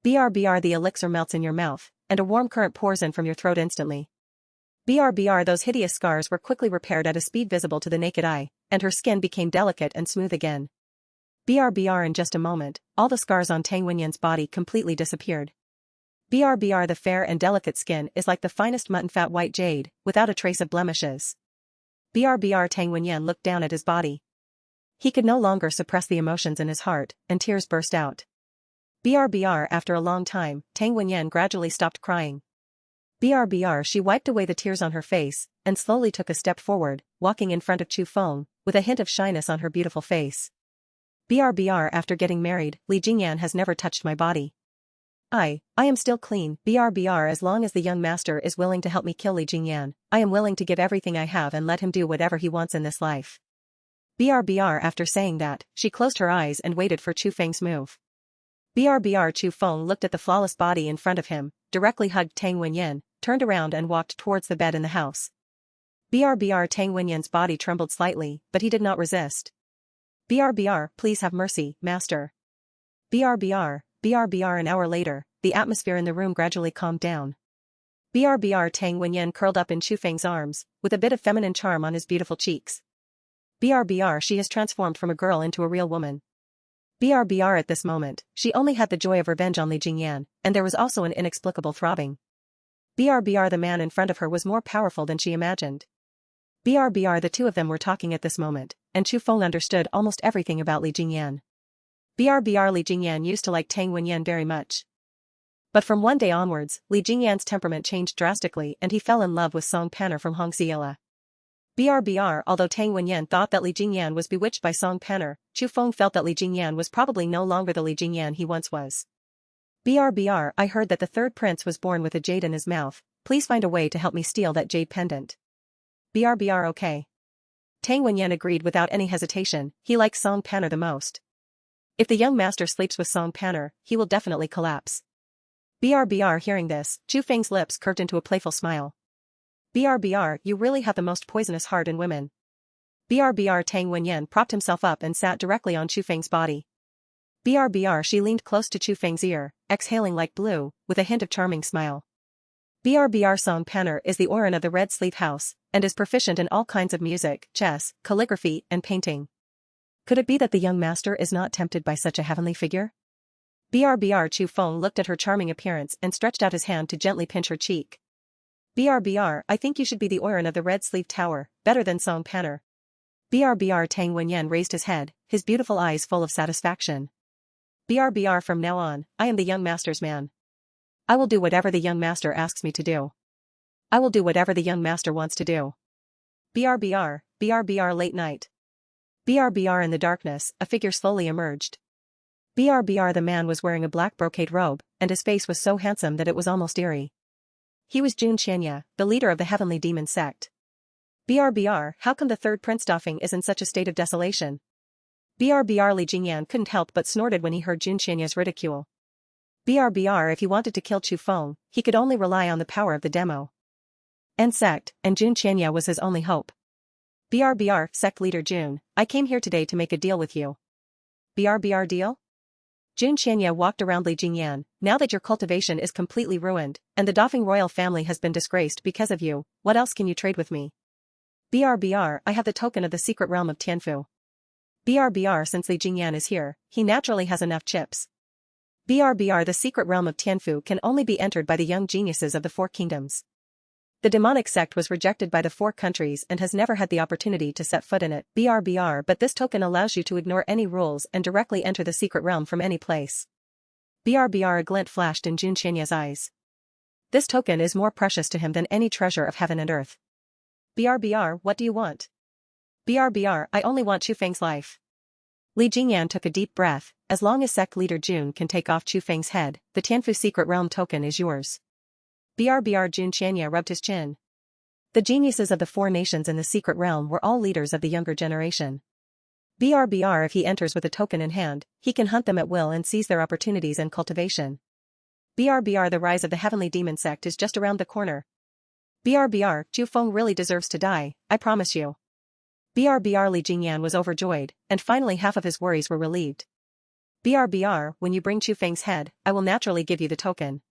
BRBR. The elixir melts in your mouth, and a warm current pours in from your throat instantly. BRBR. Those hideous scars were quickly repaired at a speed visible to the naked eye, and her skin became delicate and smooth again. BRBR. In just a moment, all the scars on Tang Wenyan's body completely disappeared. BRBR. The fair and delicate skin is like the finest mutton fat white jade, without a trace of blemishes. BRBR. Tang Wenyan looked down at his body. He could no longer suppress the emotions in his heart, and tears burst out. BRBR. After a long time, Tang Wenyan gradually stopped crying. BRBR. She wiped away the tears on her face, and slowly took a step forward, walking in front of Chu Feng, with a hint of shyness on her beautiful face. BRBR. After getting married, Li Jingyan has never touched my body. I am still clean. BRBR. As long as the young master is willing to help me kill Li Jingyan, I am willing to give everything I have and let him do whatever he wants in this life. BRBR. After saying that, she closed her eyes and waited for Chu Feng's move. BRBR. Chu Feng looked at the flawless body in front of him, directly hugged Tang Wenyan, turned around and walked towards the bed in the house. BRBR. Tang Wenyan's body trembled slightly, but he did not resist. BRBR. Please have mercy, master. BRBR. An hour later, the atmosphere in the room gradually calmed down. BRBR. Tang Wenyan curled up in Chu Feng's arms, with a bit of feminine charm on his beautiful cheeks. BRBR. She has transformed from a girl into a real woman. BRBR. At this moment, she only had the joy of revenge on Li Jingyan, and there was also an inexplicable throbbing. BRBR. The man in front of her was more powerful than she imagined. BRBR. The two of them were talking at this moment, and Chu Feng understood almost everything about Li Jingyan. BRBR. Li Jingyan used to like Tang Wenyan very much. But from one day onwards, Li Jingyan's temperament changed drastically and he fell in love with Song Panner from Hongxiela. BRBR. Although Tang Wenyan thought that Li Jingyan was bewitched by Song Panner, Chu Feng felt that Li Jingyan was probably no longer the Li Jingyan he once was. BRBR. I heard that the third prince was born with a jade in his mouth. Please find a way to help me steal that jade pendant. BRBR. Okay. Tang Wenyan agreed without any hesitation. He likes Song Panner the most. If the young master sleeps with Song Panner, he will definitely collapse. BRBR. Hearing this, Chu Feng's lips curved into a playful smile. BRBR. You really have the most poisonous heart in women. BRBR. Tang Wenyan propped himself up and sat directly on Chu Feng's body. BRBR. She leaned close to Chu Feng's ear, exhaling like blue, with a hint of charming smile. BRBR. Song Panner is the Orin of the Red Sleeve House, and is proficient in all kinds of music, chess, calligraphy, and painting. Could it be that the young master is not tempted by such a heavenly figure? BRBR. Chu Feng looked at her charming appearance and stretched out his hand to gently pinch her cheek. BRBR. I think you should be the Orin of the Red Sleeve Tower, better than Song Panner. BRBR. Tang Wenyan raised his head, his beautiful eyes full of satisfaction. BRBR. From now on, I am the young master's man. I will do whatever the young master asks me to do. I will do whatever the young master wants to do. BRBR. BRBR. Late night. BRBR. In the darkness, a figure slowly emerged. BRBR. The man was wearing a black brocade robe, and his face was so handsome that it was almost eerie. He was Jun Qianya, the leader of the heavenly demon sect. BRBR. How come the third prince Dafeng is in such a state of desolation? BRBR. Li Jingyan couldn't help but snorted when he heard Jun Qianya's ridicule. BRBR. If he wanted to kill Chu Feng, he could only rely on the power of the demo and sect, and Jun Qianya was his only hope. BRBR. Sect leader Jun, I came here today to make a deal with you. BRBR. Deal? Jun Qianya walked around Li Jingyan. Now that your cultivation is completely ruined, and the Dafeng royal family has been disgraced because of you, what else can you trade with me? BRBR. I have the token of the secret realm of Tianfu. BRBR. Since Li Jingyan is here, he naturally has enough chips. BRBR. The secret realm of Tianfu can only be entered by the young geniuses of the Four Kingdoms. The demonic sect was rejected by the 4 countries and has never had the opportunity to set foot in it. BRBR. But this token allows you to ignore any rules and directly enter the secret realm from any place. BRBR. A glint flashed in Jun Qianya's eyes. This token is more precious to him than any treasure of heaven and earth. BRBR. What do you want? BRBR. I only want Chu Feng's life. Li Jingyan took a deep breath. As long as sect leader Jun can take off Chu Feng's head, the Tianfu secret realm token is yours. BRBR. Jun Qianya rubbed his chin. The geniuses of the 4 nations in the secret realm were all leaders of the younger generation. BRBR. If he enters with a token in hand, he can hunt them at will and seize their opportunities and cultivation. BRBR. The rise of the heavenly demon sect is just around the corner. BRBR. Chu Feng really deserves to die, I promise you. BRBR. Li Jingyan was overjoyed, and finally half of his worries were relieved. BRBR. When you bring Chu Feng's head, I will naturally give you the token.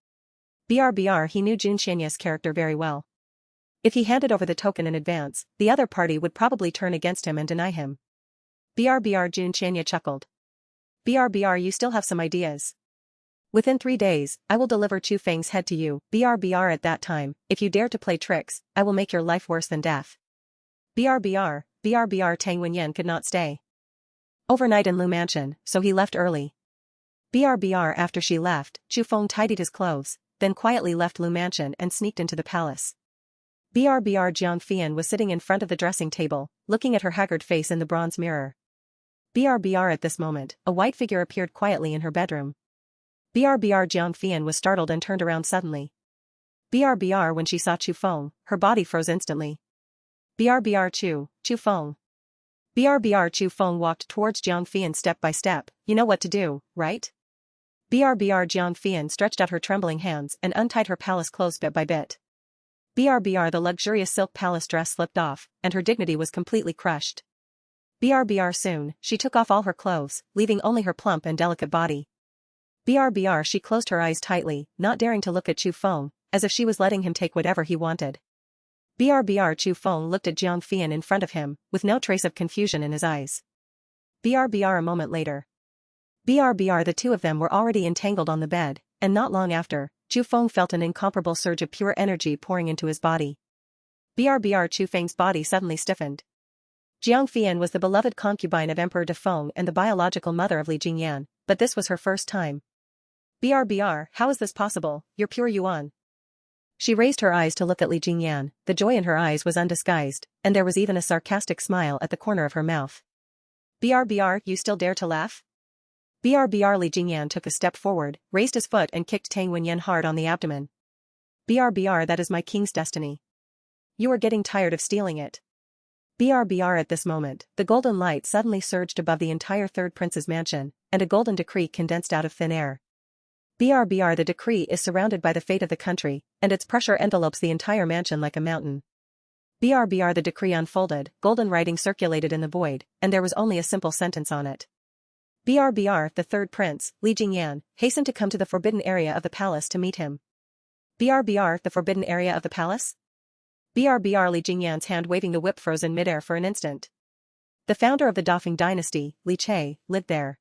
BRBR. He knew Jun Qianya's character very well. If he handed over the token in advance, the other party would probably turn against him and deny him. BRBR. Jun Qianya chuckled. BRBR. You still have some ideas. Within 3 days, I will deliver Chu Feng's head to you. BRBR. At that time, if you dare to play tricks, I will make your life worse than death. BRBR. BRBR. Tang Wenyan could not stay overnight in Lu Mansion, so he left early. BRBR. After she left, Chu Feng tidied his clothes, then quietly left Lu Mansion and sneaked into the palace. BRBR. Jiang Fian was sitting in front of the dressing table, looking at her haggard face in the bronze mirror. BRBR. At this moment, a white figure appeared quietly in her bedroom. BRBR. Jiang Fian was startled and turned around suddenly. BRBR. When she saw Chu Feng, her body froze instantly. BRBR. Chu Feng. BRBR. Chu Feng walked towards Jiang Fian step by step. You know what to do, right? BRBR. Jiang Fian stretched out her trembling hands and untied her palace clothes bit by bit. BRBR. The luxurious silk palace dress slipped off, and her dignity was completely crushed. BRBR. Soon, she took off all her clothes, leaving only her plump and delicate body. BRBR. She closed her eyes tightly, not daring to look at Chu Feng, as if she was letting him take whatever he wanted. BRBR. Chu Feng looked at Jiang Fian in front of him, with no trace of confusion in his eyes. BRBR. A moment later. BRBR. The two of them were already entangled on the bed, and not long after, Chu Feng felt an incomparable surge of pure energy pouring into his body. BRBR. Chu Feng's body suddenly stiffened. Jiang Fian was the beloved concubine of Emperor Dafeng and the biological mother of Li Jingyan, but this was her first time. BRBR, how is this possible? You're pure Yuan. She raised her eyes to look at Li Jingyan. The joy in her eyes was undisguised, and there was even a sarcastic smile at the corner of her mouth. BRBR, you still dare to laugh? BRBR. Li Jingyan took a step forward, raised his foot and kicked Tang Wenyan hard on the abdomen. BRBR, that is my king's destiny. You are getting tired of stealing it. BRBR. At this moment, the golden light suddenly surged above the entire third prince's mansion, and a golden decree condensed out of thin air. BRBR. The decree is surrounded by the fate of the country, and its pressure envelopes the entire mansion like a mountain. BRBR. The decree unfolded, golden writing circulated in the void, and there was only a simple sentence on it. BRBR. The third prince, Li Jingyan, hastened to come to the forbidden area of the palace to meet him. BRBR. The forbidden area of the palace? BRBR. Li Jingyan's hand waving the whip froze in midair for an instant. The founder of the Dafeng dynasty, Li Che, lived there.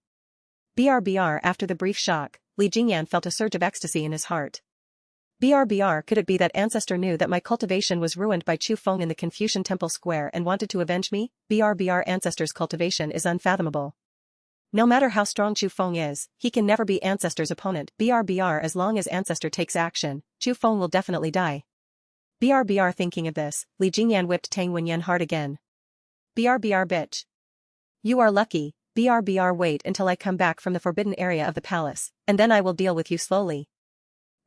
BRBR. After the brief shock, Li Jingyan felt a surge of ecstasy in his heart. BRBR. Could it be that ancestor knew that my cultivation was ruined by Chu Feng in the Confucian Temple Square and wanted to avenge me? BRBR. Ancestor's cultivation is unfathomable. No matter how strong Chu Feng is, he can never be ancestor's opponent. BRBR. As long as ancestor takes action, Chu Feng will definitely die. BRBR. Thinking of this, Li Jingyan whipped Tang Wenyan hard again. BRBR. Bitch. You are lucky. BRBR. Wait until I come back from the forbidden area of the palace, and then I will deal with you slowly.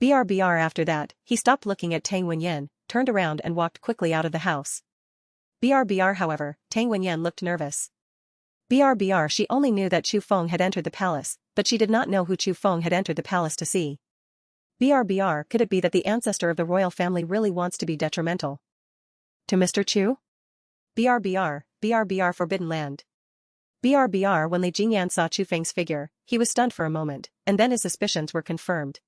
BRBR. After that, he stopped looking at Tang Wenyan, turned around and walked quickly out of the house. BRBR. However, Tang Wenyan looked nervous. BRBR. She only knew that Chu Feng had entered the palace, but she did not know who Chu Feng had entered the palace to see. BRBR. Could it be that the ancestor of the royal family really wants to be detrimental to Mr. Chu? BRBR. BRBR. Forbidden land. BRBR. When Li Jingyan saw Chu Feng's figure, he was stunned for a moment, and then his suspicions were confirmed.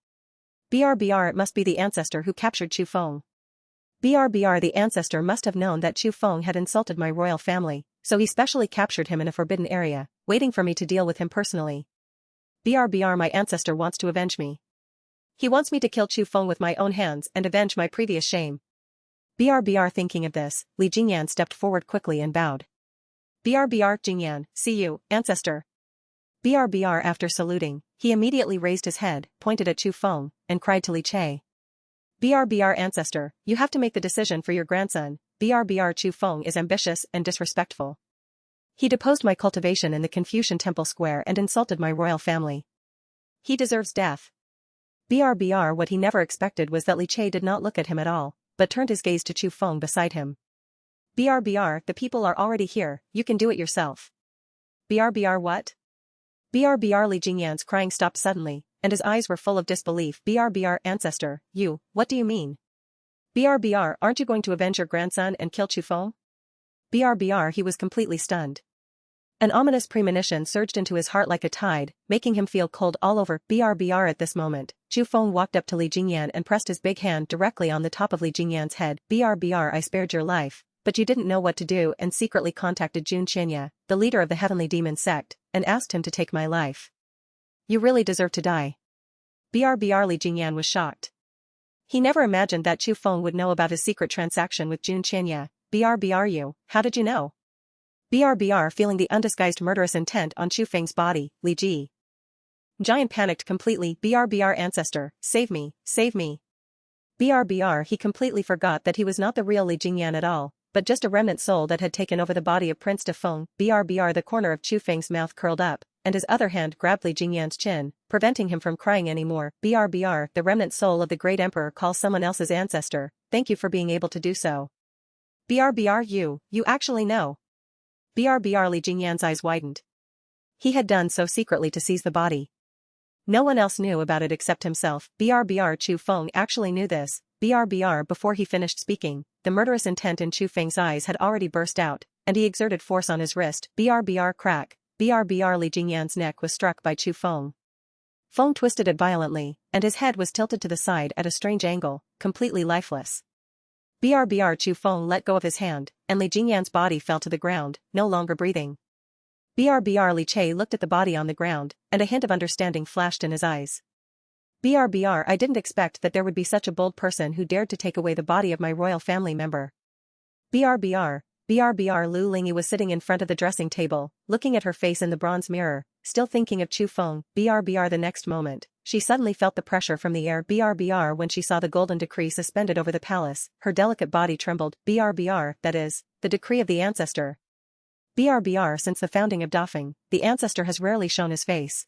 BRBR. It must be the ancestor who captured Chu Feng. BRBR. The ancestor must have known that Chu Feng had insulted my royal family, so he specially captured him in a forbidden area, waiting for me to deal with him personally. BRBR. My ancestor wants to avenge me. He wants me to kill Chu Feng with my own hands and avenge my previous shame. BRBR. Thinking of this, Li Jingyan stepped forward quickly and bowed. BRBR. Jingyan, see you, ancestor. BRBR. After saluting, he immediately raised his head, pointed at Chu Feng, and cried to Li Che. BRBR. Ancestor, you have to make the decision for your grandson. BRBR. Chu Feng is ambitious and disrespectful. He deposed my cultivation in the Confucian Temple Square and insulted my royal family. He deserves death. BRBR. What he never expected was that Li Che did not look at him at all, but turned his gaze to Chu Feng beside him. BRBR. The people are already here, you can do it yourself. BRBR. What? BRBR. Li Jingyan's crying stopped suddenly, and his eyes were full of disbelief. BRBR. Ancestor, you, what do you mean? BRBR. Aren't you going to avenge your grandson and kill Chu Feng? BRBR. He was completely stunned. An ominous premonition surged into his heart like a tide, making him feel cold all over. BRBR. At this moment, Chu Feng walked up to Li Jingyan and pressed his big hand directly on the top of Li Jingyan's head. BRBR. I spared your life, but you didn't know what to do and secretly contacted Jun Qinya, the leader of the heavenly demon sect, and asked him to take my life. You really deserve to die. BRBR. Li Jingyan was shocked. He never imagined that Chu Feng would know about his secret transaction with Jun Qinya. BRBR. You, how did you know? BRBR. Feeling the undisguised murderous intent on Chu Feng's body, Li Ji Giant panicked completely. BRBR. Ancestor, save me, save me. BRBR. He completely forgot that he was not the real Li Jingyan at all, but just a remnant soul that had taken over the body of Prince De Feng. BRBR. The corner of Chu Feng's mouth curled up, and his other hand grabbed Li Jingyan's chin, preventing him from crying anymore. BRBR. The remnant soul of the great emperor calls someone else's ancestor. Thank you for being able to do so. BRBR. You actually know. BRBR. Li Jingyan's eyes widened. He had done so secretly to seize the body. No one else knew about it except himself. BRBR. Chu Feng actually knew this. BRBR. Before he finished speaking, the murderous intent in Chu Feng's eyes had already burst out, and he exerted force on his wrist. BRBR. Crack. BRBR. Li Jingyan's neck was struck by Chu Feng. Feng twisted it violently, and his head was tilted to the side at a strange angle, completely lifeless. BRBR. Chu Feng let go of his hand, and Li Jingyan's body fell to the ground, no longer breathing. BRBR. Li Che looked at the body on the ground, and a hint of understanding flashed in his eyes. BRBR. I didn't expect that there would be such a bold person who dared to take away the body of my royal family member. BRBR. BRBR. Lu Lingyi was sitting in front of the dressing table, looking at her face in the bronze mirror, still thinking of Chu Feng. BRBR. The next moment, she suddenly felt the pressure from the air. BRBR when she saw the golden decree suspended over the palace, her delicate body trembled. BRBR, that is, the decree of the ancestor. BRBR since the founding of Dafeng, the ancestor has rarely shown his face.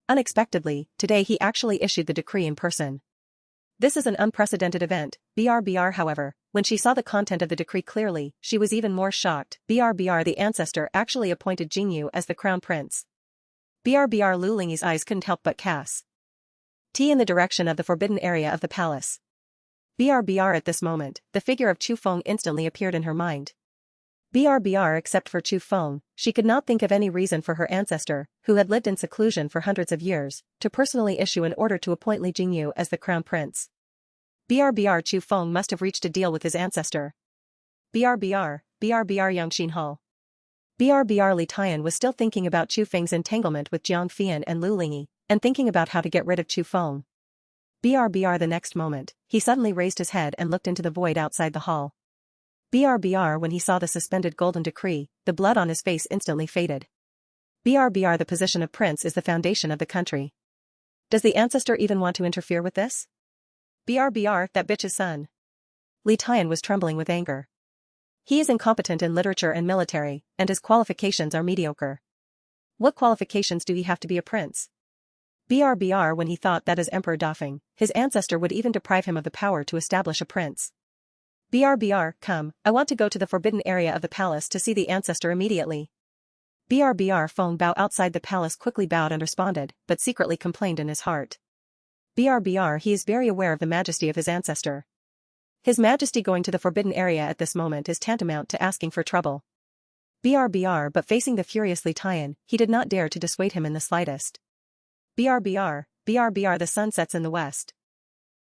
Unexpectedly, today he actually issued the decree in person. This is an unprecedented event. BRBR however, when she saw the content of the decree clearly, she was even more shocked. BRBR the ancestor actually appointed Jingyu as the crown prince. BRBR Lu Lingyi's eyes couldn't help but cast in the direction of the forbidden area of the palace. BRBR at this moment, the figure of Chu Feng instantly appeared in her mind. BRBR except for Chu Feng, she could not think of any reason for her ancestor, who had lived in seclusion for hundreds of years, to personally issue an order to appoint Li Jingyu as the crown prince. BRBR Chu Feng must have reached a deal with his ancestor. BRBR Yangxin Hall. BRBR Li Tian was still thinking about Chu Feng's entanglement with Jiang Fian and Lu Lingyi, and thinking about how to get rid of Chu Feng. BRBR the next moment, he suddenly raised his head and looked into the void outside the hall. BRBR when he saw the suspended golden decree, the blood on his face instantly faded. BRBR the position of prince is the foundation of the country. Does the ancestor even want to interfere with this? BRBR, that bitch's son. Li Tian was trembling with anger. He is incompetent in literature and military, and his qualifications are mediocre. What qualifications do he have to be a prince? BRBR when he thought that as Emperor Dafeng, his ancestor would even deprive him of the power to establish a prince. BRBR, come, I want to go to the forbidden area of the palace to see the ancestor immediately. BRBR Feng Bao outside the palace quickly bowed and responded, but secretly complained in his heart. BRBR he is very aware of the majesty of his ancestor. His Majesty going to the forbidden area at this moment is tantamount to asking for trouble. BRBR but facing the furious Li Tian, he did not dare to dissuade him in the slightest. BRBR the sun sets in the west.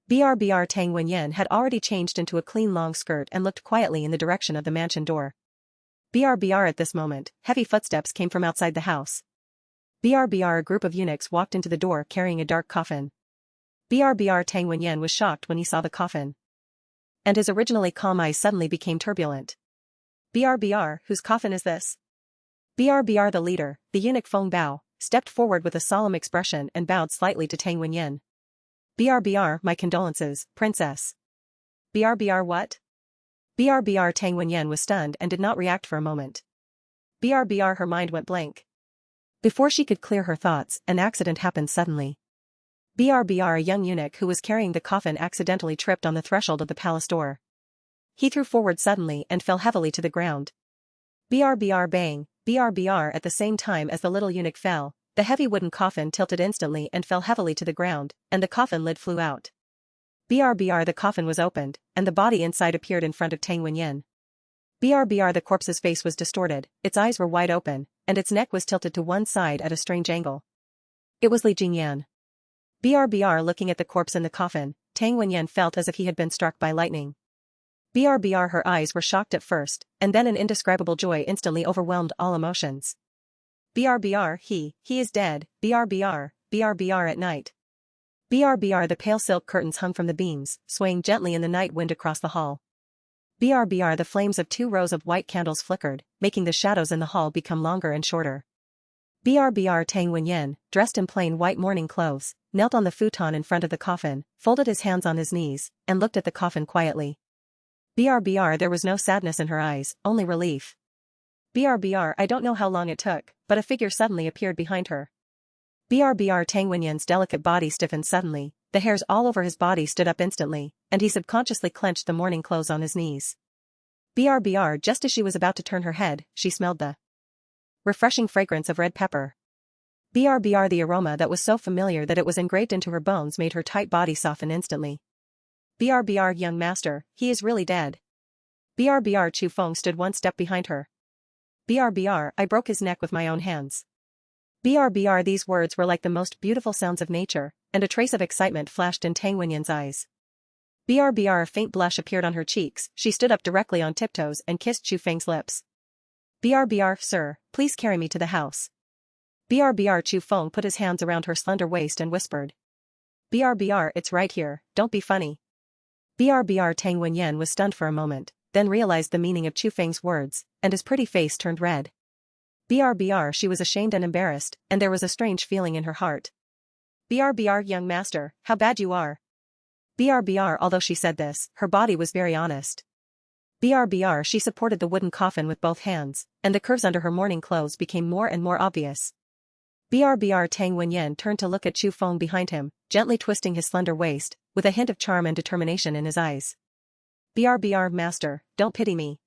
BRBR Tang Wenyan had already changed into a clean long skirt and looked quietly in the direction of the mansion door. BRBR at this moment, heavy footsteps came from outside the house. BRBR a group of eunuchs walked into the door carrying a dark coffin. BRBR Tang Wenyan was shocked when he saw the coffin. And his originally calm eyes suddenly became turbulent. BRBR, whose coffin is this? BRBR the leader, the eunuch Feng Bao, stepped forward with a solemn expression and bowed slightly to Tang Wenyan. BRBR, my condolences, princess. BRBR what? BRBR Tang Wenyan was stunned and did not react for a moment. BRBR her mind went blank. Before she could clear her thoughts, an accident happened suddenly. BRBR a young eunuch who was carrying the coffin accidentally tripped on the threshold of the palace door. He threw forward suddenly and fell heavily to the ground. BRBR bang, BRBR at the same time as the little eunuch fell, the heavy wooden coffin tilted instantly and fell heavily to the ground, and the coffin lid flew out. BRBR the coffin was opened, and the body inside appeared in front of Tang Wenyan. BRBR the corpse's face was distorted, its eyes were wide open, and its neck was tilted to one side at a strange angle. It was Li Jingyan. BRBR looking at the corpse in the coffin, Tang Wenyan felt as if he had been struck by lightning. BRBR her eyes were shocked at first, and then an indescribable joy instantly overwhelmed all emotions. BRBR he is dead, BRBR at night. BRBR the pale silk curtains hung from the beams, swaying gently in the night wind across the hall. BRBR the flames of 2 rows of white candles flickered, making the shadows in the hall become longer and shorter. BRBR Tang Wenyan, dressed in plain white mourning clothes, knelt on the futon in front of the coffin, folded his hands on his knees, and looked at the coffin quietly. BRBR there was no sadness in her eyes, only relief. BRBR I don't know how long it took, but a figure suddenly appeared behind her. BRBR Tang Wenyan's delicate body stiffened suddenly, the hairs all over his body stood up instantly, and he subconsciously clenched the mourning clothes on his knees. BRBR just as she was about to turn her head, she smelled the refreshing fragrance of red pepper. BRBR the aroma that was so familiar that it was engraved into her bones made her tight body soften instantly. BRBR young master, he is really dead. BRBR Chu Feng stood one step behind her. BRBR I broke his neck with my own hands. BRBR these words were like the most beautiful sounds of nature, and a trace of excitement flashed in Tang Wenyan's eyes. BRBR a faint blush appeared on her cheeks, she stood up directly on tiptoes and kissed Chu Feng's lips. BRBR sir, please carry me to the house. BRBR Chu Feng put his hands around her slender waist and whispered. BRBR it's right here, don't be funny. BRBR Tang Wenyan was stunned for a moment, then realized the meaning of Chu Feng's words, and his pretty face turned red. BRBR she was ashamed and embarrassed, and there was a strange feeling in her heart. BRBR young master, how bad you are. BRBR although she said this, her body was very honest. BRBR she supported the wooden coffin with both hands, and the curves under her mourning clothes became more and more obvious. BRBR Tang Wenyan turned to look at Chu Feng behind him, gently twisting his slender waist, with a hint of charm and determination in his eyes. BRBR master, don't pity me.